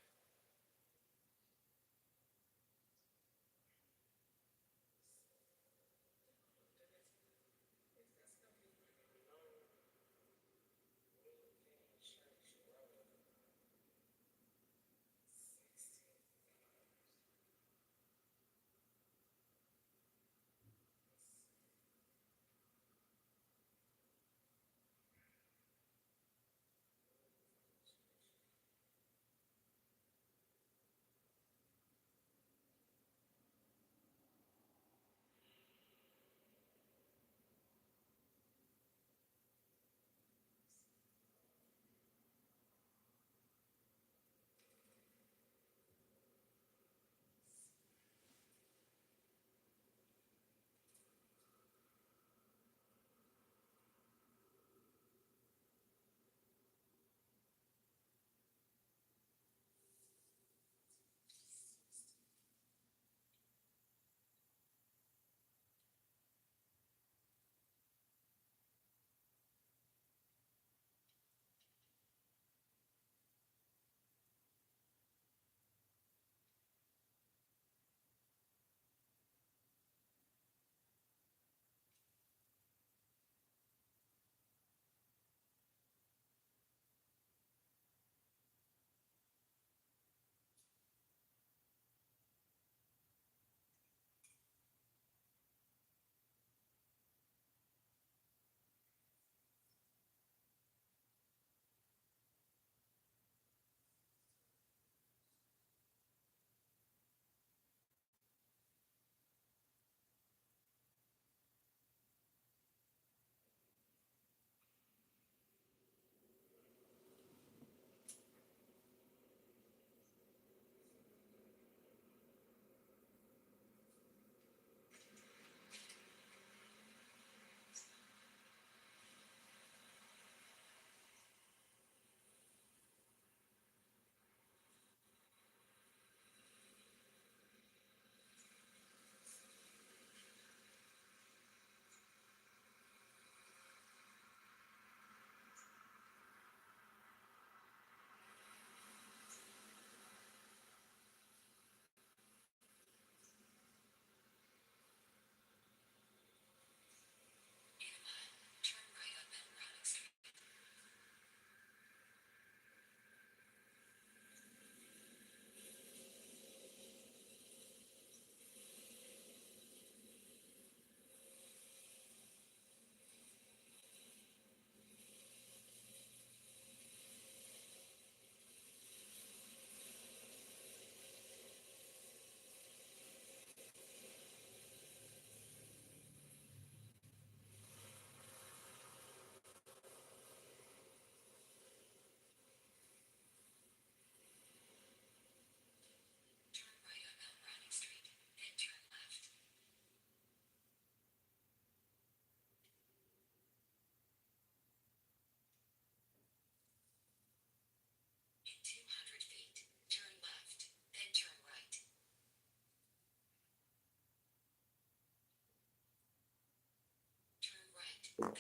Can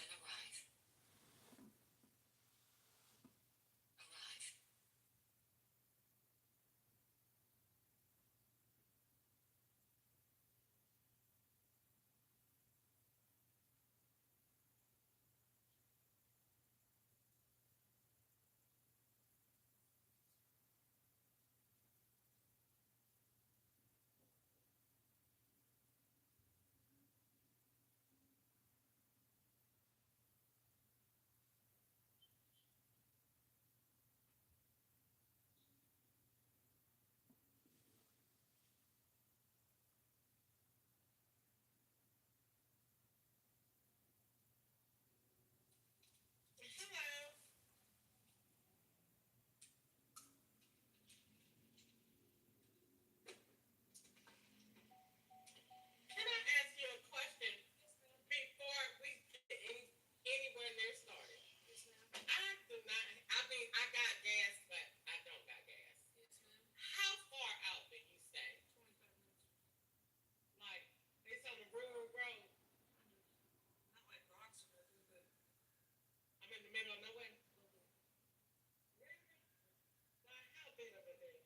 I ask you a question before we get anywhere near started? I do not. I mean, I got gas, but I don't got gas. How far out do you stay? Like it's on a rural road. I'm in the middle of nowhere. Really? Like how big of a thing?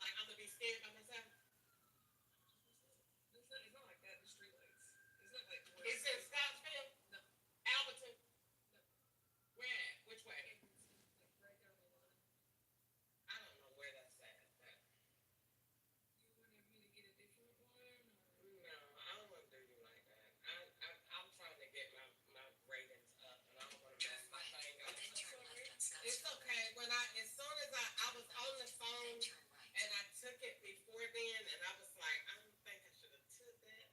Like I'm gonna be scared by myself. It's in Scottsville, Alberton. Where at? Which way? I don't know where that's at. But no, I don't want to do you like that. I'm trying to get my ratings up, and I don't want to mess my thing up. It's okay. As soon as I was on the phone, and I took it before then, and I was like, I don't think I should have took that.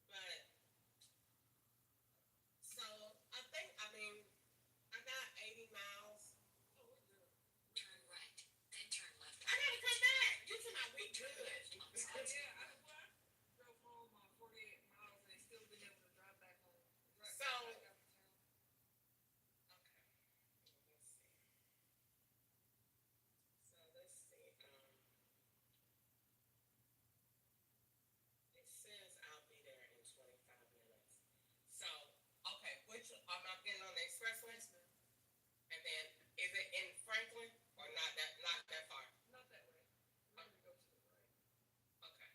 But so I mean, I got 80 miles. I gotta come back. You see my we good. So okay, let's see. So let's see. It says I'll be there in 25 minutes. So okay, which am I getting on the expressway? And then is it in Franklin or not that far? Okay.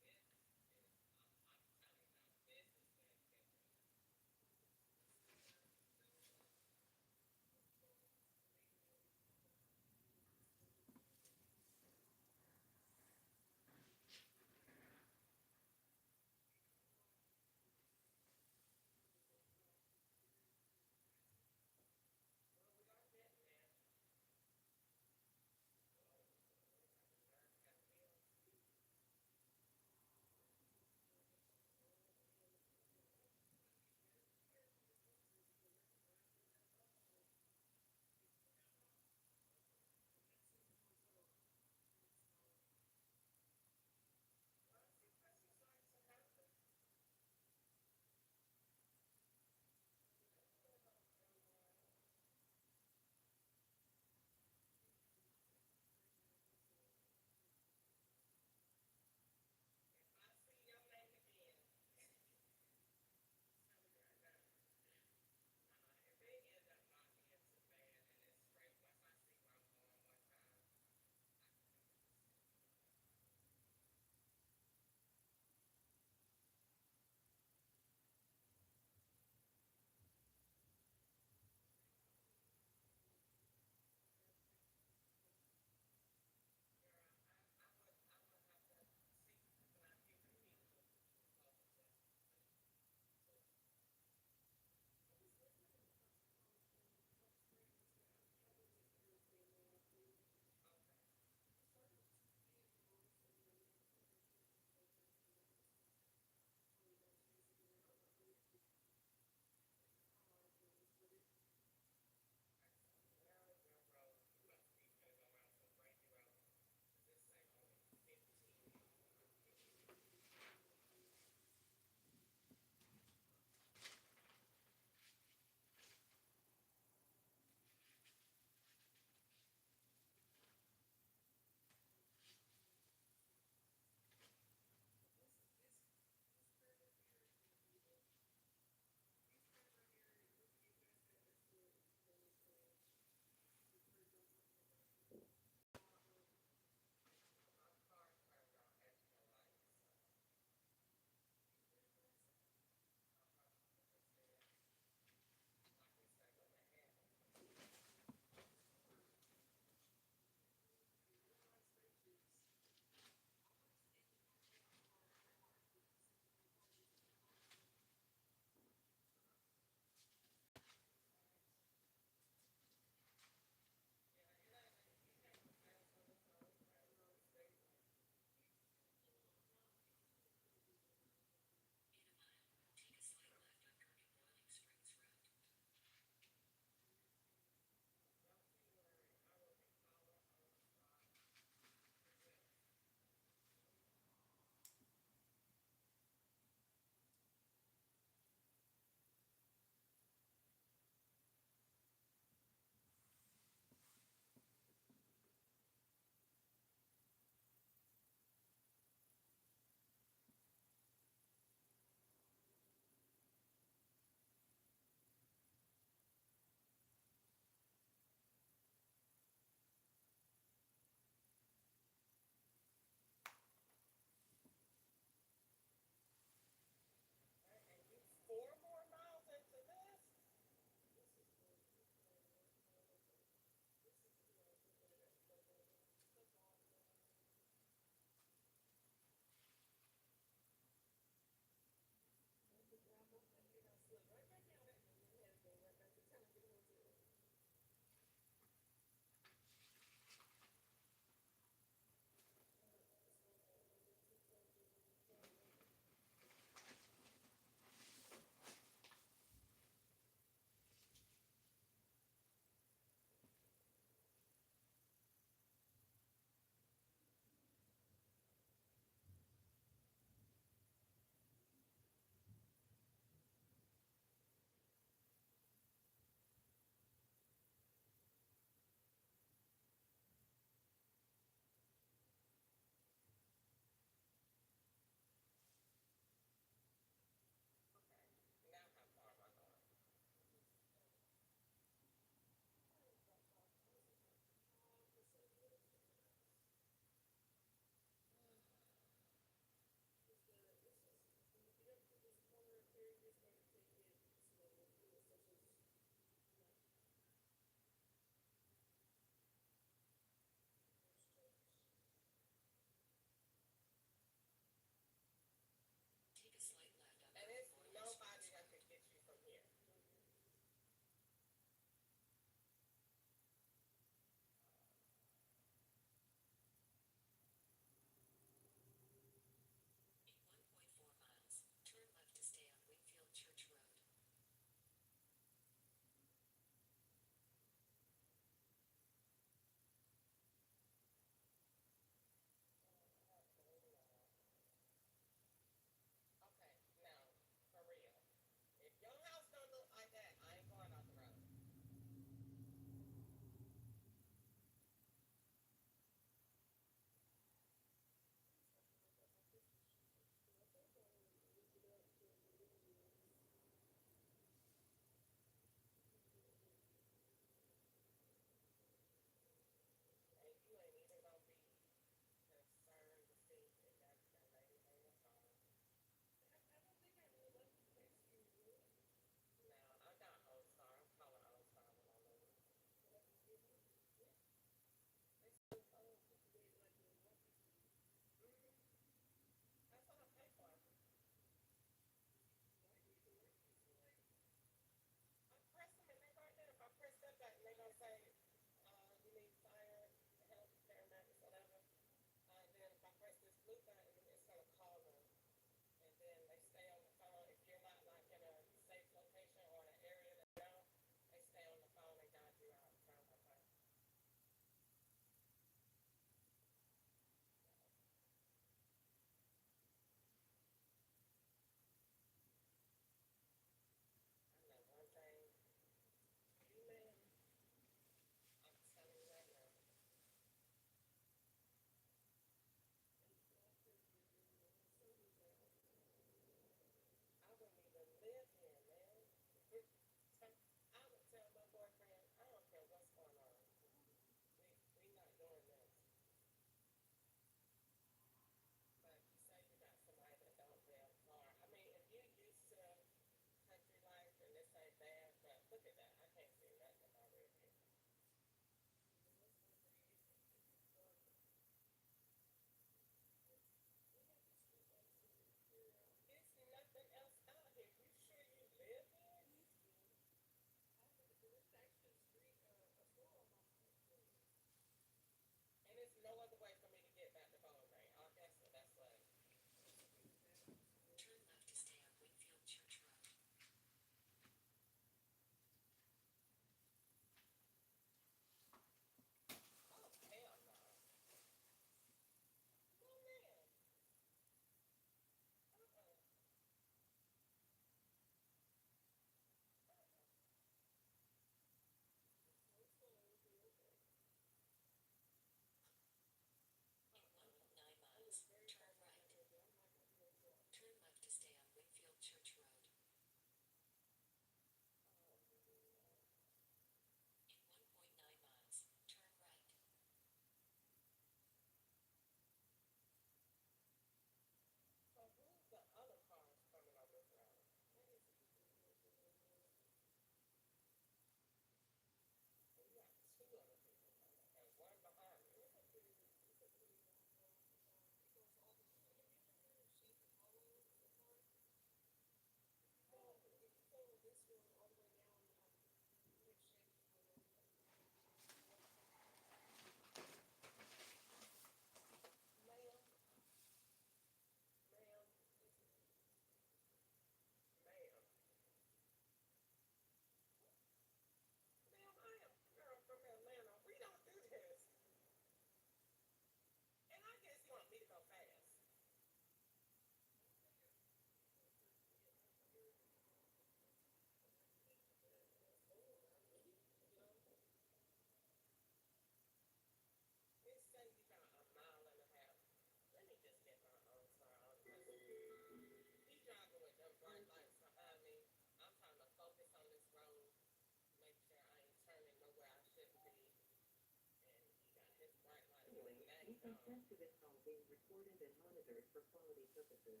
Consent to this call being recorded and monitored for quality purposes.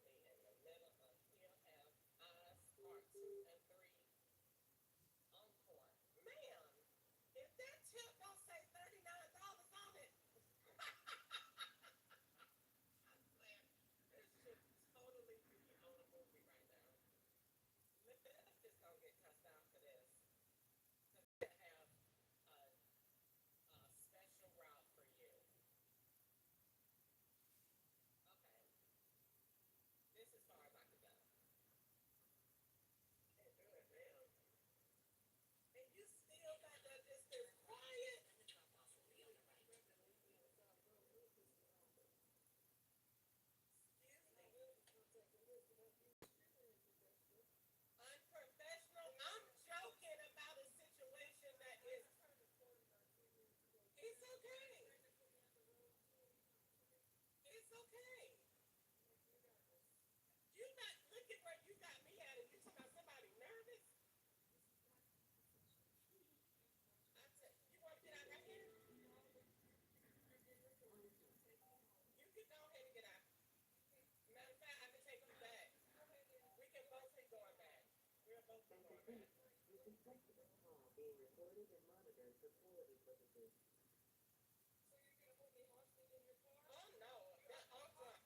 This girl got me in the middle of Hill Have Eyes Part 2 and 3 Encore. Ma'am, if that tip don't say $39 on it, I swear, this should totally be on a movie right now. Let's just gonna get cussed out for this. Because I have a special route for you. Okay, this is as far as I can go. Can't do it, ma'am. And you still got that distance quiet? Unprofessional. I'm joking about a situation that is. It's okay. It's okay. You not looking where you got me at, and you talking about somebody nervous. You want to get out right here? You can go ahead and get out. Matter of fact, I can take you back. We can both be going back. We're both be going back. You consent to this call being recorded and monitored for quality purposes. So you're gonna put me hostage in your car? Oh no, that also.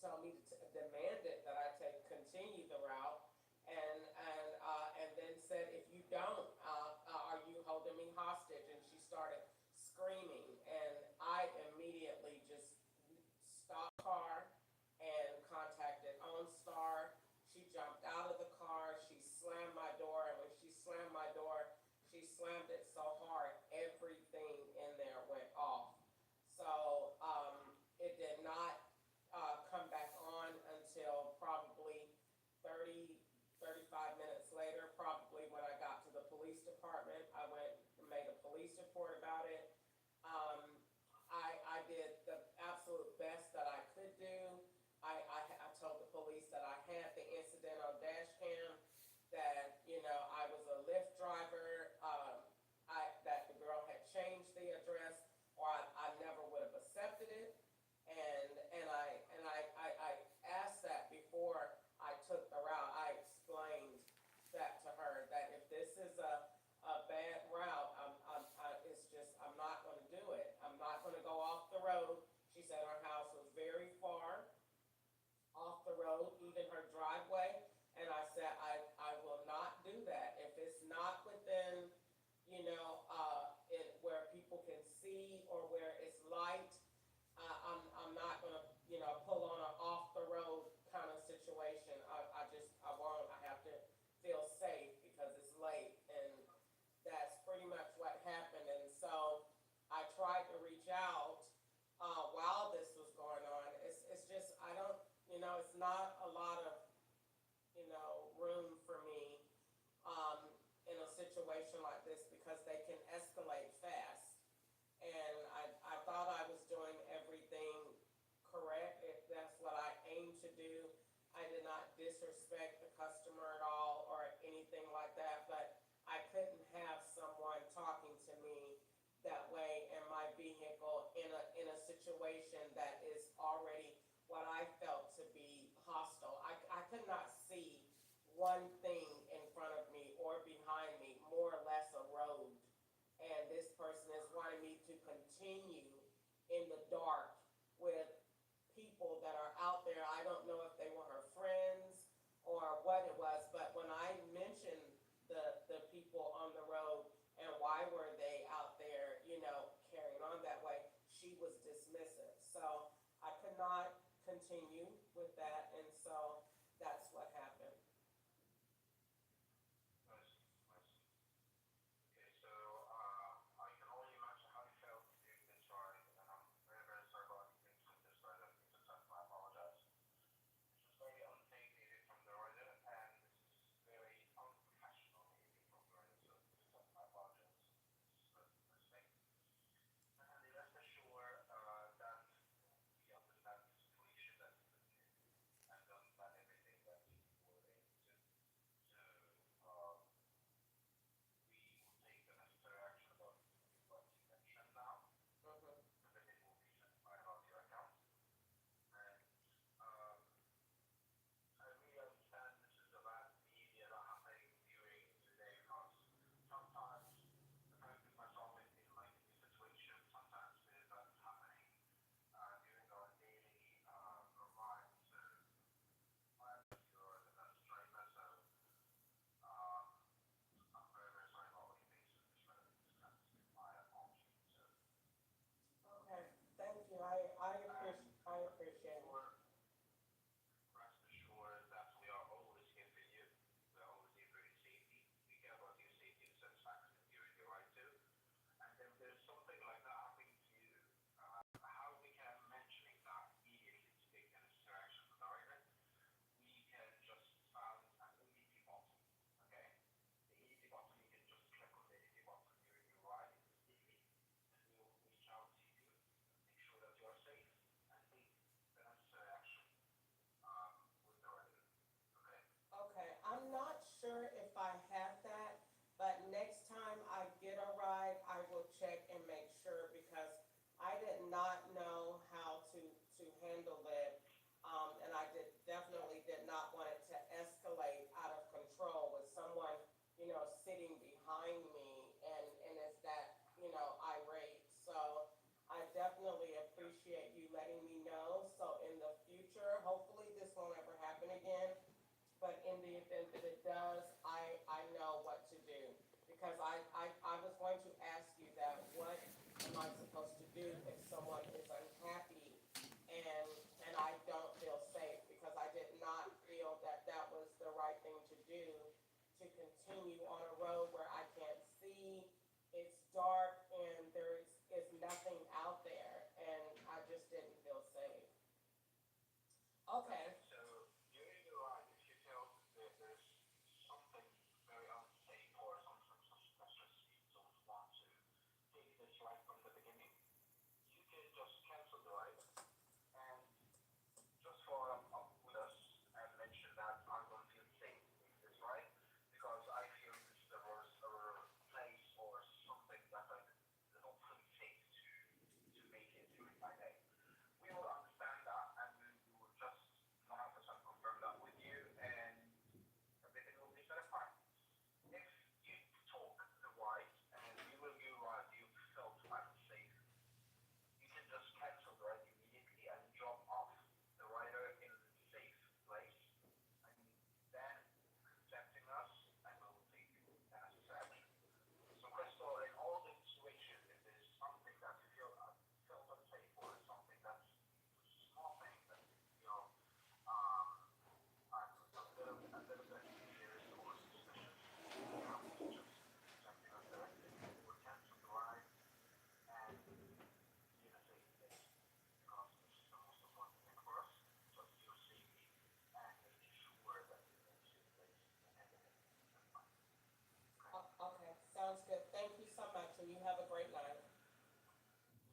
tell me to demanded that I take continue the route, and then said, if you don't, are you holding me hostage? And she started screaming, and I immediately just stopped the car and contacted OnStar. She jumped out of the car. She slammed my door, and when she slammed my door, she slammed it so hard everything in there went off. So it did not come back on until probably 30, 35 minutes later. Probably when I got to the police department, I went and made a police report about it. Um, I did the absolute best that I could do. I told the police that I had the incident on dash cam, that, I was a Lyft driver, that the girl had changed the address, or I never would have accepted it. And I asked that before I took the route. I explained that to her, that if this is a bad route, it's just, I'm not going to do it. I'm not going to go off the road. She said her house was very far off the road, even her driveway. And I said, I will not do that. If it's not within, where people can see or where it's light, I'm not gonna, pull on an off the road kind of situation. I won't. I have to feel safe because it's late, and that's pretty much what happened. And so I tried to reach out while this was going on. It's just, I don't, it's not a lot of, room for me in a situation like this, because they can escalate fast. And I thought I was doing everything correct. If that's what I aim to do. I did not disrespect the customer at all or anything like that, but I couldn't have someone talking to me that way in my vehicle in a situation that is already what I felt to be hostile. I could not see one thing in front of me or behind me, more or less a road. And this person is wanting me to continue in the dark with people that are out there. I don't know if they were her friends or what it was, but when I mentioned the people on the road and why were they out there, carrying on that way, she was dismissive. So I could not continue with that, and so that's what happened. Nice, nice. Okay, so I can only imagine how you felt during this ride, and I'm very, very sorry about the things from this ride. I think that's I apologize. This was very untaken from the rider, and this is very unprofessional behavior from the rider, so just I apologize. This is a mistake. And rest assured that we understand the situation that because I was going to ask you that. What am I supposed to do if someone is unhappy and I don't feel safe? Because I did not feel that that was the right thing to do, to continue on a road where I can't see, it's dark, and is nothing out there, and I just didn't feel safe. Okay. So you're in the right if you feel that there's something very unsafe or something suspicious you don't want to take this ride from the beginning. You can just cancel the ride and just follow up with us and mention that I don't feel safe in this ride because I feel this there was a place or something that I don't feel safe to make it during my day. We will understand that and we will just 100% confirm that with you and everything will be satisfied. If you talk the right and we will you right, you felt unsafe, you can just cancel the ride immediately and drop off the rider in a safe place and then contacting us and we will take the necessary action. So Crystal, in all the situations, if there's something that you felt unsafe or something that's a small thing that you know I'm a little bit curious or suspicious, you have to just contacting us directly. We'll cancel the ride and be in a safe place because this is the most important thing for us, just your safety and making sure that you're in a safe place and everything is fine. Okay? Okay, sounds good. Thank you so much, and you have a great night.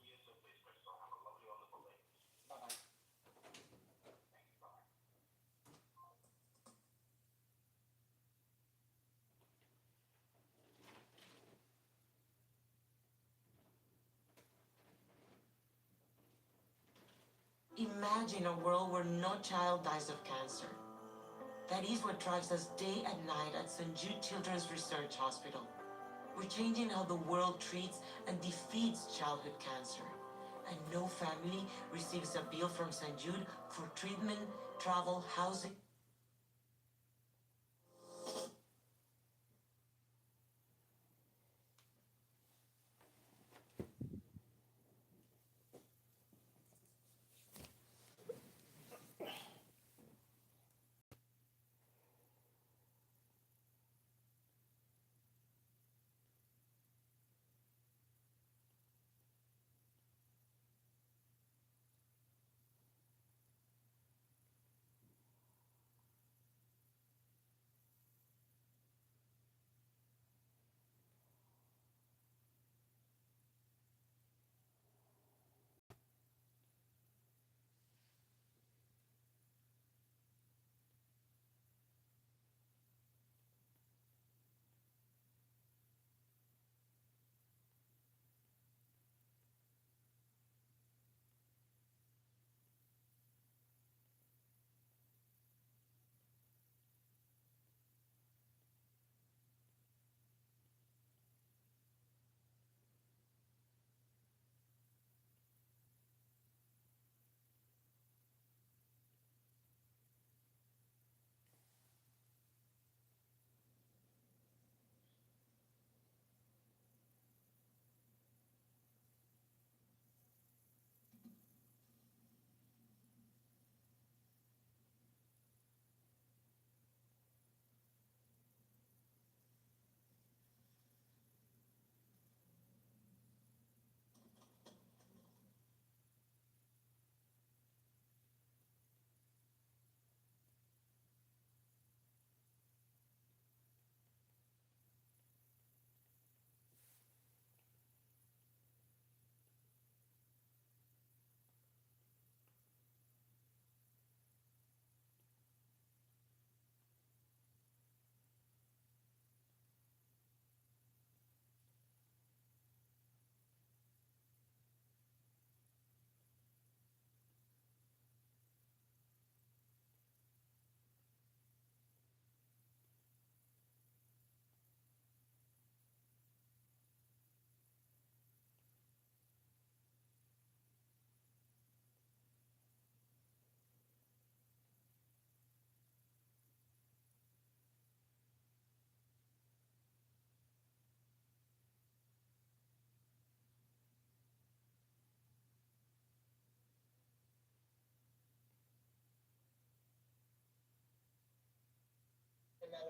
You too, please, Crystal. Have a lovely, wonderful day. Bye bye. Thank you. Bye. Imagine a world where no child dies of cancer. That is what drives us day and night at St. Jude Children's Research Hospital. We're changing how the world treats and defeats childhood cancer. And no family receives a bill from St. Jude for treatment, travel, housing.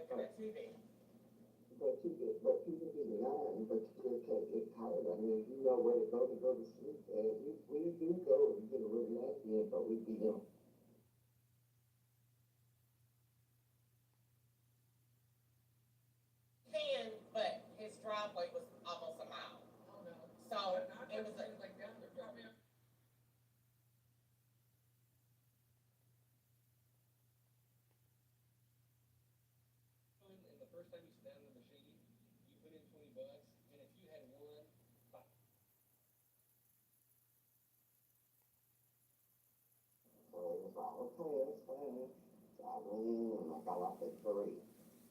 looking at TV. But you can be none, but you still can't get tired. I mean, you know where to go to sleep. And we do go and get a little nap in, but we be Ten, but his driveway was almost a mile. So it was a, so it was like, okay, it's fine. So I went in and I got off at 3.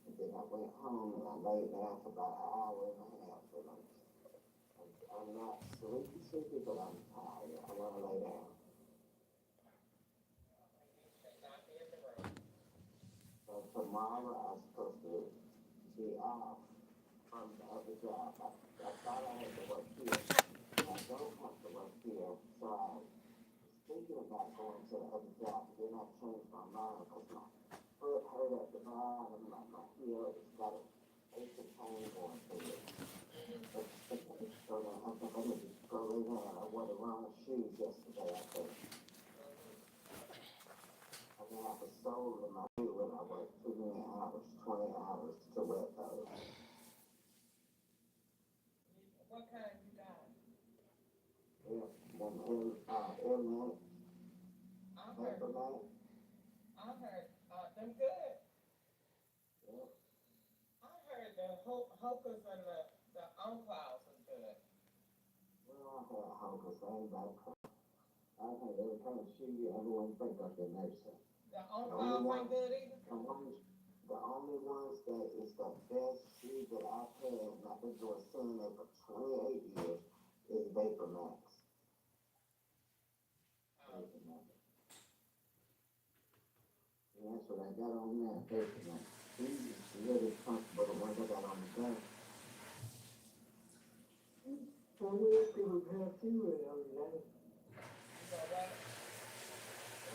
And then I went home and I laid down for about an hour and a half. And I'm not sleepy, but I'm tired. I want to lay down. So tomorrow I'm supposed to be off from the other job. I thought I had to work here. I don't have to work here. So I was thinking about going to the other job. But then I changed my mind because my foot hurt at the bottom. My heel has got an aching pain going through it. So then I think I'm going to just go lay down. I wore the wrong shoes yesterday, I think. And then I was sold in my shoe when I worked too many hours, 20 hours to wet those. what kind you got? Yeah, then Air Max, I heard, Vapor Max. them good. Yeah. I heard the Hokas and the Unclouds is good. Well, I had Hokers, I ain't that crap. I've had every kind of shoe you ever want to think of in nursing. The only Unclouds one- ain't good either. The only ones that is the best shoe that I've had, and I've been doing CNA for 28 years, is Vapor Max. Vapor Max. And that's what I got on now, Vapor Max. These is really comfortable, the ones I got on the back. Well, we have people have too, that. So what?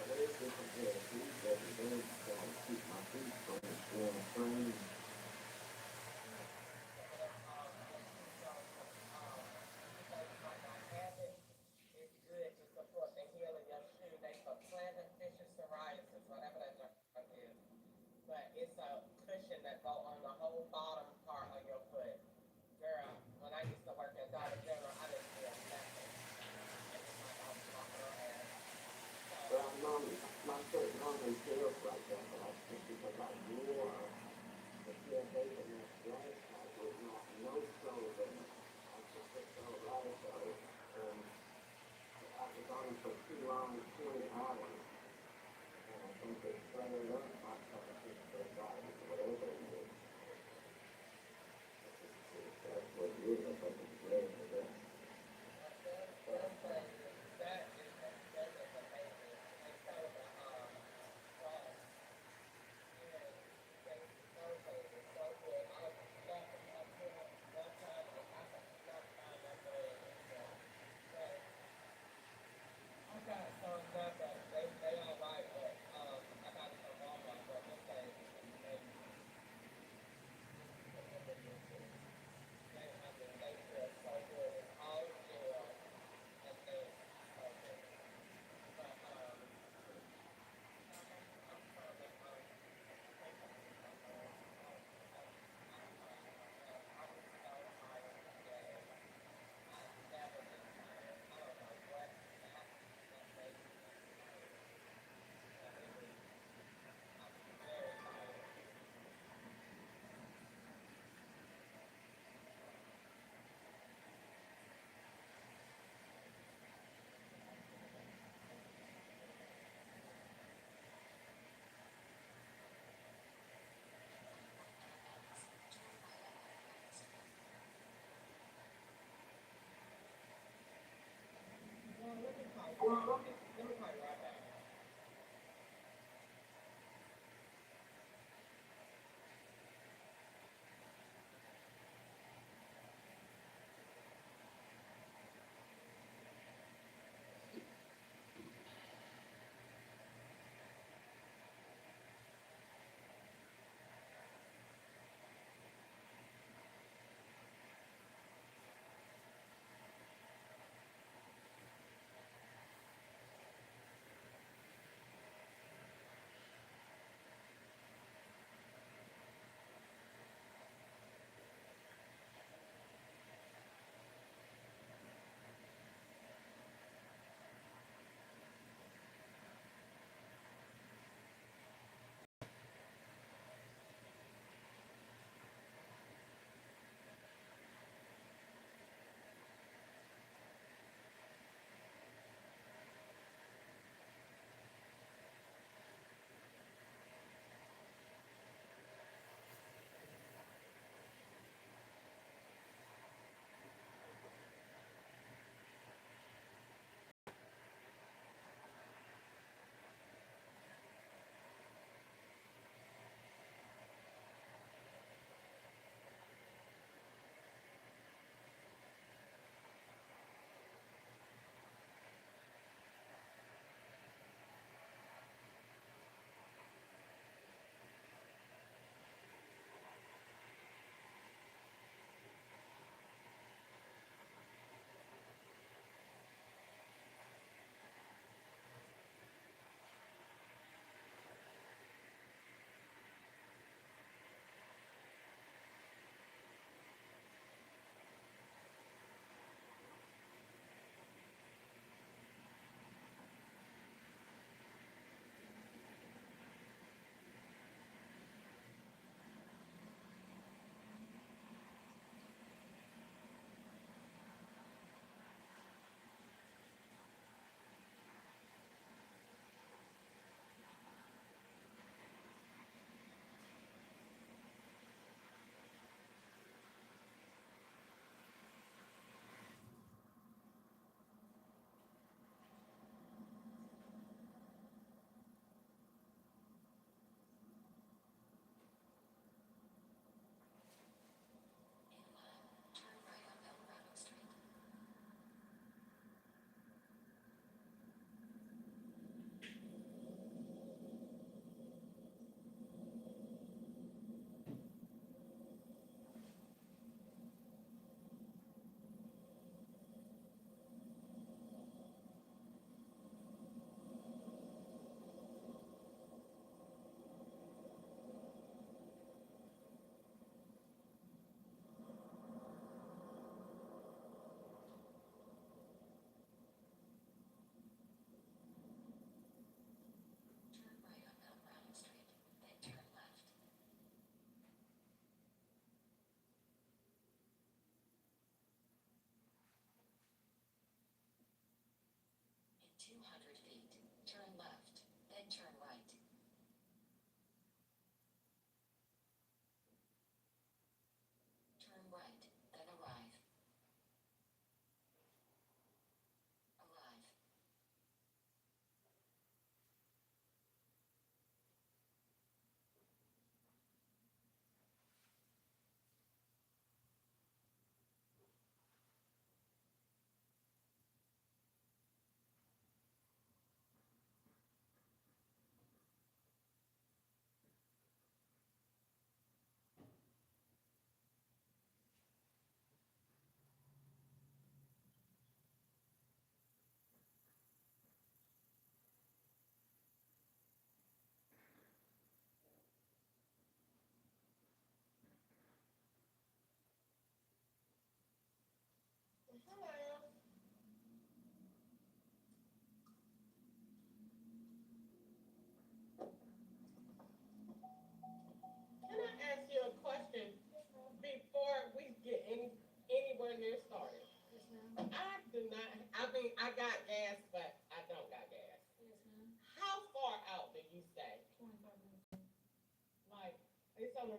There's different pair of shoes every day to keep my feet from being strained. It's good to support the heel of your shoe. They for plantar fasciitis psoriasis, whatever that drug is. But it's a cushion that go on the whole bottom part of your foot. Girl, when I used to work at Dollar General, I didn't feel nothing. It was like I was walking around. Well, my foot normally feels like that, but I think because I wore the pair of Vapor Max last night with no soles in it. I took the sole right though, and I was on it for too long, 20 hours. And I think it flared up my psoriasis, whatever it is. That's what it is. I think it's flared to death.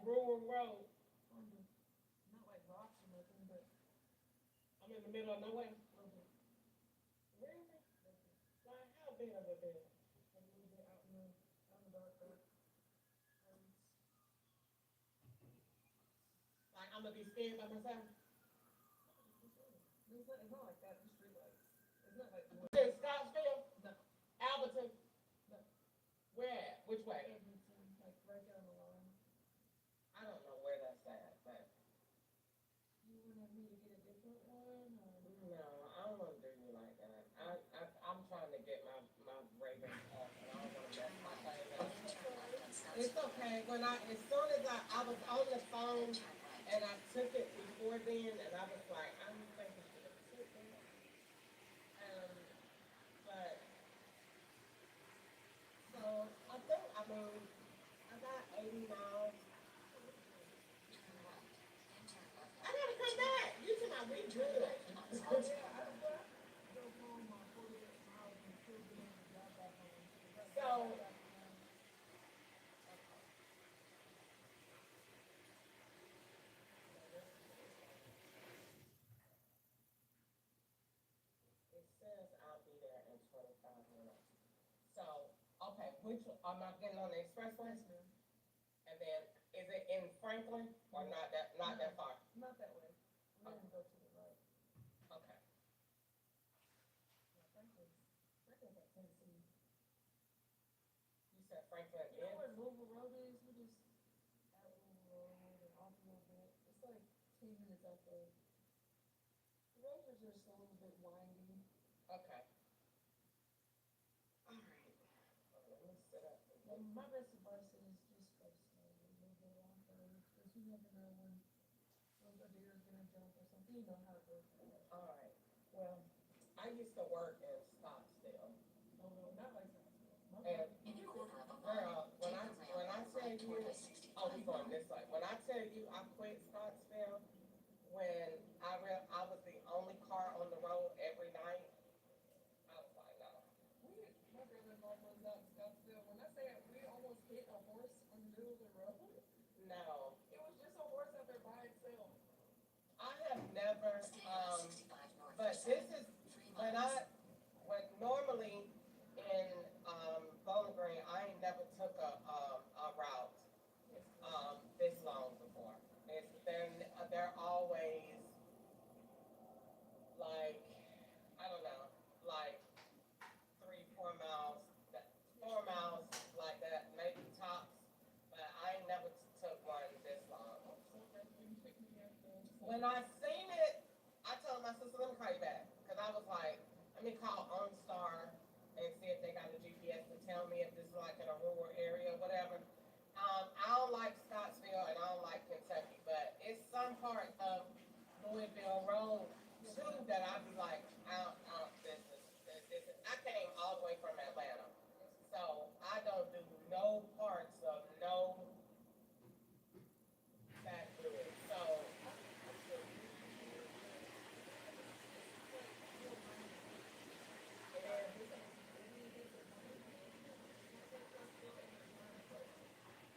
rural road. Not like rocks or nothing, but I'm in the middle of nowhere. Really? Like how big of a bit? A little bit out in the dark. Like I'm gonna be scared by myself. It's not like that. It's street lights. It's not like in Scottsville. No. Alberton. No. Where at? Which way? Edmonton, like right down the line. I don't know where that's at, but you wanted me to get a different one? Or? No, I don't want to do you like that. I'm trying to get my Ravens off, and I don't want to mess my thing up. It's okay. As soon as I was on the phone and I took it before then, and I was like, I don't think I should have took it. But so I got 80 miles. I gotta come back. You said we good. So it says I'll be there in 25 minutes. So, okay, which am I getting on the expressway? And then is it in Franklin or not that far? Not that way. We're gonna go to the right. Okay. Franklin's at Tennessee. You said Franklin. You know where Louisville Road is? We just out Louisville Road and off a little bit. It's like 10 minutes up there. The roads are just a little bit windy. Okay. All right. Let me set up. Well, my best advice is just go slowly. You'll go on first because you never know when a deer is gonna jump or something. You know how it goes. All right. Well, I used to work in Scottsdale. Oh no, not like Scottsdale. And girl, when I tell you, oh, we going this way. When I tell you I quit Scottsdale, when I was the only car on the road every night, I was like, no. My brother-in-law was out in Scottsdale. When I say we almost hit a horse on the middle of the road. No. It was just a horse out there by itself. I have never, but this is when normally in Bowling Green, I ain't never took a route this long before. They're always like, I don't know, like 3-4 miles, 4 miles like that, maybe tops. But I ain't never took one this long. When I seen it, I told my sister, let me call you back. Because I was like, let me call OnStar and see if they got a GPS to tell me if this is like in a rural area or whatever. I don't like Scottsville and I don't like Kentucky, but it's some part of Louisville Road too that I'd be like, I came all the way from Atlanta. So I don't do no parts of no that good. So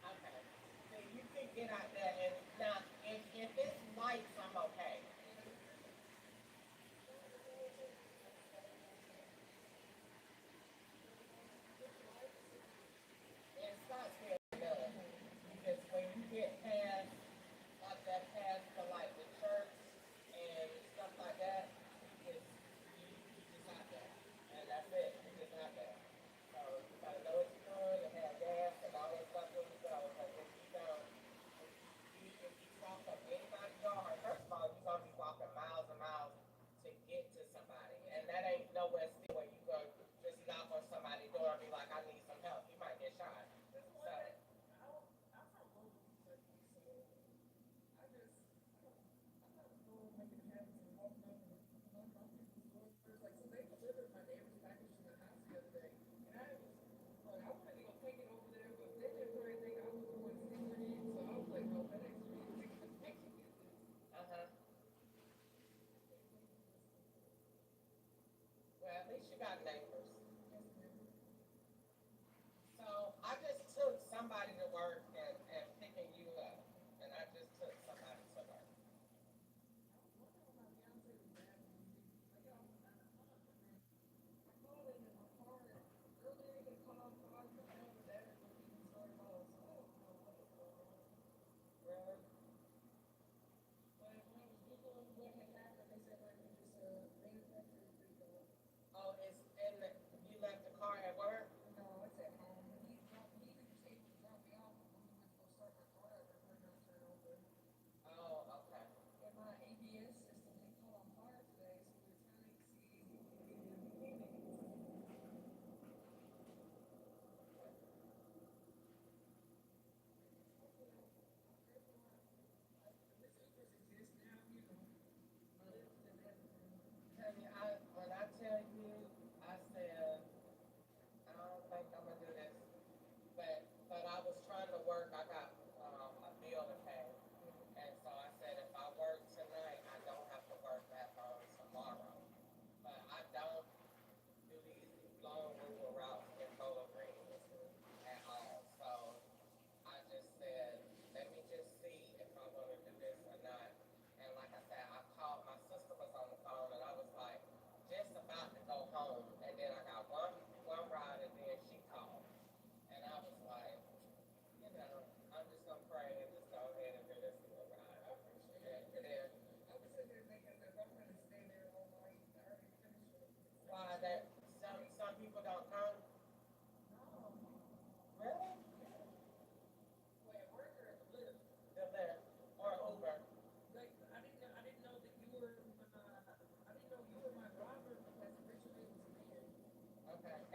okay. So you can get out there and now if it's lights, I'm okay. In Scottsdale, does. Because when you get past like that past the like the church and stuff like that, it's you just not there. And that's it. You just not there. So you gotta know what you're doing and have gas and all that stuff when you go. Because if you don't, if you walk up anybody's yard, first of all, you're gonna be walking miles and miles to get to somebody. And that ain't nowhere still where you go just knock on somebody's door and be like, I need some help. You might get shot. So uh-huh. Well, at least you got neighbors. So I just took somebody to work and picking you up.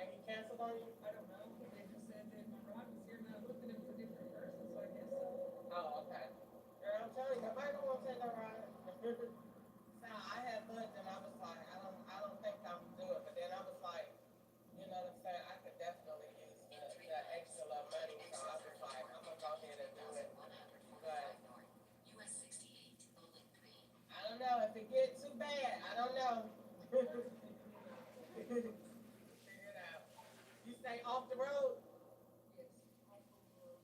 And he canceled on you? I don't know. They just said that my ride was here and I looked at it was a different person, so I guess so. Oh, okay. Girl, I'm telling you, nobody don't want to take that ride. So I had looked and I was like, I don't think I'm doing it. But then I was like, you know what I'm saying? I could definitely use the extra little money. So I was like, I'm gonna go ahead and do it. But US 68, Bowling Green. I don't know if it gets too bad. I don't know. Figure it out. You stay off the road. Yes, off the road.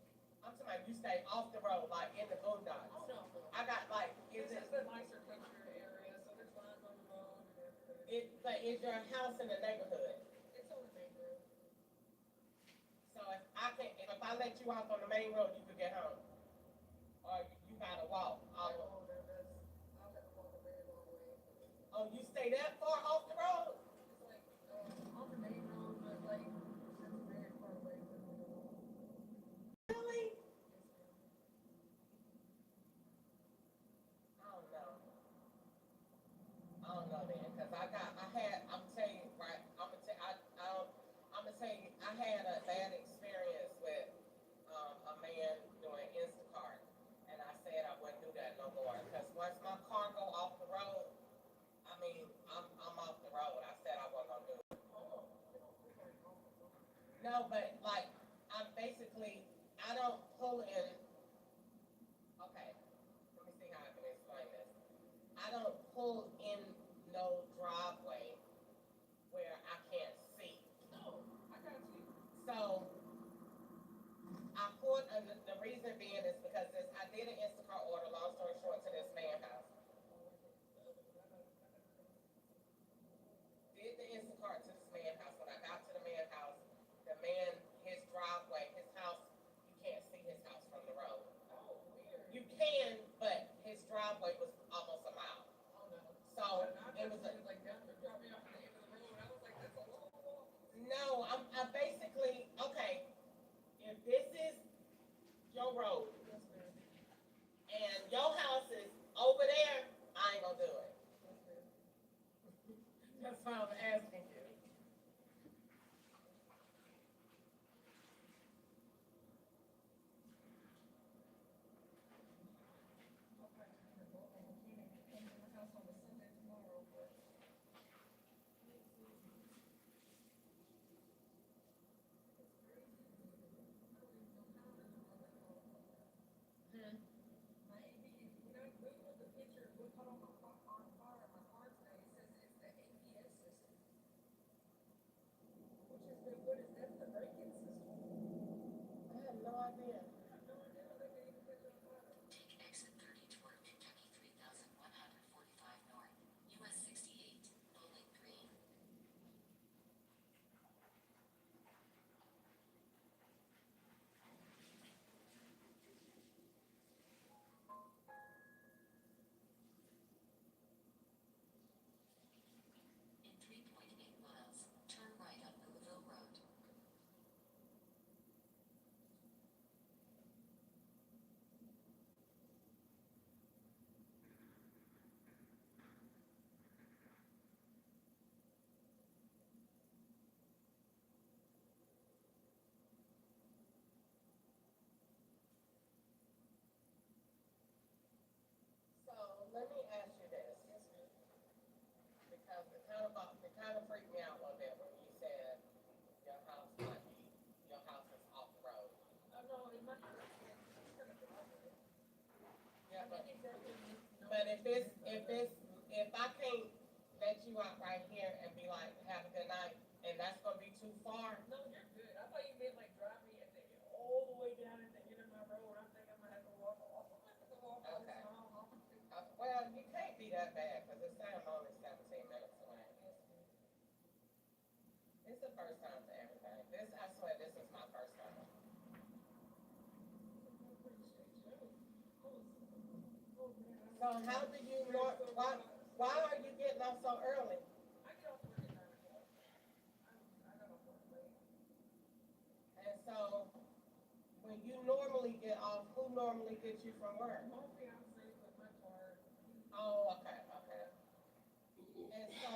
I'm talking about you stay off the road, like in the boondocks. Oh no. I got like, This is the nicer country area, so there's lines on the road and everything. but is your house in the neighborhood? It's on the main road. So if I let you off on the main road, you could get home. Or you gotta walk. I'll have to walk a very long way. Oh, you stay that far off the road? It's like on the main road, but like that's very far away from the road. Really? Yes, ma'am. I don't know. I don't know then, cause I'm gonna tell you, right, I'm gonna tell you, I had a bad experience with, a man doing Instacart, and I said I wouldn't do that no more, cause once my car go off the road, I mean, I'm off the road, I said I wasn't gonna do it. No, but like, I'm basically, I don't pull in, okay, let me see how I can explain this. I don't pull in no driveway where I can't see. Oh, I got you. So I pulled, and the reason being is because I did an Instacart order, long story short, to this man's house. Did the Instacart to this man's house. When I got to the man's house, his driveway, his house, you can't see his house from the road. Oh, weird. You can, but his driveway was almost a mile. Oh no. So I it was like down there, drop me off at the end of the road. I was like, that's a long walk. no, I basically, okay, if this is your road Yes, ma'am. and your house is over there, I ain't gonna do it. Yes, ma'am. That's why I'm asking you. I'll probably turn the boat on the mechanic and come to my house on the Sunday tomorrow, but my ABS, when I Googled the picture, what caught on my car, my car today, it says it's the ABS system. Which is the, what is that, the braking system? I have no idea. I have no idea how they can even catch on fire. Take exit 30 toward Kentucky 3145 North, US 68, Bowling Green. In 3.8 miles, turn right on Louisville Road. So let me ask you this. Because it kind of freaked me out a little bit when you said your house is off the road. Oh, no, in my house, it's kind of driveway. Yeah, but Exactly. if I can't let you out right here and be like, have a good night, and that's gonna be too far. No, you're good. I thought you meant like drive me at the, all the way down at the end of my road. I think I'm gonna have to walk off. I'm gonna have to walk off. Okay. So Well, you can't be that bad because it's saying I'm only 17 minutes away. It's the first time for everything. I swear, this is my first time. So how do you know, why are you getting off so early? I get off work at 9 o'clock. I got off work late. And so when you normally get off, who normally gets you from work? My fiance with my car. Oh, okay. And so,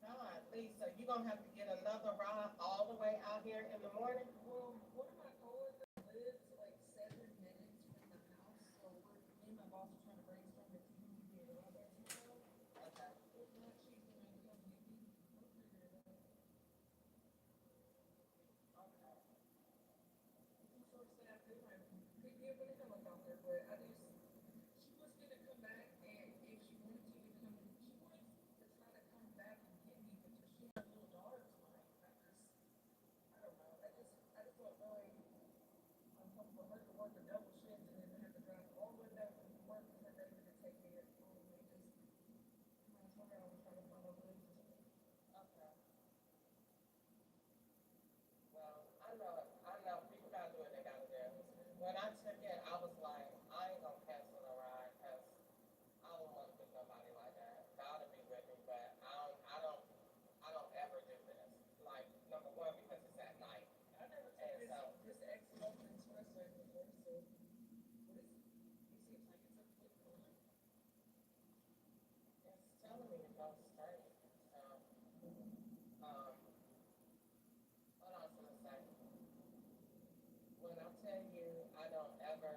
God, Lisa, you gonna have to get another ride all the way out here in the morning? Well, one of my coworkers lives like 7 minutes from the house, so me and my boss are trying to brainstorm if he can be around there tomorrow. Okay. If not, she's gonna come get me. We'll figure it out. Okay. Too short staffed, they might pick me up when they come up out there, but I just she was gonna come back and if she wanted to come she wanted to try to come back and get me, but she had a little daughter tonight. I don't know. I just felt really uncomfortable for her to work a double shift and then have to drive all the way back from work for her baby to take me at home. It just I told her I was trying to find a way to Okay. Well, I know people gotta do what they gotta do. When I took it, I was like, I ain't gonna cancel the ride because I don't want to put nobody like that. God will be with me, but I don't ever do this. Like, number one, because it's at night. I never took And so, this X-Motion Expressway before, so what is it? It seems like it's a quick one. it's telling me to go straight. So, what else was I say? When I tell you I don't ever,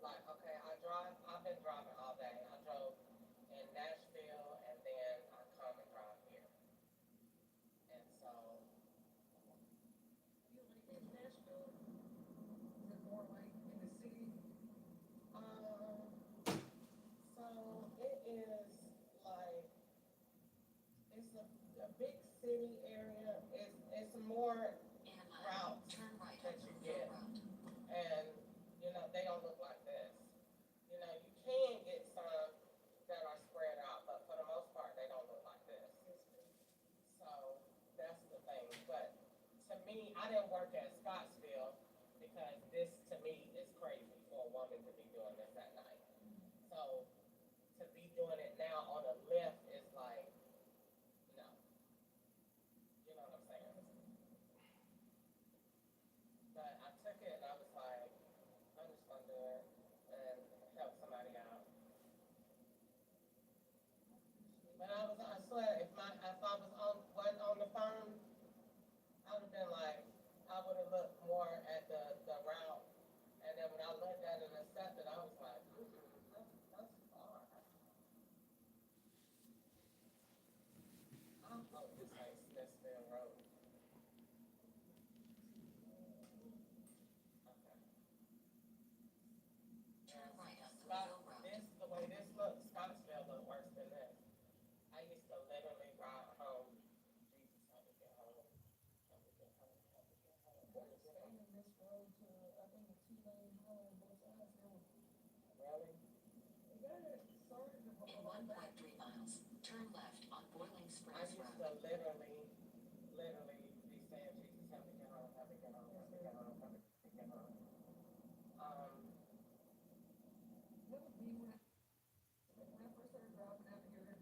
like, okay, I've been driving all day. I drove in Nashville and then I come and drive here. And so, You like in Nashville? Is it more like in the city? um, so it is like, it's a big city area. It's more routes Turn right that on you the get. road. And, they don't look like this. You can get some that are spread out, but for the most part, they don't look like this. So that's the thing. But to me, I didn't work at Scottsville because this to me is crazy for a woman to be doing this at night. So to be doing it now on a lift is like, no. You know what I'm saying? But I took it and I was like, I'm just gonna do it and help somebody out. But I swear, if I was wasn't on the phone, I would have been like, I would have looked more at the route, and then when I looked at it and accepted, I was like, that's far. I hope this ain't Smithfield Road. Okay. Turn right on the Scott, Mill Road. the way this looks, Scottsville look worse than this. I used to literally ride home. Jesus, how to get home. How to get home. How to get home. How They're to get home. expanding this road to, I think, a 2-lane highway on both sides now. Really? They got it started a In while back. 1.3 miles, turn left on Boiling I Springs used Road. to literally be saying, Jesus, help me get home, help me get home, help me get home, help me get home. That was me when I first started driving out here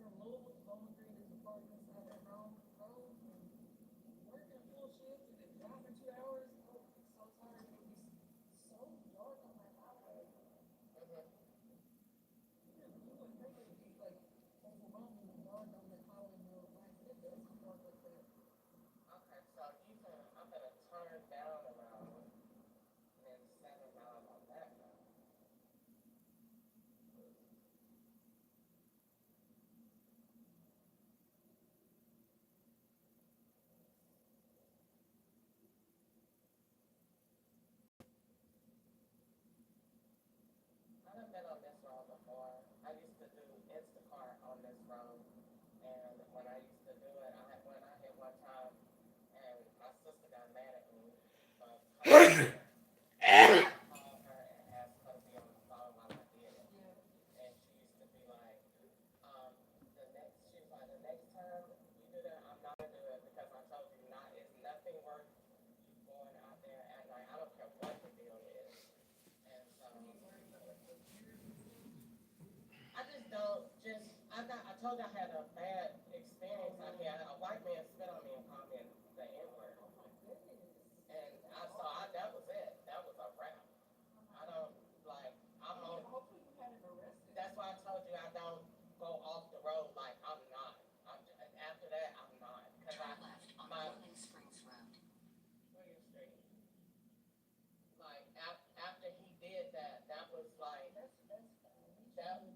from Louisville to Bowling Green is the farthest I've ever drove. And working a full shift and then driving 2 hours, I would be so tired. It would be so dark on that highway. You wouldn't think it would be like overwhelming and dark on that highway in the middle of the night, but it does get dark like that. Okay, so I'm gonna turn down around and then 7 miles on that road. I done been on this road before. I used to do Instacart on this road, and when I used to do it, I went out here one time, and my sister got mad at me. So I called her and asked her to be on the phone while I did it. Yeah. And she used to be like, she was like, the next time you do that, I'm not gonna do it because I told you not. It's nothing worth you going out there at night. I don't care what the deal is. And so I just don't I told you I had a bad experience out here. A white man spit on me and called me the N-word. And that was it. That was a wrap. I don't like I'm on Hopefully you had it arrested. That's why I told you I don't go off the road like I'm not. After that I'm not.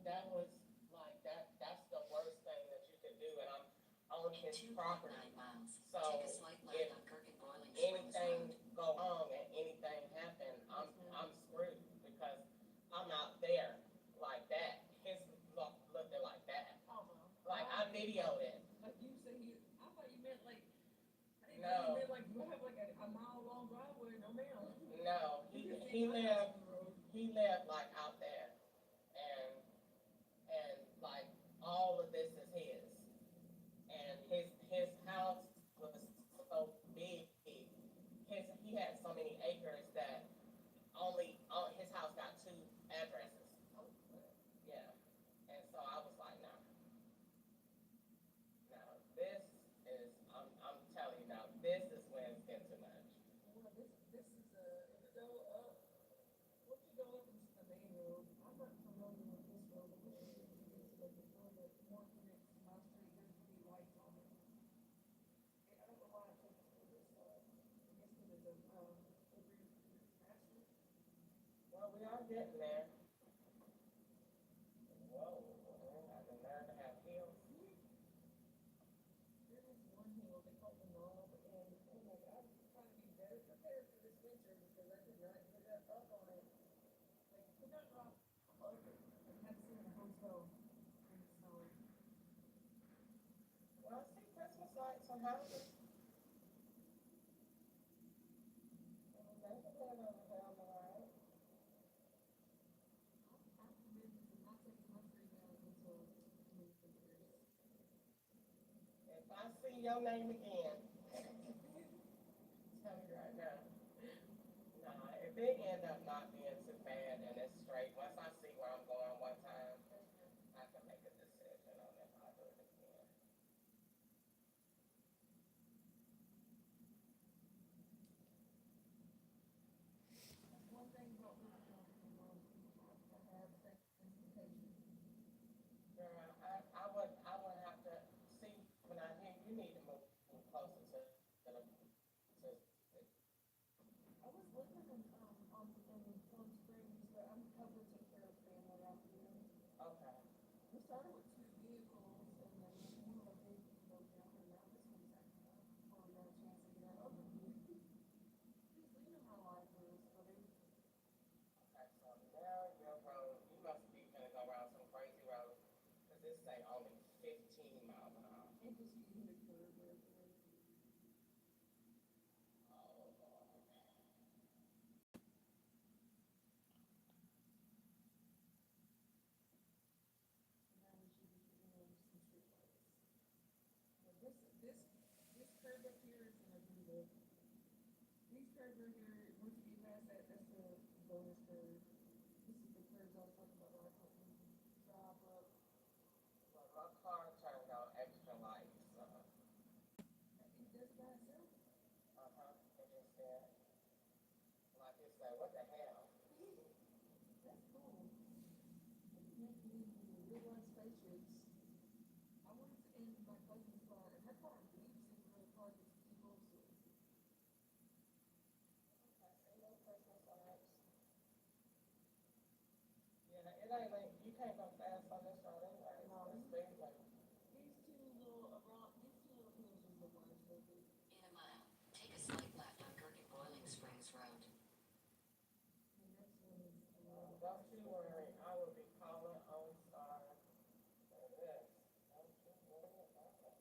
that was like that's the worst thing that you could do, and I'm on In his 2.9 property. miles, So take a slight if left on Kirk and Boiling Springs anything Road. go wrong and anything happen, I'm screwed because I'm out there like that. His looking like that. Oh, no. Like I videoed it. Like you say, I thought you meant like, I didn't No. know you meant like you have like a mile long driveway. No, ma'am. No, he lived like out there, and like all of this is his, and his house was so big. He had so many acres that only his house got two addresses. Yeah, and so I was like, no, no, this is I'm telling you now, this is when it's getting too much. Well, this is if you go up, once you go up into the main road, I'm not familiar with this road, but once you get to like before the more connects to my street, there's the lights on it. I don't know why I took it for this, I guess because it's a pasture. Well, we are getting there. Whoa, I didn't learn to have heels. There is one hill they call the knob, and oh my God, I'm trying to be better prepared for this winter because I did not get that up on it. Like, could not drop over. I had to sit in a hotel in the snow. Well, I see Christmas lights on houses. There's a man over there on the right. I'm committed to not taking my tree down until New Year's. If I see your name again, tell me right now. Nah, if it end up not being too bad and it's straight, once I see where I'm going one time, I can make a decision on if I do it again. That's one thing about living on the road. I have transportation. Girl, I would have to see when I hear you need to move closer to the to I was living in Palm Springs, but I'm covered to care of family out here. okay. We started with two vehicles, and then one of the vehicles broke down, and now this one's acting up for no chance to get out of it. Just leaving my life is, but it, Okay, so now your road, you must be gonna go around some crazy road, cause this say only 15 miles an hour. it just you hit a curve right there. Oh, Lord. And now we should be getting over some street lights. But this curve up here is gonna be these curves right here, once you get past that, that's the bonus curve. This is the curves I was talking about where I couldn't drive up. Well, my car turned on extra lights, It does by itself. it just said, like it said, what the hell? That's cool. It makes me real life spaceships. I wanted to end my cousin's car, and her car beeps in where the car gets too close to it. I see no Christmas lights. Yeah, it ain't like, you can't go fast on this road anyway, it's No. the speed limit. These two little hills is the worst, baby. In a mile, take a slight left on Kirk and Boiling Springs Road. The next one is Don't you worry, I will be calling on Star for this. Don't you worry about it.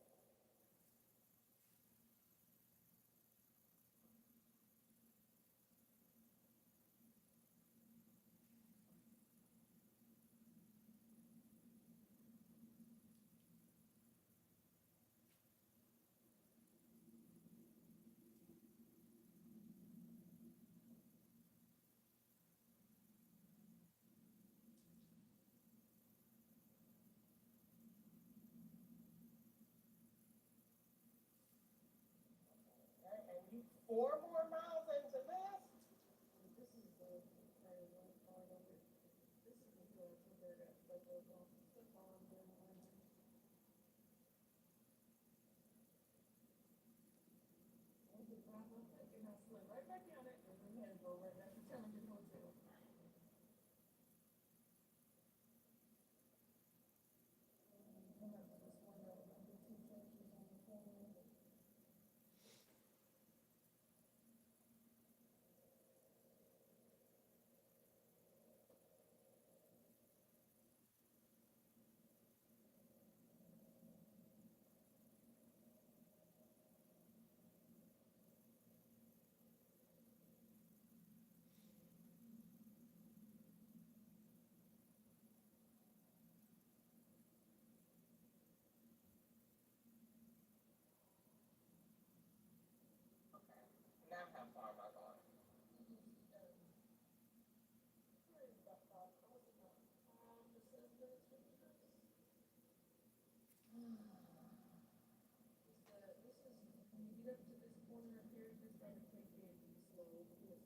Okay, and you 4 more miles into this? this is the very one part of it. This is the hill I took her that stuff up on, stuff on them when I could drive up it, and I slid right back down it, and then had to go right back to town to the hotel.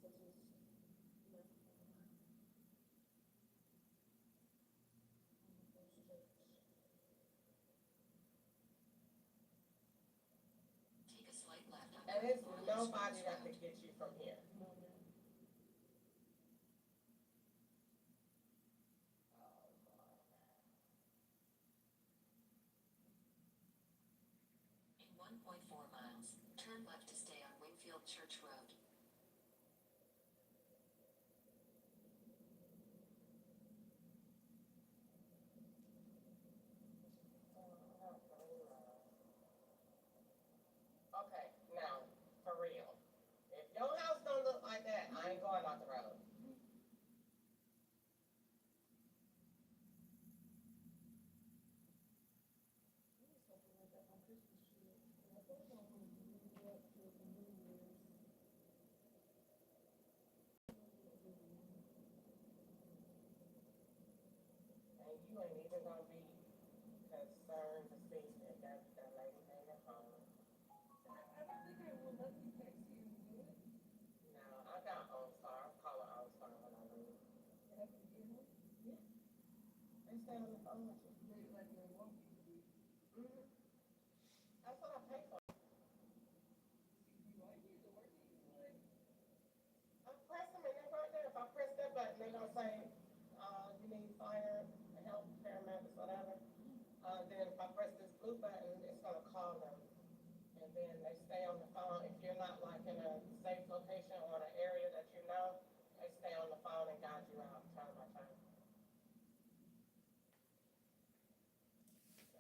Take a slight left on And it's Forest nobody Hills that Road. can get you from here. In 1.4 miles, turn left to stay on Wingfield Church Road. Okay, now, for real. If your house don't look like that, I ain't going off the road. And you ain't even gonna be concerned to see if that lady made it home. I don't think I will let me text you and do it. No, I got OnStar. I'm calling OnStar when I leave. And I can get home. They stay on the phone with you. They like they want me to be. Mm-hmm. That's what I pay for. Do I use the work like? I press them and they're right there. If I press that button, they're gonna say, you need fire, help, paramedics, whatever. Then if I press this blue button, it's gonna call them. And then they stay on the phone. If you're not like in a safe location or an area that you know, they stay on the phone and guide you out turn by turn. So,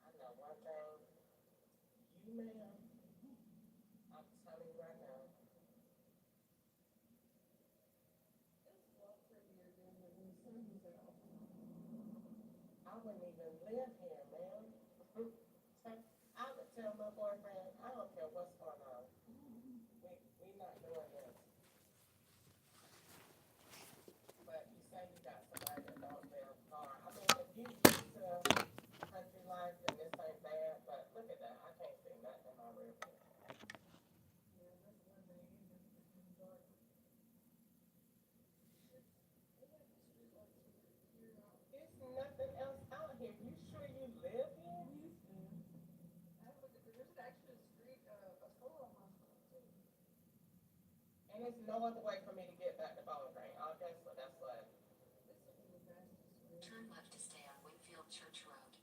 I know one thing, you ma'am, I'm telling you right now, It's a lot prettier than when the sun was out. I wouldn't even live here, man. I would tell my boyfriend, I don't care what's going on. We not doing this. But you say you got somebody that don't live far. I mean, if you used to country life, then this ain't bad. But look at that. I can't see nothing in my rear view. Yeah, that's one thing. It's in dark. They got the street lights here out. There's nothing else out here. You sure you live here? I have looked at, there's actually a street, a store on my street too. And there's no other way for me to get back to Bowling Green. Okay, so that's what. This would be the fastest way. Turn left to stay on Wingfield Church Road.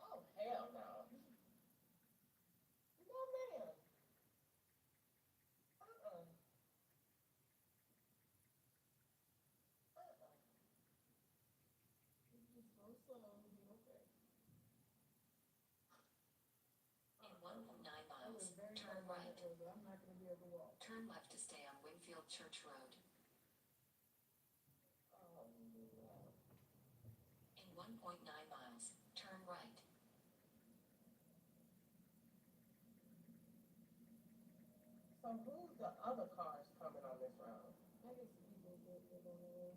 Oh, hell no. No, ma'am. Uh-uh. Uh-uh. Just go slow, you'll be okay. In 1.9 I miles, live very turn far down right. that road, but I'm not gonna be able to walk. Turn left to stay on Wingfield Church Road. Oh, no. In 1.9 miles, turn right. So who's the other cars coming on this road? I guess people that live on the road.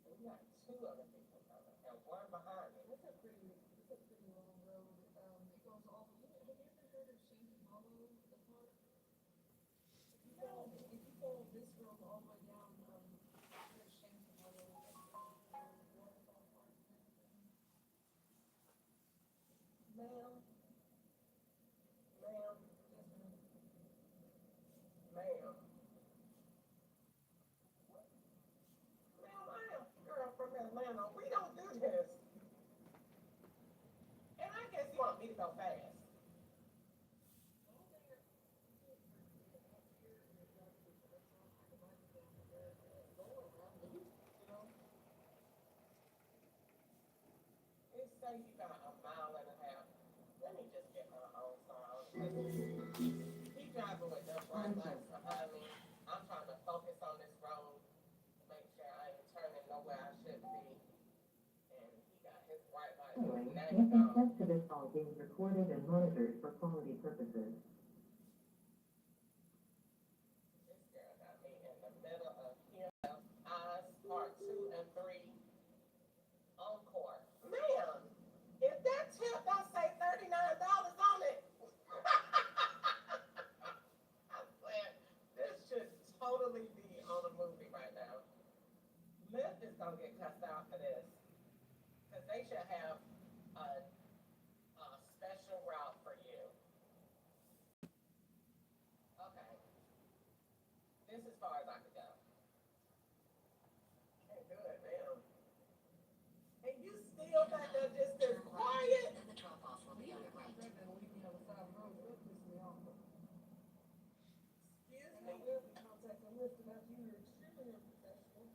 We got two other people coming, and one behind me. It's a pretty long road. It goes all, have you ever heard of Shanty Hollow, the park? If you follow this road all the way down, there's Shanty Hollow, waterfall park and everything. Ma'am, Yes, ma'am. ma'am. Ma'am, I am a girl from Atlanta. We don't do this. And I guess you want me to go fast. It say you got a mile and a half. Let me just get my own car. He driving with them bright lights behind me. I'm trying to focus on this road, make sure I ain't turning nowhere I should be. And he got his bright lights. Now he Make gone. access to this call being recorded and monitored for quality purposes. This girl got me in the middle of cussed out for this. Because they should have a special route for you. Okay. This is as far as I could go. Can't do it, man. And you still back there just as quiet? Then the drop-off will be on your right. Better than leave me on the side of the road. That pissed me off. Excuse And I me? will be contacting Lyft about you. You're extremely unprofessional.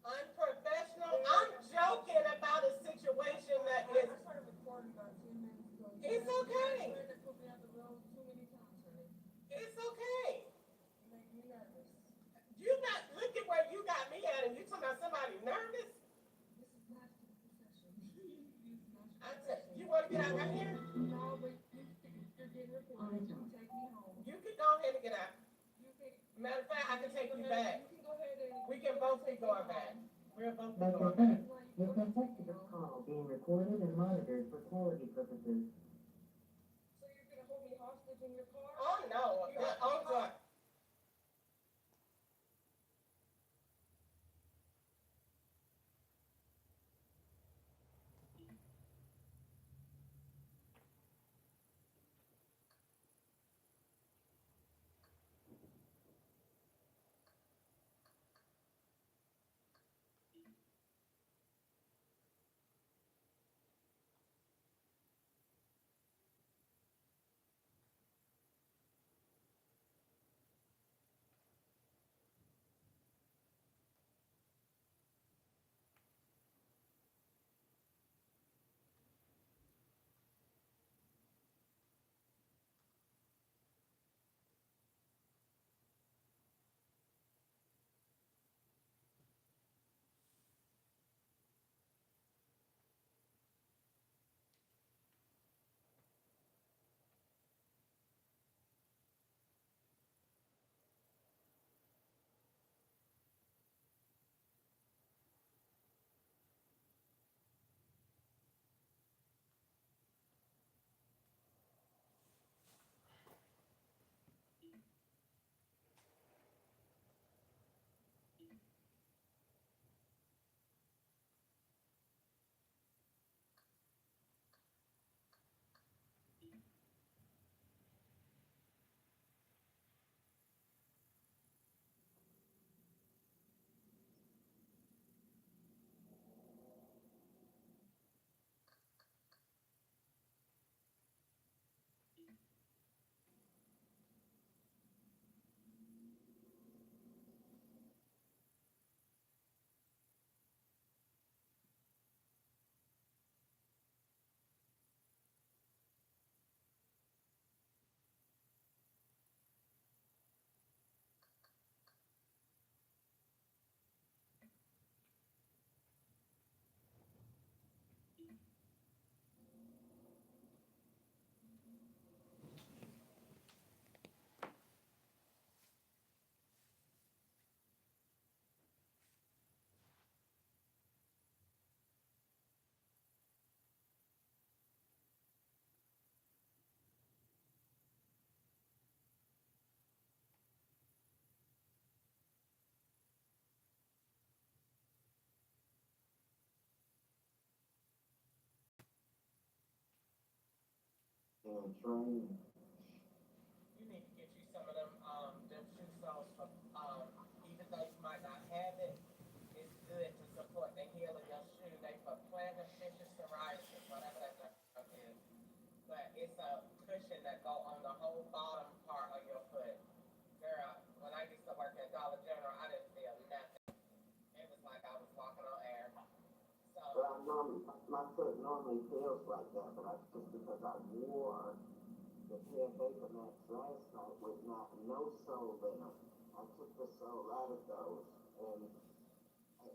Unprofessional? I'm joking about a situation that I is. started recording about 10 minutes ago. It's okay. You had to put me on the road too many times, honey. It's okay. You make me nervous. You not look at where you got me at, and you talking about somebody nervous? This is not your profession. This is not your I profession. you want to get out right here? No, but you're getting reported. You can take me home. You can go ahead and get out. You can. Matter of fact, I can take you back. You can go ahead and. We can both be going back. We're both be That's going okay. back. Your consecutive call being recorded and monitored for quality purposes. So you're gonna hold me hostage in your car? Oh no! Oh God! And train. You need to get you some of them shoe soles for even though you might not have it, it's good to support the heel of your shoe. They for plantar psoriasis, whatever that stuff is. But it's a cushion that go on the whole bottom part of your foot. Girl, when I used to work at Dollar General, I didn't feel nothing. It was like I was walking on air. So. But I normally, my foot normally feels like that, but I just because I wore the pair of Vapor Max last night with no sole in them. I took the sole out of those, and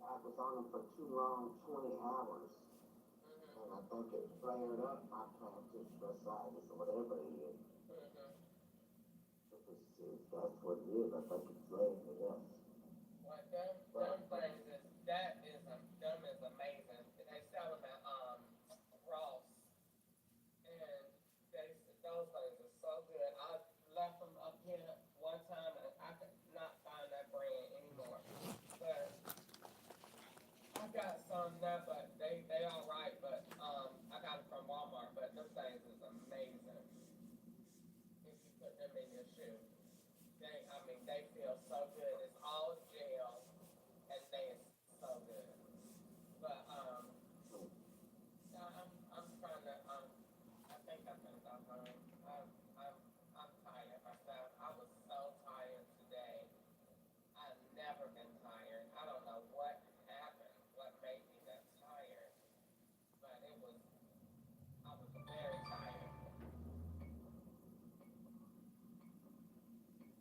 I was on them for too long, 20 hours. And I think it flared up my plantar fasciitis or whatever it is. That's what it is. I think it flared me up. Well, them things them is amazing. They sell them at Ross, and those things are so good. I left them up here one time, and I could not find that brand anymore. But I got some. No, but they all right. But I got it from Walmart. But them things is amazing. If you put them in your shoe, I mean, they feel so good. It's all gel, and they is so good. But yeah, I'm trying to I think I'm gonna go home. I'm I'm tired myself. I was so tired today. I've never been tired. I don't know what happened, what made me that tired, but I was very tired.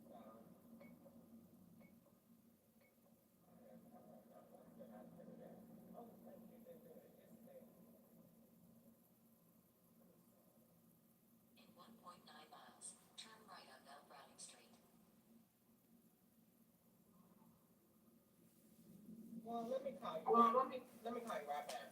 So, I don't know what did I do there. Oh, thank you, did do it. It's there. In 1.9 miles, turn right on Bell Browning Street. Well, let me call you. Let me call you right back.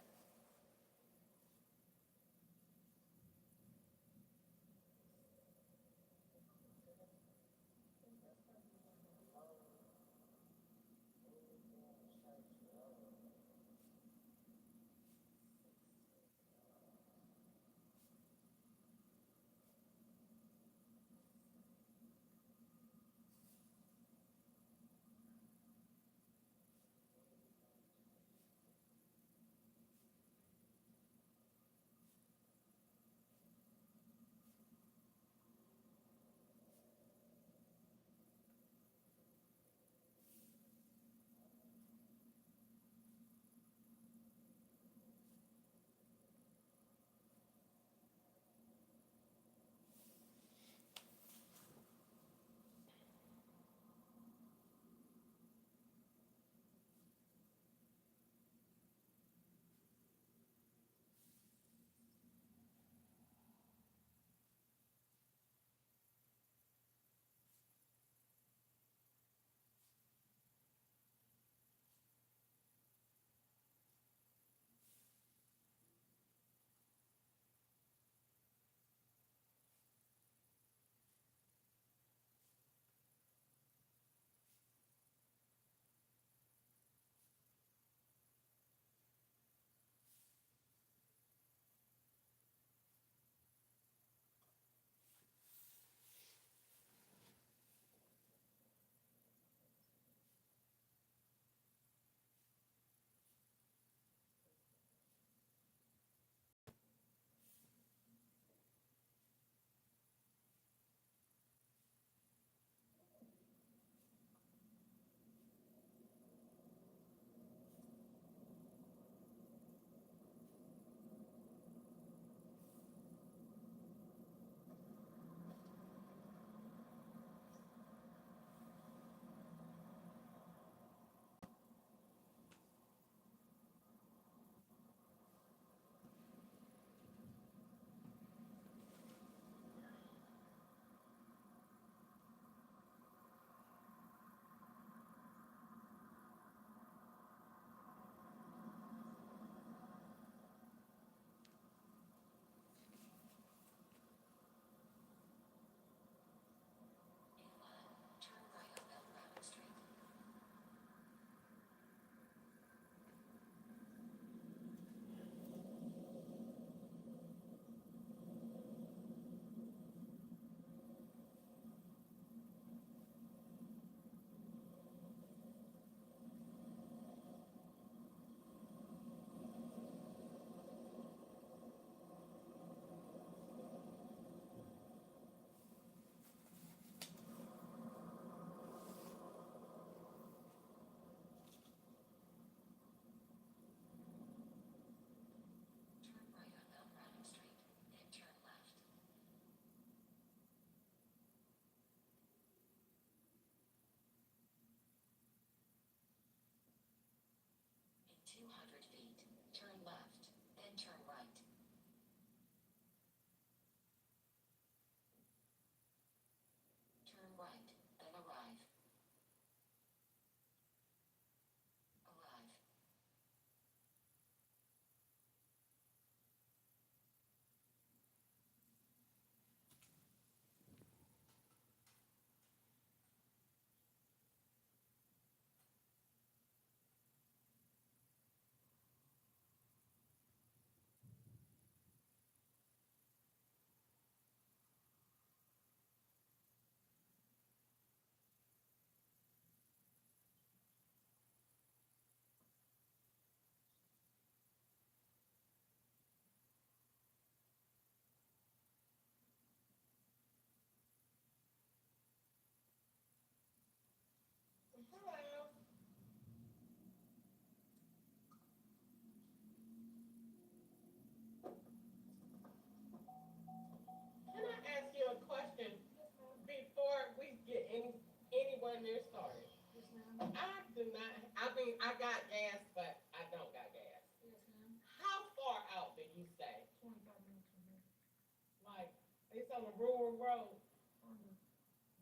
rural road. On the,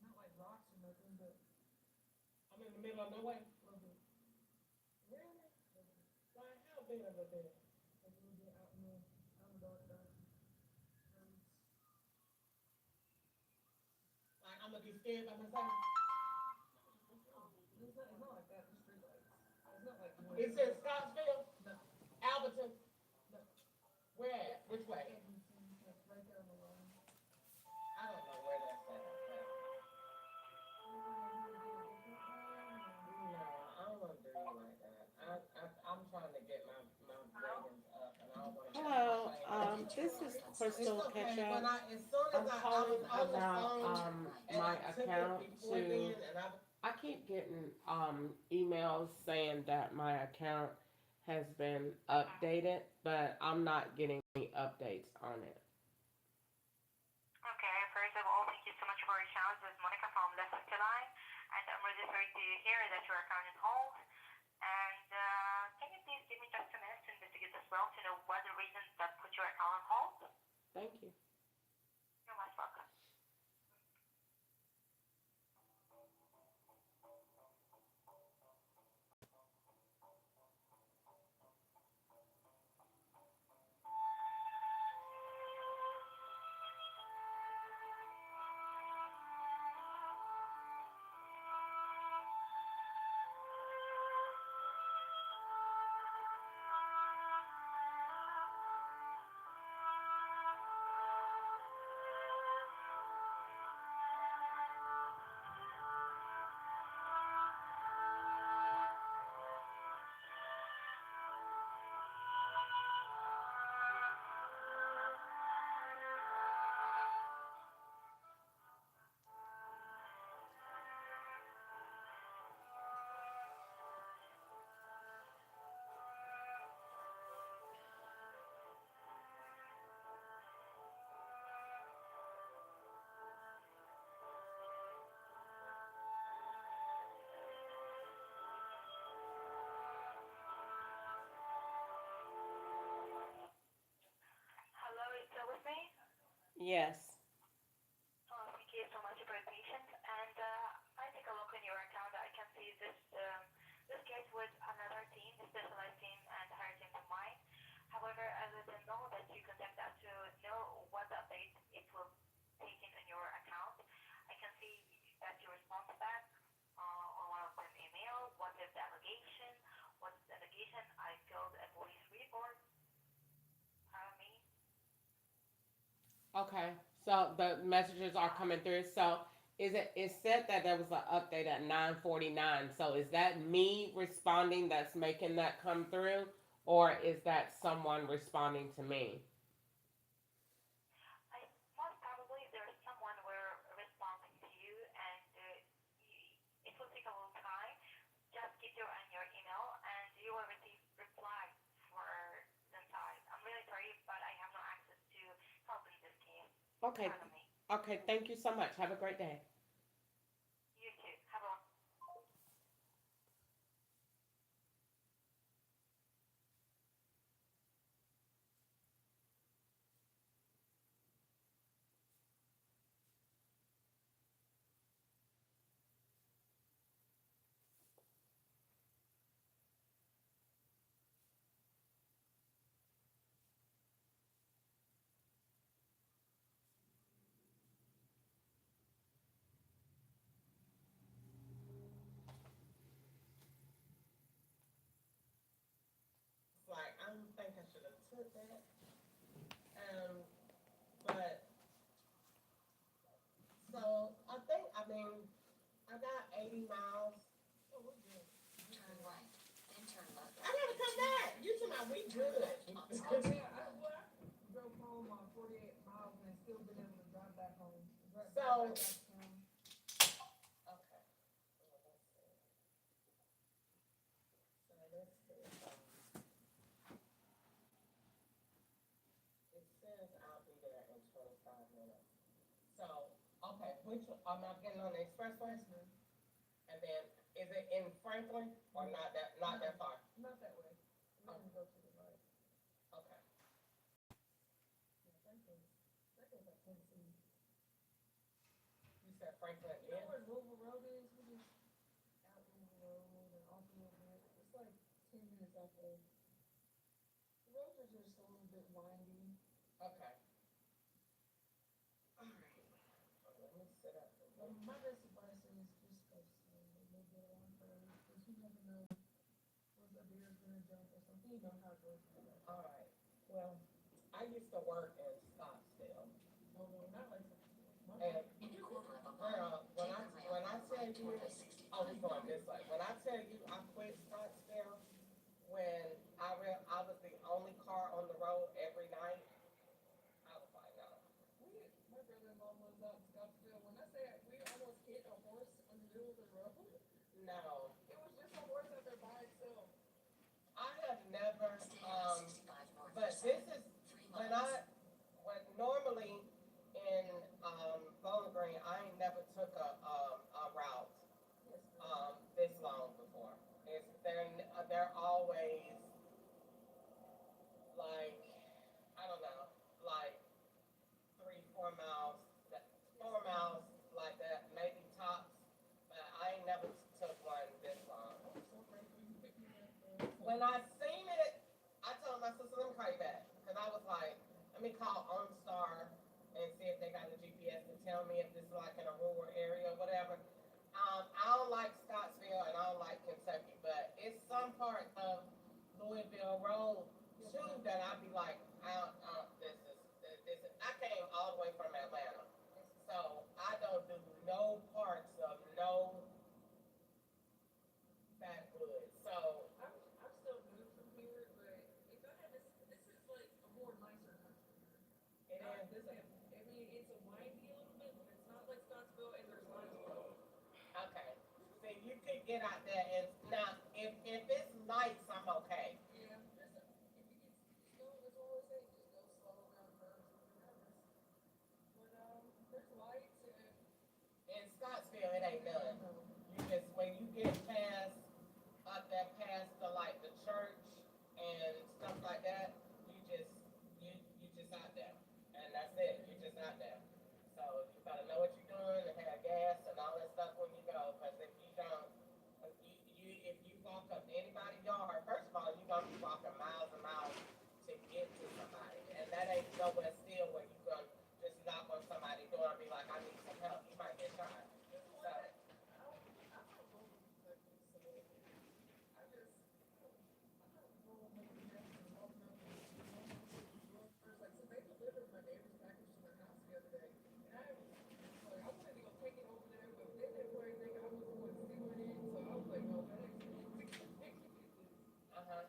not like rocks or nothing, but I'm in the middle of nowhere. a little bit, Really? Like, how big of a bit? like a little bit out in the dark roads. Like, I'm gonna be scared by myself. It's not like that. The street lights. It's not like It's in Scottsville, no, Alberton. no. Where at? Which way? Edmonton, like right there on the line. I don't know where that's at. No, I don't want to do you like that. I'm trying to get my ratings up, and I don't want to. Hello, this is Crystal Ketchup. I'm calling about my account to. I keep getting emails saying that my account has been updated, but I'm not getting any updates on it. Okay, first of all, thank you so much for your chance. This is Monica from Left Line, and I'm really sorry to hear that your account is hold. And can you please give me just a minute to investigate as well to know what the reason that put your account on hold? Thank you. You're most welcome. Hello, is still with me? Yes. Oh, thank you so much for your patience. And I take a look on your account. I can see this case with another team, the specialized team and higher team than mine. However, I let them know that you contact us to know what update it will take in on your account. I can see that you respond back on one of them email. What is the allegation? What's the allegation? I filled a police report. Me. Okay. So the messages are coming through. So it said that there was an update at 9:49. So is that me responding that's making that come through, or is that someone responding to me? I most probably there's someone where responding to you, and it will take a little time. Just keep your on your email, and you will receive reply for the side. I'm really sorry, but I have no access to help in this case. Okay. Pardon me. Okay. Thank you so much. Have a great day. You too. Have a Like I don't think I should have took that. But so I mean I got 80 miles. Oh, we're good. Turn right, then turn left. I gotta come back. You talking about we good? Oh yeah, I drove home on 48 miles and still been able to drive back home. So- Right back to town. Okay. So let's see. It says I'll be there in 25 minutes. So, okay, which am I getting on the expressway? And then is it in Franklin or not that far? Not that way. I'm gonna go to the right. Okay. Yeah, that goes like Tennessee. said Franklin You know Inn? where Louisville Road is? We just out Louisville Road and off a little bit. It's like 10 minutes out there. The roads are just a little bit windy. Okay. All right. Well, let me sit up. But my best advice is just go slow, a little bit on first, because you never know where the deer's gonna jump or something. You know how it goes. All right. Well, I used to work in Scottsdale. Oh no, not like that. And girl, when I tell you, oh, we going this way. When I tell you I quit Scottsdale, when I was the only car on the road every night, I was like, no. My brother-in-law was out in Scottsdale. When I say we almost hit a horse in the middle of the road, No. it was just a horse out there by itself. I have never, but this is when normally in Bowling Green, I ain't never took a route this long before. They're always like, I don't know, like 3, 4 miles, 4 miles like that, maybe tops. But I ain't never took one this long. When I seen it, I told my sister, let me call you back. Because I was like, let me call OnStar and see if they got a GPS to tell me if this is like in a rural area or whatever. I don't like Scottsville and I don't like Kentucky, but it's some part of Louisville Road too that I'd be like, this is, I came all the way from Atlanta. So I don't do no parts of no backwoods. So I'm still new from here, but if I had this is like a more nicer country here. it is. This I mean, it's a windy a little bit, but it's not like Scottsville, and there's lots of road. Okay. See, you could get out there and now if it's lights, I'm okay. Yeah, just if you get slow, that's what I always say, just go slow around curves and whatever. But there's lights and In Scottsville, it ain't none. You just when you get past up there past the like the church and stuff like that, you just out there, and that's it. You're just out there. So you gotta know what you're doing and have gas and all that stuff when you go. Because if you don't, if you walk up anybody's yard, first of all, you're gonna be walking miles and miles to get to somebody, and that ain't nowhere still where you gonna just knock on somebody's door and be like, I need some help. You might get shot. So. Uh-huh.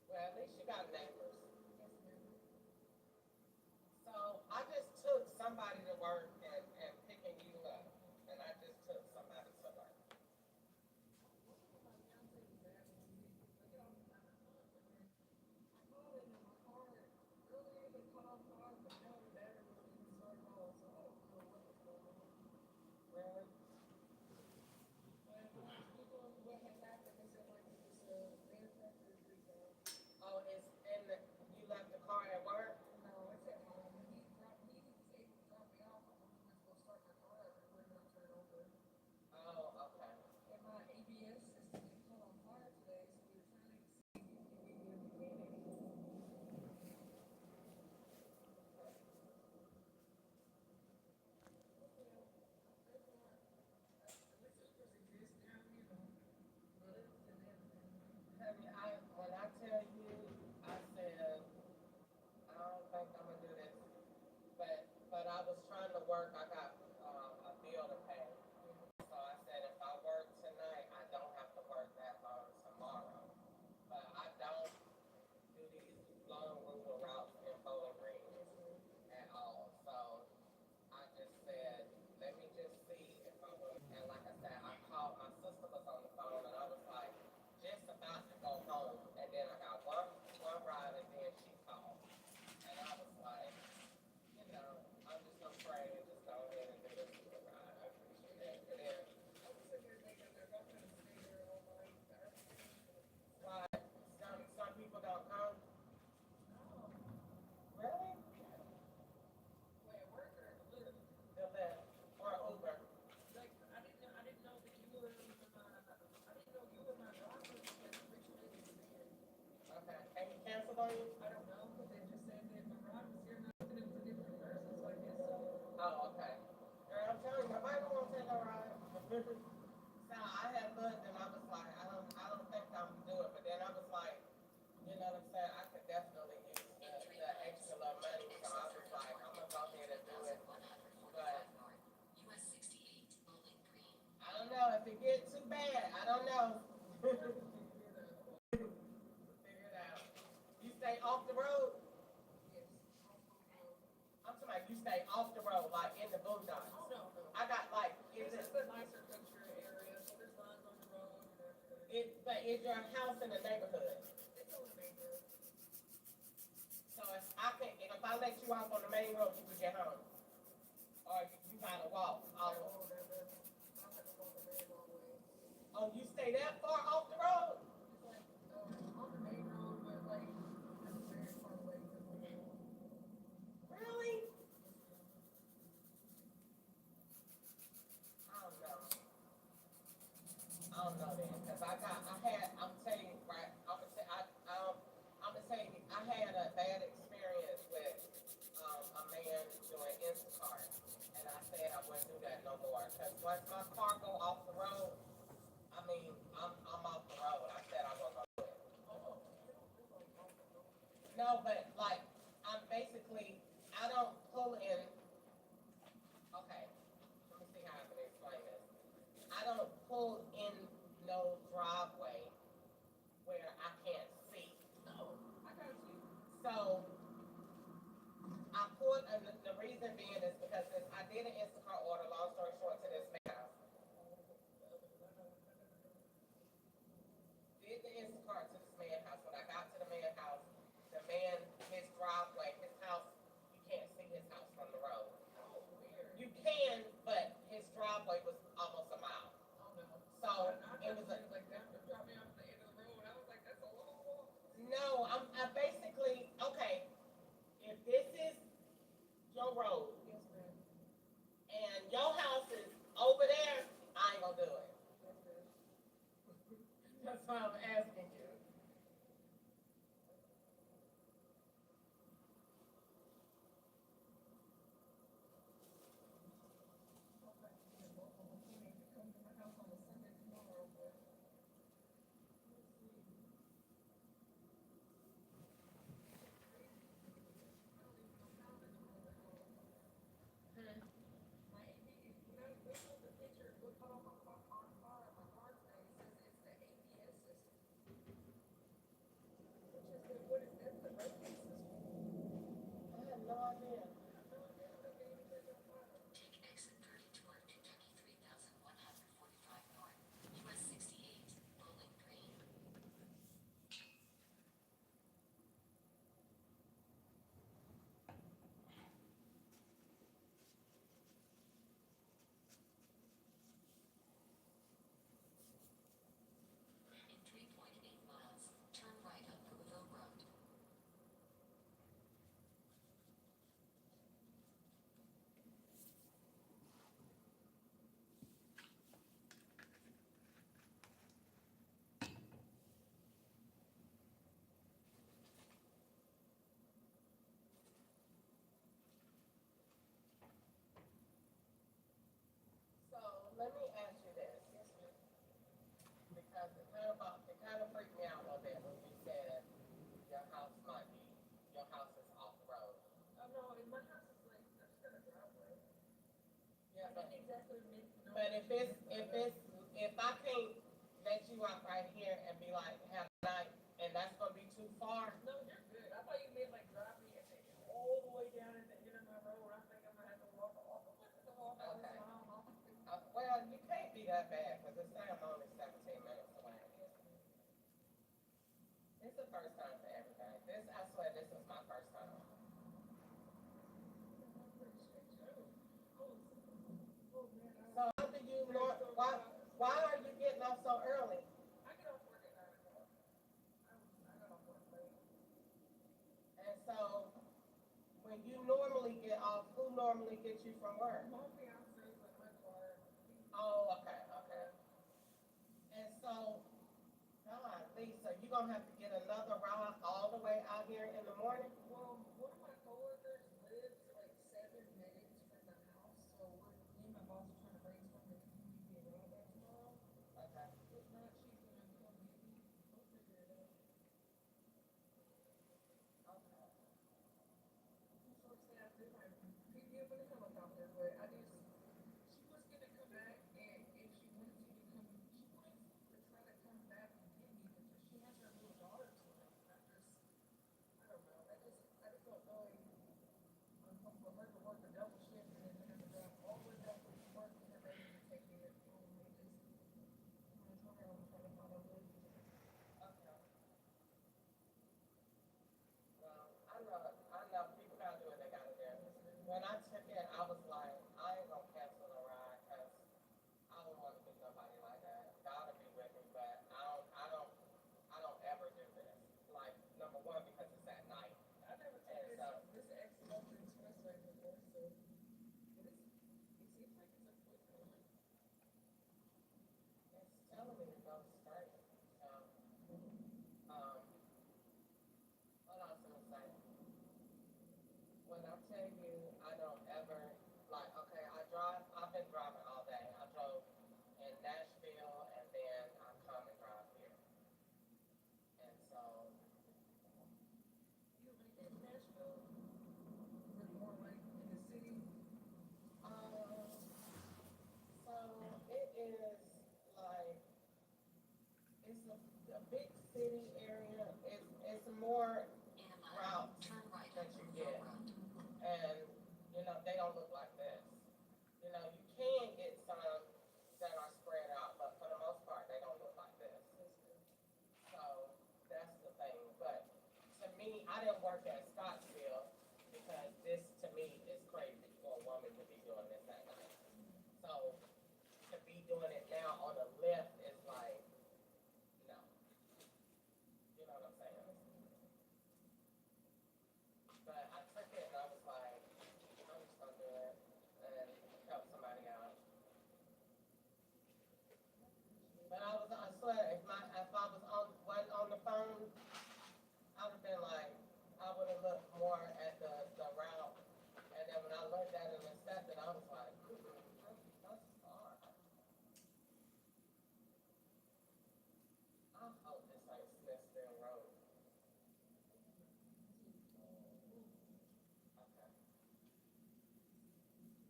Well, at least you got neighbors. So I just took somebody to work and picking you up, and I just took somebody to work. Really? Oh, it's in the, you left the car at work? No, it's at home. He dropped me off. I'm just gonna start my car up and we're gonna turn it over. Oh, okay. And my ABS system is caught on fire today, so we were trying to see if we can get a mechanic. Honey, when I tell you, I said, I don't think I'm gonna do this. But I was trying to work. I got a bill to pay. So I said, if I work tonight, I don't have to work that long tomorrow. But I don't do these long rural routes in Bowling Green at all. So I just said, let me just see if I will. And like I said, I called, my sister was on the phone and I was like, just about to go home. And then I got one ride and then she called. And I was like, I'm just gonna pray and just go ahead Oh, okay. Girl, I'm telling you, nobody don't want to take a ride. So I had looked and I was like, I don't think I'm gonna do it. But then I was like, you know what I'm saying? I could definitely use the extra little money. So I was like, I'm gonna go ahead and do it. But I don't know if it gets too bad. I don't know. Figure it out. You stay off the road. I'm talking about you stay off the road, like in the boondocks. Oh, no, no. I got like, This is the nicer country area, so there's lines on the road and everything. but is your house in the neighborhood? It's on the main road. So if I let you off on the main road, you could get home. Or you gotta walk all the way. Oh, I'll have to walk a very long way. Oh, you stay that far off the road? It's like, on the main road, but like, that's very far away from the road. Really? I don't know. I don't know then, cause I'm telling you, right, I'm gonna tell you, I had a bad experience with, a man doing Instacart, and I said I wouldn't do that no more, cause once my car go off the road, I mean, I'm off the road, I said I wasn't gonna do it. No, but like, I'm basically, I don't pull in, okay, let me see how I can explain this. I don't pull in no driveway where I can't see. Oh, I got you. So I pulled, and the reason being is because I did an Instacart order, long story short, to this man house. Did the Instacart to this man house. When I got to the man house, the man, his driveway, his house, you can't see his house from the road. Oh, weird. You can, but his driveway was almost a mile. Oh, no. So I it was a, like that, drop me off the end of the road. I was like, that's a long walk. no, I basically, okay, if this is your road Yes, ma'am. and your house is over there, I ain't gonna do it. Yes, ma'am. That's why I'm asking you. Okay. He may come to my house on a Sunday tomorrow, but we'll see. I don't even know how this road is going. My ABS, when I look at the picture, look on my car, my car today, it says it's the ABS system. Which is the, what is that, the braking system? I have no idea. I have no idea how they gave me that on fire. So let me ask you this, because it kind of freaked me out a little bit when you said your house might be, your house is off the road. Oh, no, and my house is like, I just got a driveway. Yeah, I didn't exactly make, no. but if I can't let you out right here and be like, have a night, and that's gonna be too far. No, you're good. I thought you meant like drive me and take it all the way down at the end of my road. I think I'm gonna have to walk off. I'm gonna have to walk all this Okay. mile off. Well, you can't be that bad, because it's saying I'm only 17 minutes away. It's the first time for everything. I swear, this is my first time. So how do you, why are you getting off so early? I get off work at 9 o'clock. I got off work late. And so, when you normally get off, who normally gets you from work? My fiance is in my car. Oh, okay. And so, God, Lisa, you're gonna have to get another ride all the way out here in the morning? Well, one of my coworkers lives like 7 minutes from the house. gonna have a doctor, but I just she was gonna come back, and if she wanted to come, she wanted to try to come back and get me because she has her little daughter too. I don't know. I just don't know for her to work a double shift and then have to drive all the way back to work and her baby to take care of. I told her I was trying to find a way. Okay. Well, I know people gotta do what they gotta do. When I took it, I was like, I ain't gonna cancel the ride because I don't want to be nobody like that. God will be with me, but I don't ever do this. Like, number one, because it's at night. I never took And so, this accidental expressway before, so but it seems like it's a quick one. it's telling me to go straight. So, what else am I saying? When I tell you I don't ever, like, okay, I've been driving all day. I drove in Nashville and then I come and drive here. And so, You like in Nashville, or more like in the city? um, so it is like, it's a big city area. It's more routes that you get. And, they don't look like this. You can get some that are spread out, but for the most part, they don't look like this. So that's the thing. But to me, I didn't work at Scottsdale because this to me is crazy for a woman to be doing this at night. So to be doing it now on the lift is like, no. You know what I'm saying? But I took it and I was like, I'm just gonna do it and help somebody out. But I swear, if I wasn't on the phone, I would have been like, I would have looked more at the route. And then when I looked at it and accepted, I was like, that's hard. I hope this ain't Smithfield Road. Okay.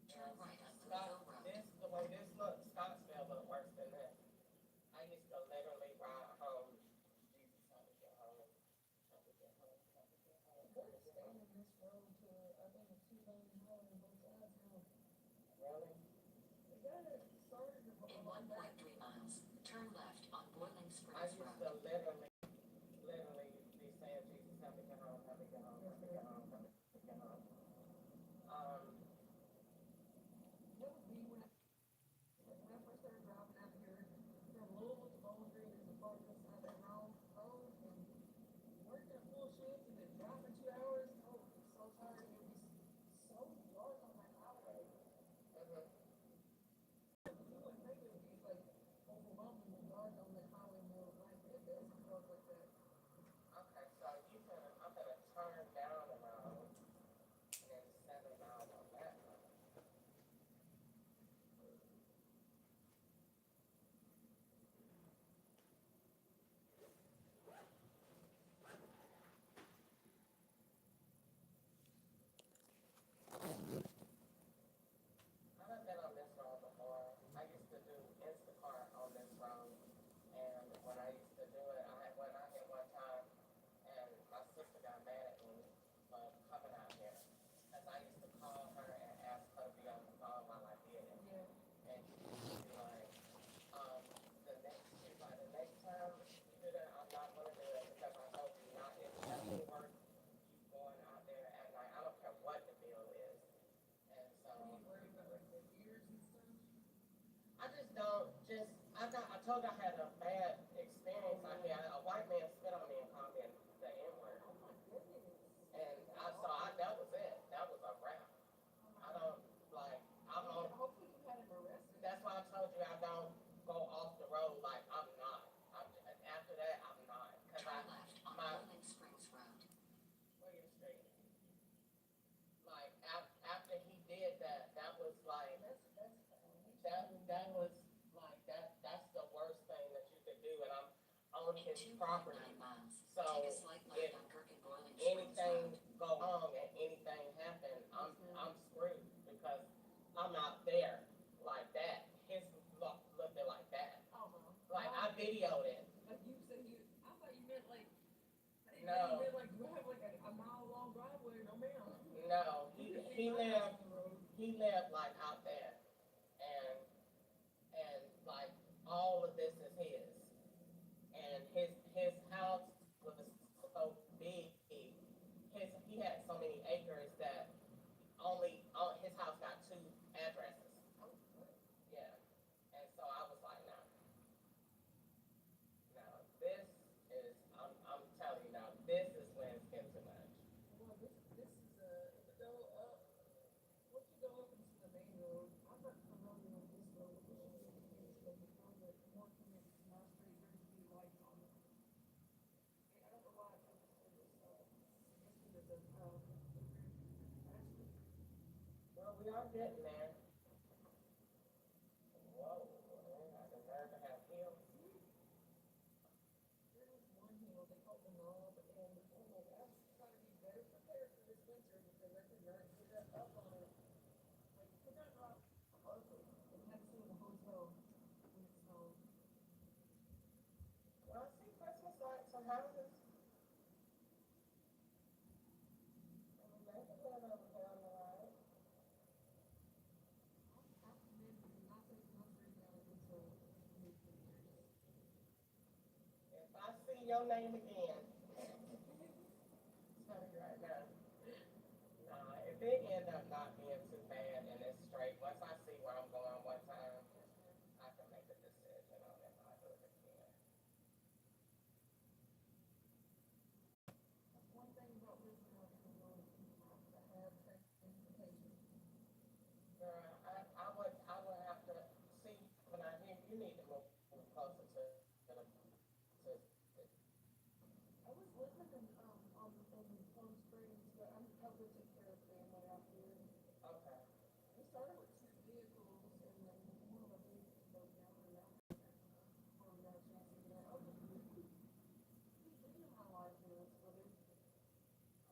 Turn right on Scott, Louisville Road. the way this looks, Scottsdale look worse than this. I used to literally ride home. Jesus, how to get home. How to get home. How to get home. How They're to get home. expanding this road to, I think, a two-lane road on both sides now. Really? They got it started In along that. 1.3 miles, turn left on Boiling I Springs used Road. to literally be saying, Jesus, help me get home, help me get home, help me get home, help me get home. That would be when I first started driving out here from Louisville to Bowling Green is a part of this side of that road, and working a full shift and then driving 2 hours. Oh, so tired. It would be so dark on that highway. You wouldn't think it would be like overwhelmingly dark on that highway more like it doesn't work like that. Okay, so I'm gonna turn down the road and then 7 miles on that road. I've been on this road before. I used to do Instacart on this road, and when I used to do it, I went out here one time, and my sister got mad at me for coming out here, because I used to call her and ask her to be on the phone while I did it, Yeah. and she would be like, the next time you do that, I'm not gonna do it because I told you not. It's definitely worth you going out there at night. I don't care what the bill is, and so. Are you worried about like the ears and stuff? I just don't I told you I had a bad experience out here. A white man spit on me and called me the N-word. Oh my goodness. And that was it. That was a wrap. I don't, like, I'm on, Hopefully you had him arrested. that's why I told you I don't go off the road like I'm not. After that, I'm not. Cause Turn left on Boiling Springs Road. Where your street? Like, after he did that, that was like, that was like, that's the worst thing that you could do, and I'm on In his 2.9 property. miles, So take a slight if left on Kirk and Boiling Springs anything Road. go wrong and anything happen, I'm screwed because videoed it. Like you say you, I thought you meant like, I didn't know No. you meant like you have like a mile long driveway. No ma'am. No, You can see he my house lived on the road. he lived like out there, and like all of this is his, and his house was so big. He had so many acres that only his house got two addresses. Oh, what? Yeah, and so I was like, no, no, this is I'm telling you now, this is when it's getting too much. Well, this is if you go up, once you go up into the main road, I'm not familiar with this road, but this should be the case, but the road that more connects to my street, there's be lights on it. And I don't know why I took this for this, it's because of Ashley. Well, we are getting there. Whoa, I deserve to have heels. There was one hill, they called the knob, and oh my gosh, I was trying to be better prepared for this winter because I could not get up on it. Like, could not drop ugly. And had to stay in a hotel when it snowed. Well, I see Christmas lights on houses. I mean, they can live over here on the right. I commend you do not take my tree down until mid-years. If I see your name again, tell you right now. Nah, if it end up not being too bad and it's straight, once I see where I'm going one time, I can make a decision on if I do it again. That's one thing about living out in the world, you have to have transportation. Girl, I would have to see when I hear you need to move closer to I was living in in Palm Springs, but I'm helping take care of family out here. okay. We started with two vehicles, and then one of our vehicles broke down, and now where we got a chance to get out. Oh, you know how life is, but it's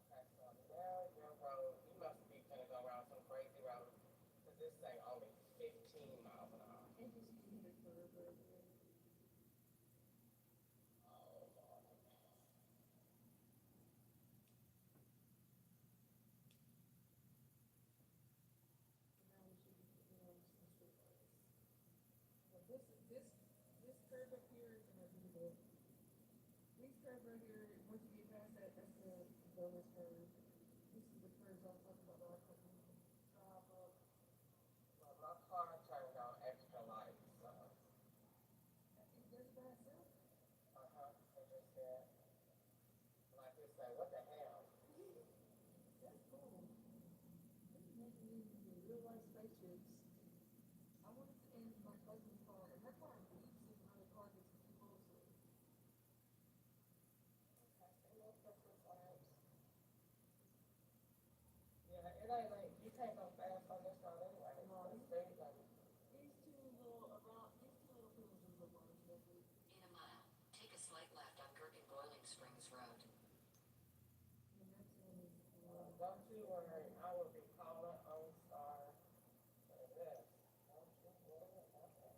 Okay, so now your road, you must be gonna go around some crazy road, cause this say only 15 miles an hour. just you hit a curve right there. Oh, Lord. And now we should be getting on some street lights. But this curve up here is gonna be these curves right here, once you get past that, that's the bonus curve. This is the curves I was talking about that I couldn't drive up. Well, my car turned on extra lights, so, It does by itself. it just said, like you say, what the hell? That's cool. This is making these into real life spaceships. I wanted to end my cousin's car, and her car beeps if another car gets too close to it. Okay, see no Christmas lights. Yeah, it ain't like, you can't go fast on this road anyway, it's No, the speed limit. these two little villages look like this. In a mile, take a slight left on Gherkin Boiling Springs Road. And that's Don't you worry, I will be calling OnStar for this. Don't you worry about that.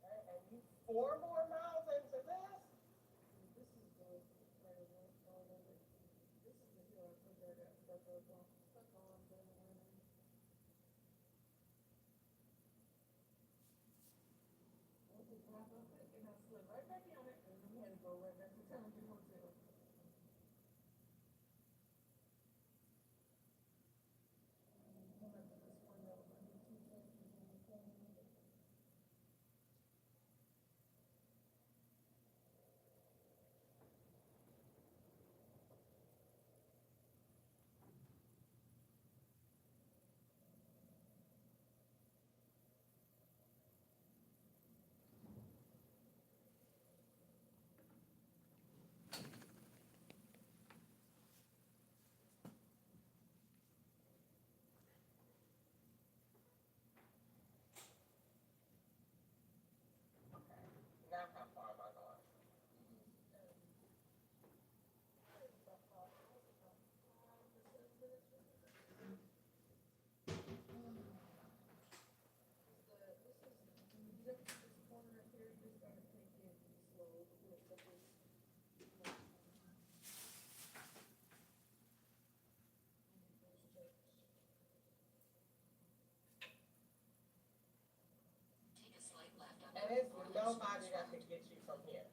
Okay, and you 4 more miles into this? this is the right of way all over. This is the hill I told you I got stuck on during the winter. I was drive up it and I slid right back down it, and then we had to go right back to town to the hotel. Went up to this one that was under two churches in the corner. get you from here.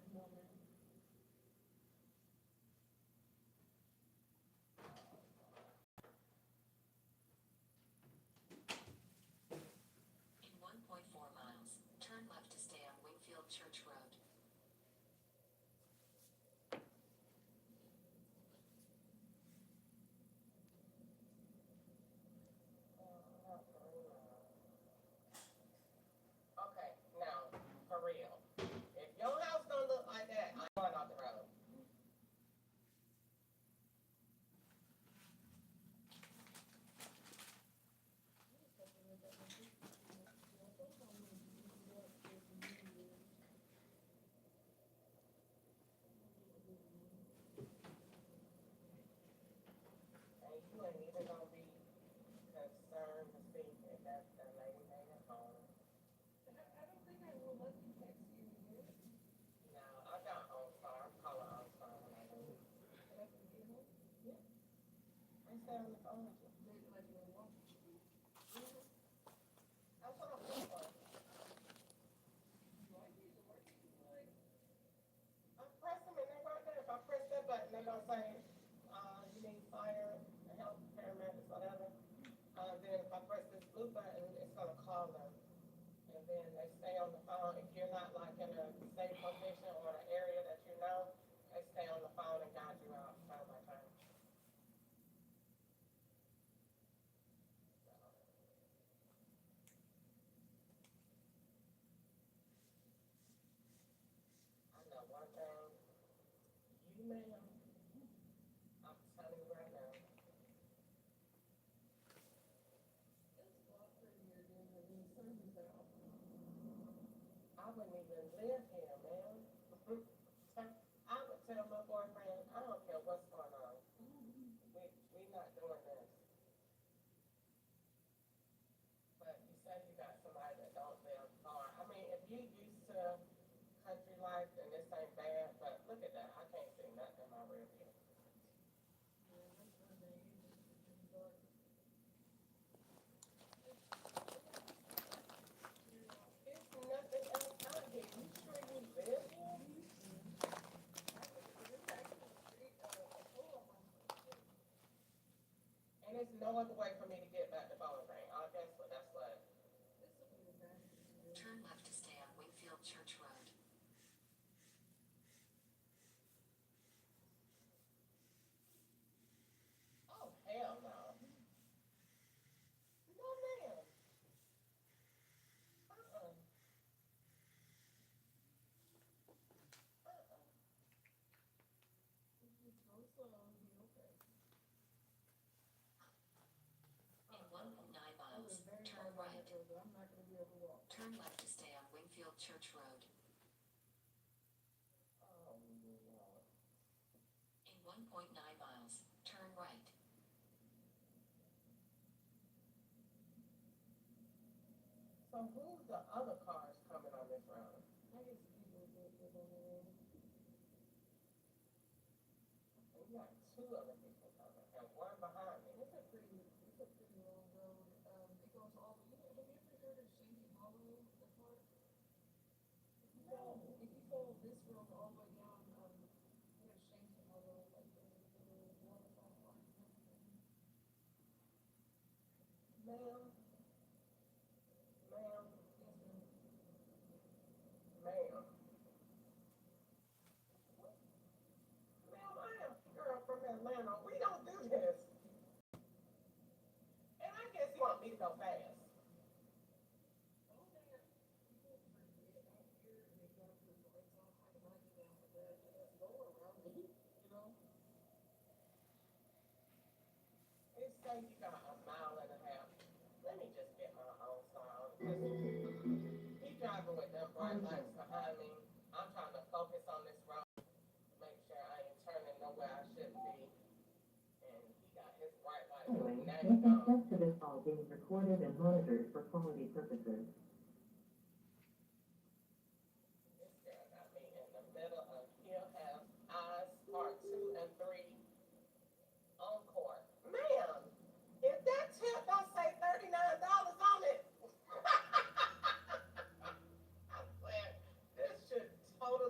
In 1.4 miles, turn left to stay on Wingfield Church Road. Okay, now, for real. If your house don't look like that, I'm going off the road. And you ain't even gonna be concerned to see if that's the lady made at home. I don't think I will let you text you yet. No, I got OnStar. I'm calling OnStar when I leave. But I can get home. Yeah. I stay on the phone with you. Like you want. That's what I'm looking for. Like these are working. Like, I press them and they're right there. If I press that button, they're gonna say, you need fire, help, paramedics, whatever. Then if I press this blue button, it's gonna call them. And then they stay on the phone. If you're not like in a safe location or an area that you know, they stay on the phone and guide you out time by time. So, I know one thing, you ma'am, I'm telling you right now, it's a lot prettier than the service out. I wouldn't even live here, man. I would tell my boyfriend, I don't care what's going on. We not doing this. But you said you got somebody that don't live far. I mean, if you used to country life, then this ain't bad. But look at that, I can't see nothing in my rear view. Yeah, that's one day. But It's nothing else out here. You sure you live here? And there's no other way for me to get back to Bowling Green. I guess what that's what. Turn left to stay on Wingfield Church Road. Oh hell no. No ma'am. Uh-uh. Uh-uh. In 1.9 miles, turn right. I'm not gonna be able to walk. Turn left to stay on Wingfield Church Road. Oh no. In 1.9 miles, turn right. So who's the other cars coming on this road? I guess people that live on the road. We got two other people coming and one behind me. It's a pretty long road. It goes all the way. Have you ever heard of Shanky Hollow, the park? No. If you follow this road all the way down, there's Shanky Hollow, like the little waterfall park. Ma'am. Ma'am. Yes, ma'am. Ma'am. Ma'am, I am a girl from Atlanta. We don't do this. And I guess you want me to go fast. Oh, there. People forget out here and they got the lights on. I cannot get down with that. Just go around me, you know? It say you got a mile and a half. Let me just get my own style. He driving with them bright lights behind me. I'm trying to focus on this road to make sure I ain't turning nowhere I shouldn't be. And he got his bright lights on. Now he Make gone. access to this call being recorded and monitored for quality purposes. This girl got me in the middle of Hill House, Eyes, Part 2 and 3, Encore. Ma'am, if that tip don't say $39 on it, I swear, this should totally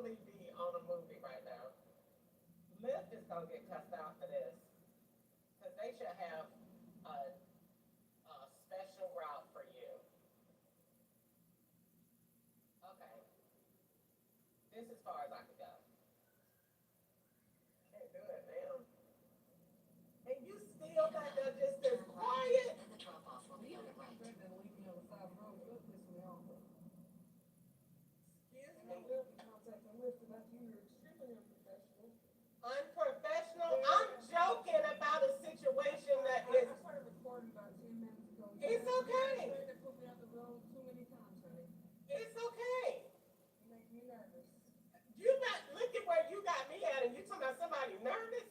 This as far as I can go. Can't do it, ma'am. And you still got there just as Turn right, quiet. and the drop off will You be on would the have come right. back there and leave me on the side of the road. You'll piss me off. Excuse And I me. will be contacting Lyft about you. You're extremely unprofessional. Unprofessional. Very I'm unprofessional. joking about a situation that I is. started recording about 10 minutes ago. It's okay. You had to put me out the road too many times, honey. It's okay. You make me nervous. You not look at where you got me at, and you talking about somebody nervous.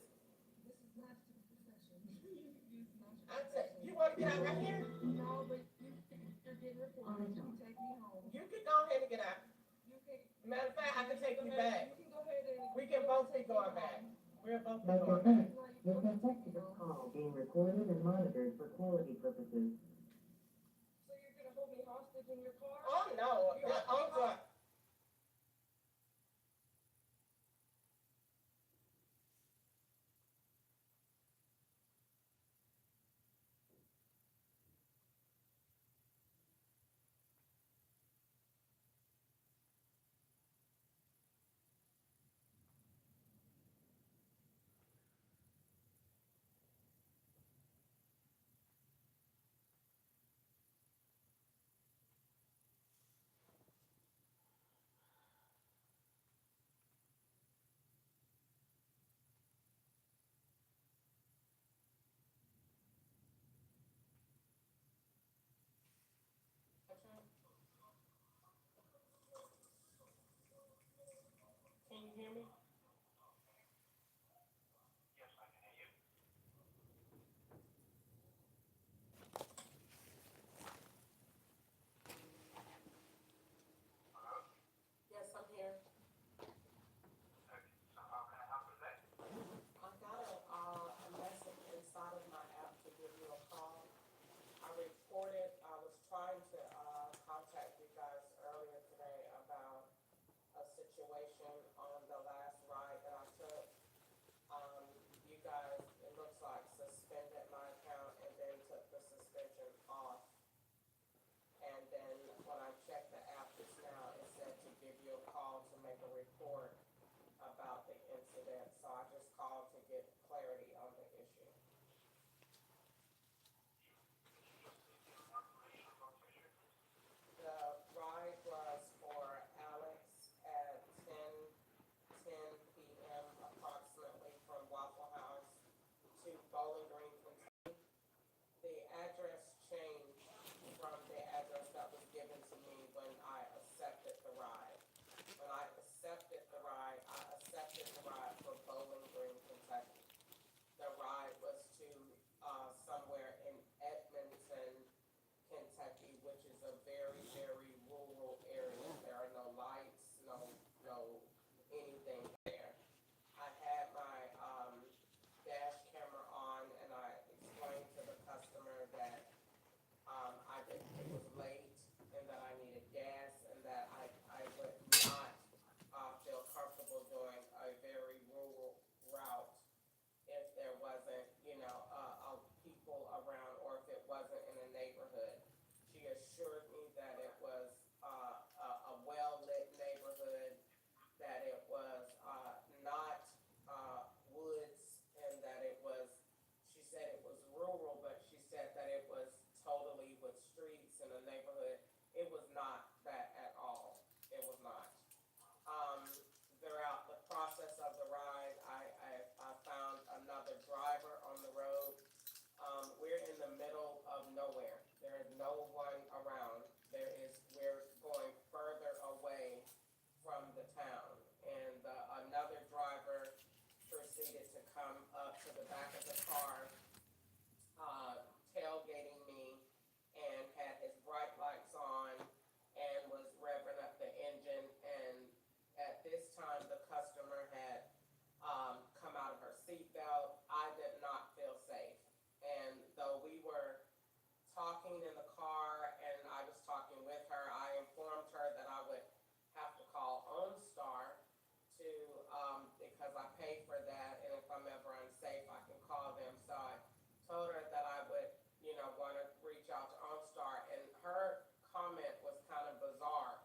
This is not your profession. It's not your I tell profession. you, want to get out right here? No, but you're getting recorded. You can take me home. You can go ahead and get out. You can. Matter of fact, I can take you back. You can go ahead and. We can both be going back. We'll both be Make going your back. thanks. This executive call being recorded and monitored for quality purposes. So you're gonna hold me hostage in your car? Oh no. Oh God. Can you hear me? Yes, I can hear you. Hello? Yes, I'm here. Okay, so how can I help today? I got a message inside of my app to give you a call. I reported, I was trying to contact you guys earlier today about a situation on the last ride that I took. You guys, it looks like suspended my account and then took the suspension off. And then when I checked the app just now, it said to give you a call to make a report about the incident. So I just called to get clarity on the issue. The ride was for Alex at 10 p.m. approximately from Waffle House to Bowling Green, Kentucky. The address changed from the address that was given to me when I accepted the ride. When I accepted the ride for Bowling Green, Kentucky. The ride was to somewhere in Edmonton, Kentucky, which is a very, very rural area. There are no lights, no anything there. I had my dash camera on, and I explained to the customer that it was late and that I needed gas and that I would not feel comfortable doing a very rural route if there wasn't, people around or if it wasn't in a neighborhood. She assured me that it was a well-lit neighborhood, that it was not woods, and that it was, she said it was rural, but she said that it was totally with streets in a neighborhood. It was not that at all. It was not. Throughout the process of the ride, I found another driver on the road. We're in the middle of nowhere. There is no one around. We're going further away from the town. And another driver proceeded to come up to the back of the car, tailgating me, and had his bright lights on and was revving up the engine. And at this time, the customer had come out of her seatbelt. I did not feel safe. And though we were talking in the car and I was talking with her, I informed her that I would have to call OnStar to, because I pay for that, and if I'm ever unsafe, I can call them. So I told her that I would, want to reach out to OnStar, and her comment was kind of bizarre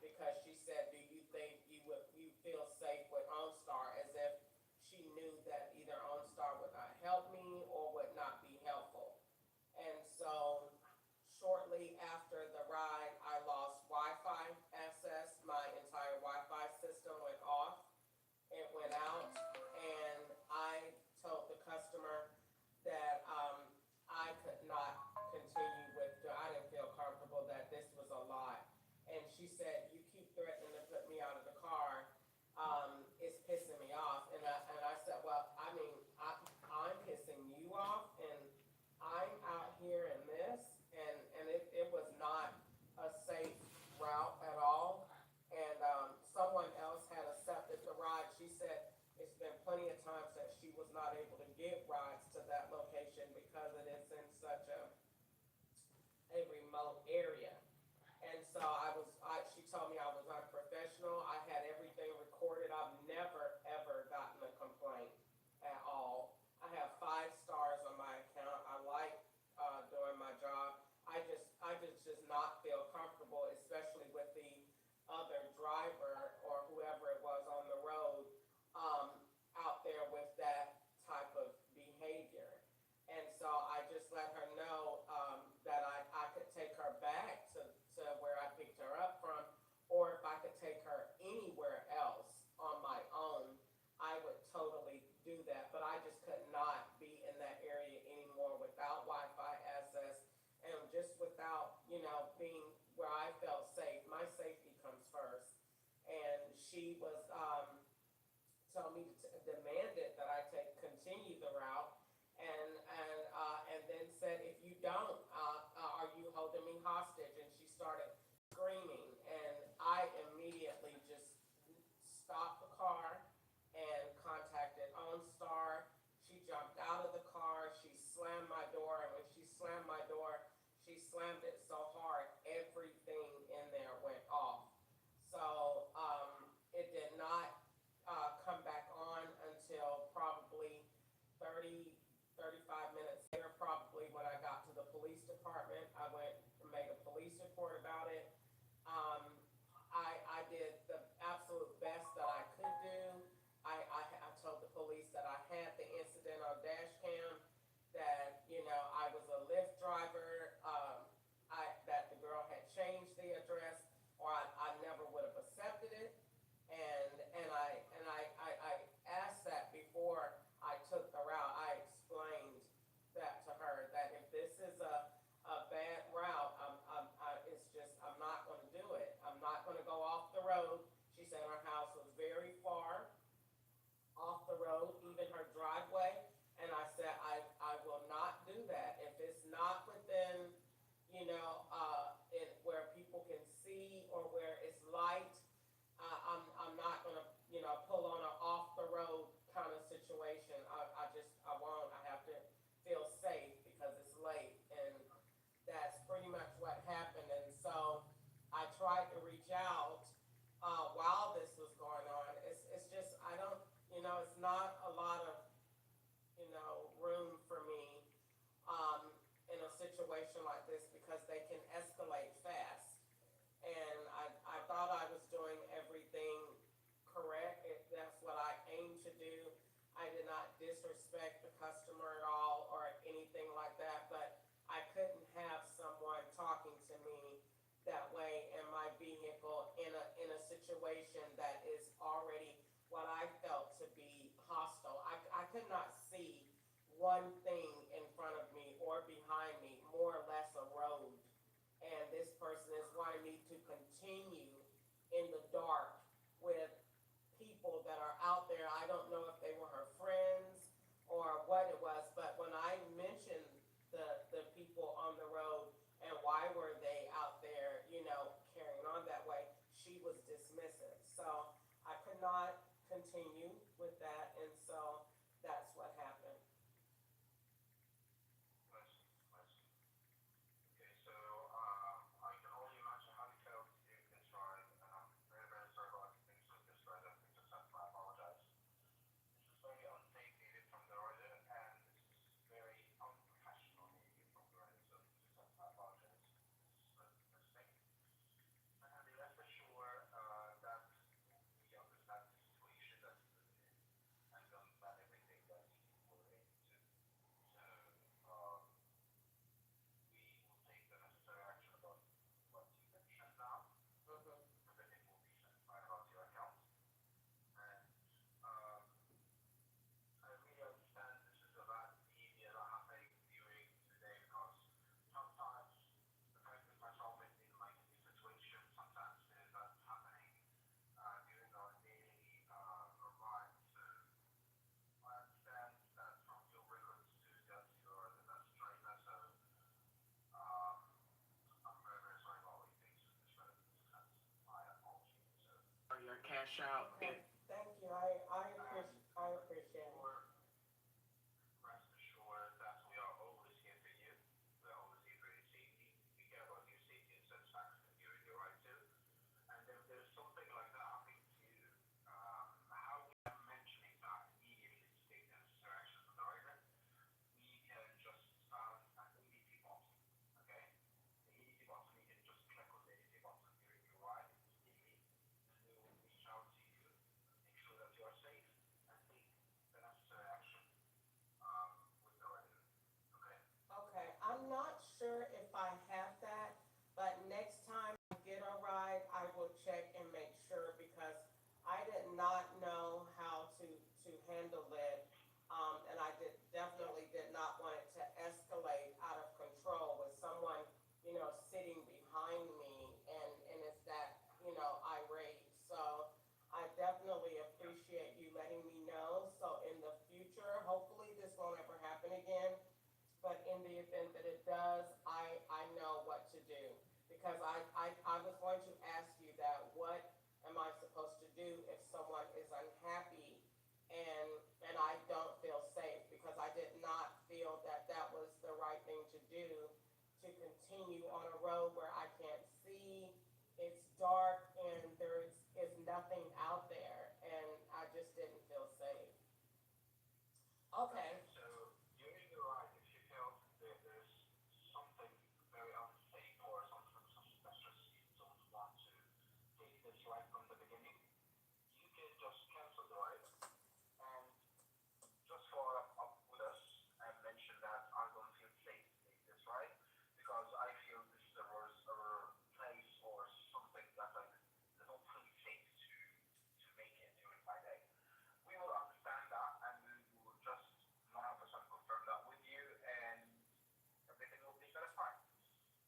because she said, "Do you think you So she told me I was unprofessional. I had everything recorded. I've never ever gotten a complaint at all. I have 5 stars on my account. I like doing my job. I just not feel comfortable, especially with the other driver or whoever it was on the road, um, out there with that type of behavior. And so I just let her know that I could take her back to where I picked her up from, or if I could take her anywhere else on my own, I would totally do that. But I just could not be in that area anymore without Wi-Fi access and just without, being where I felt safe. My safety comes first. And she was told me to demanded that I continue the route, and then said, if you don't, are you holding me hostage? And she started screaming, and I immediately just stopped the car and contacted OnStar. She jumped out of the car. She slammed my door, and when she slammed my door, she slammed it so hard everything in there went off. So it did not come back on until probably 30, 35 minutes later, probably when I got to the police department. I went and made a police report about it. Um, I did the absolute best that I could do. I told the police that I had the incident on dash cam, that, I was a Lyft driver, that the girl had changed the address, or I never would have accepted it. And I asked that before I took the route. I explained that to her, that if this is a bad route, I'm not going to do it. I'm not going to go off the road. She said her house was very far off the road, even her driveway. And I said, I will not do that. If it's not within, where people can see or where it's light, I'm not gonna, pull on an off the road kind of situation. I won't. I have to feel safe because it's late, and that's pretty much what happened. And so I tried to reach out while this was going on. It's just I don't, it's not a lot of, room for me in a situation like this, because they can escalate fast. And I thought I was doing everything correct. That's what I aim to do. I did not disrespect the customer at all or anything like that, but I couldn't have someone talking to me that way in my vehicle in a situation that is already what I felt to be hostile. I could not see one thing in front of me or behind me, more or less a road. And this person is wanting me to continue in the dark with people that are out there. I don't know if they were her friends or what it was, but when I mentioned the people on the road and why were they out there, carrying on that way, she was dismissive. So I could not continue with that, and so that's what happened. Okay, so I can only imagine how you felt during this ride, and I'm very, very sorry about things with this ride. I think just have to apologize. This is very unsafe behavior from the rider, and this is very unprofessional behavior from the rider, so just have to apologize. This is a mistake. And be rest assured that we understand the situation that you were in, and we understand everything that you were into. So, um, we will take the necessary action about what you mentioned now. Everything will be certified about your account. And I really understand this is a bad behavior that happening during the day, because sometimes the fact that myself in like this situation, sometimes that's happening during our daily ride. So I understand that from your records too, that you're the best driver. So um, I'm very, very sorry about what you think. This that's my apology. So your cash out. Okay. Thank you. I appreciate it. Rest assured that we are always here for you. We are always here for your safety. We care about your safety and satisfaction during your ride because I was going to ask you that. What am I supposed to do if someone is unhappy and I don't feel safe? Because I did not feel that that was the right thing to do, to continue on a road where I can't see, it's dark, and is nothing out there, and I just didn't feel safe. Okay. So you're in the right if you feel that there's something very unsafe or something suspicious you don't want to take this ride from the beginning. You can just cancel the ride and just follow up with us and mention that I don't feel safe to take this ride because I feel this is a worse or place or something that I don't feel safe to make it during my day. We will understand that and we will just 100% confirm that with you and everything will be satisfied.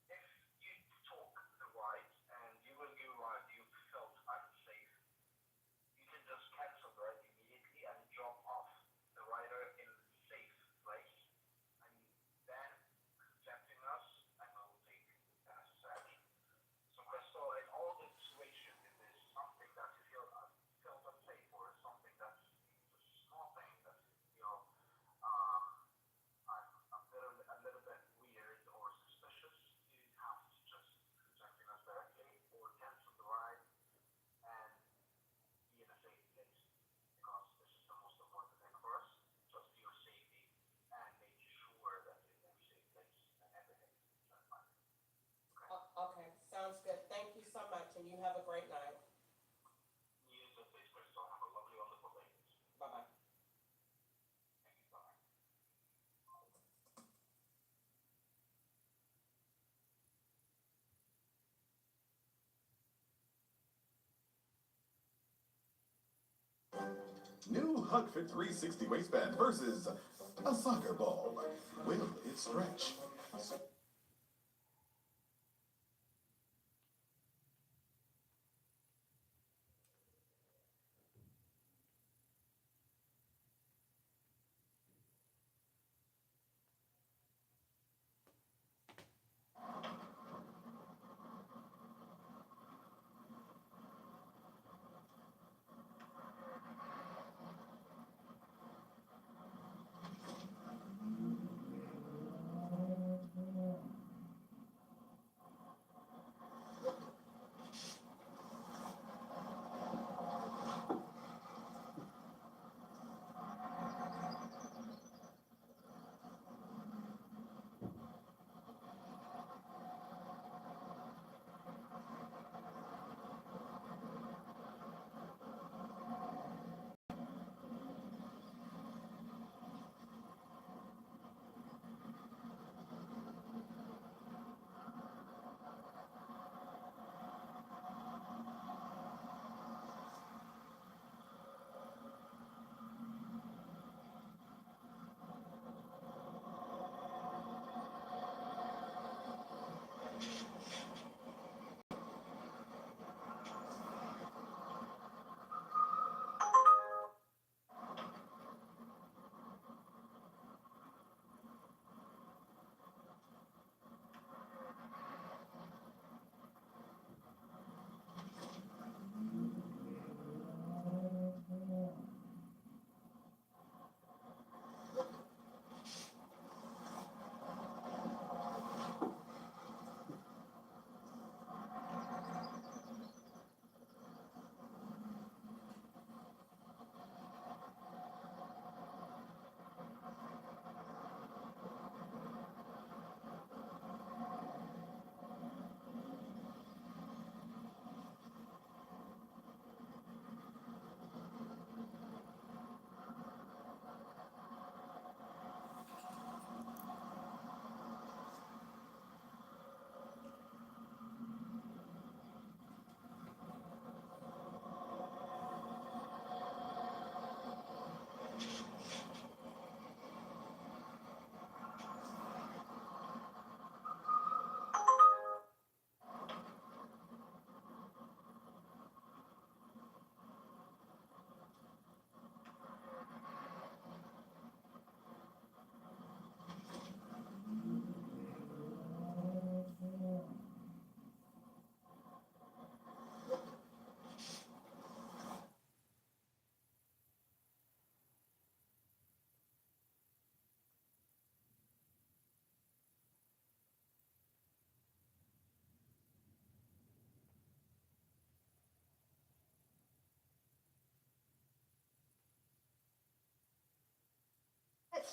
If you took the ride and during your ride you felt unsafe, you can just cancel the ride immediately and drop off the rider in a safe place and then contacting us and we will take the necessary action. So Crystal, in all the situations, if there's something that you felt unsafe or something that's just a small thing that you know um, a little bit weird or suspicious, you have to just contacting us directly or cancel the ride and be in a safe place because this is the most important thing for us, just your safety and making sure that you're in a safe place and everything is fine. Okay. Okay, sounds good. Thank you so much, and you have a great night. You too, please, Crystal. Have a lovely, wonderful day. Bye bye. Thank you. Bye. New HugFit 360 waistband versus a soccer ball. Will it stretch?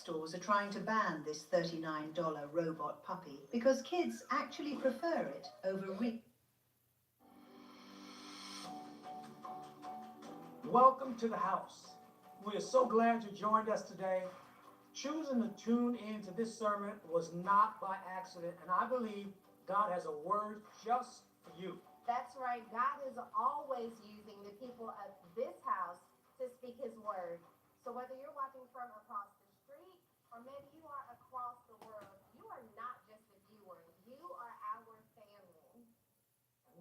stores are trying to ban this $39 robot puppy because kids actually prefer it over real. Welcome to the house. We are so glad you joined us today. Choosing to tune into this sermon was not by accident, and I believe God has a word just for you. That's right. God is always using the people of this house to speak his word. So whether you're watching from across the street or maybe you are across the world, you are not just a viewer. You are our family.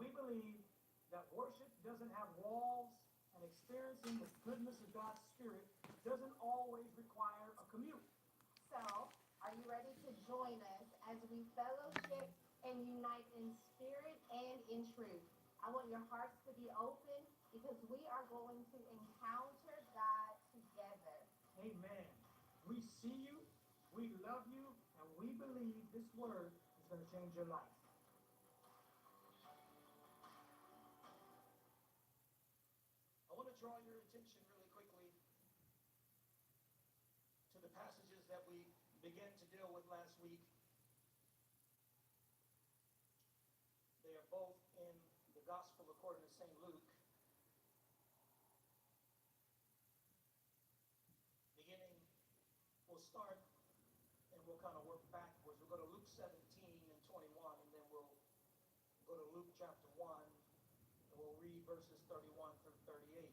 We believe that worship doesn't have walls, and experiencing the goodness of God's Spirit doesn't always require a commute. So, are you ready to join us as we fellowship and unite in spirit and in truth? I want your hearts to be open because we are going to encounter God together. Amen. We see you, we love you, and we believe this word is going to change your life. I want to draw your attention really quickly to the passages that we began to deal with last week. They are both in the Gospel according to St. Luke. Beginning, we'll start and we'll kind of work backwards. We'll go to Luke 17 and 21, and then we'll go to Luke chapter 1, and we'll read verses 31 through 38.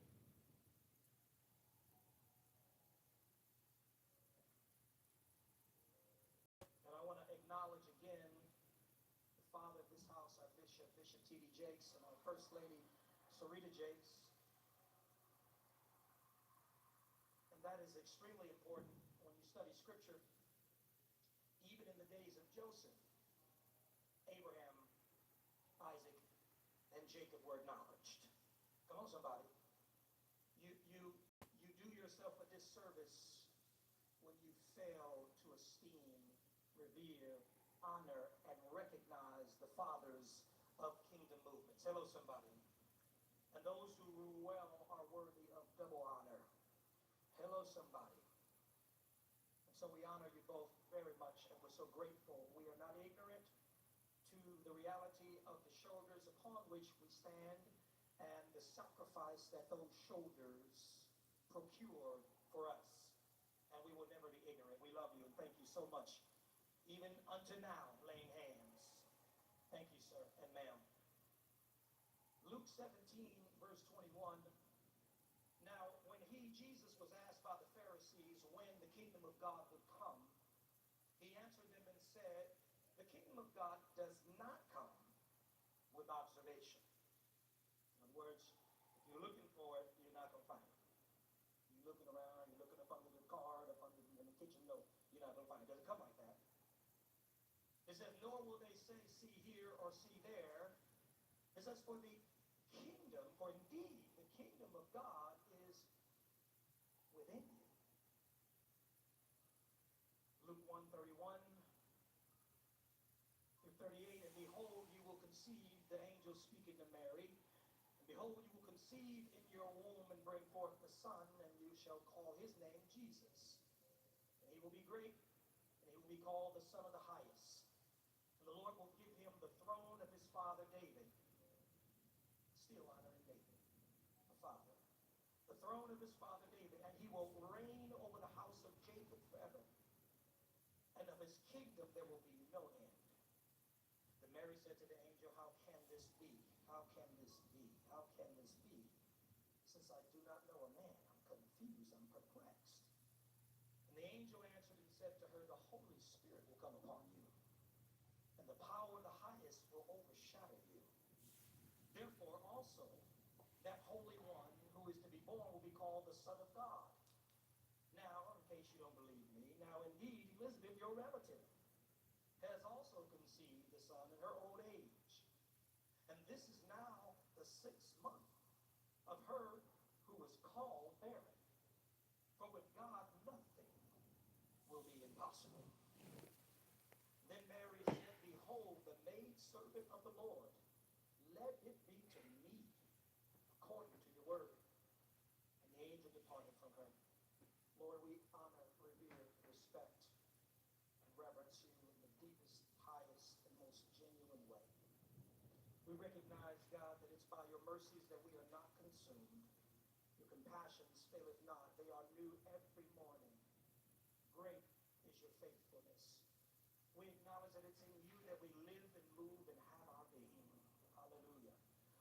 And I want to acknowledge again the father of this house, our bishop, Bishop T.D. Jakes, and our first lady, Sarita Jakes. And that is extremely important when you study scripture. Even in the days of Joseph, Abraham, Isaac, and Jacob were acknowledged. Come on, somebody. You do yourself a disservice when you fail to esteem, revere, honor, and recognize the fathers of kingdom movements. Hello, somebody. And those who rule well are worthy of double honor. Hello, somebody. And so we honor you both very much, and we're so grateful. We are not ignorant to the reality of the shoulders upon which we stand and the sacrifice that those shoulders procure for us. And we will never be ignorant. We love you and thank you so much. Even unto now, laying hands. Thank you, sir and ma'am. Luke 17, verse 21. Now, when Jesus was asked by the Pharisees when the kingdom of God would come, he answered them and said, the kingdom of God does not come with observation. In other words, if you're looking for it, you're not going to find it. You're looking around, you're looking up under the card, up under in the kitchen, no, you're not going to find it. It doesn't come like that. It says, nor will they say, see here or see there. It says, for the kingdom, for indeed the kingdom of God is within you. Luke 1:31 through 38, and behold, you will conceive, the angel speaking to Mary, and behold, you will conceive in your womb and bring forth a son, and you shall call his name Jesus. And he will be great, and he will be called the Son of the Highest. And the Lord will give him the throne of his father David. Still honoring David, the father. The throne of his father David, and he will reign over the house of Jacob forever. And of his kingdom there will be no end. Then Mary said to the angel, how can this be? How can this be? How can this be? Since I do not know a man, I'm confused, I'm perplexed. And the angel answered and said to her, the Holy Spirit will come upon you, and the power of the highest will overshadow you. Therefore also, that Holy One who is to be born will be called the Son of God. Now, in case you don't believe me, now indeed Elizabeth, your relative, has also conceived the son in her old age. And this is now the 6th month of her who is called barren. For with God nothing will be impossible. Then Mary said, behold, the maidservant of the Lord, let it be to me according to your word. And the angel departed from her. Lord, we honor, revere, respect We recognize, God, that it's by your mercies that we are not consumed. Your compassions faileth not. They are new every morning. Great is your faithfulness. We acknowledge that it's in you that we live and move and have our being. Hallelujah.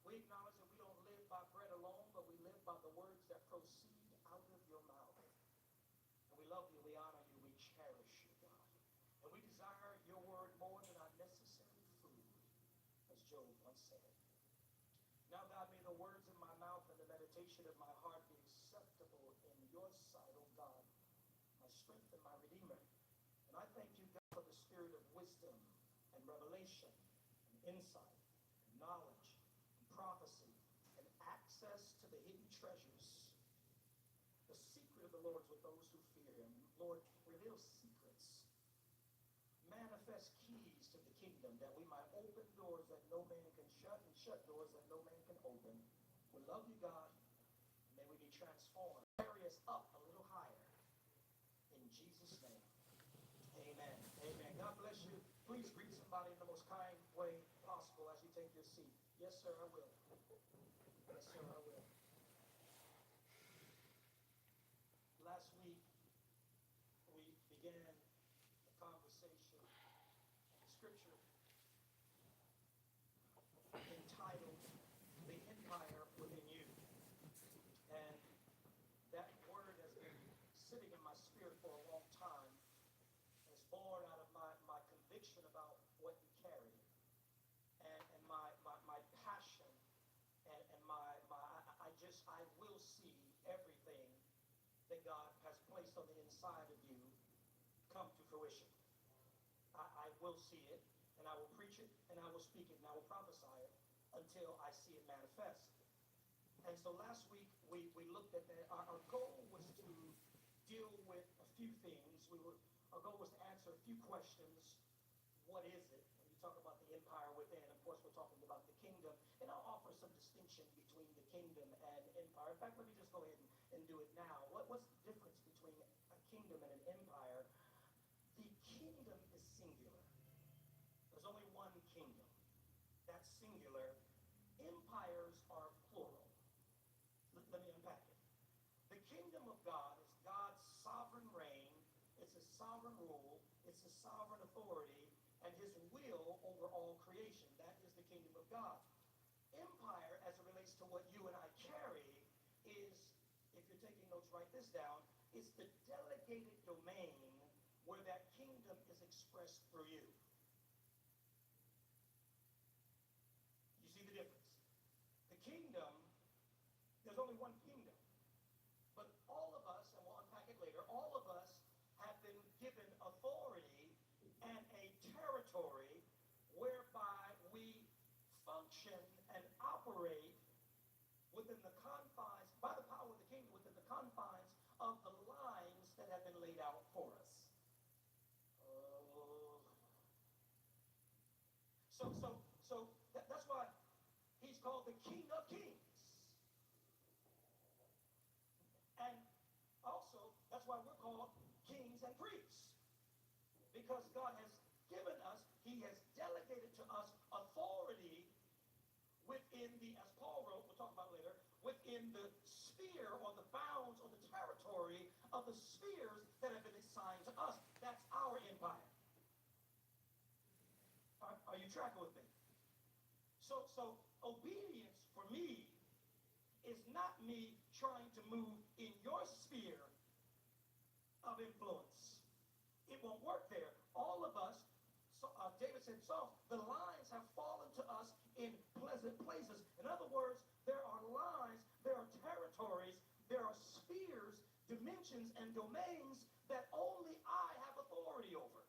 We acknowledge that we don't live by bread alone, but we live by the words that proceed out of your mouth. And we love you, we honor you, we cherish you, God. And we desire your word more than our necessary food, as Job once said. Now, God, may the words of my mouth and the meditation of my heart be acceptable in your sight, O God, my strength and my redeemer. And I thank you, God, for the spirit of wisdom and revelation and insight and knowledge and prophecy and access to the hidden treasures. The secret of the Lord is with those who fear him. Lord, reveal secrets. Manifest keys to the kingdom that we might open doors that no man can shut and shut doors that no man can open. We love you, God. May we be transformed. Carry us up a little higher. In Jesus' name. Amen. Amen. God bless you. Please greet somebody in the most kind way possible as you take your seat. Yes, sir, I will. Yes, sir, I will. Last week, we began a conversation, scripture entitled The Empire Within You. And that word has been sitting in my spirit for a long time. It's born out of my conviction about what you carry and my passion and I will see everything that God has placed on the inside of you come to fruition. I will see it, and I will preach it, and I will speak it, and I will prophesy it until I see it manifest. And so last week, we looked at that. Our goal was to deal with a few things. Our goal was to answer a few questions. What is it? When you talk about the empire within, of course, we're talking about the kingdom. And I'll offer some distinction between the kingdom and empire. In fact, let me just go ahead and do it now. What's the difference between a kingdom and an empire? The kingdom is singular. There's only one kingdom. That's singular. Empires are plural. Let me unpack it. The kingdom of God is God's sovereign reign. It's his sovereign rule. It's his sovereign authority and his will over all creation. That is the kingdom of God. Empire, as it relates to what you and I carry, is, if you're taking notes, write this down, is the delegated domain where that kingdom is expressed through you. You see the difference? The kingdom, there's only one kingdom. But all of us, and we'll unpack it later, all of us have been given authority and a territory whereby we function and operate within the confines, by the power of the kingdom, within the confines of the lines that have been laid out for us. That's why he's called the King of Kings. And also, that's why we're called kings and priests. Because God has given us, he has delegated to us authority within the, as Paul wrote, we'll talk about later, within the sphere or the bounds or the territory of the spheres that have been assigned to us. That's our empire. Are you tracking with me? So obedience for me is not me trying to move in your sphere of influence. It won't work there. All of us, David said, so the lines have fallen to us in pleasant places. In other words, there are lines, there are territories, there are spheres, dimensions, and domains that only I have authority over.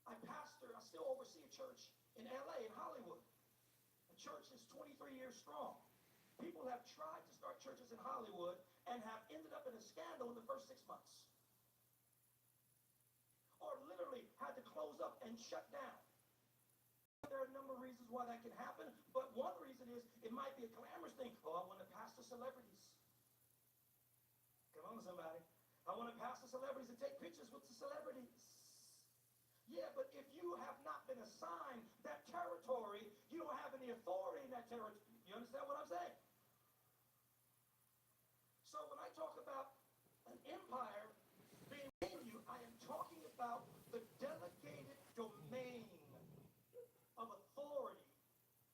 I still oversee a church in LA, in Hollywood. The church is 23 years strong. People have tried to start churches in Hollywood and have ended up in a scandal in the first 6 months. Or literally had to close up and shut down. There are a number of reasons why that can happen, but one reason is it might be a glamorous thing. Oh, I want to pastor celebrities. Come on, somebody. I want to pastor celebrities and take pictures with the celebrities. Yeah, but if you have not been assigned that territory, you don't have any authority in that territory. You understand what I'm saying? So when I talk about an empire being in you, I am talking about the delegated domain of authority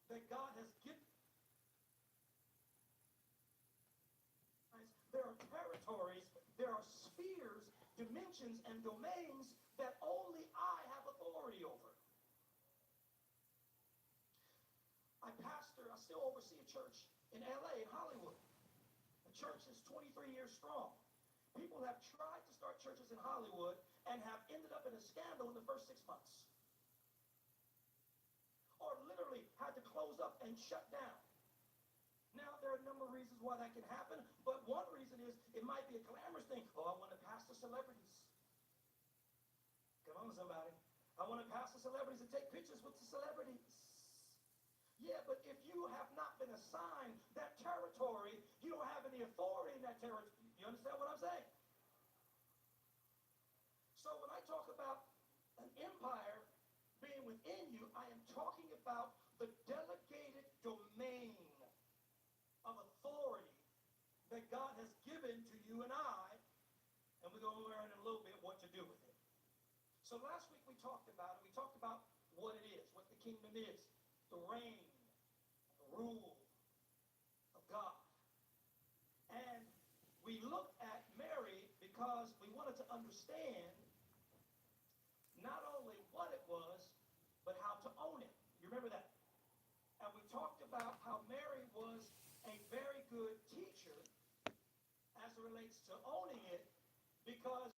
that God has given. There are territories, there are spheres, dimensions, and domains that only I have authority over. I still oversee a church in LA, in Hollywood. The church is 23 years strong. People have tried to start churches in Hollywood and have ended up in a scandal in the first 6 months. Or literally had to close up and shut down. Now, there are a number of reasons why that can happen, but one reason is it might be a glamorous thing. Oh, I want to pastor celebrities. Come on, somebody. I want to pastor celebrities and take pictures with the celebrities. Yeah, but if you have not been assigned that territory, you don't have any authority in that territory. You understand what I'm saying? So when I talk about an empire being within you, I am talking about the delegated domain of authority that God has given to you and I, and we're going to learn in a little bit what to do with it. So last week we talked about what it is, what the kingdom is, the reign, the rule of God. And we looked at Mary because we wanted to understand not only what it was, but how to own it. You remember that? And we talked about how Mary was a very good teacher as it relates to owning it, because